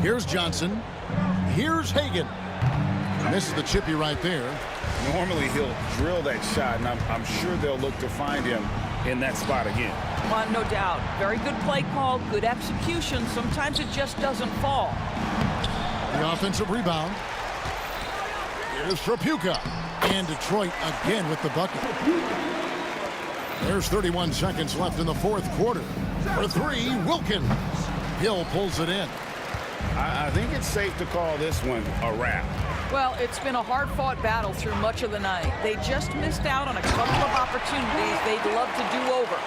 Here's Johnson. Here's Hagan. Misses the chippy right there. Normally, he'll drill that shot, and I'm sure they'll look to find him in that spot again. Well, no doubt. Very good play call, good execution. Sometimes it just doesn't fall. The offensive rebound. Here's Trapuka. And Detroit again with the bucket. There's 31 seconds left in the 4th quarter. For 3, Wilkins. Hill pulls it in. I think it's safe to call this one a wrap. Well, it's been a hard-fought battle through much of the night. They just missed out on a couple of opportunities they'd love to do over.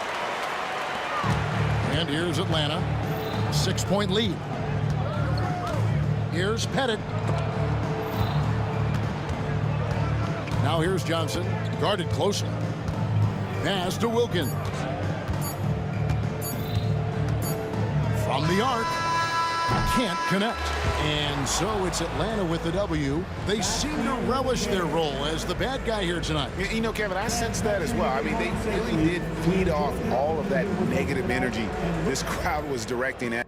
And here's Atlanta. 6-point lead. Here's Pettit. Now here's Johnson, guarded closely. Pass to Wilkins. From the arc. Can't connect. And so it's Atlanta with the W. They seem to relish their role as the bad guy here tonight. You know, Kevin, I sense that as well. I mean, they really did feed off all of that negative energy this crowd was directing at.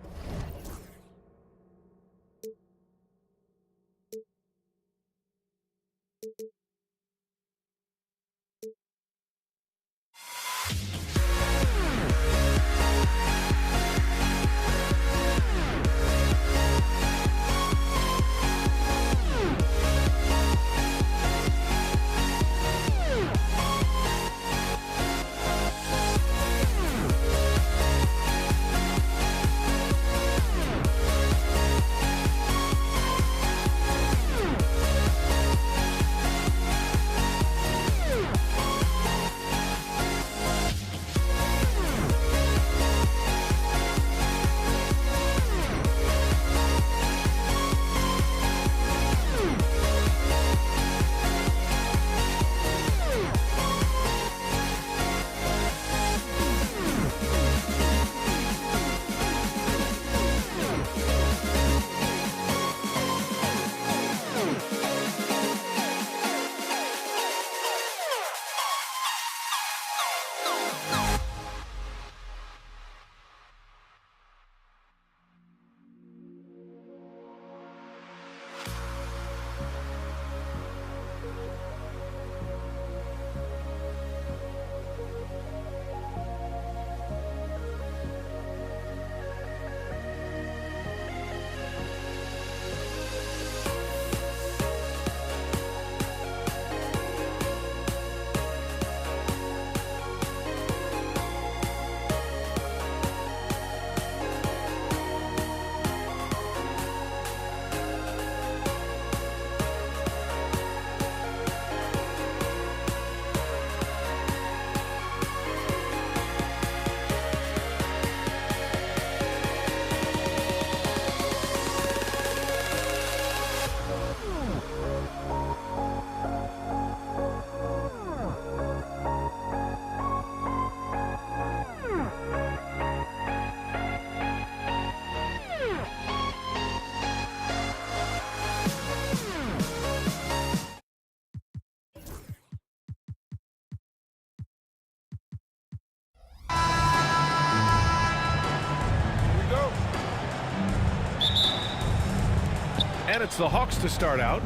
And it's the Hawks to start out.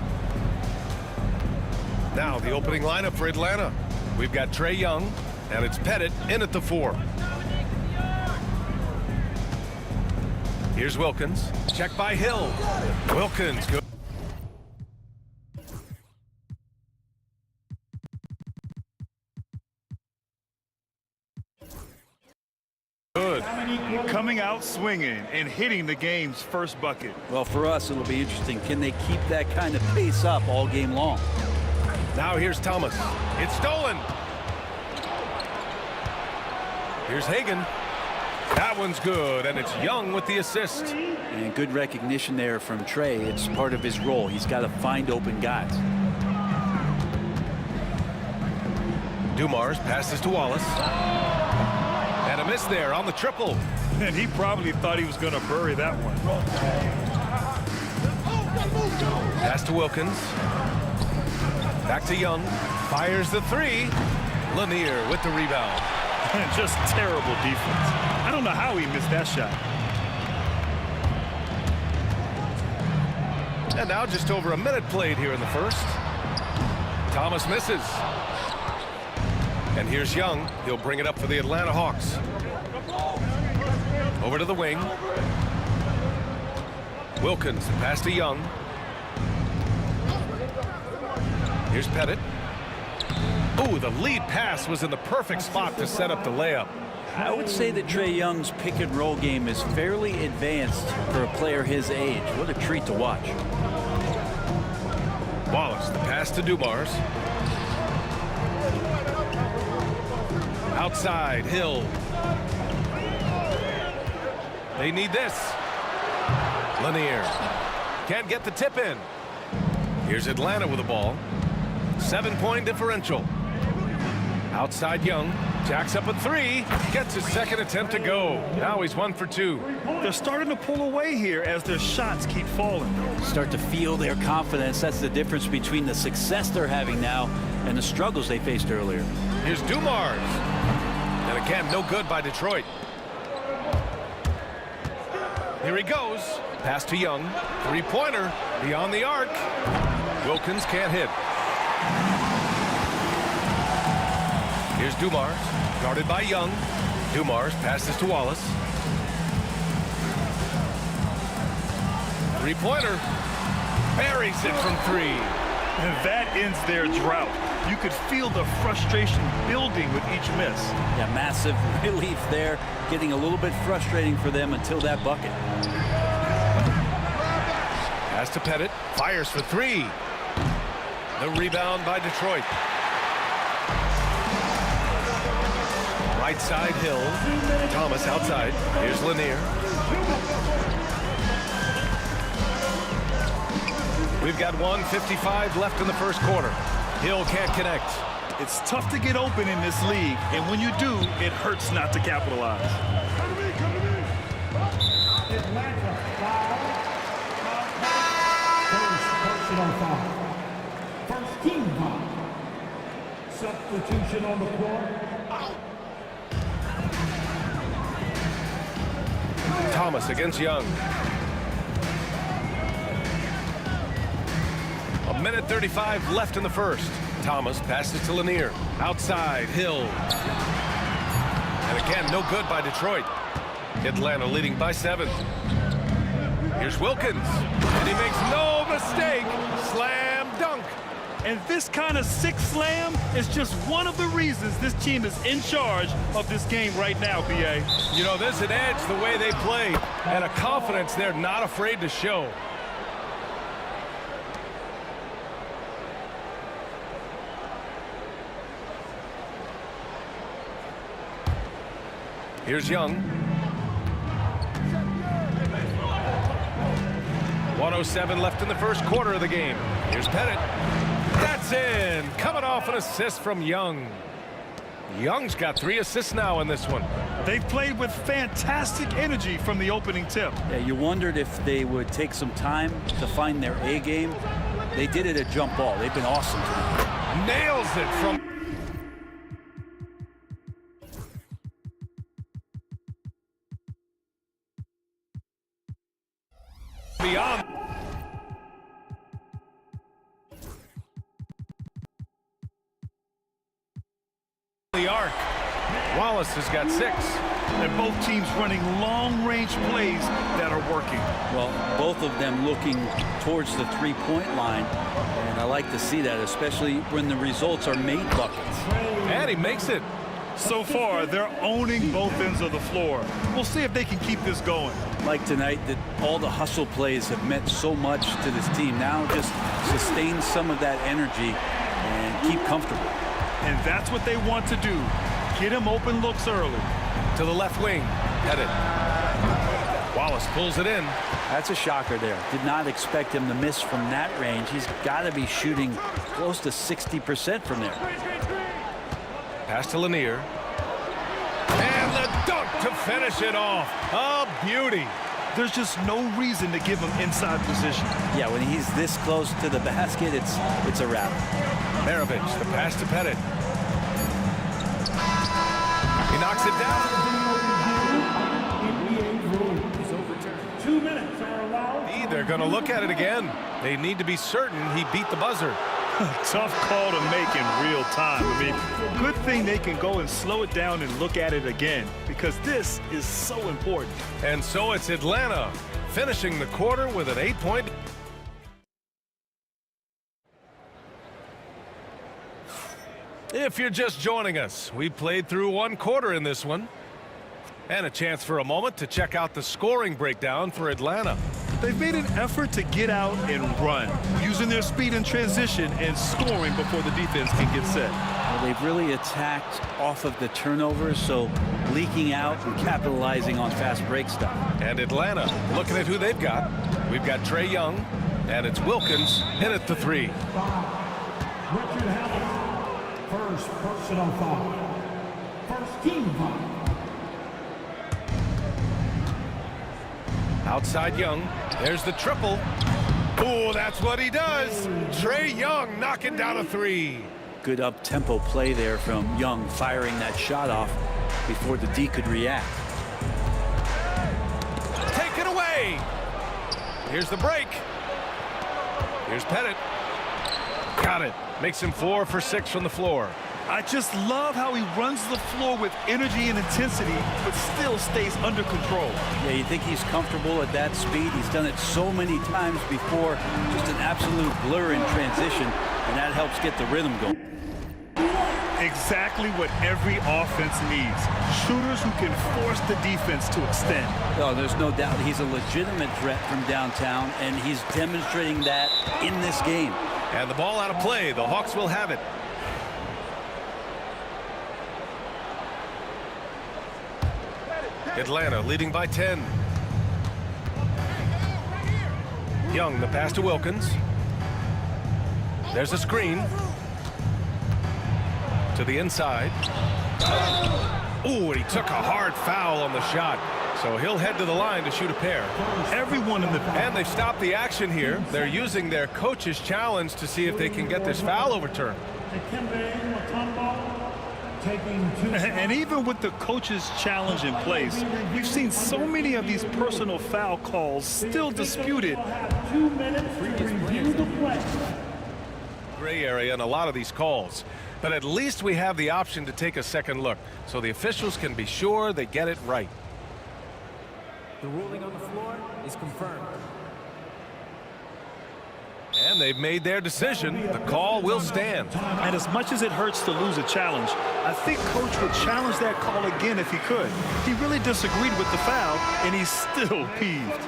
Now the opening lineup for Atlanta. We've got Trae Young, and it's Pettit in at the 4. Here's Wilkins. Check by Hill. Wilkins good. Coming out swinging and hitting the game's first bucket. Well, for us, it'll be interesting. Can they keep that kind of pace up all game long? Now here's Thomas. It's stolen. Here's Hagan. That one's good, and it's Young with the assist. And good recognition there from Trey. It's part of his role. He's got to find open guys. Dumars passes to Wallace. And a miss there on the triple. And he probably thought he was going to bury that one. Pass to Wilkins. Back to Young. Fires the three. Lanier with the rebound. Just terrible defense. I don't know how he missed that shot. And now just over a minute played here in the first. Thomas misses. And here's Young. He'll bring it up for the Atlanta Hawks. Over to the wing. Wilkins, pass to Young. Here's Pettit. Ooh, the lead pass was in the perfect spot to set up the layup. I would say that Trey Young's pick and roll game is fairly advanced for a player his age. What a treat to watch. Wallace, the pass to Dumars. Outside, Hill. They need this. Lanier can't get the tip in. Here's Atlanta with the ball. 7-point differential. Outside Young. Jacks up a three. Gets his second attempt to go. Now he's 1 for 2. They're starting to pull away here as their shots keep falling. Start to feel their confidence. That's the difference between the success they're having now and the struggles they faced earlier. Here's Dumars. And again, no good by Detroit. Here he goes. Pass to Young. Three-pointer beyond the arc. Wilkins can't hit. Here's Dumars. Guarded by Young. Dumars passes to Wallace. Three-pointer. Buries it from three. And that ends their drought. You could feel the frustration building with each miss. Yeah, massive relief there. Getting a little bit frustrating for them until that bucket. Pass to Pettit. Fires for three. The rebound by Detroit. Right side, Hill. Thomas outside. Here's Lanier. We've got 1:55 left in the first quarter. Hill can't connect. It's tough to get open in this league, and when you do, it hurts not to capitalize. Atlanta foul. First personal foul. First team foul. Substitution on the floor. Thomas against Young. 1:35 left in the first. Thomas passes to Lanier. Outside, Hill. And again, no good by Detroit. Atlanta leading by 7. Here's Wilkins. And he makes no mistake. Slam dunk. And this kind of sick slam is just one of the reasons this team is in charge of this game right now, B.A. You know, there's an edge the way they play and a confidence they're not afraid to show. Here's Young. 1:07 left in the first quarter of the game. Here's Pettit. That's in. Coming off an assist from Young. Young's got 3 assists now in this one. They've played with fantastic energy from the opening tip. Yeah, you wondered if they would take some time to find their A game. They did it at jump ball. They've been awesome tonight. Nails it from beyond the arc. Wallace has got 6. And both teams running long-range plays that are working. Well, both of them looking towards the three-point line. And I like to see that, especially when the results are made buckets. And he makes it. So far, they're owning both ends of the floor. We'll see if they can keep this going. Like tonight, that all the hustle plays have meant so much to this team. Now just sustain some of that energy and keep comfortable. And that's what they want to do. Get him open looks early. To the left wing. Headed. Wallace pulls it in. That's a shocker there. Did not expect him to miss from that range. He's got to be shooting close to 60% from there. Pass to Lanier. And the dunk to finish it off. A beauty. There's just no reason to give him inside position. Yeah, when he's this close to the basket, it's a wrap. Maravich, the pass to Pettit. He knocks it down. They're going to look at it again. They need to be certain he beat the buzzer. Tough call to make in real time. I mean, good thing they can go and slow it down and look at it again, because this is so important. And so it's Atlanta finishing the quarter with an 8-point. If you're just joining us, we played through one quarter in this one. And a chance for a moment to check out the scoring breakdown for Atlanta. They've made an effort to get out and run, using their speed in transition and scoring before the defense can get set. Well, they've really attacked off of the turnovers, so leaking out and capitalizing on fast break stuff. And Atlanta, looking at who they've got. We've got Trae Young, and it's Wilkins hit it to three. First personal foul. First team foul. Outside Young. There's the triple. Oh, that's what he does. Trae Young knocking down a three. Good up-tempo play there from Young, firing that shot off before the D could react. Take it away. Here's the break. Here's Pettit. Got it. Makes him 4 for 6 from the floor. I just love how he runs the floor with energy and intensity, but still stays under control. Yeah, you think he's comfortable at that speed. He's done it so many times before. Just an absolute blur in transition, and that helps get the rhythm going. Exactly what every offense needs. Shooters who can force the defense to extend. Oh, there's no doubt he's a legitimate threat from downtown, and he's demonstrating that in this game. And the ball out of play. The Hawks will have it. Atlanta leading by 10. Young, the pass to Wilkins. There's a screen. To the inside. Ooh, and he took a hard foul on the shot. So he'll head to the line to shoot a pair. Everyone in the... And they've stopped the action here. They're using their coach's challenge to see if they can get this foul overturned. And even with the coach's challenge in place, we've seen so many of these personal foul calls still disputed. 2 minutes to review the play. Gray area in a lot of these calls. But at least we have the option to take a second look, so the officials can be sure they get it right. The ruling on the floor is confirmed. And they've made their decision. The call will stand. And as much as it hurts to lose a challenge, I think Coach would challenge that call again if he could. He really disagreed with the foul, and he's still peeved.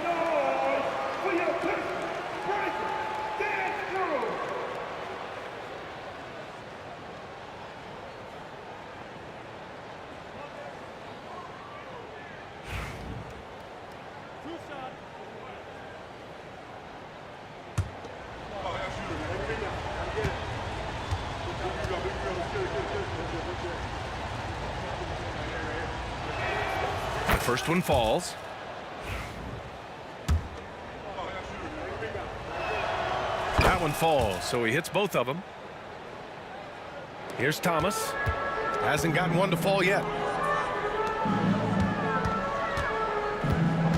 First one falls. That one falls, so he hits both of them. Here's Thomas. Hasn't gotten one to fall yet.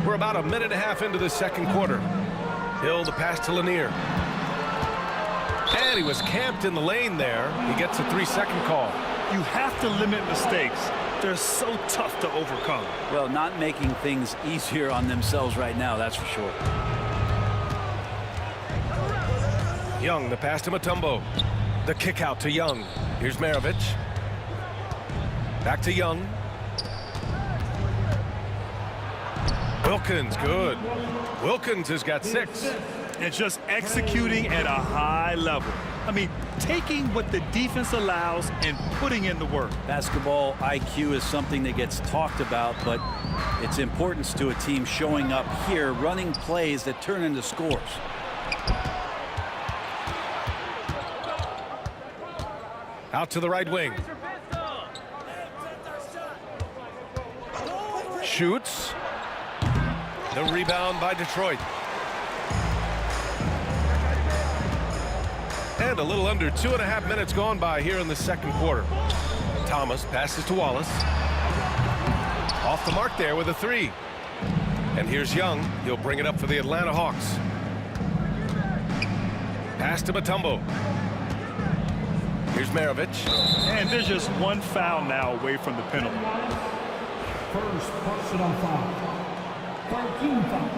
We're about a minute and a half into the second quarter. Hill, the pass to Lanier. And he was camped in the lane there. He gets a 3-second call. You have to limit mistakes. They're so tough to overcome. Well, not making things easier on themselves right now, that's for sure. Young, the pass to Mutombo. The kick out to Young. Here's Maravich. Back to Young. Wilkins, good. Wilkins has got 6. And just executing at a high level. I mean, taking what the defense allows and putting in the work. Basketball IQ is something that gets talked about, but its importance to a team showing up here, running plays that turn into scores. Out to the right wing. Shoots. The rebound by Detroit. And a little under 2.5 minutes gone by here in the second quarter. Thomas passes to Wallace. Off the mark there with a three. And here's Young. He'll bring it up for the Atlanta Hawks. Pass to Mutombo. Here's Maravich. And there's just one foul now away from the penalty. First personal foul. 13 foul.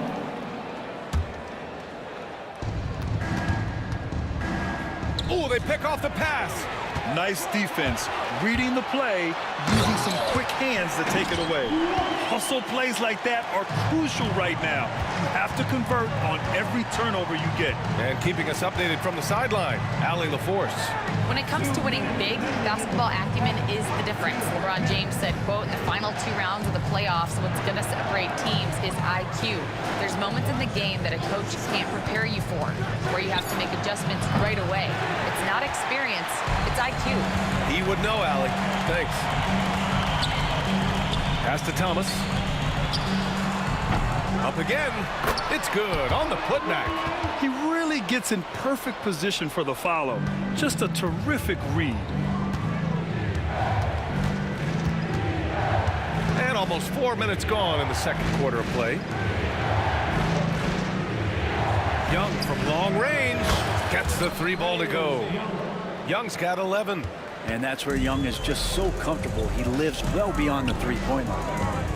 Oh, they pick off the pass. Nice defense, reading the play, using some quick hands to take it away. Hustle plays like that are crucial right now. You have to convert on every turnover you get. And keeping us updated from the sideline, Allie LaForce. When it comes to winning big, basketball acumen is the difference. LeBron James said, quote, "In the final 2 rounds of the playoffs, what's going to separate teams is IQ. There's moments in the game that a coach can't prepare you for, where you have to make adjustments right away. It's not experience, it's IQ." He would know, Allie. Thanks. Pass to Thomas. Up again. It's good on the putback. He really gets in perfect position for the follow. Just a terrific read. And almost 4 minutes gone in the second quarter of play. Young from long range gets the 3 ball to go. Young's got 11. And that's where Young is just so comfortable. He lives well beyond the three-point line.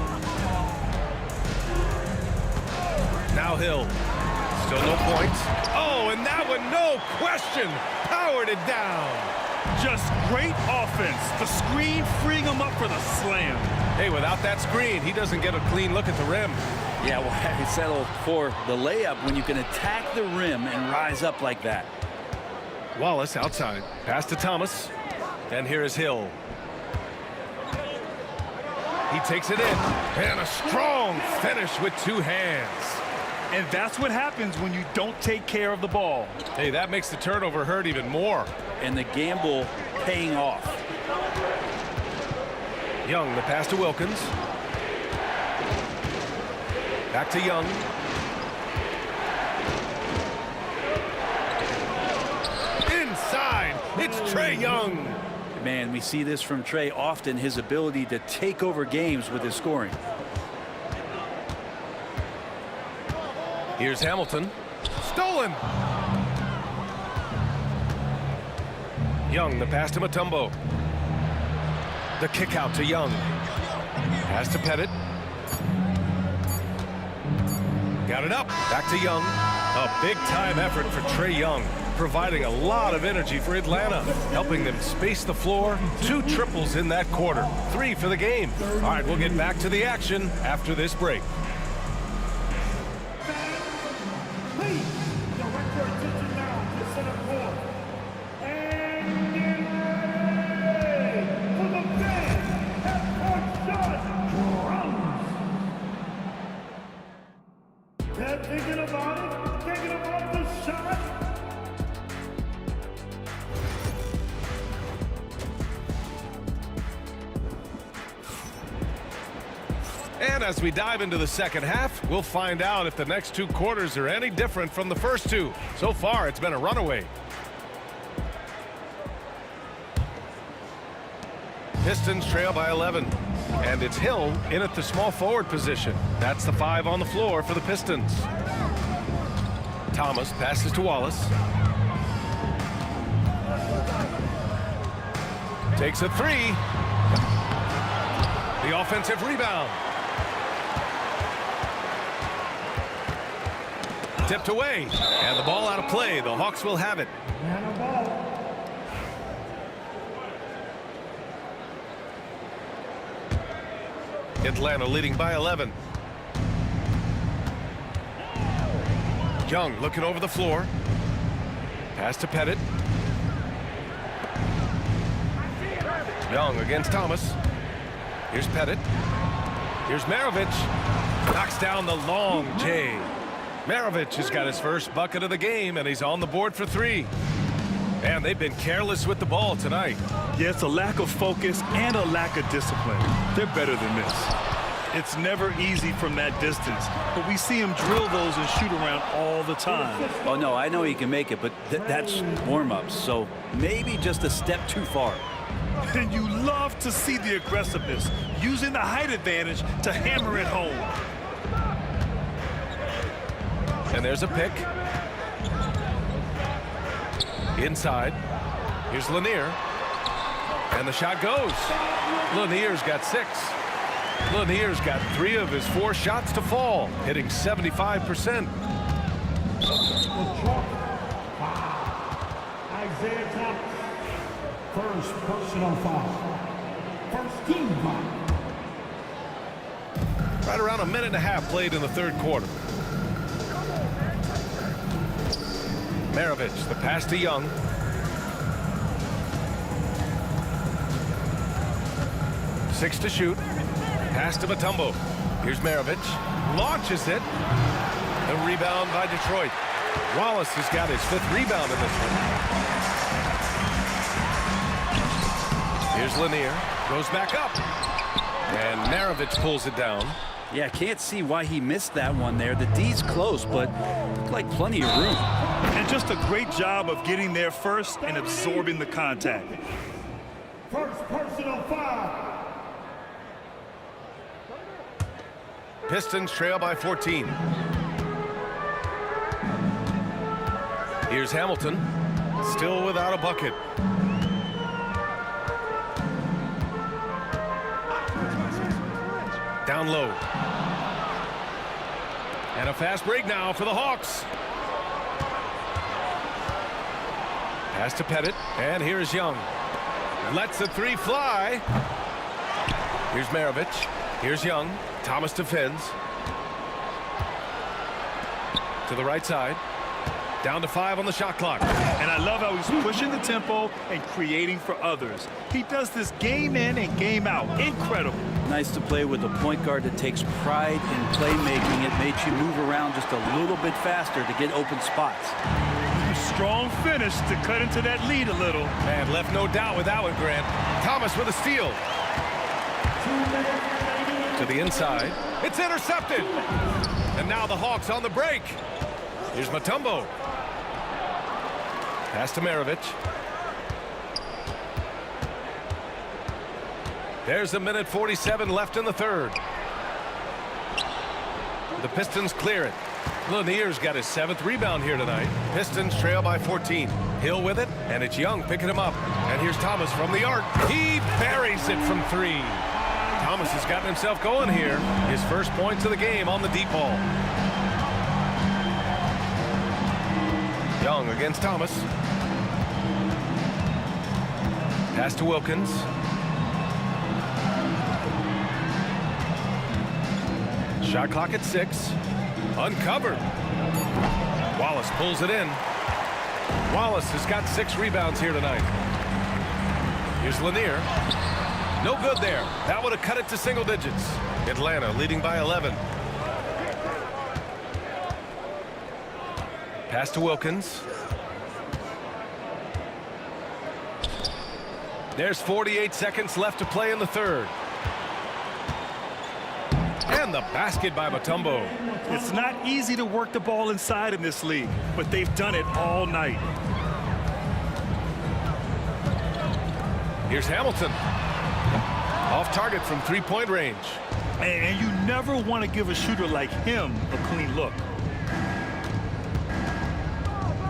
Now Hill. Still no points. Oh, and that one, no question, powered it down. Just great offense. The screen freeing him up for the slam. Hey, without that screen, he doesn't get a clean look at the rim. Yeah, well, he settled for the layup when you can attack the rim and rise up like that. Wallace outside. Pass to Thomas. And here is Hill. He takes it in. And a strong finish with 2 hands. And that's what happens when you don't take care of the ball. Hey, that makes the turnover hurt even more. And the gamble paying off. Young, the pass to Wilkins. Back to Young. Inside, it's Trae Young. Man, we see this from Trae often, his ability to take over games with his scoring. Here's Hamilton. Stolen. Young, the pass to Mutombo. The kick out to Young. Pass to Pettit. Got it up. Back to Young. A big-time effort for Trae Young, providing a lot of energy for Atlanta, helping them space the floor. 2 triples in that quarter. 3 for the game. All right, we'll get back to the action after this break. Please, direct your attention now to center court. And get ready for the big half-court shot drums. They're thinking about it, thinking about the shot. And as we dive into the second half, we'll find out if the next 2 quarters are any different from the first 2. So far, it's been a runaway. Pistons trail by 11. And it's Hill in at the small forward position. That's the 5 on the floor for the Pistons. Thomas passes to Wallace. Takes a 3. The offensive rebound. Tipped away, and the ball out of play. The Hawks will have it. Atlanta leading by 11. Young looking over the floor. Pass to Pettit. Young against Thomas. Here's Pettit. Here's Maravich. Knocks down the long J. Maravich has got his first bucket of the game, and he's on the board for 3. And they've been careless with the ball tonight. Yeah, it's a lack of focus and a lack of discipline. They're better than this. It's never easy from that distance, but we see him drill those and shoot around all the time. Oh, no, I know he can make it, but that's warm-ups, so maybe just a step too far. And you love to see the aggressiveness, using the height advantage to hammer it home. And there's a pick. Inside. Here's Lanier. And the shot goes. Lanier's got 6. Lanier's got 3 of his 4 shots to fall, hitting 75%. Isaiah Thomas. First personal foul. First team foul. Right around a minute and a half played in the third quarter. Maravich, the pass to Young. Six to shoot. Pass to Mutombo. Here's Maravich. Launches it. A rebound by Detroit. Wallace has got his 5th rebound in this one. Here's Lanier. Goes back up. And Maravich pulls it down. Yeah, can't see why he missed that one there. The D's close, but looked like plenty of room. And just a great job of getting there first and absorbing the contact. First personal foul. Pistons trail by 14. Here's Hamilton, still without a bucket. Down low. And a fast break now for the Hawks. Pass to Pettit, and here's Young. Lets the 3 fly. Here's Maravich. Here's Young. Thomas defends. To the right side. Down to 5 on the shot clock. And I love how he's pushing the tempo and creating for others. He does this game in and game out. Incredible. Nice to play with a point guard that takes pride in playmaking. It makes you move around just a little bit faster to get open spots. Strong finish to cut into that lead a little. And left no doubt with that one, Grant. Thomas with a steal. To the inside. It's intercepted. And now the Hawks on the break. Here's Mutombo. Pass to Maravich. There's a minute 47 left in the third. The Pistons clear it. Lanier's got his 7th rebound here tonight. Pistons trail by 14. Hill with it, and it's Young picking him up. And here's Thomas from the arc. He buries it from 3. Thomas has gotten himself going here. His first points of the game on the deep ball. Young against Thomas. Pass to Wilkins. Shot clock at 6. Uncovered. Wallace pulls it in. Wallace has got 6 rebounds here tonight. Here's Lanier. No good there. That would have cut it to single digits. Atlanta leading by 11. Pass to Wilkins. There's 48 seconds left to play in the third. And the basket by Mutombo. It's not easy to work the ball inside in this league, but they've done it all night. Here's Hamilton. Off target from 3-point range. And you never want to give a shooter like him a clean look.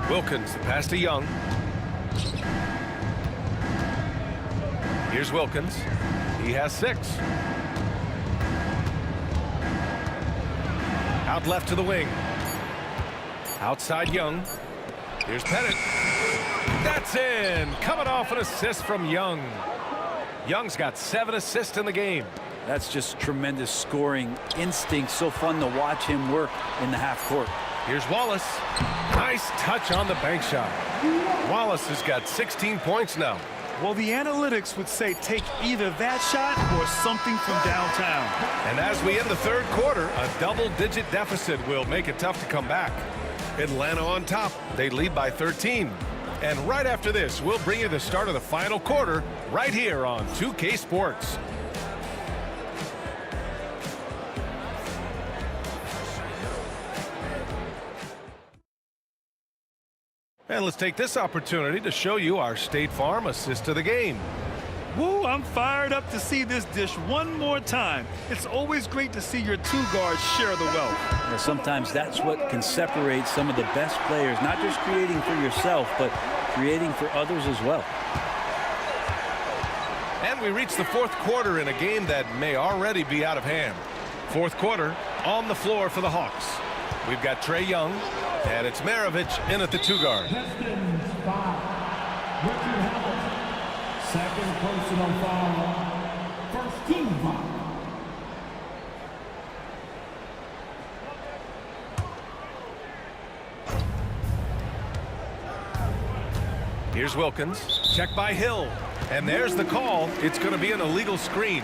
Wilkins, the pass to Young. Here's Wilkins. He has 6. Out left to the wing. Outside Young. Here's Pettit. That's in. Coming off an assist from Young. Young's got 7 assists in the game. That's just tremendous scoring instinct. So fun to watch him work in the half court. Here's Wallace. Nice touch on the bank shot. Wallace has got 16 points now. Well, the analytics would say take either that shot or something from downtown. And as we end the third quarter, a double-digit deficit will make it tough to come back. Atlanta on top. They lead by 13. And right after this, we'll bring you the start of the final quarter right here on 2K Sports. And let's take this opportunity to show you our State Farm assist of the game. Woo, I'm fired up to see this dish one more time. It's always great to see your two guards share the wealth. Yeah, sometimes that's what can separate some of the best players, not just creating for yourself, but creating for others as well. And we reach the fourth quarter in a game that may already be out of hand. Fourth quarter on the floor for the Hawks. We've got Trae Young, and it's Maravich in at the two guard. Second personal foul. First team foul. Here's Wilkins. Check by Hill. And there's the call. It's going to be an illegal screen.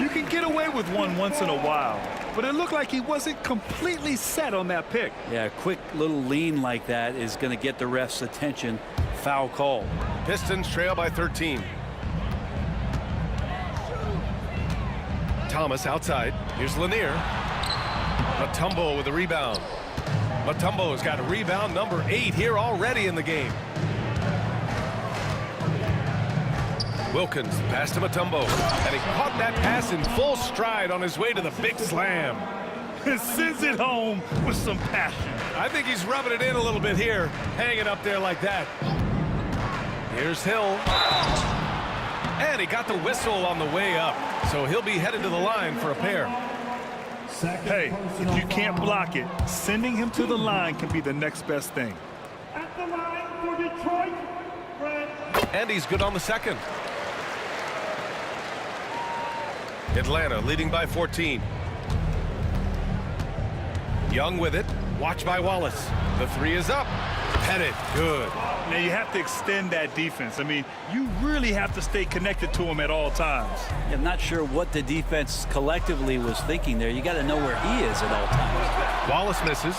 You can get away with one once in a while, but it looked like he wasn't completely set on that pick. Yeah, a quick little lean like that is going to get the ref's attention. Foul call. Pistons trail by 13. Thomas outside. Here's Lanier. Mutombo with a rebound. Mutombo's got a rebound number 8 here already in the game. Wilkins pass to Mutombo, and he caught that pass in full stride on his way to the big slam. Sends it home with some passion. I think he's rubbing it in a little bit here, hanging up there like that. Here's Hill. And he got the whistle on the way up, so he'll be headed to the line for a pair. Hey, if you can't block it, sending him to the line can be the next best thing. At the line for Detroit, Fred. And he's good on the second. Atlanta leading by 14. Young with it. Watch by Wallace. The three is up. Pettit, good. Now you have to extend that defense. I mean, you really have to stay connected to him at all times. I'm not sure what the defense collectively was thinking there. You got to know where he is at all times. Wallace misses.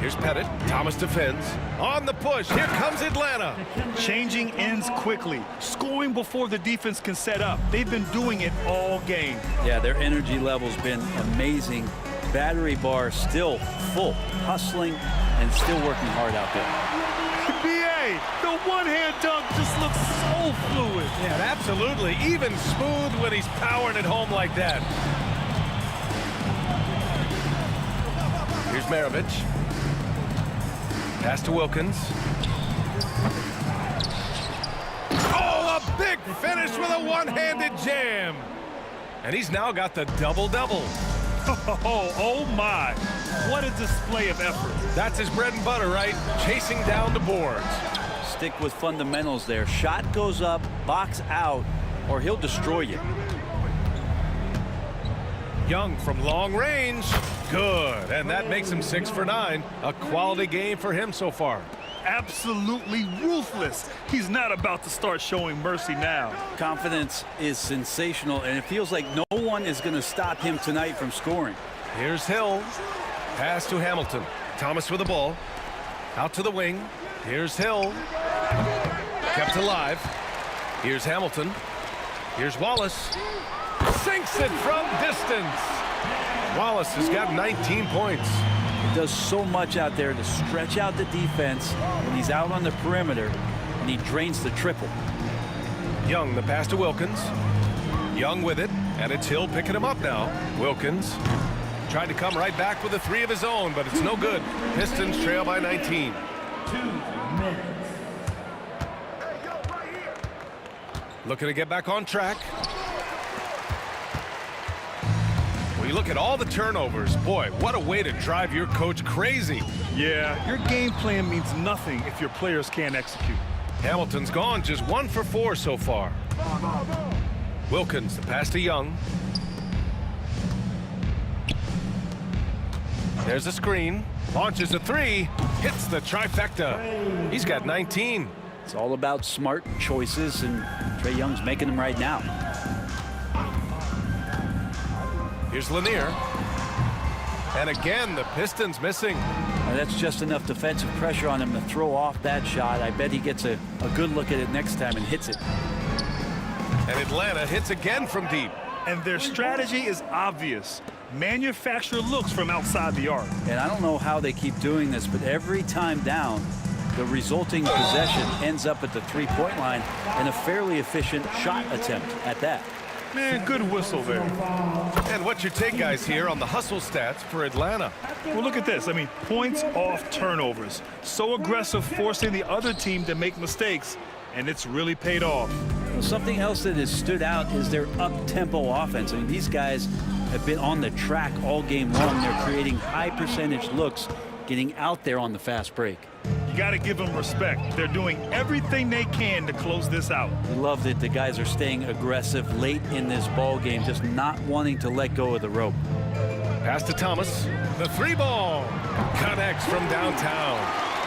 Here's Pettit. Thomas defends. On the push. Here comes Atlanta. Changing ends quickly. Scoring before the defense can set up. They've been doing it all game. Yeah, their energy level's been amazing. Battery bar still full. Hustling and still working hard out there. BA, the one-hand dunk just looks so fluid. Yeah, absolutely. Even smooth when he's powering it home like that. Here's Maravich. Pass to Wilkins. Oh, a big finish with a one-handed jam. And he's now got the double-double. Oh my. What a display of effort. That's his bread and butter, right? Chasing down the boards. Stick with fundamentals there. Shot goes up, box out, or he'll destroy you. Young from long range. Good. And that makes him 6 for 9. A quality game for him so far. Absolutely ruthless. He's not about to start showing mercy now. Confidence is sensational, and it feels like no one is going to stop him tonight from scoring. Here's Hill. Pass to Hamilton. Thomas with the ball. Out to the wing. Here's Hill. Kept alive. Here's Hamilton. Here's Wallace. Sinks it from distance. Wallace has got 19 points. He does so much out there to stretch out the defense when he's out on the perimeter, and he drains the triple. Young, the pass to Wilkins. Young with it, and it's Hill picking him up now. Wilkins tried to come right back with a three of his own, but it's no good. Pistons trail by 19. 2 minutes. Looking to get back on track. When you look at all the turnovers, boy, what a way to drive your coach crazy. Yeah, your game plan means nothing if your players can't execute. Hamilton's gone just 1 for 4 so far. Wilkins, the pass to Young. There's a screen. Launches a three, hits the trifecta. He's got 19. It's all about smart choices, and Trae Young's making them right now. Here's Lanier. And again, the Pistons missing. Now that's just enough defensive pressure on him to throw off that shot. I bet he gets a good look at it next time and hits it. And Atlanta hits again from deep. And their strategy is obvious. Manufacture looks from outside the arc. And I don't know how they keep doing this, but every time down, the resulting possession ends up at the three-point line in a fairly efficient shot attempt at that. Man, good whistle there. And what's your take, guys, here on the hustle stats for Atlanta? Well, look at this. I mean, points off turnovers. So aggressive, forcing the other team to make mistakes, and it's really paid off. Well, something else that has stood out is their up-tempo offense. I mean, these guys have been on the track all game long. They're creating high-percentage looks, getting out there on the fast break. You got to give them respect. They're doing everything they can to close this out. We love that the guys are staying aggressive late in this ball game, just not wanting to let go of the rope. Pass to Thomas. The three ball connects from downtown.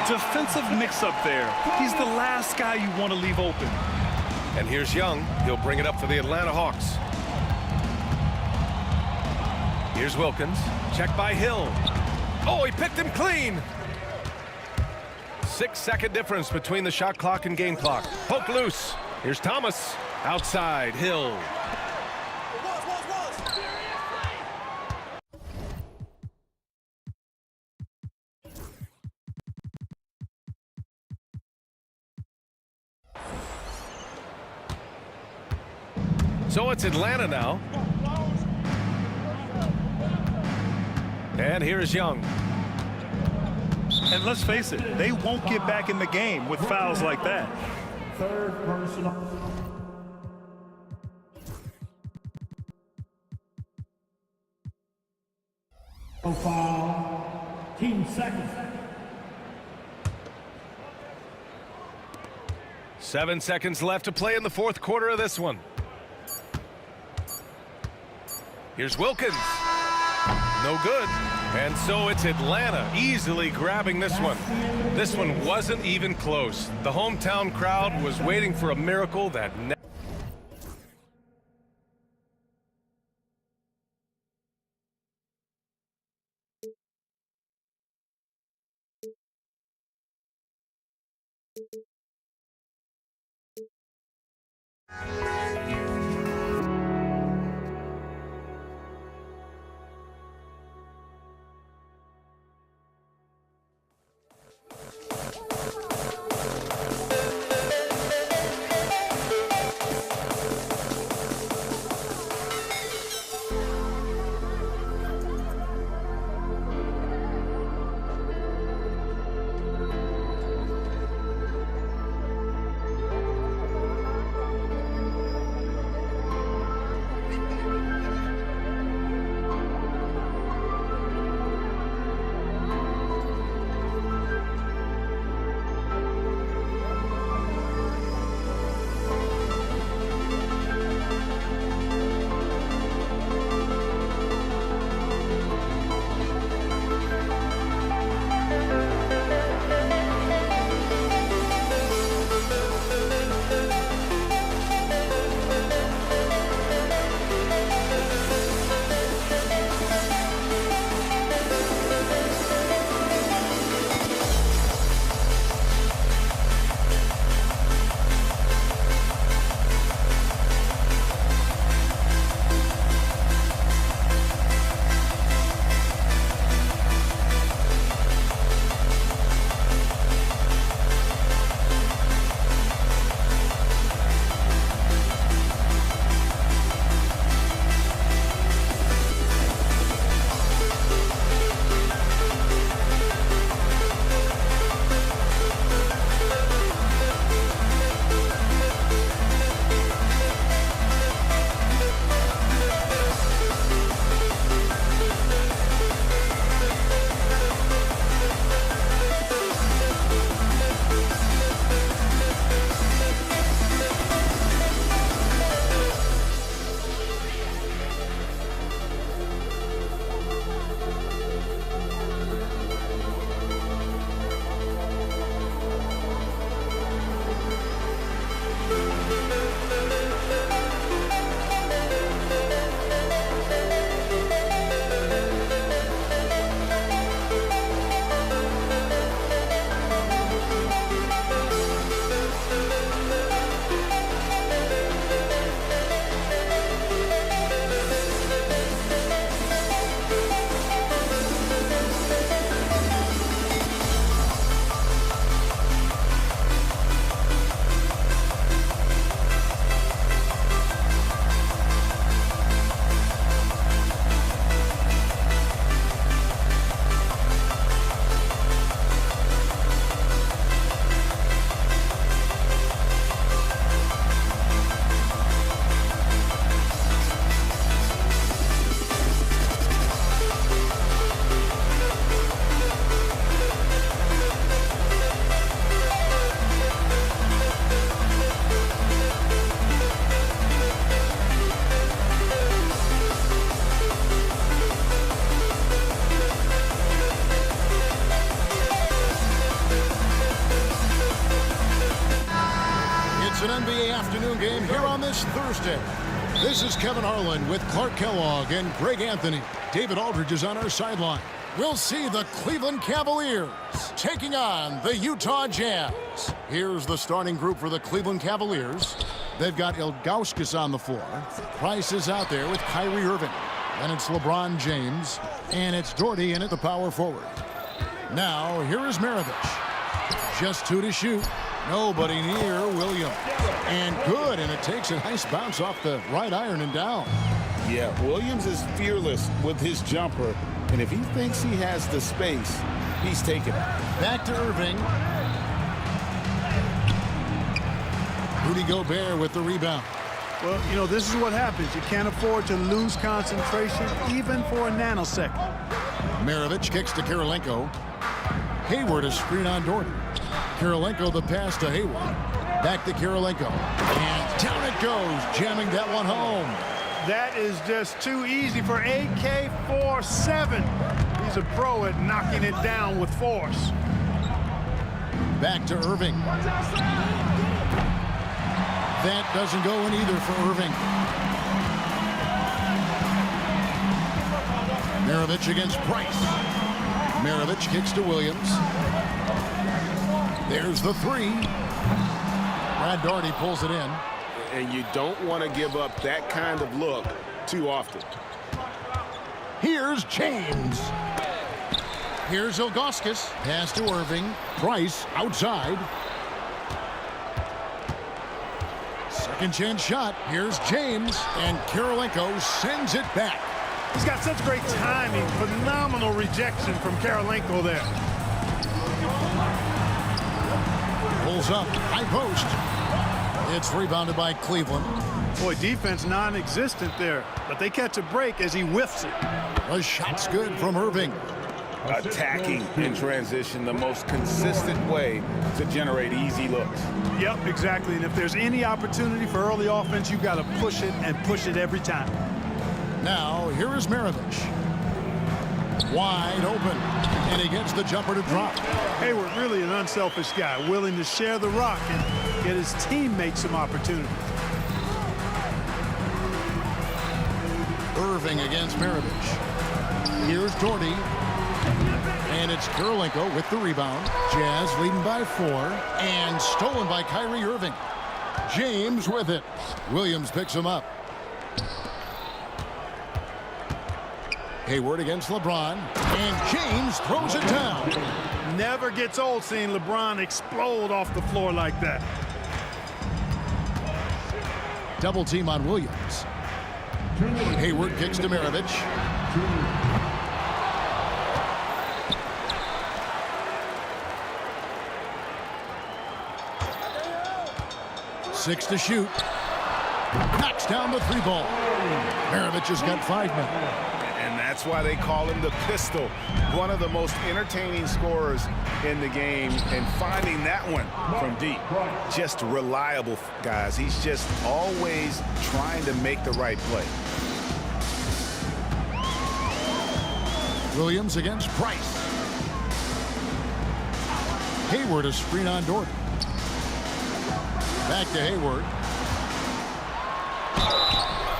Defensive mix-up there. He's the last guy you want to leave open. And here's Young. He'll bring it up for the Atlanta Hawks. Here's Wilkins. Check by Hill. Oh, he picked him clean. 6-second difference between the shot clock and game clock. Poke loose. Here's Thomas. Outside, Hill. So it's Atlanta now. And here's Young. And let's face it, they won't get back in the game with fouls like that. Third personal. Foul. Team seconds. 7 seconds left to play in the fourth quarter of this one. Here's Wilkins. No good. And so it's Atlanta easily grabbing this one. This one wasn't even close. The hometown crowd was waiting for a miracle that never. Thursday. This is Kevin Harlan with Clark Kellogg and Greg Anthony. David Aldridge is on our sideline. We'll see the Cleveland Cavaliers taking on the Utah Jazz. Here's the starting group for the Cleveland Cavaliers. They've got Ilgauskas on the floor. Price is out there with Kyrie Irving. And it's LeBron James. And it's Doherty in at the power forward. Now, here is Maravich. Just 2 to shoot. Nobody near Williams. And good, and it takes a nice bounce off the right iron and down. Yeah, Williams is fearless with his jumper, and if he thinks he has the space, he's taking it. Back to Irving. Rudy Gobert with the rebound. Well, you know, this is what happens. You can't afford to lose concentration even for a nanosecond. Maravich kicks to Kirilenko. Hayward a screen on Doherty. Kirilenko the pass to Hayward. Back to Kirilenko. And down it goes, jamming that one home. That is just too easy for AK-47. He's a pro at knocking it down with force. Back to Irving. That doesn't go in either for Irving. Maravich against Price. Maravich kicks to Williams. There's the three. Brad Doherty pulls it in. And you don't want to give up that kind of look too often. Here's James. Here's Ilgauskas. Pass to Irving. Price outside. Second chance shot. Here's James. And Kirilenko sends it back. He's got such great timing. Phenomenal rejection from Kirilenko there. Pulls up. High post. It's rebounded by Cleveland. Boy, defense non-existent there. But they catch a break as he whiffs it. The shot's good from Irving. Attacking in transition, the most consistent way to generate easy looks. Yep, exactly. And if there's any opportunity for early offense, you've got to push it and push it every time. Now, here is Maravich. Wide open. And he gets the jumper to drop. Hayward really an unselfish guy, willing to share the rock and get his teammates some opportunity. Irving against Maravich. Here's Doherty. And it's Kirilenko with the rebound. Jazz leading by 4. And stolen by Kyrie Irving. James with it. Williams picks him up. Hayward against LeBron. And James throws it down. Never gets old seeing LeBron explode off the floor like that. Double team on Williams. Hayward kicks to Maravich. Six to shoot. Knocks down the 3 ball. Maravich has got 5 men. And that's why they call him the pistol. One of the most entertaining scorers in the game. And finding that one from deep. Just reliable, guys. He's just always trying to make the right play. Williams against Price. Hayward a screen on Doherty. Back to Hayward.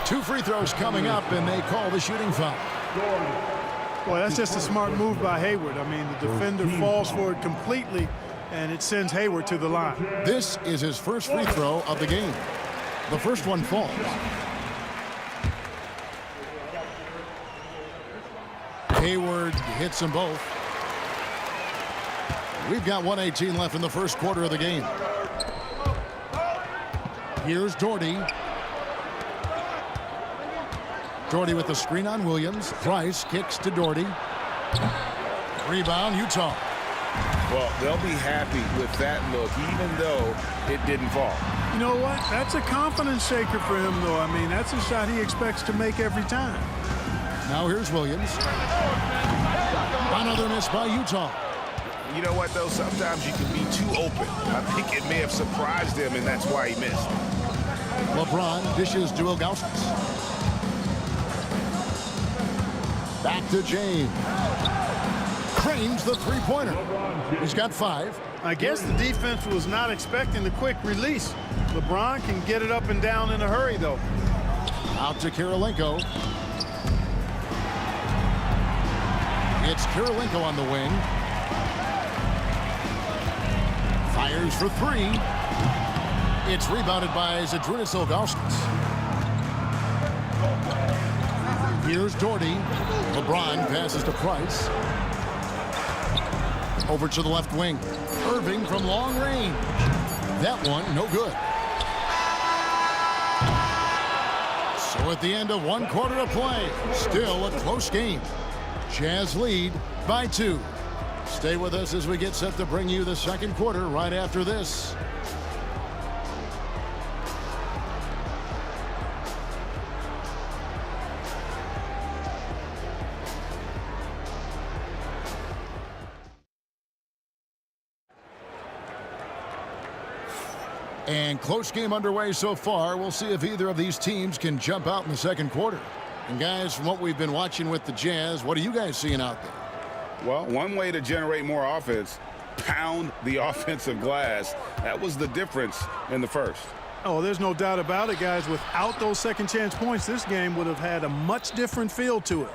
2 free throws coming up, and they call the shooting foul. Boy, that's just a smart move by Hayward. I mean, the defender falls for it completely, and it sends Hayward to the line. This is his first free throw of the game. The first one falls. Hayward hits them both. We've got 1:18 left in the first quarter of the game. Here's Doherty. Doherty with the screen on Williams. Price kicks to Doherty. Rebound, Utah. Well, they'll be happy with that look, even though it didn't fall. You know what? That's a confidence shaker for him, though. I mean, that's a shot he expects to make every time. Now here's Williams. Another miss by Utah. You know what, though? Sometimes you can be too open. I think it may have surprised him, and that's why he missed. LeBron dishes to Ilgauskas. Back to James. drains the three-pointer. He's got 5. I guess the defense was not expecting the quick release. LeBron can get it up and down in a hurry, though. Out to Kirilenko. It's Kirilenko on the wing. Fires for 3. It's rebounded by Zydrunas Ilgauskas. Here's Doherty. LeBron passes to Price. Over to the left wing. Irving from long range. That one, no good. So at the end of 1 quarter of play, still a close game. Jazz lead by 2. Stay with us as we get set to bring you the second quarter right after this. And close game underway so far. We'll see if either of these teams can jump out in the second quarter. And guys, from what we've been watching with the Jazz, what are you guys seeing out there? Well, one way to generate more offense, pound the offensive glass. That was the difference in the first. Oh, there's no doubt about it, guys. Without those second chance points, this game would have had a much different feel to it.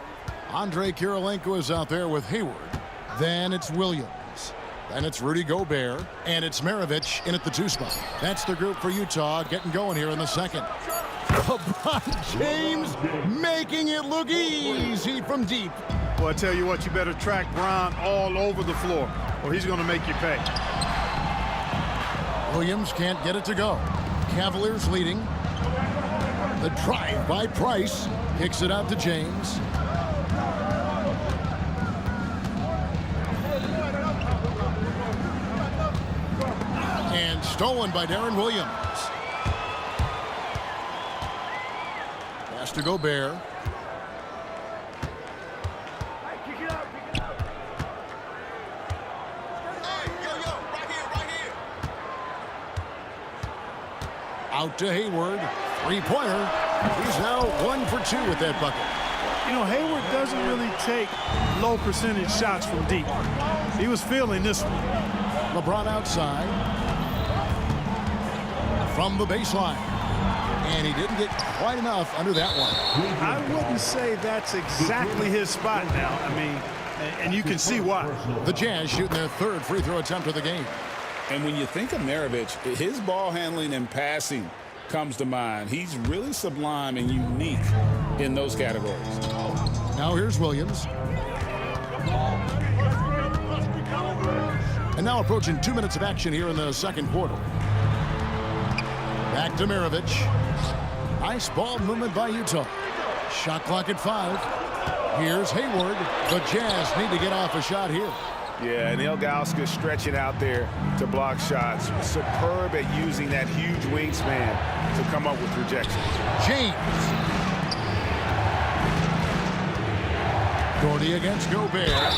Andre Kirilenko is out there with Hayward. Then it's Williams. Then it's Rudy Gobert. And it's Maravich in at the 2 spot. That's the group for Utah getting going here in the second. LeBron James making it look easy from deep. Well, I tell you what, you better track Bron all over the floor, or he's going to make you pay. Williams can't get it to go. Cavaliers leading. The drive by Price. Kicks it out to James. And stolen by Darren Williams. Pass to Gobert. Out to Hayward. 3-pointer. He's now 1 for 2 with that bucket. You know, Hayward doesn't really take low percentage shots from deep. He was feeling this one. LeBron outside. From the baseline. And he didn't get quite enough under that one. I wouldn't say that's exactly his spot now. I mean, and you can see why. The Jazz shooting their 3rd free throw attempt of the game. And when you think of Maravich, his ball handling and passing comes to mind. He's really sublime and unique in those categories. Now here's Williams. And now approaching 2 minutes of action here in the second quarter. Back to Maravich. Nice ball movement by Utah. Shot clock at 5. Here's Hayward. The Jazz need to get off a shot here. Yeah, and Ilgauskas stretching out there to block shots. Superb at using that huge wingspan to come up with rejections. James. Doherty against Gobert.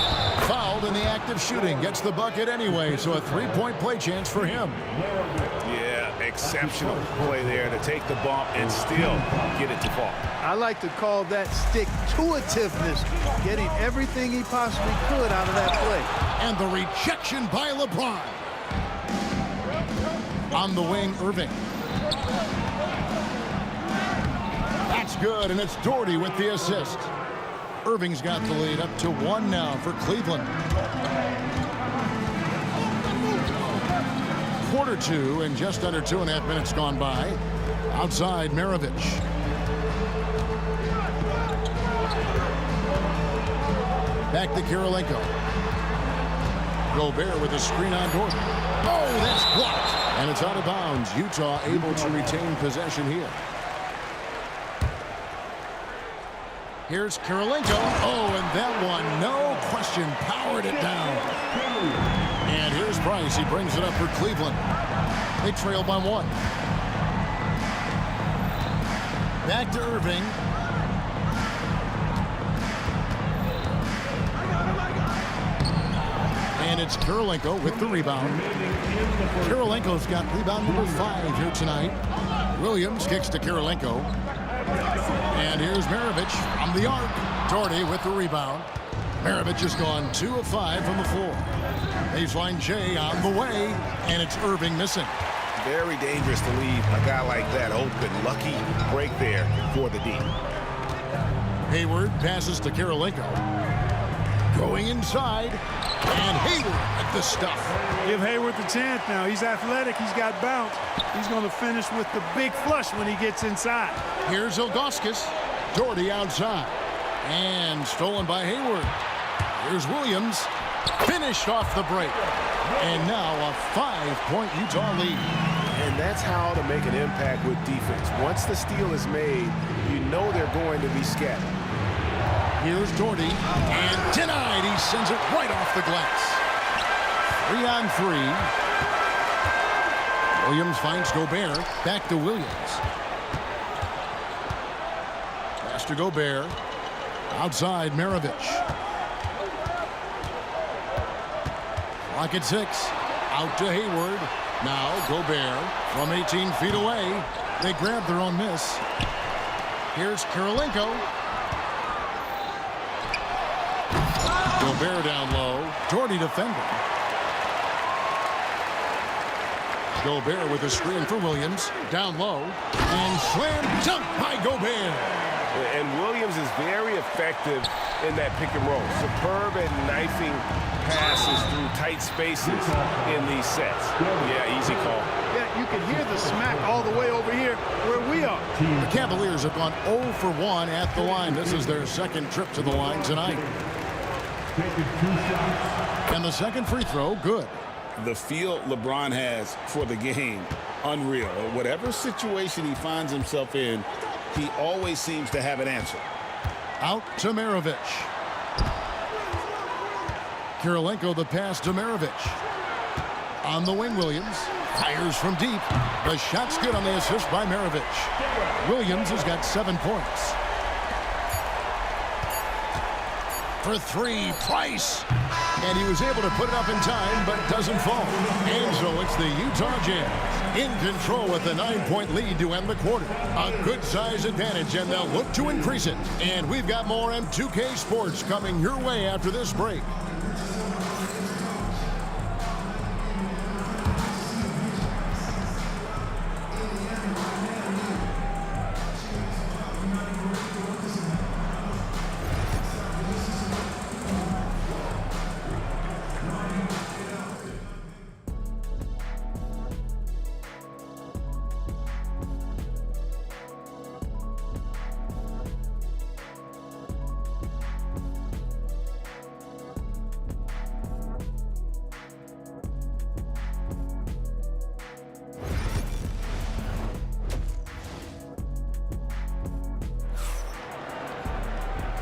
Fouled in the act of shooting. Gets the bucket anyway, so a 3-point play chance for him. Yeah, exceptional play there to take the bump and still get it to fall. I like to call that stick-to-itiveness, getting everything he possibly could out of that play. And the rejection by LeBron. On the wing, Irving. That's good, and it's Doherty with the assist. Irving's got the lead up to 1 now for Cleveland. Quarter 2 and just under 2.5 minutes gone by. Outside, Maravich. Back to Kirilenko. Gobert with a screen on Doherty. Oh, that's blocked. And it's out of bounds. Utah able to retain possession here. Here's Kirilenko. Oh, and that one, no question, powered it down. And here's Price. He brings it up for Cleveland. They trail by 1. Back to Irving. And it's Kirilenko with the rebound. Kirilenko's got rebound number 5 here tonight. Williams kicks to Kirilenko. And here's Maravich from the arc. Doherty with the rebound. Maravich has gone 2 of 5 from the floor. Baseline J on the way, and it's Irving missing. Very dangerous to leave a guy like that open. Lucky break there for the D. Hayward passes to Karolinko. Going inside, and Hayward at the stuff. Give Hayward the chance now. He's athletic. He's got bounce. He's going to finish with the big flush when he gets inside. Here's Ilgauskas. Doherty outside. And stolen by Hayward. Here's Williams. Finished off the break. And now a 5-point Utah lead. And that's how to make an impact with defense. Once the steal is made, you know they're going to be scattered. Here's Doherty, and denied. He sends it right off the glass. 3 on 3. Williams finds Gobert. Back to Williams. Pass to Gobert. Outside, Maravich. Clock at 6. Out to Hayward. Now Gobert from 18 feet away. They grab their own miss. Here's Karolinko. Gobert down low. Doherty defending. Gobert with a screen for Williams. Down low. And slam dunk by Gobert. And Williams is very effective in that pick and roll. Superb at knifing passes through tight spaces in these sets. Yeah, easy call. Yeah, you can hear the smack all the way over here where we are. The Cavaliers have gone 0 for 1 at the line. This is their second trip to the line tonight. And the second free throw, good. The feel LeBron has for the game, unreal. Whatever situation he finds himself in, he always seems to have an answer. Out to Maravich. Karolinko the pass to Maravich. On the wing, Williams. Fires from deep. The shot's good on the assist by Maravich. Williams has got 7 points. For 3, Price. And he was able to put it up in time, but doesn't fall. And so it's the Utah Jazz in control with a 9-point lead to end the quarter. A good size advantage, and they'll look to increase it. And we've got more M2K Sports coming your way after this break.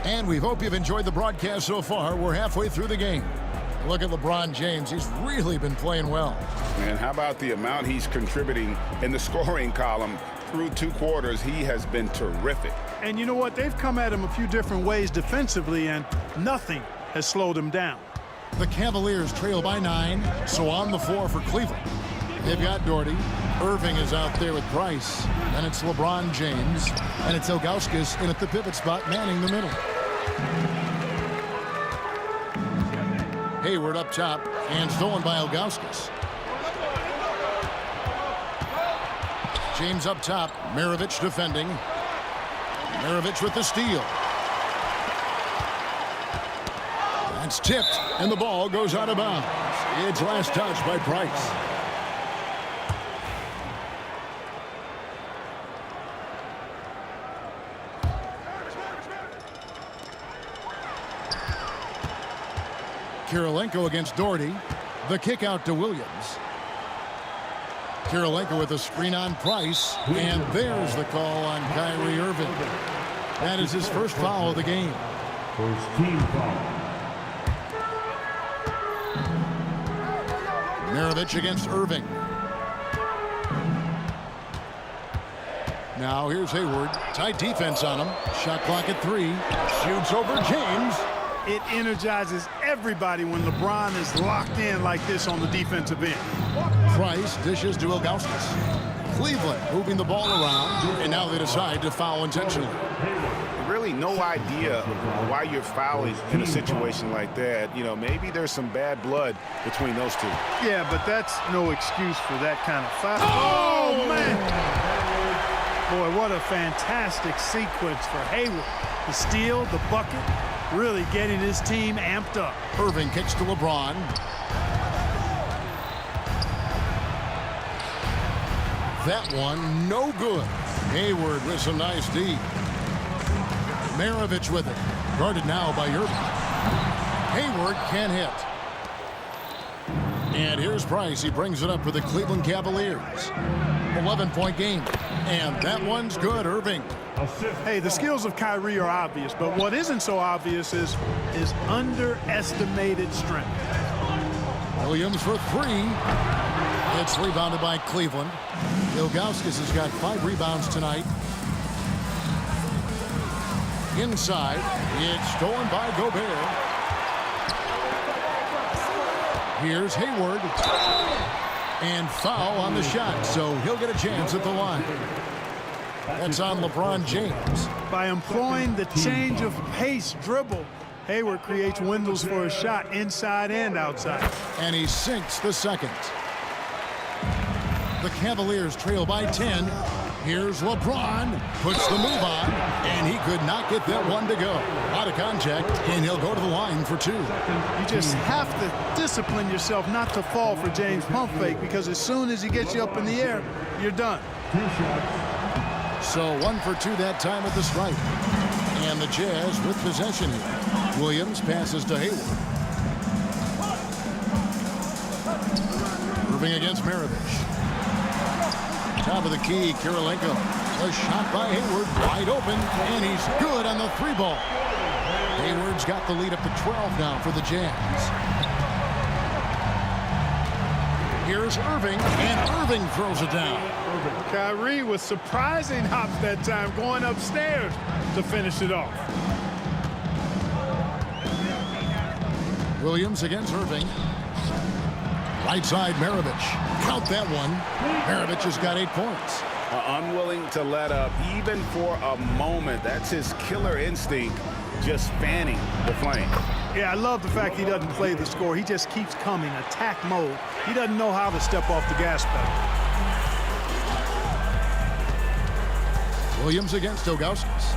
And we hope you've enjoyed the broadcast so far. We're halfway through the game. Look at LeBron James. He's really been playing well. And how about the amount he's contributing in the scoring column through 2 quarters? He has been terrific. And you know what? They've come at him a few different ways defensively, and nothing has slowed him down. The Cavaliers trail by 9, so on the floor for Cleveland. They've got Doherty. Irving is out there with Price. And it's LeBron James. And it's Ilgauskas in at the pivot spot, manning the middle. Hayward up top, and stolen by Ilgauskas. James up top, Maravich defending. Maravich with the steal. That's tipped, and the ball goes out of bounds. It's last touch by Price. Karolinko against Doherty. The kick out to Williams. Karolinko with a screen on Price. And there's the call on Kyrie Irving. That is his first foul of the game. First team foul. Maravich against Irving. Now here's Hayward. Tight defense on him. Shot clock at 3. Shoots over James. It energizes everybody when LeBron is locked in like this on the defensive end. Price dishes to Ilgauskas. Cleveland moving the ball around, and now they decide to foul intentionally. It really no idea why you're fouling in a situation like that. You know, maybe there's some bad blood between those two. Yeah, but that's no excuse for that kind of foul. Oh, man. Boy, what a fantastic sequence for Hayward. The steal, the bucket, really getting his team amped up. Irving kicks to LeBron. That one, no good. Hayward with some nice D. Maravich with it. Guarded now by Irving. Hayward can't hit. And here's Price. He brings it up for the Cleveland Cavaliers. 11-point game. And that one's good, Irving. Hey, the skills of Kyrie are obvious, but what isn't so obvious is his underestimated strength. Williams for three. It's rebounded by Cleveland. Ilgauskas has got 5 rebounds tonight. Inside, it's stolen by Gobert. Here's Hayward. And foul on the shot, so he'll get a chance at the line. That's on LeBron James. By employing the change of pace dribble, Hayward creates windows for a shot inside and outside. And he sinks the second. The Cavaliers trail by 10. Here's LeBron. Puts the move on, and he could not get that one to go. Out of contact, and he'll go to the line for 2. You just have to discipline yourself not to fall for James' pump fake, because as soon as he gets you up in the air, you're done. So 1 for 2 that time at the stripe. And the Jazz with possession here. Williams passes to Hayward. Irving against Maravich. Top of the key, Kirilenko. A shot by Hayward, wide open, and he's good on the 3-ball. Hayward's got the lead up to 12 now for the Jazz. Here's Irving, and Irving throws it down. Kyrie was surprising hops that time, going upstairs to finish it off. Williams against Irving. Right side, Maravich. Count that one. Maravich has got 8 points. Unwilling to let up even for a moment. That's his killer instinct, just fanning the flame. Yeah, I love the fact he doesn't play the score. He just keeps coming, attack mode. He doesn't know how to step off the gas pedal. Williams against Ilgauskas.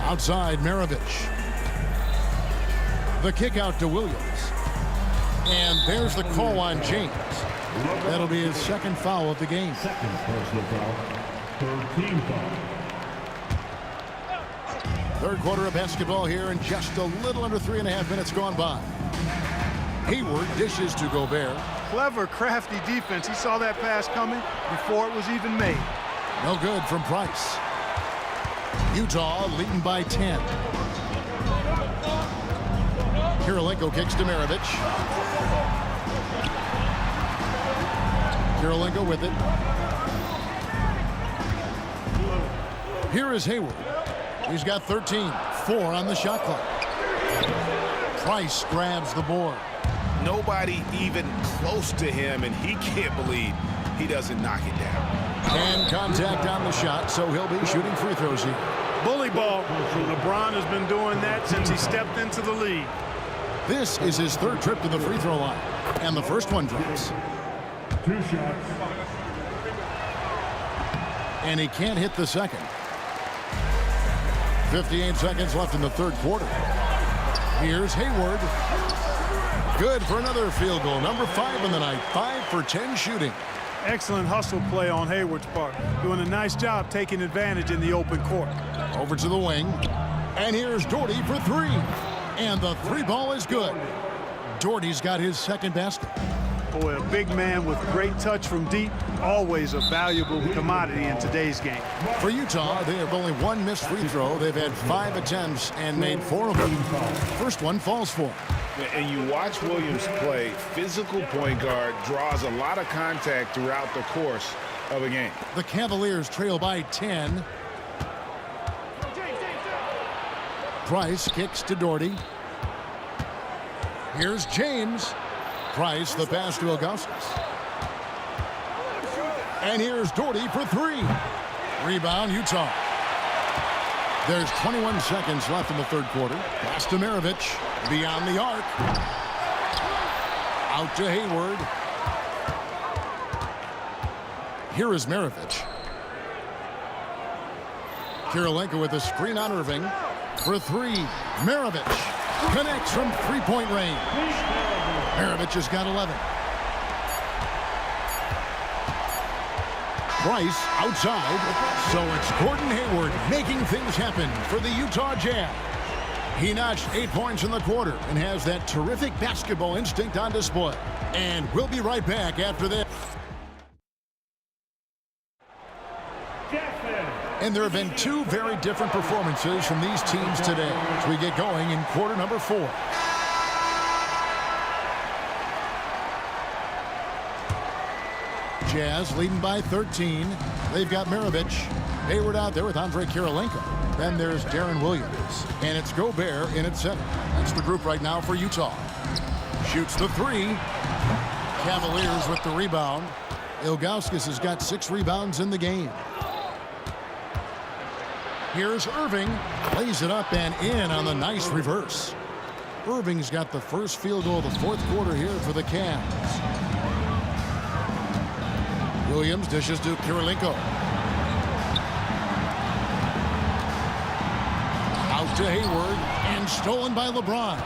Outside, Maravich. The kick out to Williams. And there's the call on James. That'll be his second foul of the game. Second personal foul. Third team foul. Third quarter of basketball here, and just a little under 3.5 minutes gone by. Hayward dishes to Gobert. Clever, crafty defense. He saw that pass coming before it was even made. No good from Price. Utah leading by 10. Kirilenko kicks to Maravich. Kirilenko with it. Here is Hayward. He's got 13. 4 on the shot clock. Price grabs the board. Nobody even close to him, and he can't believe he doesn't knock it down. And contact on the shot, so he'll be shooting free throws here. Bully ball. LeBron has been doing that since he stepped into the league. This is his 3rd trip to the free throw line, and the first one drops. 2 shots. And he can't hit the second. 58 seconds left in the 3rd quarter. Here's Hayward. Good for another field goal. Number 5 in the night. 5 for 10 shooting. Excellent hustle play on Hayward's part. Doing a nice job taking advantage in the open court. Over to the wing. And here's Doherty for 3. And the 3-ball is good. Doherty's got his second basket. Boy, a big man with great touch from deep. Always a valuable commodity in today's game. For Utah, they have only 1 missed free throw. They've had 5 attempts and made 4 of them. First one falls for him. And you watch Williams play, physical point guard, draws a lot of contact throughout the course of a game. The Cavaliers trail by 10. Price kicks to Doherty. Here's James. Price, the pass to Ilgauskas. And here's Doherty for 3. Rebound, Utah. There's 21 seconds left in the third quarter. Pass to Maravich. Beyond the arc. Out to Hayward. Here is Maravich. Kirilenko with a screen on Irving. For three. Maravich connects from three-point range. Maravich has got 11. Price outside. So it's Gordon Hayward making things happen for the Utah Jazz. He notched 8 points in the quarter and has that terrific basketball instinct on display. And we'll be right back after this. And there have been two very different performances from these teams today as we get going in quarter number 4. Jazz leading by 13. They've got Maravich. Hayward out there with Andre Kirilenko. Then there's Darren Williams. And it's Gobert in at center. That's the group right now for Utah. Shoots the three. Cavaliers with the rebound. Ilgauskas has got 6 rebounds in the game. Here's Irving. Lays it up and in on the nice reverse. Irving's got the first field goal of the fourth quarter here for the Cavs. Williams dishes to Kirilenko. Out to Hayward and stolen by LeBron.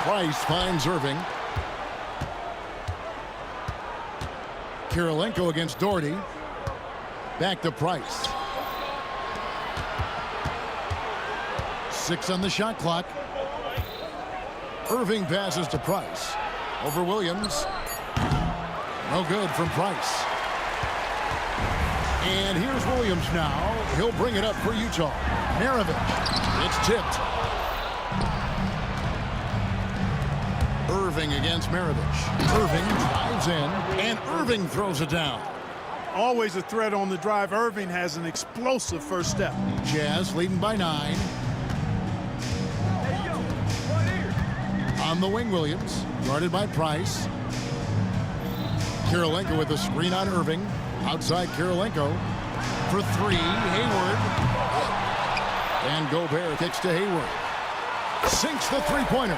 Price finds Irving. Kirilenko against Doherty. Back to Price. 6 on the shot clock. Irving passes to Price. Over Williams. No good from Price. And here's Williams now. He'll bring it up for Utah. Maravich. It's tipped. Irving against Maravich. Irving drives in, and Irving throws it down. Always a threat on the drive. Irving has an explosive first step. Jazz leading by 9. On the wing, Williams. Guarded by Price. Kirilenko with a screen on Irving. Outside Kirilenko. For 3, Hayward. And Gobert kicks to Hayward. Sinks the three-pointer.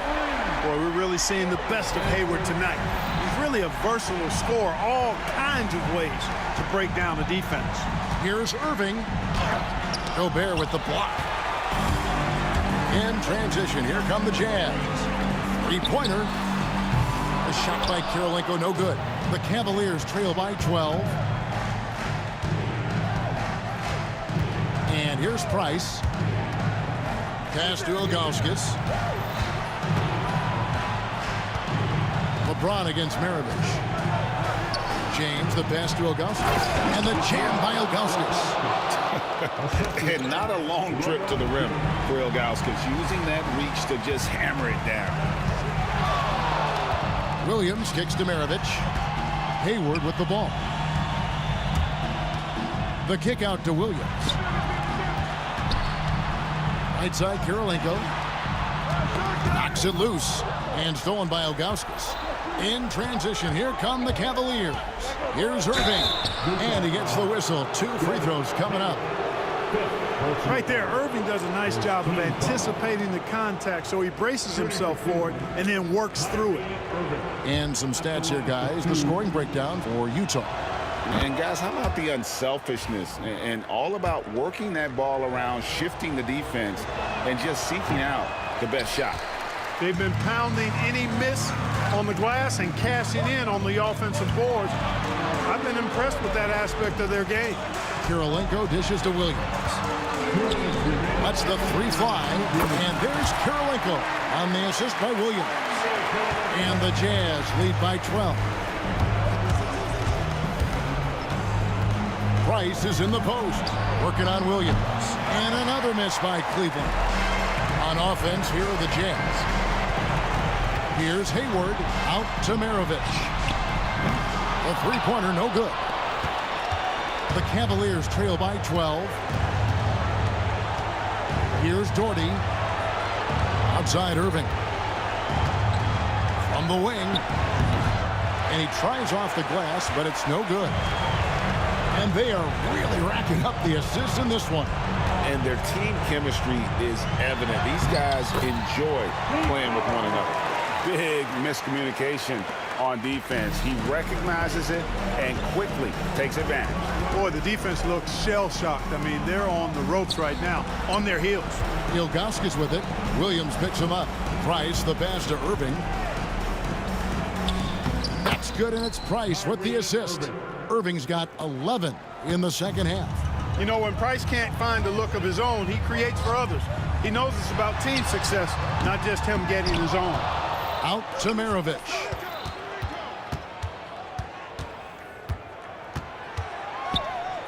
Boy, we're really seeing the best of Hayward tonight. He's really a versatile scorer, all kinds of ways to break down the defense. Here's Irving. Gobert with the block. In transition, here come the Jazz. Three-pointer. A shot by Kirilenko, no good. The Cavaliers trail by 12. And here's Price. Pass to Ilgauskas. LeBron against Maravich. James, the pass to Ilgauskas. And the jam by Ilgauskas. And not a long trip to the rim for Ilgauskas, using that reach to just hammer it down. Williams kicks to Maravich. Hayward with the ball. The kick out to Williams. Right side, Kirilenko. Knocks it loose. And stolen by Ilgauskas. In transition, here come the Cavaliers. Here's Irving. And he gets the whistle. 2 free throws coming up. Right there, Irving does a nice job of anticipating the contact, so he braces himself for it and then works through it. And some stats here, guys. The scoring breakdown for Utah. And guys, how about the unselfishness and all about working that ball around, shifting the defense, and just seeking out the best shot. They've been pounding any miss on the glass and cashing in on the offensive boards. I've been impressed with that aspect of their game. Kirilenko dishes to Williams. That's the 3 fly. And there's Kirilenko on the assist by Williams. And the Jazz lead by 12. Price is in the post. Working on Williams. And another miss by Cleveland. On offense, here are the Jazz. Here's Hayward out to Maravich. The three-pointer, no good. The Cavaliers trail by 12. Here's Doherty. Outside Irving. From the wing. And he tries off the glass, but it's no good. And they are really racking up the assists in this one. And their team chemistry is evident. These guys enjoy playing with one another. Big miscommunication on defense. He recognizes it and quickly takes advantage. Boy, the defense looks shell-shocked. I mean, they're on the ropes right now, on their heels. Ilgauskas with it. Williams picks him up. Price, the pass to Irving. That's good, and it's Price with the assist. Irving's got 11 in the second half. You know, when Price can't find the look of his own, he creates for others. He knows it's about team success, not just him getting his own. Out to Maravich.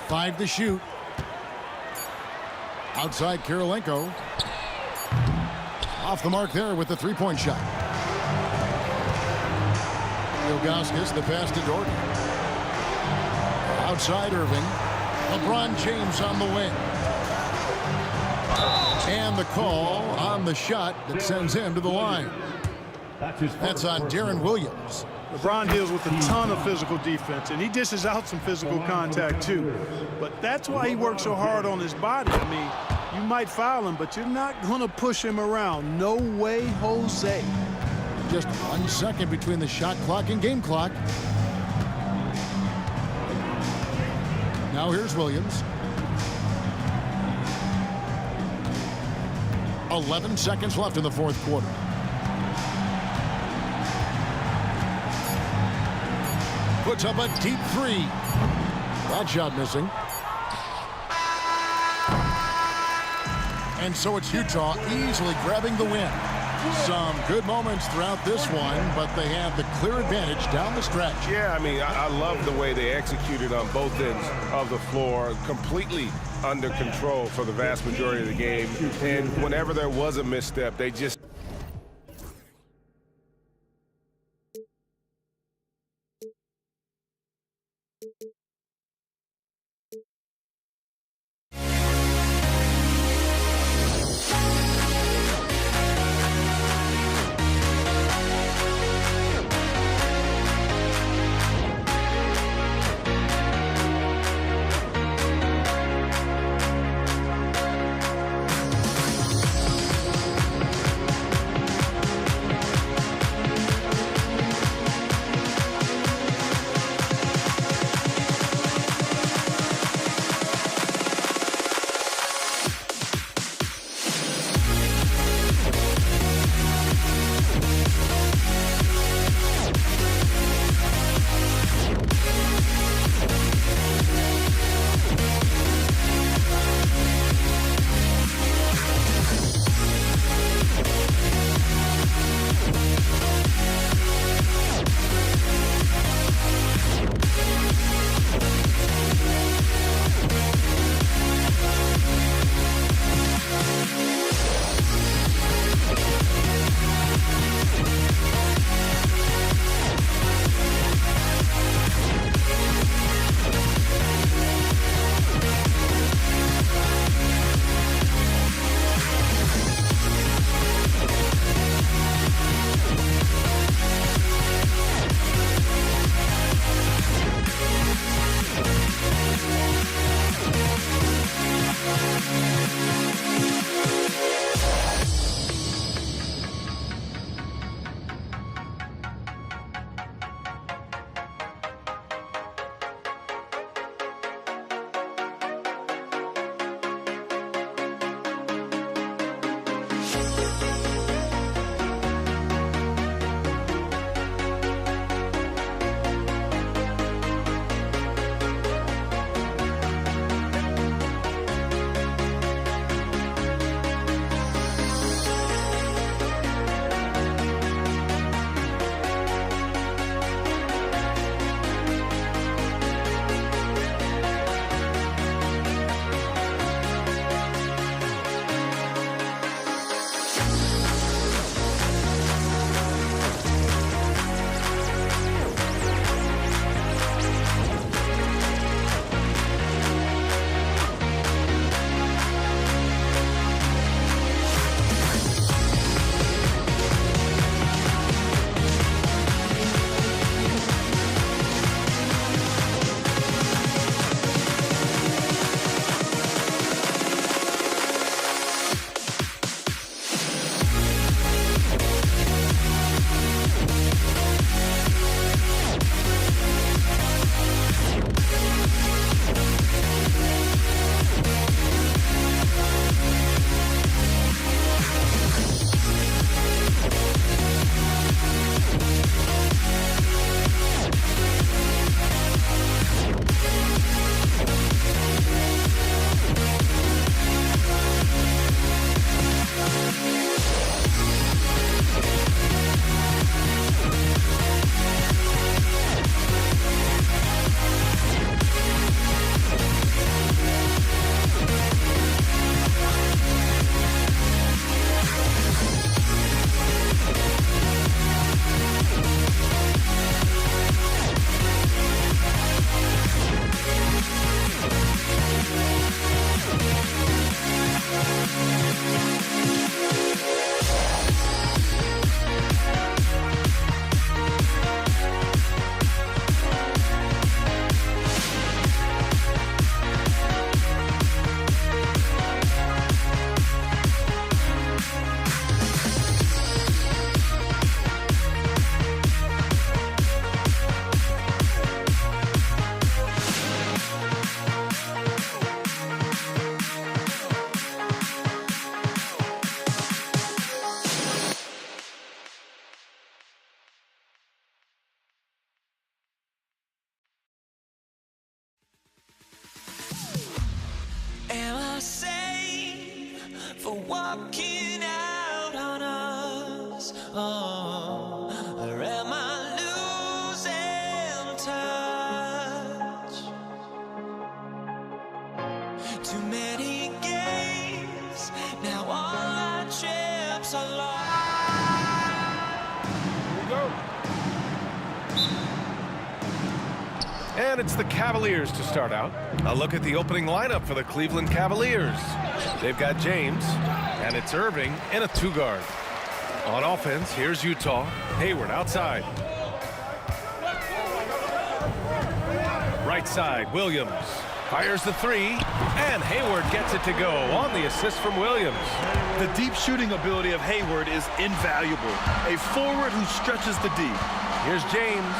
Five to shoot. Outside Kirilenko. Off the mark there with the three-point shot. Ilgauskas, the pass to Dorton. Outside Irving. LeBron James on the wing. And the call on the shot that sends him to the line. That's on Darren Williams. LeBron deals with a ton of physical defense, and he dishes out some physical contact too. But that's why he works so hard on his body. I mean, you might foul him, but you're not going to push him around. No way, Jose. Just 1 second between the shot clock and game clock. Now here's Williams. 11 seconds left in the fourth quarter. Puts up a deep three. That shot missing. And so it's Utah easily grabbing the win. Some good moments throughout this one, but they have the clear advantage down the stretch. Yeah, I mean, I love the way they executed on both ends of the floor, completely under control for the vast majority of the game. And whenever there was a misstep, they just for walking out on us. Oh, or am I losing touch? Too many games, now all our trips are lost. Here we go. And it's the Cavaliers to start out. A look at the opening lineup for the Cleveland Cavaliers. They've got James, and it's Irving in a two-guard. On offense, here's Utah. Hayward outside. Right side, Williams. Fires the three, and Hayward gets it to go on the assist from Williams. The deep shooting ability of Hayward is invaluable. A forward who stretches the D. Here's James,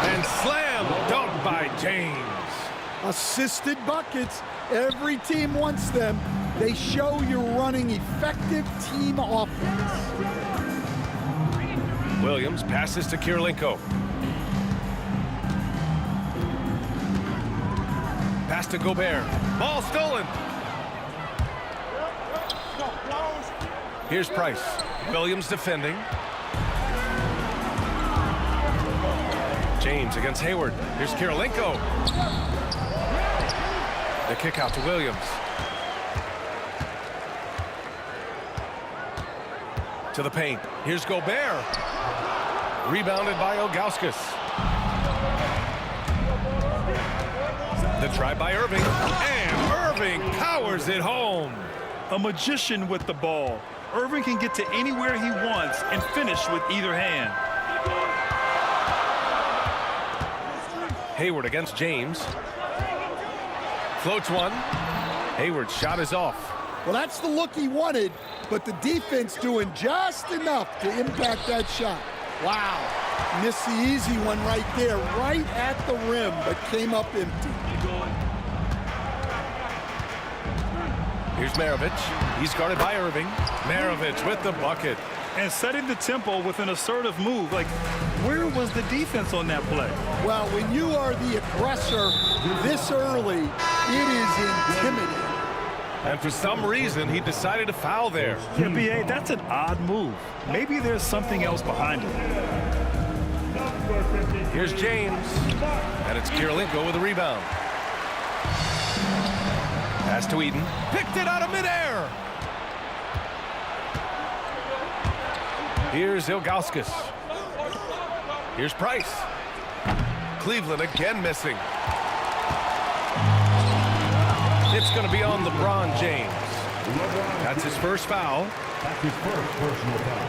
and slam dunk by James. Assisted buckets. Every team wants them. They show you're running effective team offense. Williams passes to Kirilenko. Pass to Gobert. Ball stolen. Here's Price. Williams defending. James against Hayward. Here's Kirilenko. The kick out to Williams. To the paint. Here's Gobert. Rebounded by Ilgauskas. The try by Irving. And Irving powers it home. A magician with the ball. Irving can get to anywhere he wants and finish with either hand. Hayward against James. Floats one. Hayward's shot is off. Well, that's the look he wanted, but the defense doing just enough to impact that shot. Wow. Missed the easy one right there, right at the rim, but came up empty. Here's Maravich. He's guarded by Irving. Maravich with the bucket. And setting the tempo with an assertive move. Like, where was the defense on that play? Well, when you are the aggressor this early, it is intimidating. And for some reason, he decided to foul there. Yeah, B.A., that's an odd move. Maybe there's something else behind it. Here's James. And it's Kirilenko with a rebound. Pass to Eden. Picked it out of midair. Here's Ilgauskas. Here's Price. Cleveland again missing. It's going to be on LeBron James. That's his first foul. That's his first personal foul.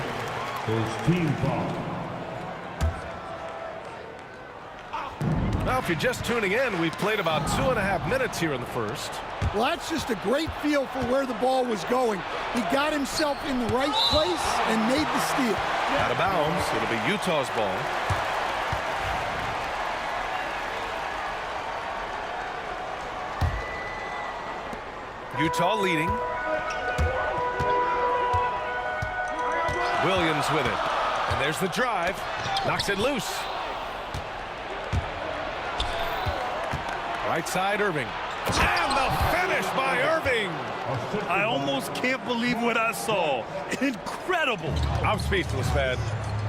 His team foul. Now, if you're just tuning in, we've played about 2.5 minutes here in the first. Well, that's just a great feel for where the ball was going. He got himself in the right place and made the steal. Out of bounds. It'll be Utah's ball. Utah leading. Williams with it. And there's the drive. Knocks it loose. Right side, Irving. And the finish by Irving. I almost can't believe what I saw. Incredible. I'm speechless, man.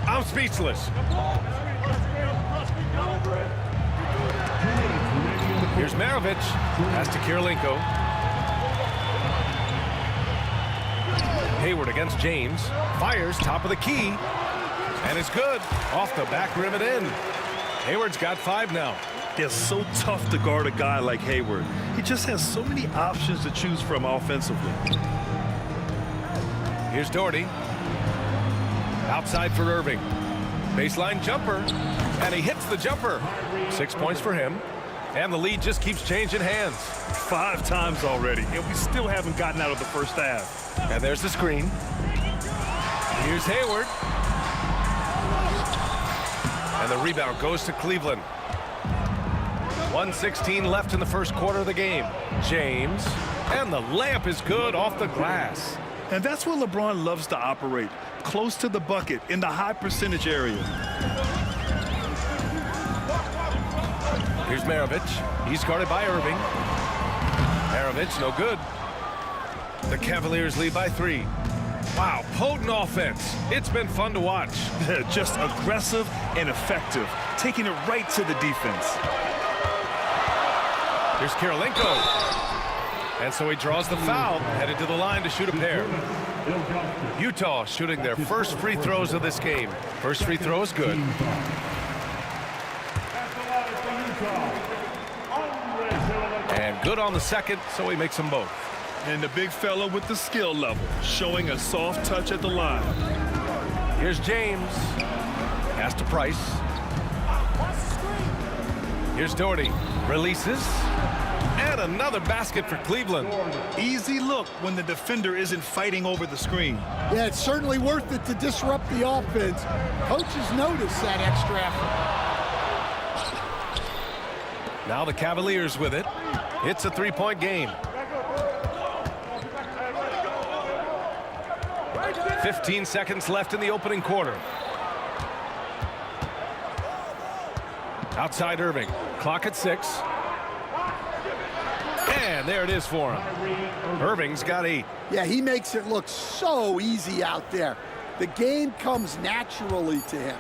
I'm speechless. Here's Maravich. Pass to Kirilenko. Hayward against James. Fires top of the key. And it's good. Off the back rim and in. Hayward's got 5 now. It's so tough to guard a guy like Hayward. He just has so many options to choose from offensively. Here's Doherty. Outside for Irving. Baseline jumper. And he hits the jumper. 6 points for him. And the lead just keeps changing hands. 5 times already, and we still haven't gotten out of the first half. And there's the screen. Here's Hayward. And the rebound goes to Cleveland. 1:16 left in the first quarter of the game. James. And the layup is good off the glass. And that's where LeBron loves to operate. Close to the bucket, in the high percentage area. Here's Maravich. He's guarded by Irving. Maravich, no good. The Cavaliers lead by 3. Wow, potent offense. It's been fun to watch. Just aggressive and effective, taking it right to the defense. Here's Kirilenko. And so he draws the foul, headed to the line to shoot a pair. Utah shooting their first free throws of this game. First free throw is good. And good on the second, so he makes them both. And the big fella with the skill level, showing a soft touch at the line. Here's James. Pass to Price. Here's Doherty. Releases. And another basket for Cleveland. Easy look when the defender isn't fighting over the screen. Yeah, it's certainly worth it to disrupt the offense. Coaches notice that extra effort. Now the Cavaliers with it. It's a 3-point game. 15 seconds left in the opening quarter. Outside Irving. Clock at 6. And there it is for him. Irving's got 8. Yeah, he makes it look so easy out there. The game comes naturally to him.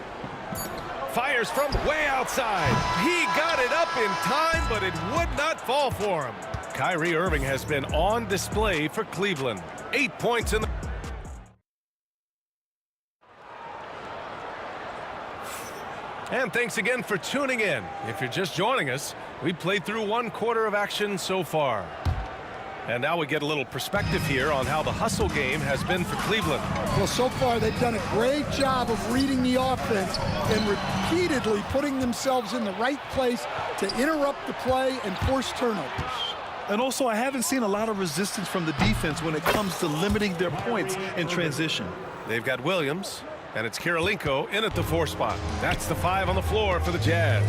Fires from way outside. He got it up in time, but it would not fall for him. Kyrie Irving has been on display for Cleveland. 8 points in the... And thanks again for tuning in. If you're just joining us, we played through 1 quarter of action so far. And now we get a little perspective here on how the hustle game has been for Cleveland. Well, so far they've done a great job of reading the offense and repeatedly putting themselves in the right place to interrupt the play and force turnovers. And also, I haven't seen a lot of resistance from the defense when it comes to limiting their points in transition. They've got Williams, and it's Kirilenko in at the 4 spot. That's the 5 on the floor for the Jazz.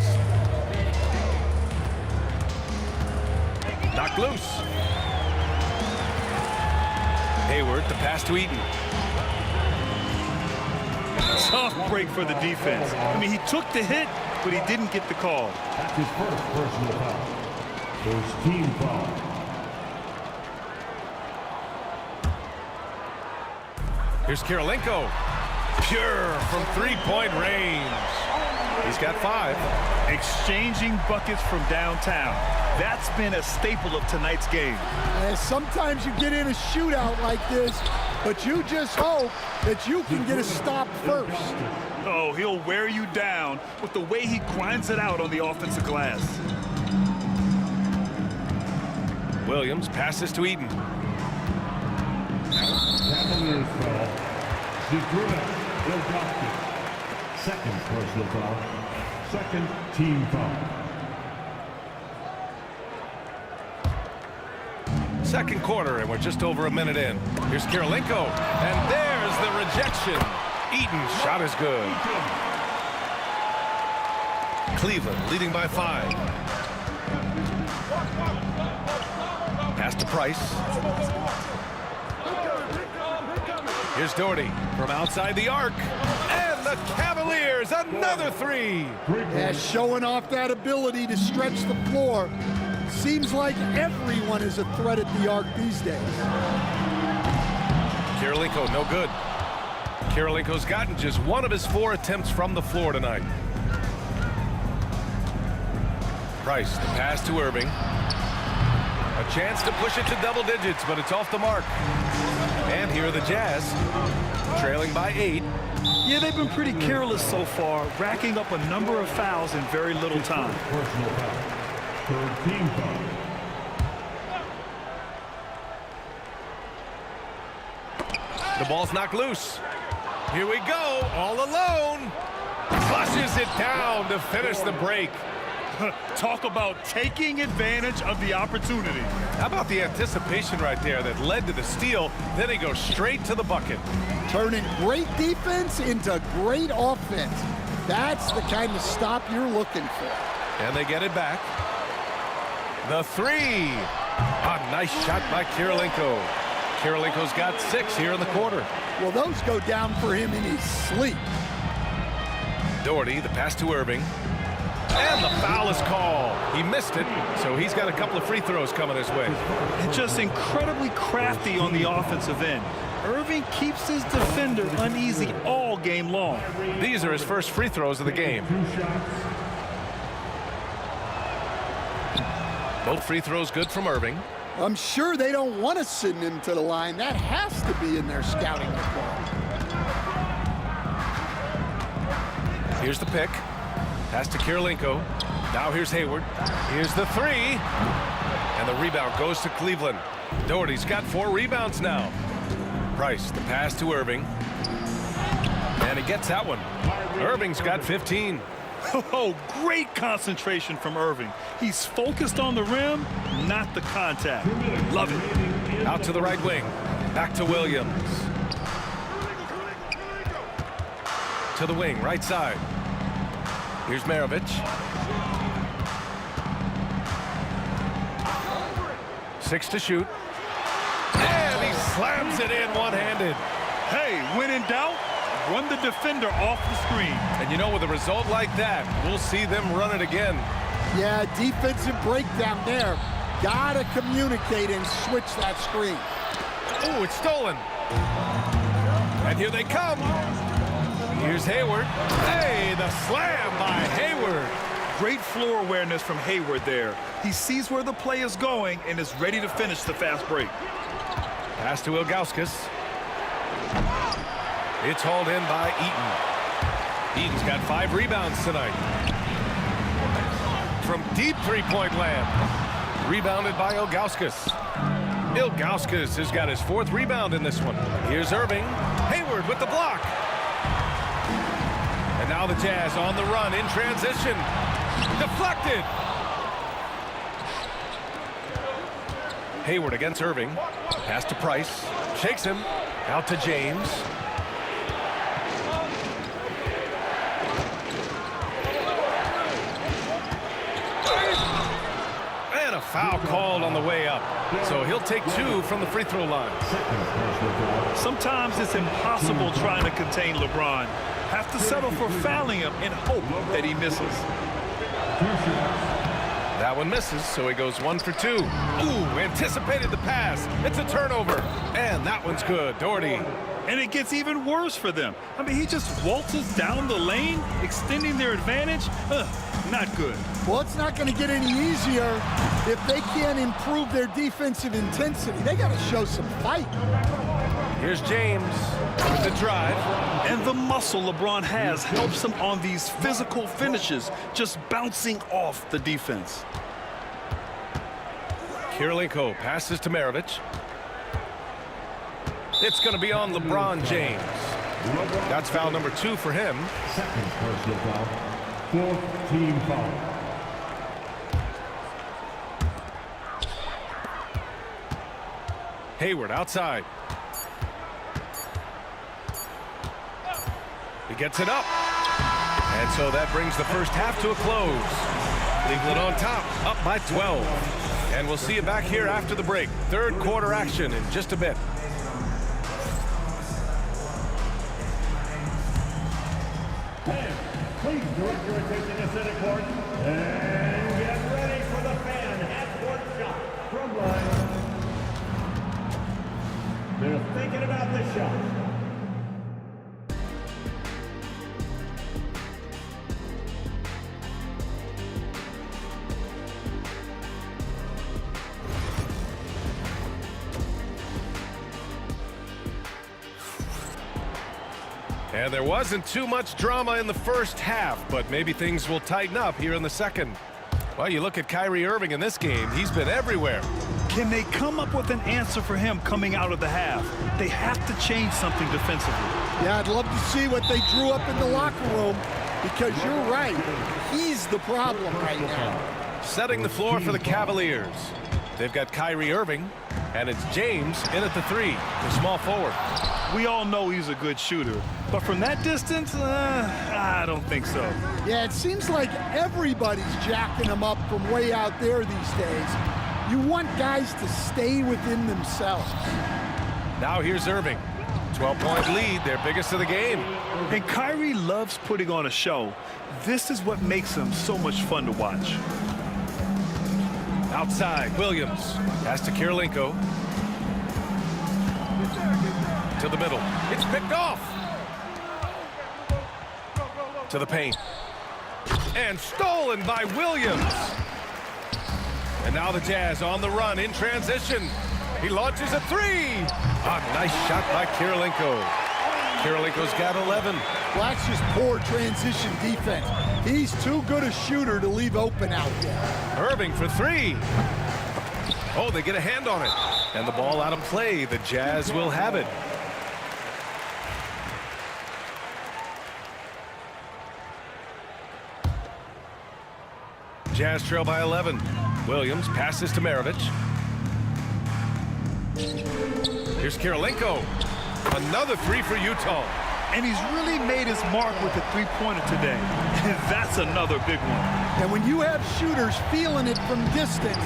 Knocked loose. Hayward, the pass to Eaton. Tough break for the defense. I mean, he took the hit, but he didn't get the call. That's his first personal foul. First team foul. Here's Kirilenko. Pure from 3-point range. He's got 5. Exchanging buckets from downtown. That's been a staple of tonight's game. Sometimes you get in a shootout like this, but you just hope that you can get a stop first. Oh, he'll wear you down with the way he grinds it out on the offensive glass. Williams passes to Eaton. Cavaliers foul. Second personal foul. Second team foul. Second quarter, and we're just over a minute in. Here's Kirilenko, and there's the rejection. Eaton's shot is good. Cleveland leading by 5. Pass to Price. Here's Doherty from outside the arc. And the Cavaliers, another 3. Yeah, showing off that ability to stretch the floor. Seems like everyone is a threat at the arc these days. Kirilenko, no good. Kirilenko's gotten just 1 of his 4 attempts from the floor tonight. Price, the pass to Irving. A chance to push it to double digits, but it's off the mark. And here are the Jazz, trailing by 8. Yeah, they've been pretty careless so far, racking up a number of fouls in very little time. Personal foul. Third team foul. The ball's knocked loose. Here we go, all alone. Flushes it down to finish the break. Talk about taking advantage of the opportunity. How about the anticipation right there that led to the steal? Then he goes straight to the bucket. Turning great defense into great offense. That's the kind of stop you're looking for. And they get it back. The 3. A nice shot by Kirilenko. Kirilenko's got 6 here in the quarter. Well, those go down for him in his sleep. Doherty, the pass to Irving. And the foul is called. He missed it, so he's got a couple of free throws coming his way. And just incredibly crafty on the offensive end. Irving keeps his defender uneasy all game long. These are his first free throws of the game. Both free throws good from Irving. I'm sure they don't want to send him to the line. That has to be in their scouting report. Here's the pick. Pass to Kirilenko. Now here's Hayward. Here's the three. And the rebound goes to Cleveland. Doherty's got 4 rebounds now. Price, the pass to Irving. And he gets that one. Irving's got 15. Oh, great concentration from Irving. He's focused on the rim, not the contact. Love it. Out to the right wing. Back to Williams. To the wing, right side. Here's Maravich. 6 to shoot. And he slams it in one-handed. Hey, when in doubt, run the defender off the screen. And you know, with a result like that, we'll see them run it again. Yeah, defensive breakdown there. Gotta communicate and switch that screen. Oh, it's stolen. And here they come. Here's Hayward. Hey, the slam by Hayward. Great floor awareness from Hayward there. He sees where the play is going and is ready to finish the fast break. Pass to Ilgauskas. It's hauled in by Eaton. Eaton's got 5 rebounds tonight. From deep three-point land. Rebounded by Ilgauskas. Ilgauskas has got his 4th rebound in this one. Here's Irving. Hayward with the block. And now the Jazz on the run in transition. Deflected. Hayward against Irving. Pass to Price. Shakes him. Out to James. And a foul called on the way up. So he'll take 2 from the free throw line. Sometimes it's impossible trying to contain LeBron. Have to settle for fouling him and hope that he misses. That one misses, so he goes 1 for 2. Ooh, anticipated the pass. It's a turnover. And that one's good. Doherty. And it gets even worse for them. I mean, he just waltzes down the lane, extending their advantage. Not good. Well, it's not going to get any easier if they can't improve their defensive intensity. They got to show some fight. Here's James with the drive. And the muscle LeBron has helps him on these physical finishes, just bouncing off the defense. Kirilenko passes to Maravich. It's going to be on LeBron James. That's foul number 2 for him. Second personal foul. 4th team foul. Hayward outside. He gets it up. And so that brings the first half to a close. Cleveland on top, up by 12. And we'll see you back here after the break. 3rd quarter action in just a bit. Please direct your attention to center court and get ready for the fan half-court shot from line. They're thinking about the shot. And there wasn't too much drama in the first half, but maybe things will tighten up here in the second. Well, you look at Kyrie Irving in this game, he's been everywhere. Can they come up with an answer for him coming out of the half? They have to change something defensively. Yeah, I'd love to see what they drew up in the locker room, because you're right. He's the problem right now. Setting the floor for the Cavaliers. They've got Kyrie Irving, and it's James in at the 3, the small forward. We all know he's a good shooter, but from that distance, I don't think so. Yeah, it seems like everybody's jacking him up from way out there these days. You want guys to stay within themselves. Now here's Irving. 12-point lead, their biggest of the game. And Kyrie loves putting on a show. This is what makes him so much fun to watch. Outside, Williams. Pass to Kirilenko. To the middle. It's picked off. To the paint. And stolen by Williams. And now the Jazz on the run in transition. He launches a three. A nice shot by Kirilenko. Kirilenko's got 11. Well, that's just poor transition defense. He's too good a shooter to leave open out there. Irving for three. Oh, they get a hand on it. And the ball out of play. The Jazz will have it. Jazz trail by 11. Williams passes to Maravich. Here's Kirilenko. Another three for Utah. And he's really made his mark with the three-pointer today. And that's another big one. And when you have shooters feeling it from distance,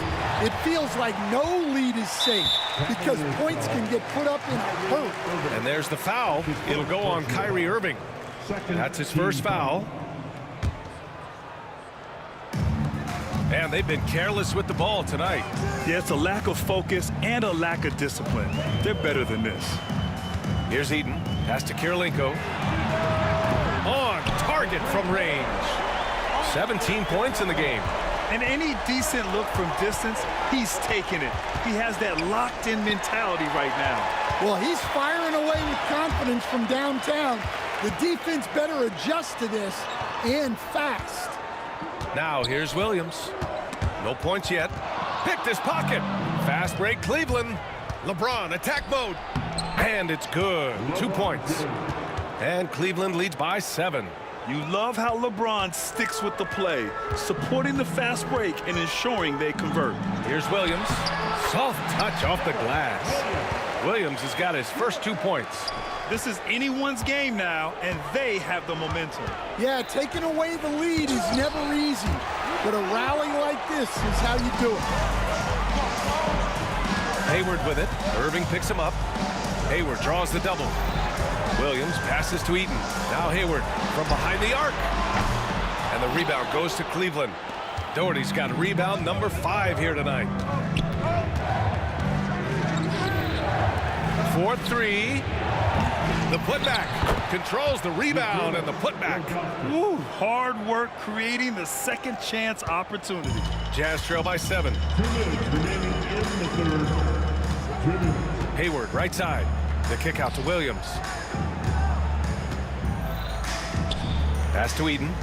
it feels like no lead is safe because points can get put up in a hurt. And there's the foul. It'll go on Kyrie Irving. That's his first foul. And they've been careless with the ball tonight. Yeah, it's a lack of focus and a lack of discipline. They're better than this. Here's Eaton. Pass to Kirilenko. On target from range. 17 points in the game. And any decent look from distance, he's taking it. He has that locked-in mentality right now. Well, he's firing away with confidence from downtown. The defense better adjust to this, and fast. Now here's Williams. No points yet. Picked his pocket. Fast break Cleveland. LeBron attack mode. And it's good. 2 points. And Cleveland leads by 7. You love how LeBron sticks with the play, supporting the fast break and ensuring they convert. Here's Williams. Soft touch off the glass. Williams has got his first 2 points. This is anyone's game now, and they have the momentum. Yeah, taking away the lead is never easy, but a rally like this is how you do it. Hayward with it. Irving picks him up. Hayward draws the double. Williams passes to Eaton. Now Hayward from behind the arc. And the rebound goes to Cleveland. Doherty's got rebound number 5 here tonight. 4-3. The putback controls the rebound and the putback. Ooh, hard work creating the second chance opportunity. Jazz trail by 7. Hayward right side. The kick out to Williams. Pass to Eden.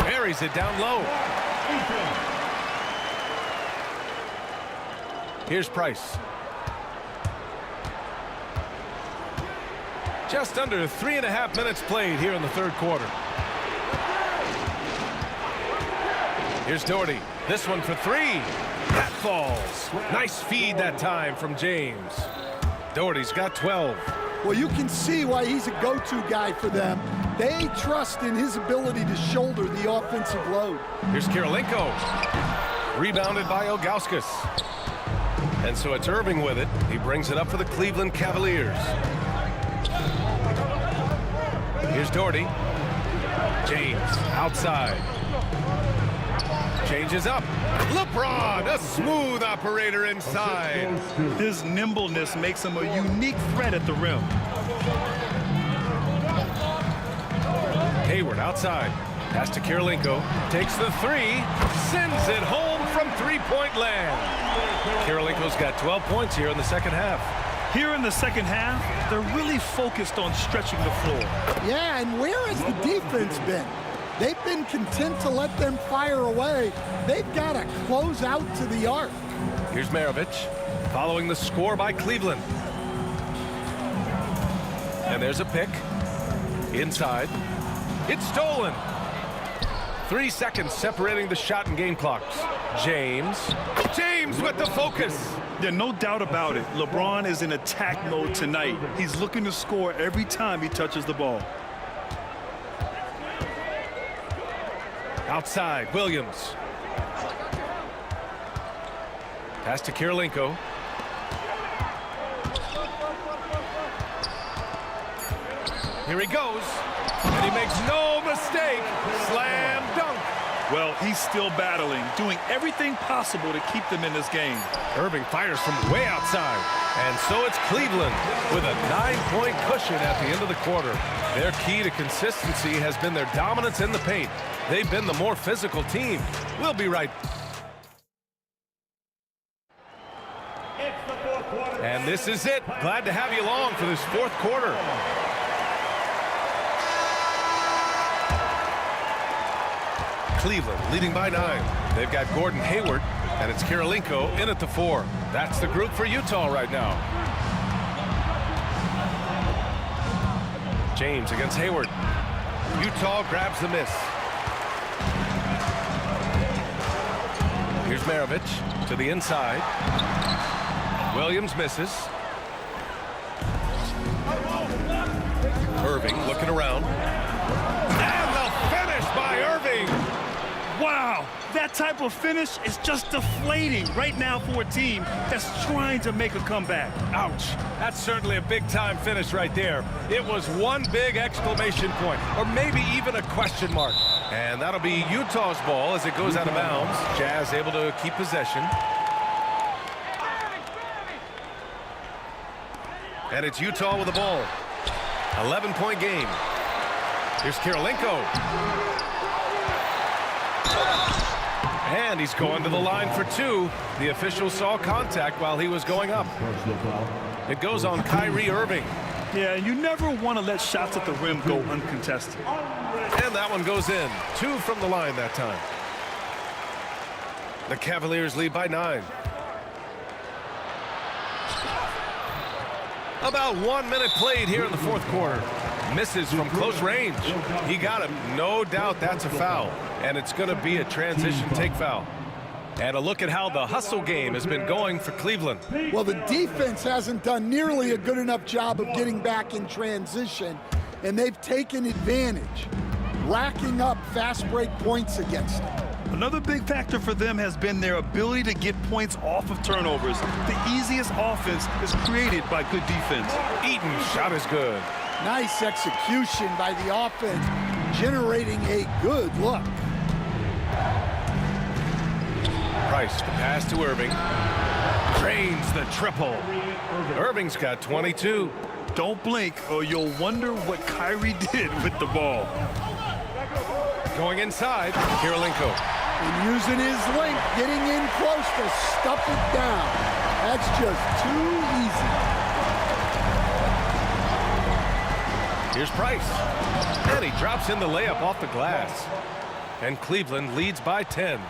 Buries it down low. Here's Price. Just under 3.5 minutes played here in the third quarter. Here's Doherty. This one for 3. That falls. Nice feed that time from James. Doherty's got 12. Well, you can see why he's a go-to guy for them. They trust in his ability to shoulder the offensive load. Here's Kirilenko. Rebounded by Ilgauskas. And so it's Irving with it. He brings it up for the Cleveland Cavaliers. Here's Doherty. James outside. Changes up. LeBron, a smooth operator inside. His nimbleness makes him a unique threat at the rim. Hayward outside. Pass to Kirilenko. Takes the 3. Sends it home from three-point land. Kirilenko's got 12 points here in the second half. Here in the second half, they're really focused on stretching the floor. Yeah, and where has the defense been? They've been content to let them fire away. They've got to close out to the arc. Here's Maravich, following the score by Cleveland. And there's a pick. Inside. It's stolen. 3 seconds separating the shot and game clocks. James with the focus. Yeah, no doubt about it. LeBron is in attack mode tonight. He's looking to score every time he touches the ball. Outside, Williams. Pass to Kirilenko. Here he goes, and he makes no mistake. Slam dunk. Well, he's still battling, doing everything possible to keep them in this game. Irving fires from way outside. And so it's Cleveland with a 9-point cushion at the end of the quarter. Their key to consistency has been their dominance in the paint. They've been the more physical team. We'll be right back. And this is it. Glad to have you along for this fourth quarter. Cleveland leading by 9. They've got Gordon Hayward, and it's Karolinko in at the 4. That's the group for Utah right now. James against Hayward. Utah grabs the miss. Here's Maravich to the inside. Williams misses. Irving looking around. And the finish by Irving. Wow, that type of finish is just deflating right now for a team that's trying to make a comeback. Ouch. That's certainly a big-time finish right there. It was one big exclamation point, or maybe even a question mark. And that'll be Utah's ball as it goes out of bounds. Jazz able to keep possession. And it's Utah with the ball. 11-point game. Here's Karolinko. And he's going to the line for 2. The official saw contact while he was going up. It goes on Kyrie Irving. Yeah, and you never want to let shots at the rim go uncontested. And that one goes in. 2 from the line that time. The Cavaliers lead by 9. About 1 minute played here in the fourth quarter. Misses from close range. He got him. No doubt that's a foul. And it's going to be a transition take foul. And a look at how the hustle game has been going for Cleveland. Well, the defense hasn't done nearly a good enough job of getting back in transition, and they've taken advantage, racking up fast break points against them. Another big factor for them has been their ability to get points off of turnovers. The easiest offense is created by good defense. Eaton's shot is good. Nice execution by the offense, generating a good look. Price, the pass to Irving. Drains the triple. Irving's got 22. Don't blink or you'll wonder what Kyrie did with the ball. Going inside, Karolinko. And using his length, getting in close to stuff it down. That's just too easy. Here's Price. And he drops in the layup off the glass. And Cleveland leads by 10.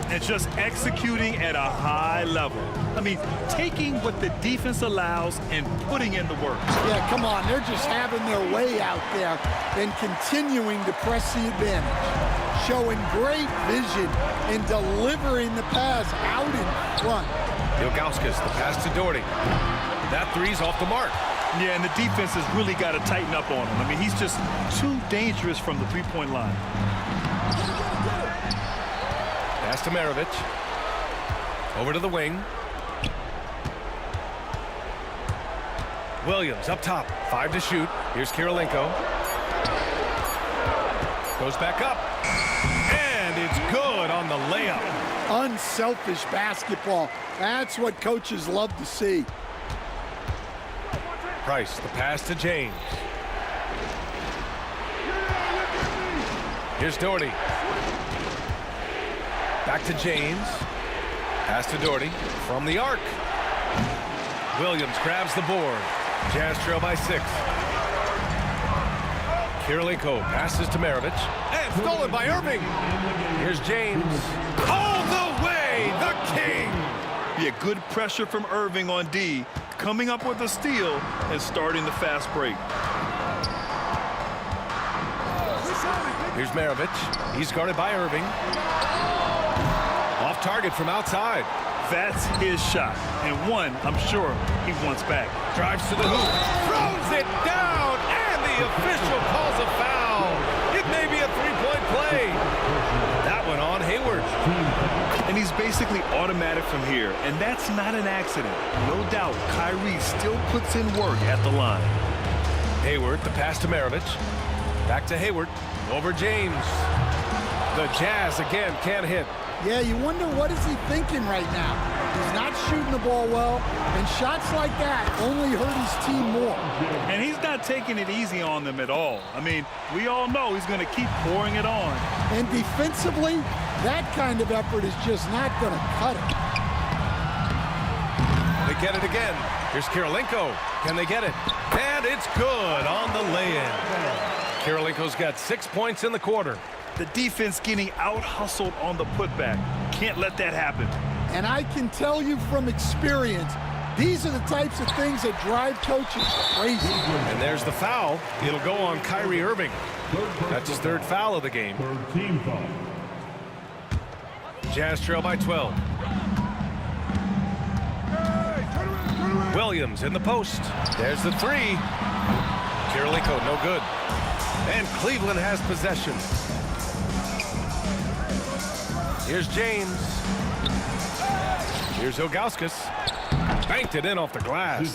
And just executing at a high level. I mean, taking what the defense allows and putting in the work. Yeah, come on. They're just having their way out there and continuing to press the advantage. Showing great vision and delivering the pass out in front. Ilgauskas, the pass to Doherty. That three's off the mark. Yeah, and the defense has really got to tighten up on him. I mean, he's just too dangerous from the three-point line. Pass to Maravich. Over to the wing. Williams up top. 5 to shoot. Here's Karolinko. Goes back up. And it's good on the layup. Unselfish basketball. That's what coaches love to see. Price, the pass to James. Here's Doherty. Back to James. Pass to Doherty from the arc. Williams grabs the board. Jazz trail by 6. Karolinko passes to Maravich. And stolen by Irving. Here's James. All the way, the king. Yeah, good pressure from Irving on D. Coming up with a steal and starting the fast break. Here's Maravich. He's guarded by Irving. Off target from outside. That's his shot. And one, I'm sure, he wants back. Drives to the hoop. Throws it down. And the official calls a foul. It may be a three-point play. That one on Hayward. And he's basically automatic from here. And that's not an accident. No doubt, Kyrie still puts in work at the line. Hayward, the pass to Maravich. Back to Hayward. Over James. The Jazz again can't hit. Yeah, you wonder what is he thinking right now. He's not shooting the ball well, and shots like that only hurt his team more. And he's not taking it easy on them at all. I mean, we all know he's going to keep pouring it on. And defensively, that kind of effort is just not going to cut it. They get it again. Here's Kirilenko. Can they get it? And it's good on the lay-in. Kirilenko's got 6 points in the quarter. The defense getting out-hustled on the putback. Can't let that happen. And I can tell you from experience, these are the types of things that drive coaches crazy. And there's the foul. It'll go on Kyrie Irving. That's his third foul of the game. Jazz trail by 12. Williams in the post. There's the three. Kirilenko, no good. And Cleveland has possession. Here's James. Here's Ilgauskas. Banked it in off the glass.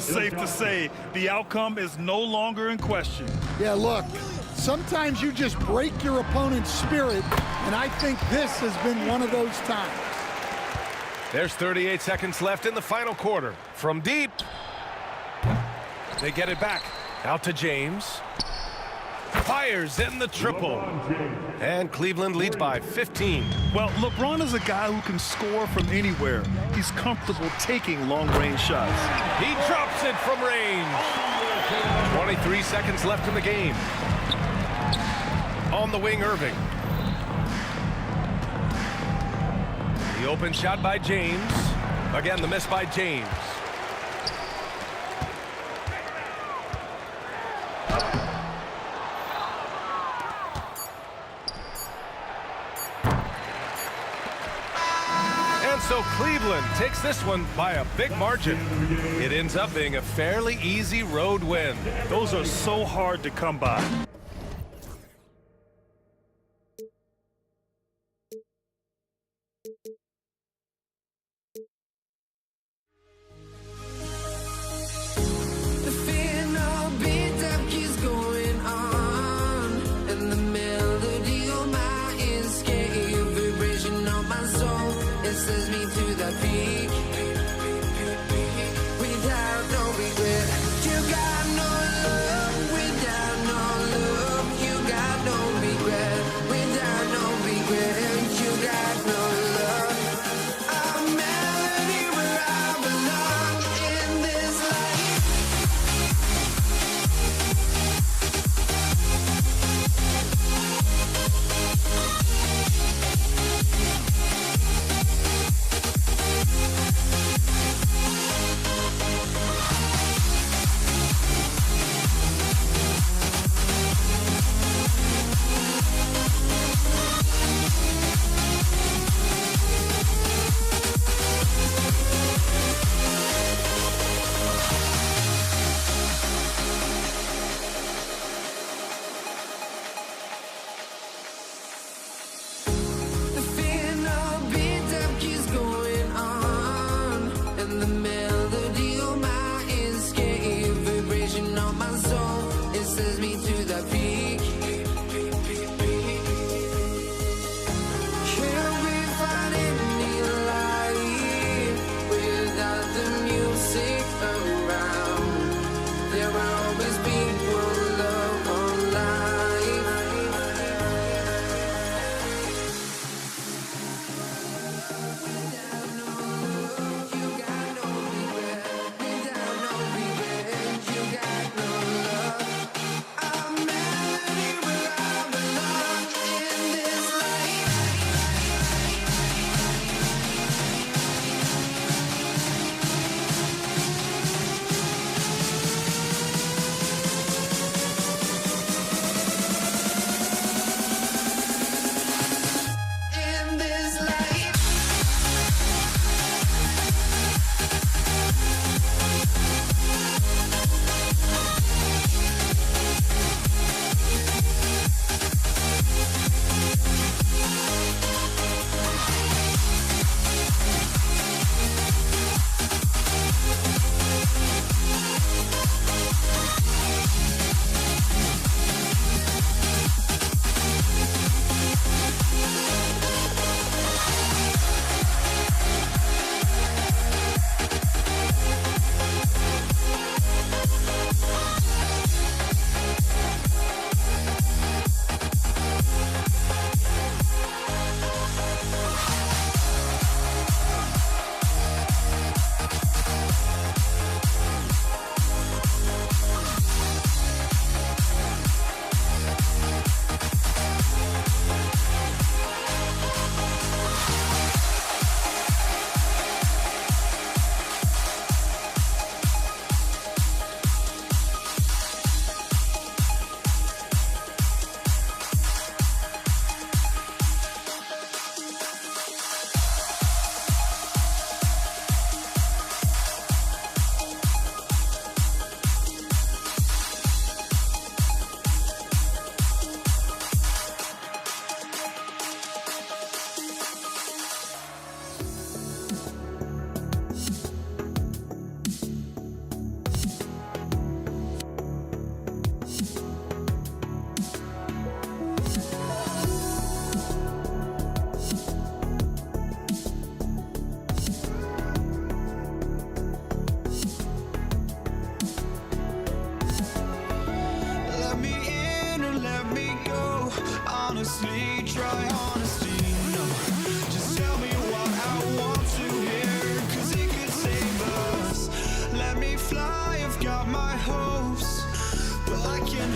Safe to say, the outcome is no longer in question. Yeah, look, sometimes you just break your opponent's spirit, and I think this has been one of those times. There's 38 seconds left in the final quarter. From deep. They get it back. Out to James. Fires in the triple. And Cleveland leads by 15. Well, LeBron is a guy who can score from anywhere. He's comfortable taking long-range shots. He drops it from range. 23 seconds left in the game. On the wing, Irving. The open shot by James. Again, the miss by James. And so Cleveland takes this one by a big margin. It ends up being a fairly easy road win. Those are so hard to come by. The fear no beat up keeps going on, and the melody on my ears carry a vibration on my soul. It sends me to the peak without no regret. You got no love without no love. You got no regret without no regret. You got no love. A melody where I belong in this life.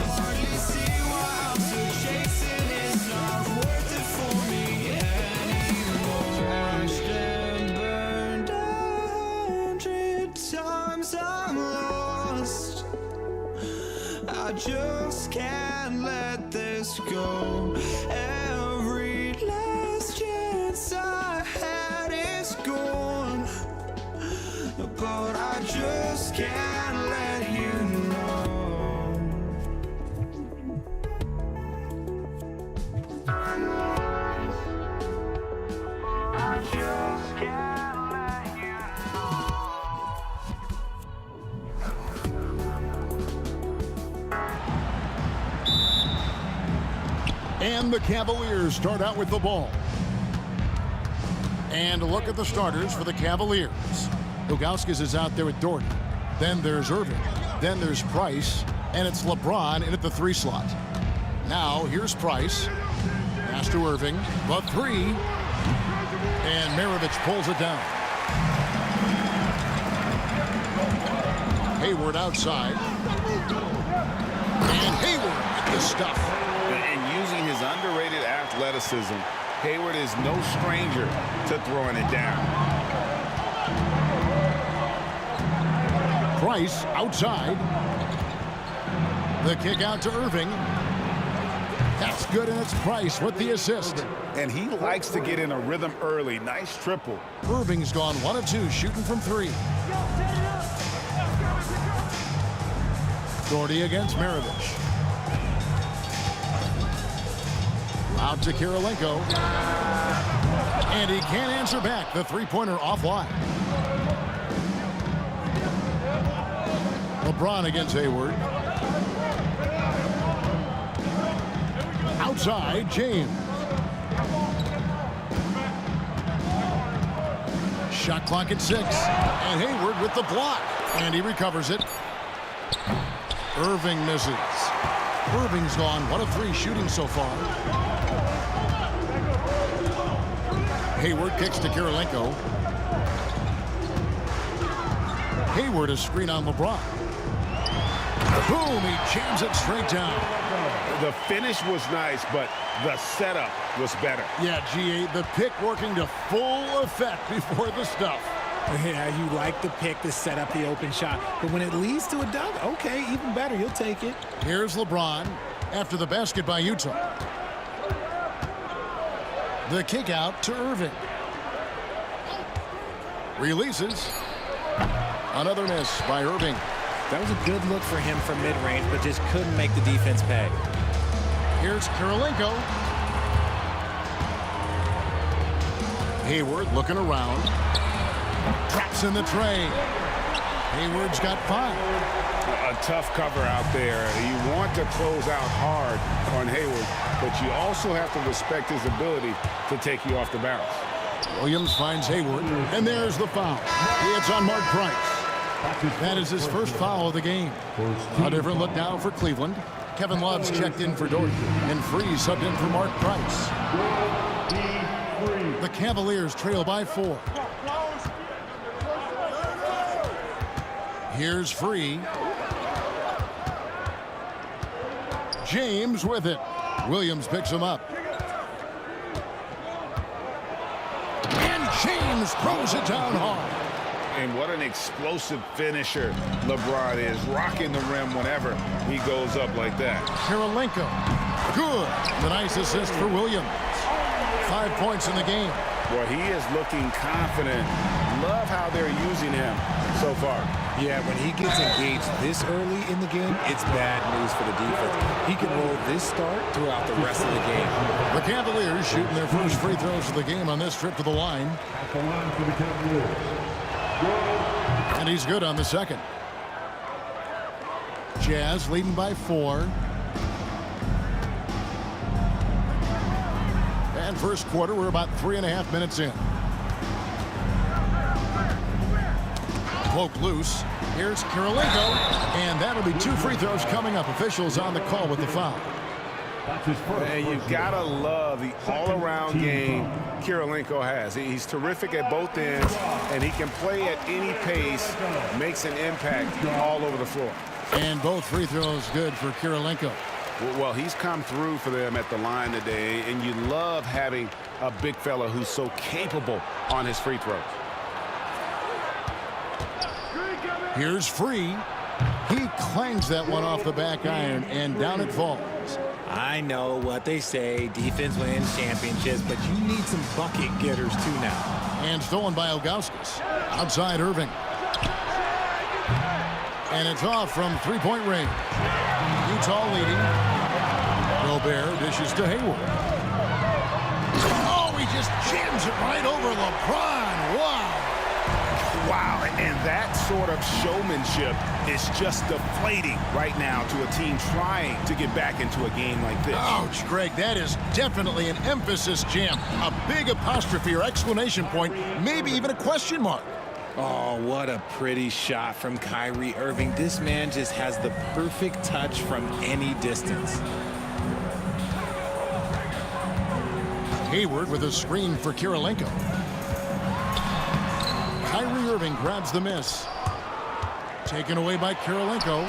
hardly see why I'm still chasing. It's not worth it for me anymore. Crashed and burned 100 times I'm lost. I just can't let this go. Every last chance I had is gone, but I just can't let you know. I just can't let you And the Cavaliers start out with the ball. And look at the starters for the Cavaliers. Ilgauskas is out there with Doherty. Then there's Irving. Then there's Price. And it's LeBron in at the 3 slot. Now here's Price. Pass to Irving. The 3. And Maravich pulls it down. Hayward outside. And Hayward with the stuff. And using his underrated athleticism, Hayward is no stranger to throwing it down. Price outside. The kick out to Irving. That's good, and it's Price with the assist. And he likes to get in a rhythm early. Nice triple. Irving's gone 1 of 2, shooting from 3. Doherty against Maravich. Out to Kirilenko. And he can't answer back. The 3-pointer offline. LeBron against Hayward. Outside, James. Shot clock at 6. And Hayward with the block. And he recovers it. Irving misses. Irving's gone 1 of 3 shooting so far. Hayward kicks to Kirilenko. Hayward a screen on LeBron. Boom, he jams it straight down. The finish was nice, but the setup was better. Yeah, GA, the pick working to full effect before the stuff. Yeah, you like the pick to set up the open shot. But when it leads to a dunk, okay, even better. You'll take it. Here's LeBron after the basket by Utah. The kick out to Irving. Releases. Another miss by Irving. That was a good look for him from mid-range, but just couldn't make the defense pay. Here's Kirilenko. Hayward looking around. Drops in the tray. Hayward's got 5. A tough cover out there. You want to close out hard on Hayward, but you also have to respect his ability to take you off the bounce. Williams finds Hayward, and there's the foul. It's on Mark Price. That is his first foul of the game. A different look now for Cleveland. Kevin Love's checked in for Doherty, and Freeze subbed in for Mark Price. The Cavaliers trail by 4. Here's Free. James with it. Williams picks him up. And James throws it down hard. And what an explosive finisher LeBron is, rocking the rim whenever he goes up like that. Kirilenko. Good. The nice assist for Williams. 5 points in the game. Well, he is looking confident. Love how they're using him so far. Yeah, when he gets engaged this early in the game, it's bad news for the defense. He can roll this start throughout the rest of the game. The Cavaliers shooting their first free throws of the game on this trip to the line. At the line for the Cavaliers. And he's good on the second. Jazz leading by 4. And first quarter, we're about 3.5 minutes in. Poke loose. Here's Kirilenko. And that'll be 2 free throws coming up. Officials on the call with the foul. And you gotta love the all-around game Kirilenko has. He's terrific at both ends, and he can play at any pace, makes an impact all over the floor. And both free throws good for Kirilenko. Well, he's come through for them at the line today, and you love having a big fella who's so capable on his free throws. Here's Free. He clangs that one off the back iron, and down it falls. I know what they say, defense wins championships, but you need some bucket getters too now. And stolen by Ilgauskas. Outside Irving. And it's off from three-point range. Utah leading. Gobert dishes to Hayward. Oh, he just jams it right over LeBron. Wow. Wow, and that sort of showmanship is just deflating right now to a team trying to get back into a game like this. Ouch, Greg, that is definitely an emphasis jam. A big apostrophe or exclamation point, maybe even a question mark. Oh, what a pretty shot from Kyrie Irving. This man just has the perfect touch from any distance. Hayward with a screen for Kirilenko. Kyrie Irving grabs the miss. Taken away by Kirilenko.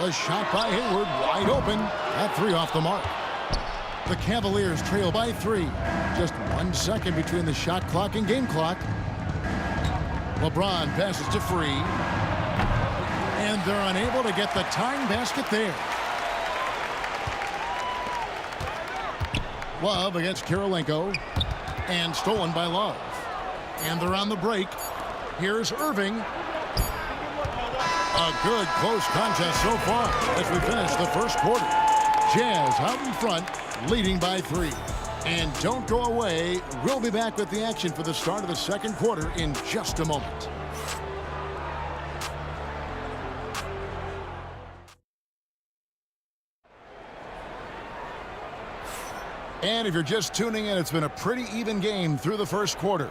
A shot by Hayward, wide open. That three off the mark. The Cavaliers trail by 3. Just 1 second between the shot clock and game clock. LeBron passes to Free. And they're unable to get the tying basket there. Love against Kirilenko. And stolen by Love. And they're on the break. Here's Irving. A good close contest so far as we finish the first quarter. Jazz out in front, leading by 3. And don't go away. We'll be back with the action for the start of the second quarter in just a moment. And if you're just tuning in, it's been a pretty even game through the first quarter.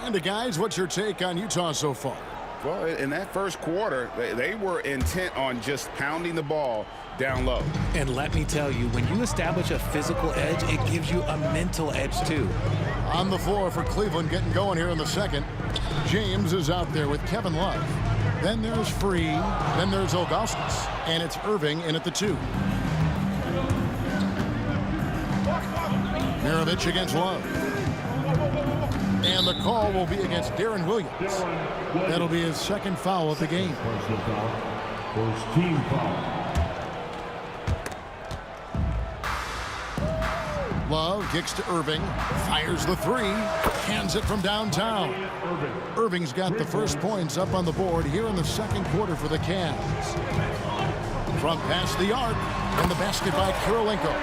And guys, what's your take on Utah so far? Well, in that first quarter, they were intent on just pounding the ball down low. And let me tell you, when you establish a physical edge, it gives you a mental edge too. On the floor for Cleveland getting going here in the second. James is out there with Kevin Love. Then there's Free. Then there's Ilgauskas. And it's Irving in at the 2. Maravich against Love. And the call will be against Darren Williams. That'll be his second foul of the game. First team foul. Love kicks to Irving. Fires the 3. Hands it from downtown. Irving's got the first points up on the board here in the second quarter for the Cavs. From past the arc. And the basket by Kirilenko.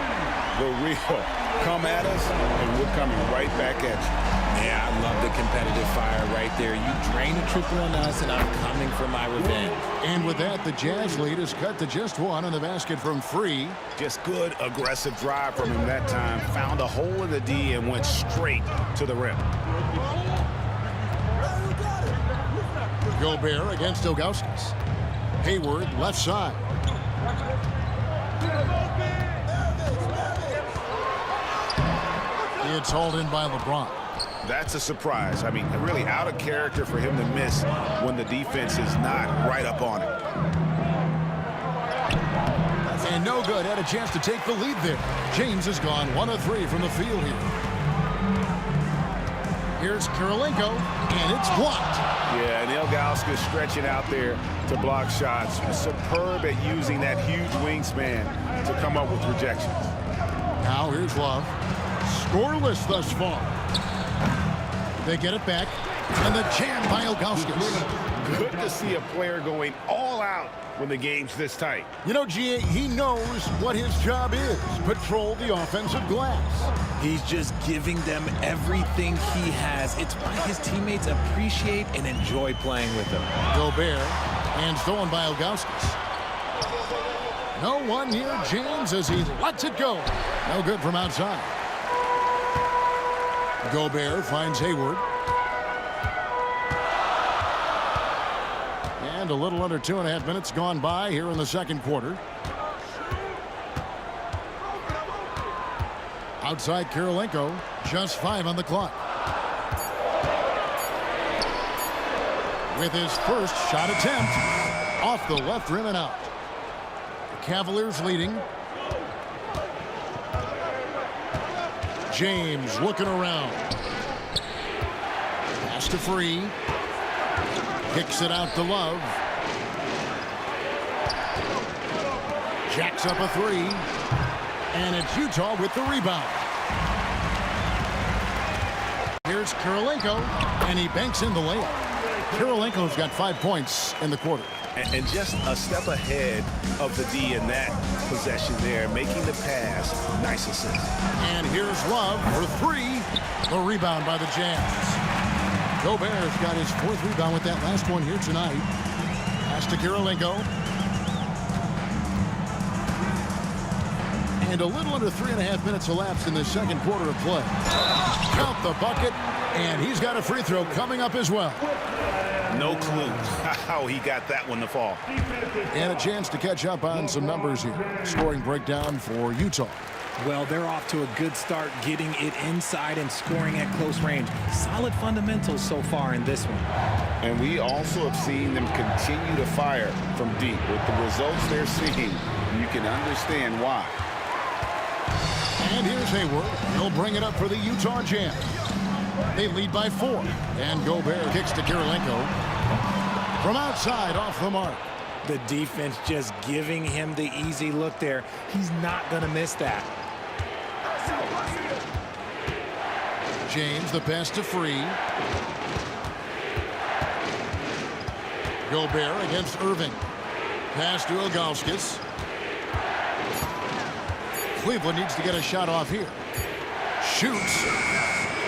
The real. Come at us, and we're coming right back at you. Yeah, I love the competitive fire right there. You drain a triple on us, and I'm coming for my revenge. And with that, the Jazz lead is cut to just 1 on the basket from Free. Just good, aggressive drive from him that time. Found a hole in the D and went straight to the rim. Gobert against Ilgauskas. Hayward, left side. It's hauled in by LeBron. That's a surprise. I mean, really out of character for him to miss when the defense is not right up on him. And no good. Had a chance to take the lead there. James has gone 1 of 3 from the field here. Here's Kirilenko, and it's blocked. Yeah, and Ilgauskas stretching out there to block shots. Superb at using that huge wingspan to come up with rejections. Now here's Love. Scoreless thus far. They get it back, and the jam by Ilgauskas. Good to see a player going all out when the game's this tight. You know, G.A., he knows what his job is. Patrol the offensive glass. He's just giving them everything he has. It's why his teammates appreciate and enjoy playing with him. Gobert, and stolen by Ilgauskas. No one near James as he lets it go. No good from outside. Gobert finds Hayward. And a little under 2.5 minutes gone by here in the second quarter. Outside Kirilenko, just 5 on the clock. with his first shot attempt off the left rim and out. The Cavaliers leading. James looking around. Pass to Free. Kicks it out to Love. Jacks up a three. And it's Utah with the rebound. Here's Kirilenko, and he banks in the layup. Kirilenko's got 5 points in the quarter. And just a step ahead of the D in that possession there, making the pass. Nice assist. And here's Love for three. The rebound by the Jazz. Gobert's got his 4th rebound with that last one here tonight. Pass to Kirilenko. And a little under 3.5 minutes elapsed in the second quarter of play. Count the bucket, and he's got a free throw coming up as well. No clue how he got that one to fall. And a chance to catch up on some numbers here. Scoring breakdown for Utah. Well, they're off to a good start getting it inside and scoring at close range. Solid fundamentals so far in this one. And we also have seen them continue to fire from deep. With the results they're seeing, you can understand why. And here's Hayward. He'll bring it up for the Utah Jazz. They lead by 4. And Gobert kicks to Kirilenko. From outside, off the mark. The defense just giving him the easy look there. He's not going to miss that. James, the pass to Free. Gobert against Irving. Pass to Ilgauskas. Cleveland needs to get a shot off here. Shoots.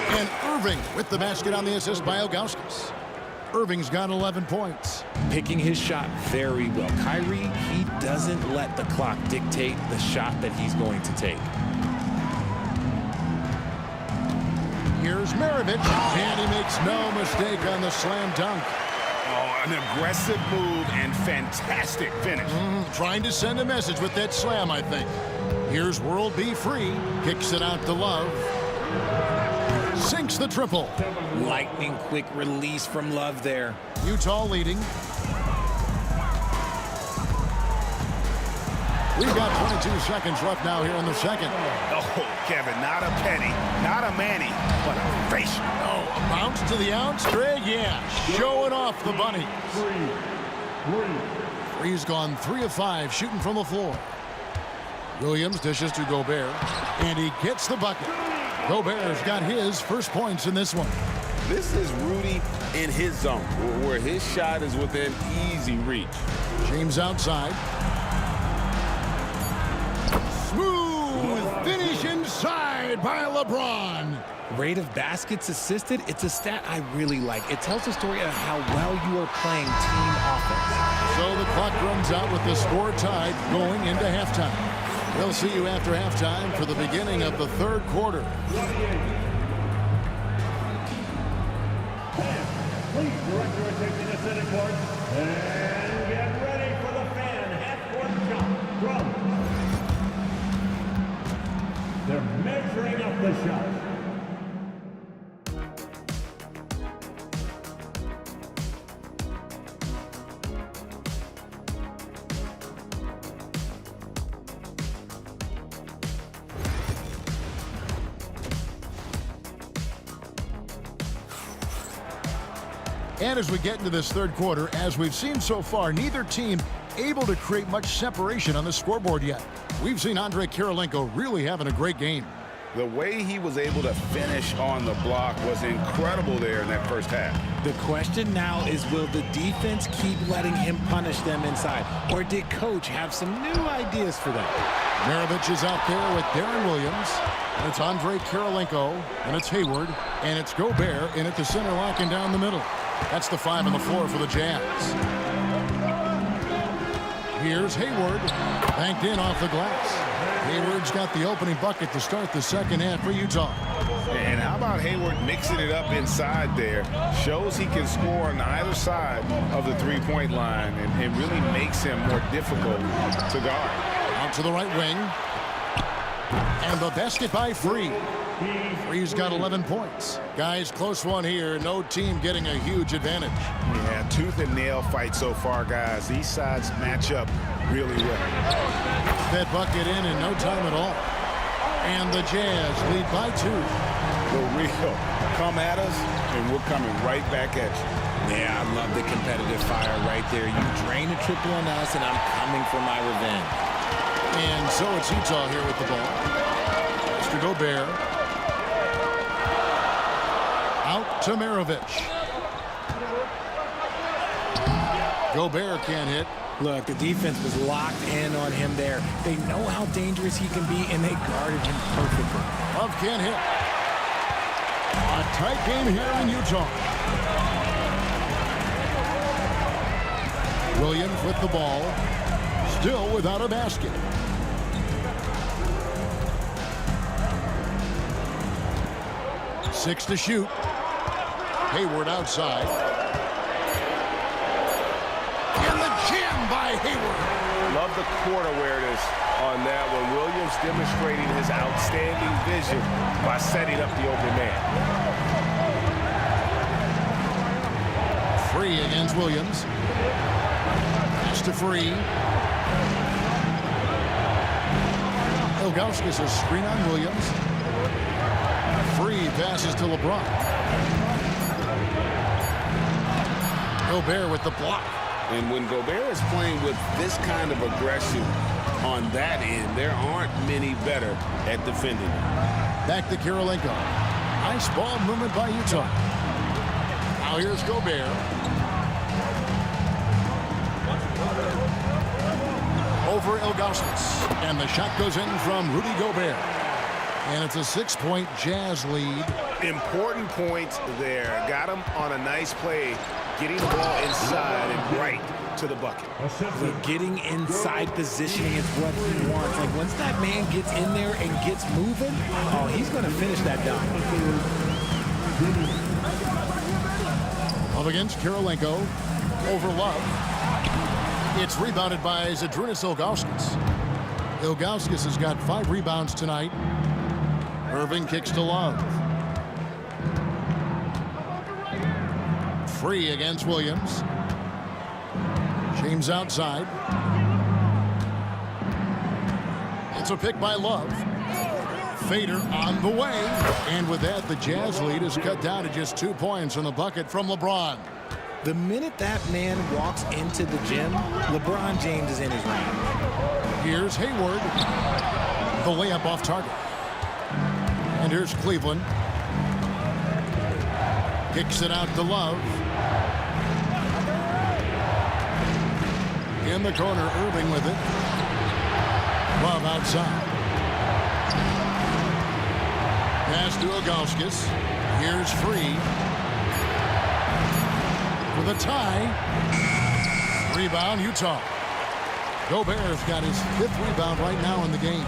And Irving with the basket on the assist by Ilgauskas. Irving's got 11 points. Picking his shot very well. Kyrie, he doesn't let the clock dictate the shot that he's going to take. Here's Maravich, and he makes no mistake on the slam dunk. Oh, an aggressive move and fantastic finish. Trying to send a message with that slam, I think. Here's World B. Free. Kicks it out to Love. Sinks the triple. Lightning quick release from Love there. Utah leading. We've got 22 seconds left now here in the second. Oh, Kevin, not a penny, not a Manny, but a facial. Oh, a bounce to the ounce, Greg, yeah. Showing off the bunny. Free's gone 3 of 5 shooting from the floor. Williams dishes to Gobert, and he gets the bucket. Gobert's got his first points in this one. This is Rudy in his zone, where his shot is within easy reach. James outside. Smooth finish inside by LeBron. Rate of baskets assisted, it's a stat I really like. It tells the story of how well you are playing team offense. So the clock runs out with the score tied going into halftime. We'll see you after halftime for the beginning of the third quarter. Please direct your attention to center court and get ready for the fan half-court shot from. They're measuring up the shot. And as we get into this third quarter, as we've seen so far, neither team able to create much separation on the scoreboard yet. We've seen Andrei Kirilenko really having a great game. The way he was able to finish on the block was incredible there in that first half. The question now is, will the defense keep letting him punish them inside? Or did Coach have some new ideas for them? Maravich is out there with Darren Williams. And it's Andrei Kirilenko. And it's Hayward. And it's Gobert in at the center, locking down the middle. That's the 5 on the floor for the Jazz. Here's Hayward, banked in off the glass. Hayward's got the opening bucket to start the second half for Utah. And how about Hayward mixing it up inside there? Shows he can score on either side of the three-point line, and it really makes him more difficult to guard. Out to the right wing. And the basket by Free. Free's got 11 points. Guys, close one here. No team getting a huge advantage. Yeah, tooth and nail fight so far, guys. These sides match up really well. That bucket in no time at all. And the Jazz lead by 2. For real. Come at us, and we're coming right back at you. Yeah, I love the competitive fire right there. You drain a triple on us, and I'm coming for my revenge. And so it's Utah here with the ball. Mr. Gobert. Out to Maravich. Gobert can't hit. Look, the defense was locked in on him there. They know how dangerous he can be, and they guarded him perfectly. Love can't hit. A tight game here in Utah. Williams with the ball. Still without a basket. Six to shoot. Hayward outside. And the jam by Hayward. Love the court awareness on that one. Williams demonstrating his outstanding vision by setting up the open man. Free against Williams. Pass to Free. Ilgauskas a screen on Williams. Free passes to LeBron. Gobert with the block. And when Gobert is playing with this kind of aggression on that end, there aren't many better at defending. Back to Kirilenko. Nice ball movement by Utah. Now here's Gobert. Over Ilgauskas. And the shot goes in from Rudy Gobert. And it's a 6-point Jazz lead. Important points there. Got him on a nice play, getting the ball inside and right to the bucket. Getting inside positioning is what he wants. Like, once that man gets in there and gets moving, oh, he's going to finish that down. Up against Kirilenko. Over Love. It's rebounded by Zydrunas Ilgauskas. Ilgauskas has got 5 rebounds tonight. Irving kicks to Love. Free against Williams. James outside. It's a pick by Love. Fader on the way. And with that, the Jazz lead is cut down to just 2 points on the bucket from LeBron. The minute that man walks into the gym, LeBron James is in his range. Here's Hayward. The layup off target. And here's Cleveland. Kicks it out to Love. In the corner, Irving with it. Love outside. Pass to Ilgauskas. Here's Free. For the tie. Rebound, Utah. Gobert's got his 5th rebound right now in the game.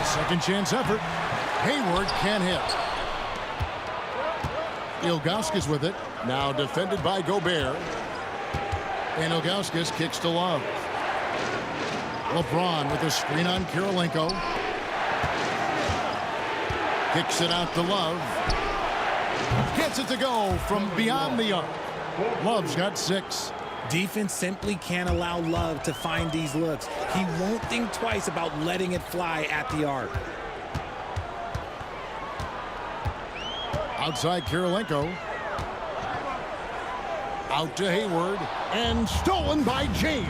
Second chance effort. Hayward can't hit. Ilgauskas with it. Now defended by Gobert. And Ilgauskas kicks to Love. LeBron with a screen on Kirilenko. Kicks it out to Love. Gets it to go from beyond the arc. Love's got 6. Defense simply can't allow Love to find these looks. He won't think twice about letting it fly at the arc. Outside Kirilenko. Out to Hayward. And stolen by James.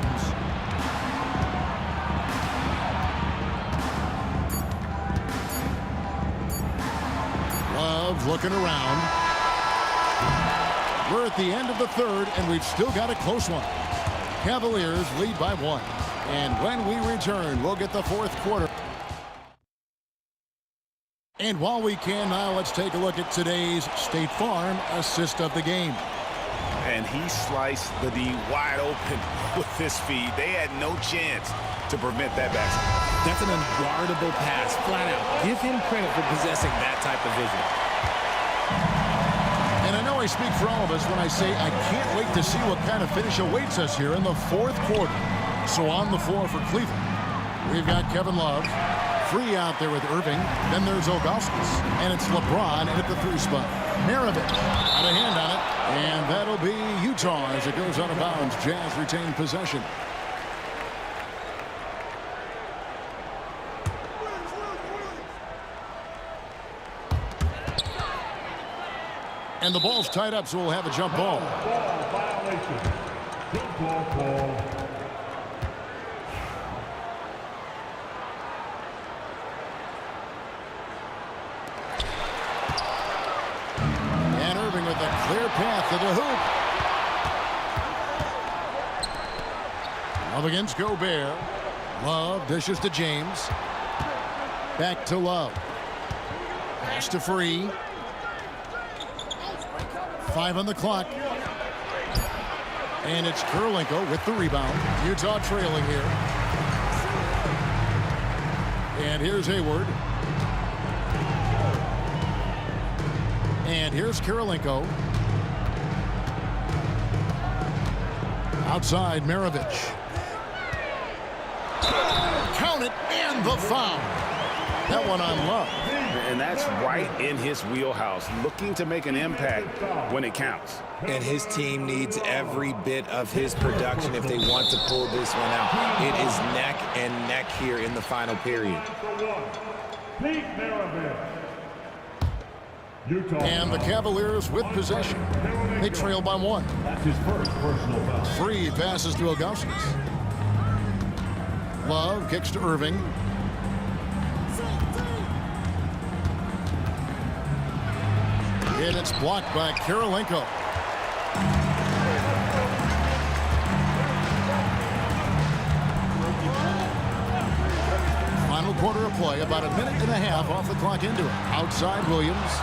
Love looking around. We're at the end of the 3rd, and we've still got a close one. Cavaliers lead by 1. And when we return, we'll get the 4th quarter. And while we can now, let's take a look at today's State Farm assist of the game. And he sliced the D wide open with his feed. They had no chance to prevent that basket. That's an unguardable pass, flat out. Give him credit for possessing that type of vision. And I know I speak for all of us when I say I can't wait to see what kind of finish awaits us here in the 4th quarter. So on the floor for Cleveland, we've got Kevin Love. Free out there with Irving. Then there's Ilgauskas. And it's LeBron at the 3 spot. Maravich got a hand on it. And that'll be Utah as it goes out of bounds. Jazz retain possession. And the ball's tied up, so we'll have a jump ball. Violation. Jump ball call. And Irving with a clear path to the hoop. Love against Gobert. Love dishes to James. Back to Love. Pass to Free. 5 on the clock. And it's Kurylenko with the rebound. Utah trailing here. And here's Hayward. And here's Kurylenko. Outside Maravich. Count it, and the foul. That one on Love. And that's right in his wheelhouse, looking to make an impact when it counts. And his team needs every bit of his production if they want to pull this one out. It is neck and neck here in the final period. And the Cavaliers with possession. They trail by 1. That's his first personal foul. Free passes to Ilgauskas. Love kicks to Irving. And it's blocked by Kurylenko. Final quarter of play, about a minute and a half off the clock into it. Outside Williams.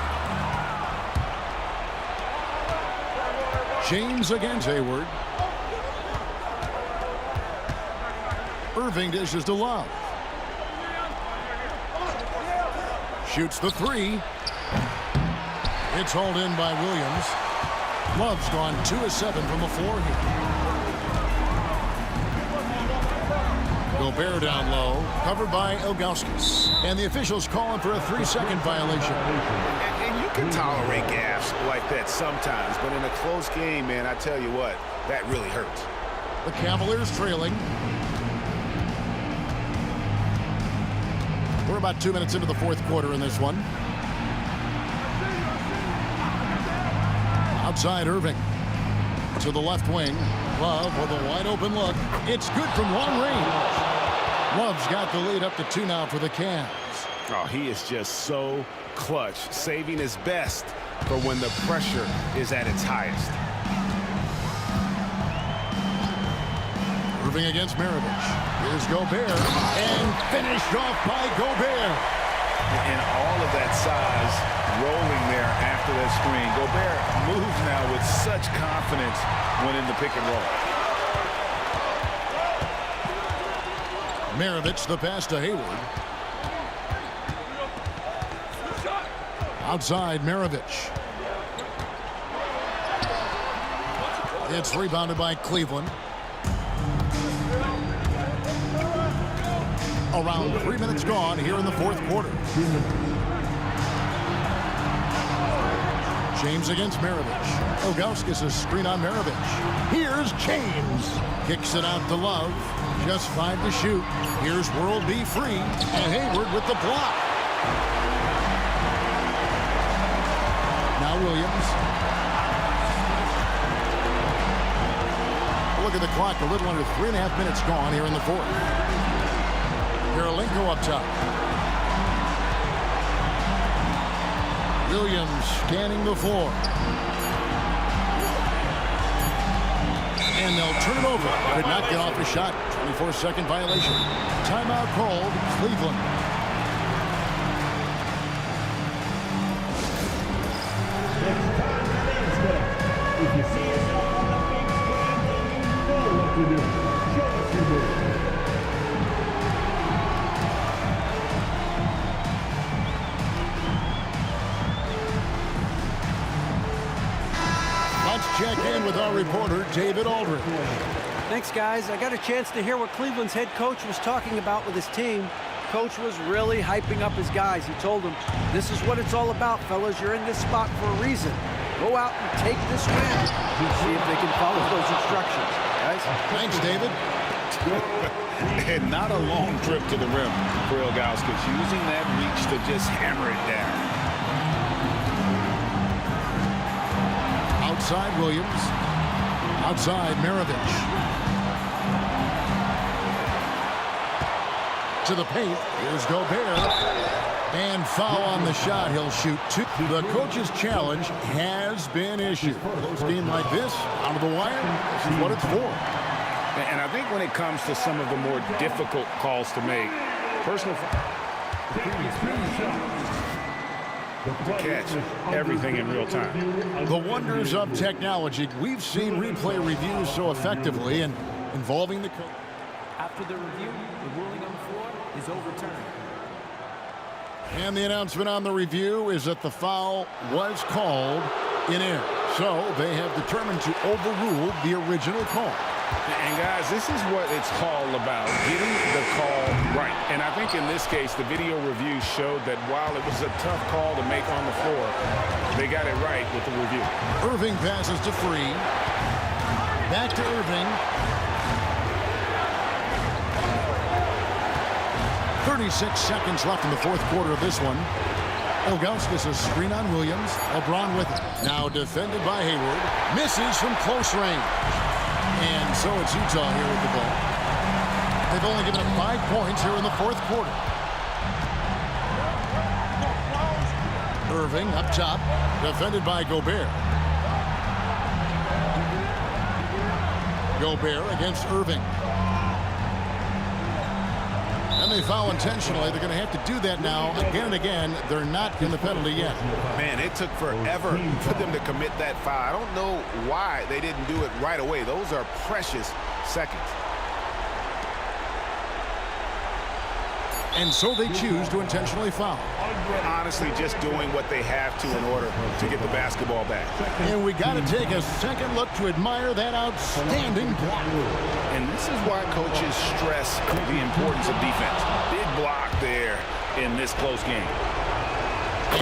James against Hayward. Irving dishes to Love. Shoots the 3. It's hauled in by Williams. Love's gone 2 of 7 from the floor here. Gobert down low, covered by Ilgauskas. And the officials calling for a 3-second violation. And you can tolerate gaffes like that sometimes, but in a close game, man, I tell you what, that really hurts. The Cavaliers trailing. We're about 2 minutes into the 4th quarter in this one. Outside Irving. To the left wing. Love with a wide open look. It's good from long range. Love's got the lead up to 2 now for the Cavs. Oh, he is just so clutch, saving his best for when the pressure is at its highest. Irving against Maravich. Here's Gobert. And finished off by Gobert. And all of that size rolling there after that screen. Gobert moves now with such confidence when in the pick and roll. Maravich the pass to Hayward. Outside Maravich. It's rebounded by Cleveland. Around 3 minutes gone here in the 4th quarter. James against Maravich. Ilgauskas a screen on Maravich. Here's James. Kicks it out to Love. Just 5 to shoot. Here's World B free. And Hayward with the block. Now Williams. Look at the clock. A little under 3.5 minutes gone here in the 4th. Kurylenko up top. Williams scanning the floor. And they'll turn it over. Could not get off a shot. 24-second violation. Timeout called. Cleveland. If you see yourself on the big screen, you know what to do. Show us your move. Let's check in with our reporter, David Aldridge. Thanks, guys. I got a chance to hear what Cleveland's head coach was talking about with his team. Coach was really hyping up his guys. He told them, this is what it's all about, fellas. You're in this spot for a reason. Go out and take this win. See if they can follow those instructions. Guys? Thanks, David. And not a long trip to the rim for Ilgauskas, using that reach to just hammer it down. Outside Williams. Outside Maravich. To the paint. Here's Gobert. And foul on the shot. He'll shoot 2. The coach's challenge has been issued. A close game like this, out of the wire, this is what it's for. And I think when it comes to some of the more difficult calls to make, personal to catch everything in real time. The wonders of technology. We've seen replay reviews so effectively and involving the coach. After the review, the ruling on the floor is overturned. And the announcement on the review is that the foul was called in air. So they have determined to overrule the original call. And guys, this is what it's all about, getting the call right. And I think in this case, the video review showed that while it was a tough call to make on the floor, they got it right with the review. Irving passes to Free. Back to Irving. 36 seconds left in the fourth quarter of this one. Ilgauskas a screen on Williams. LeBron with it. Now defended by Hayward. Misses from close range. And so it's Utah here with the ball. They've only given up 5 points here in the fourth quarter. Irving up top. Defended by Gobert. Gobert against Irving. And they foul intentionally. They're going to have to do that now again and again. They're not in the penalty yet. Man, it took forever for them to commit that foul. I don't know why they didn't do it right away. Those are precious seconds. And so they choose to intentionally foul. Honestly, just doing what they have to in order to get the basketball back. And we got to take a second look to admire that outstanding block. And this is why coaches stress the importance of defense. Big block there in this close game.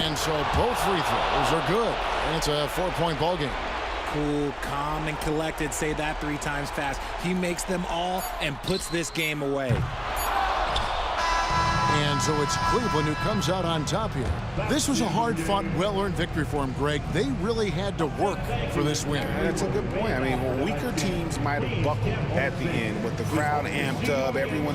And so both free throws are good. And it's a 4-point ball game. Cool, calm, and collected. Say that 3 times fast. He makes them all and puts this game away. And so it's Cleveland who comes out on top here. This was a hard-fought, well-earned victory for him, Greg. They really had to work for this win. That's a good point. I mean, weaker teams might have buckled at the end with the crowd amped up, everyone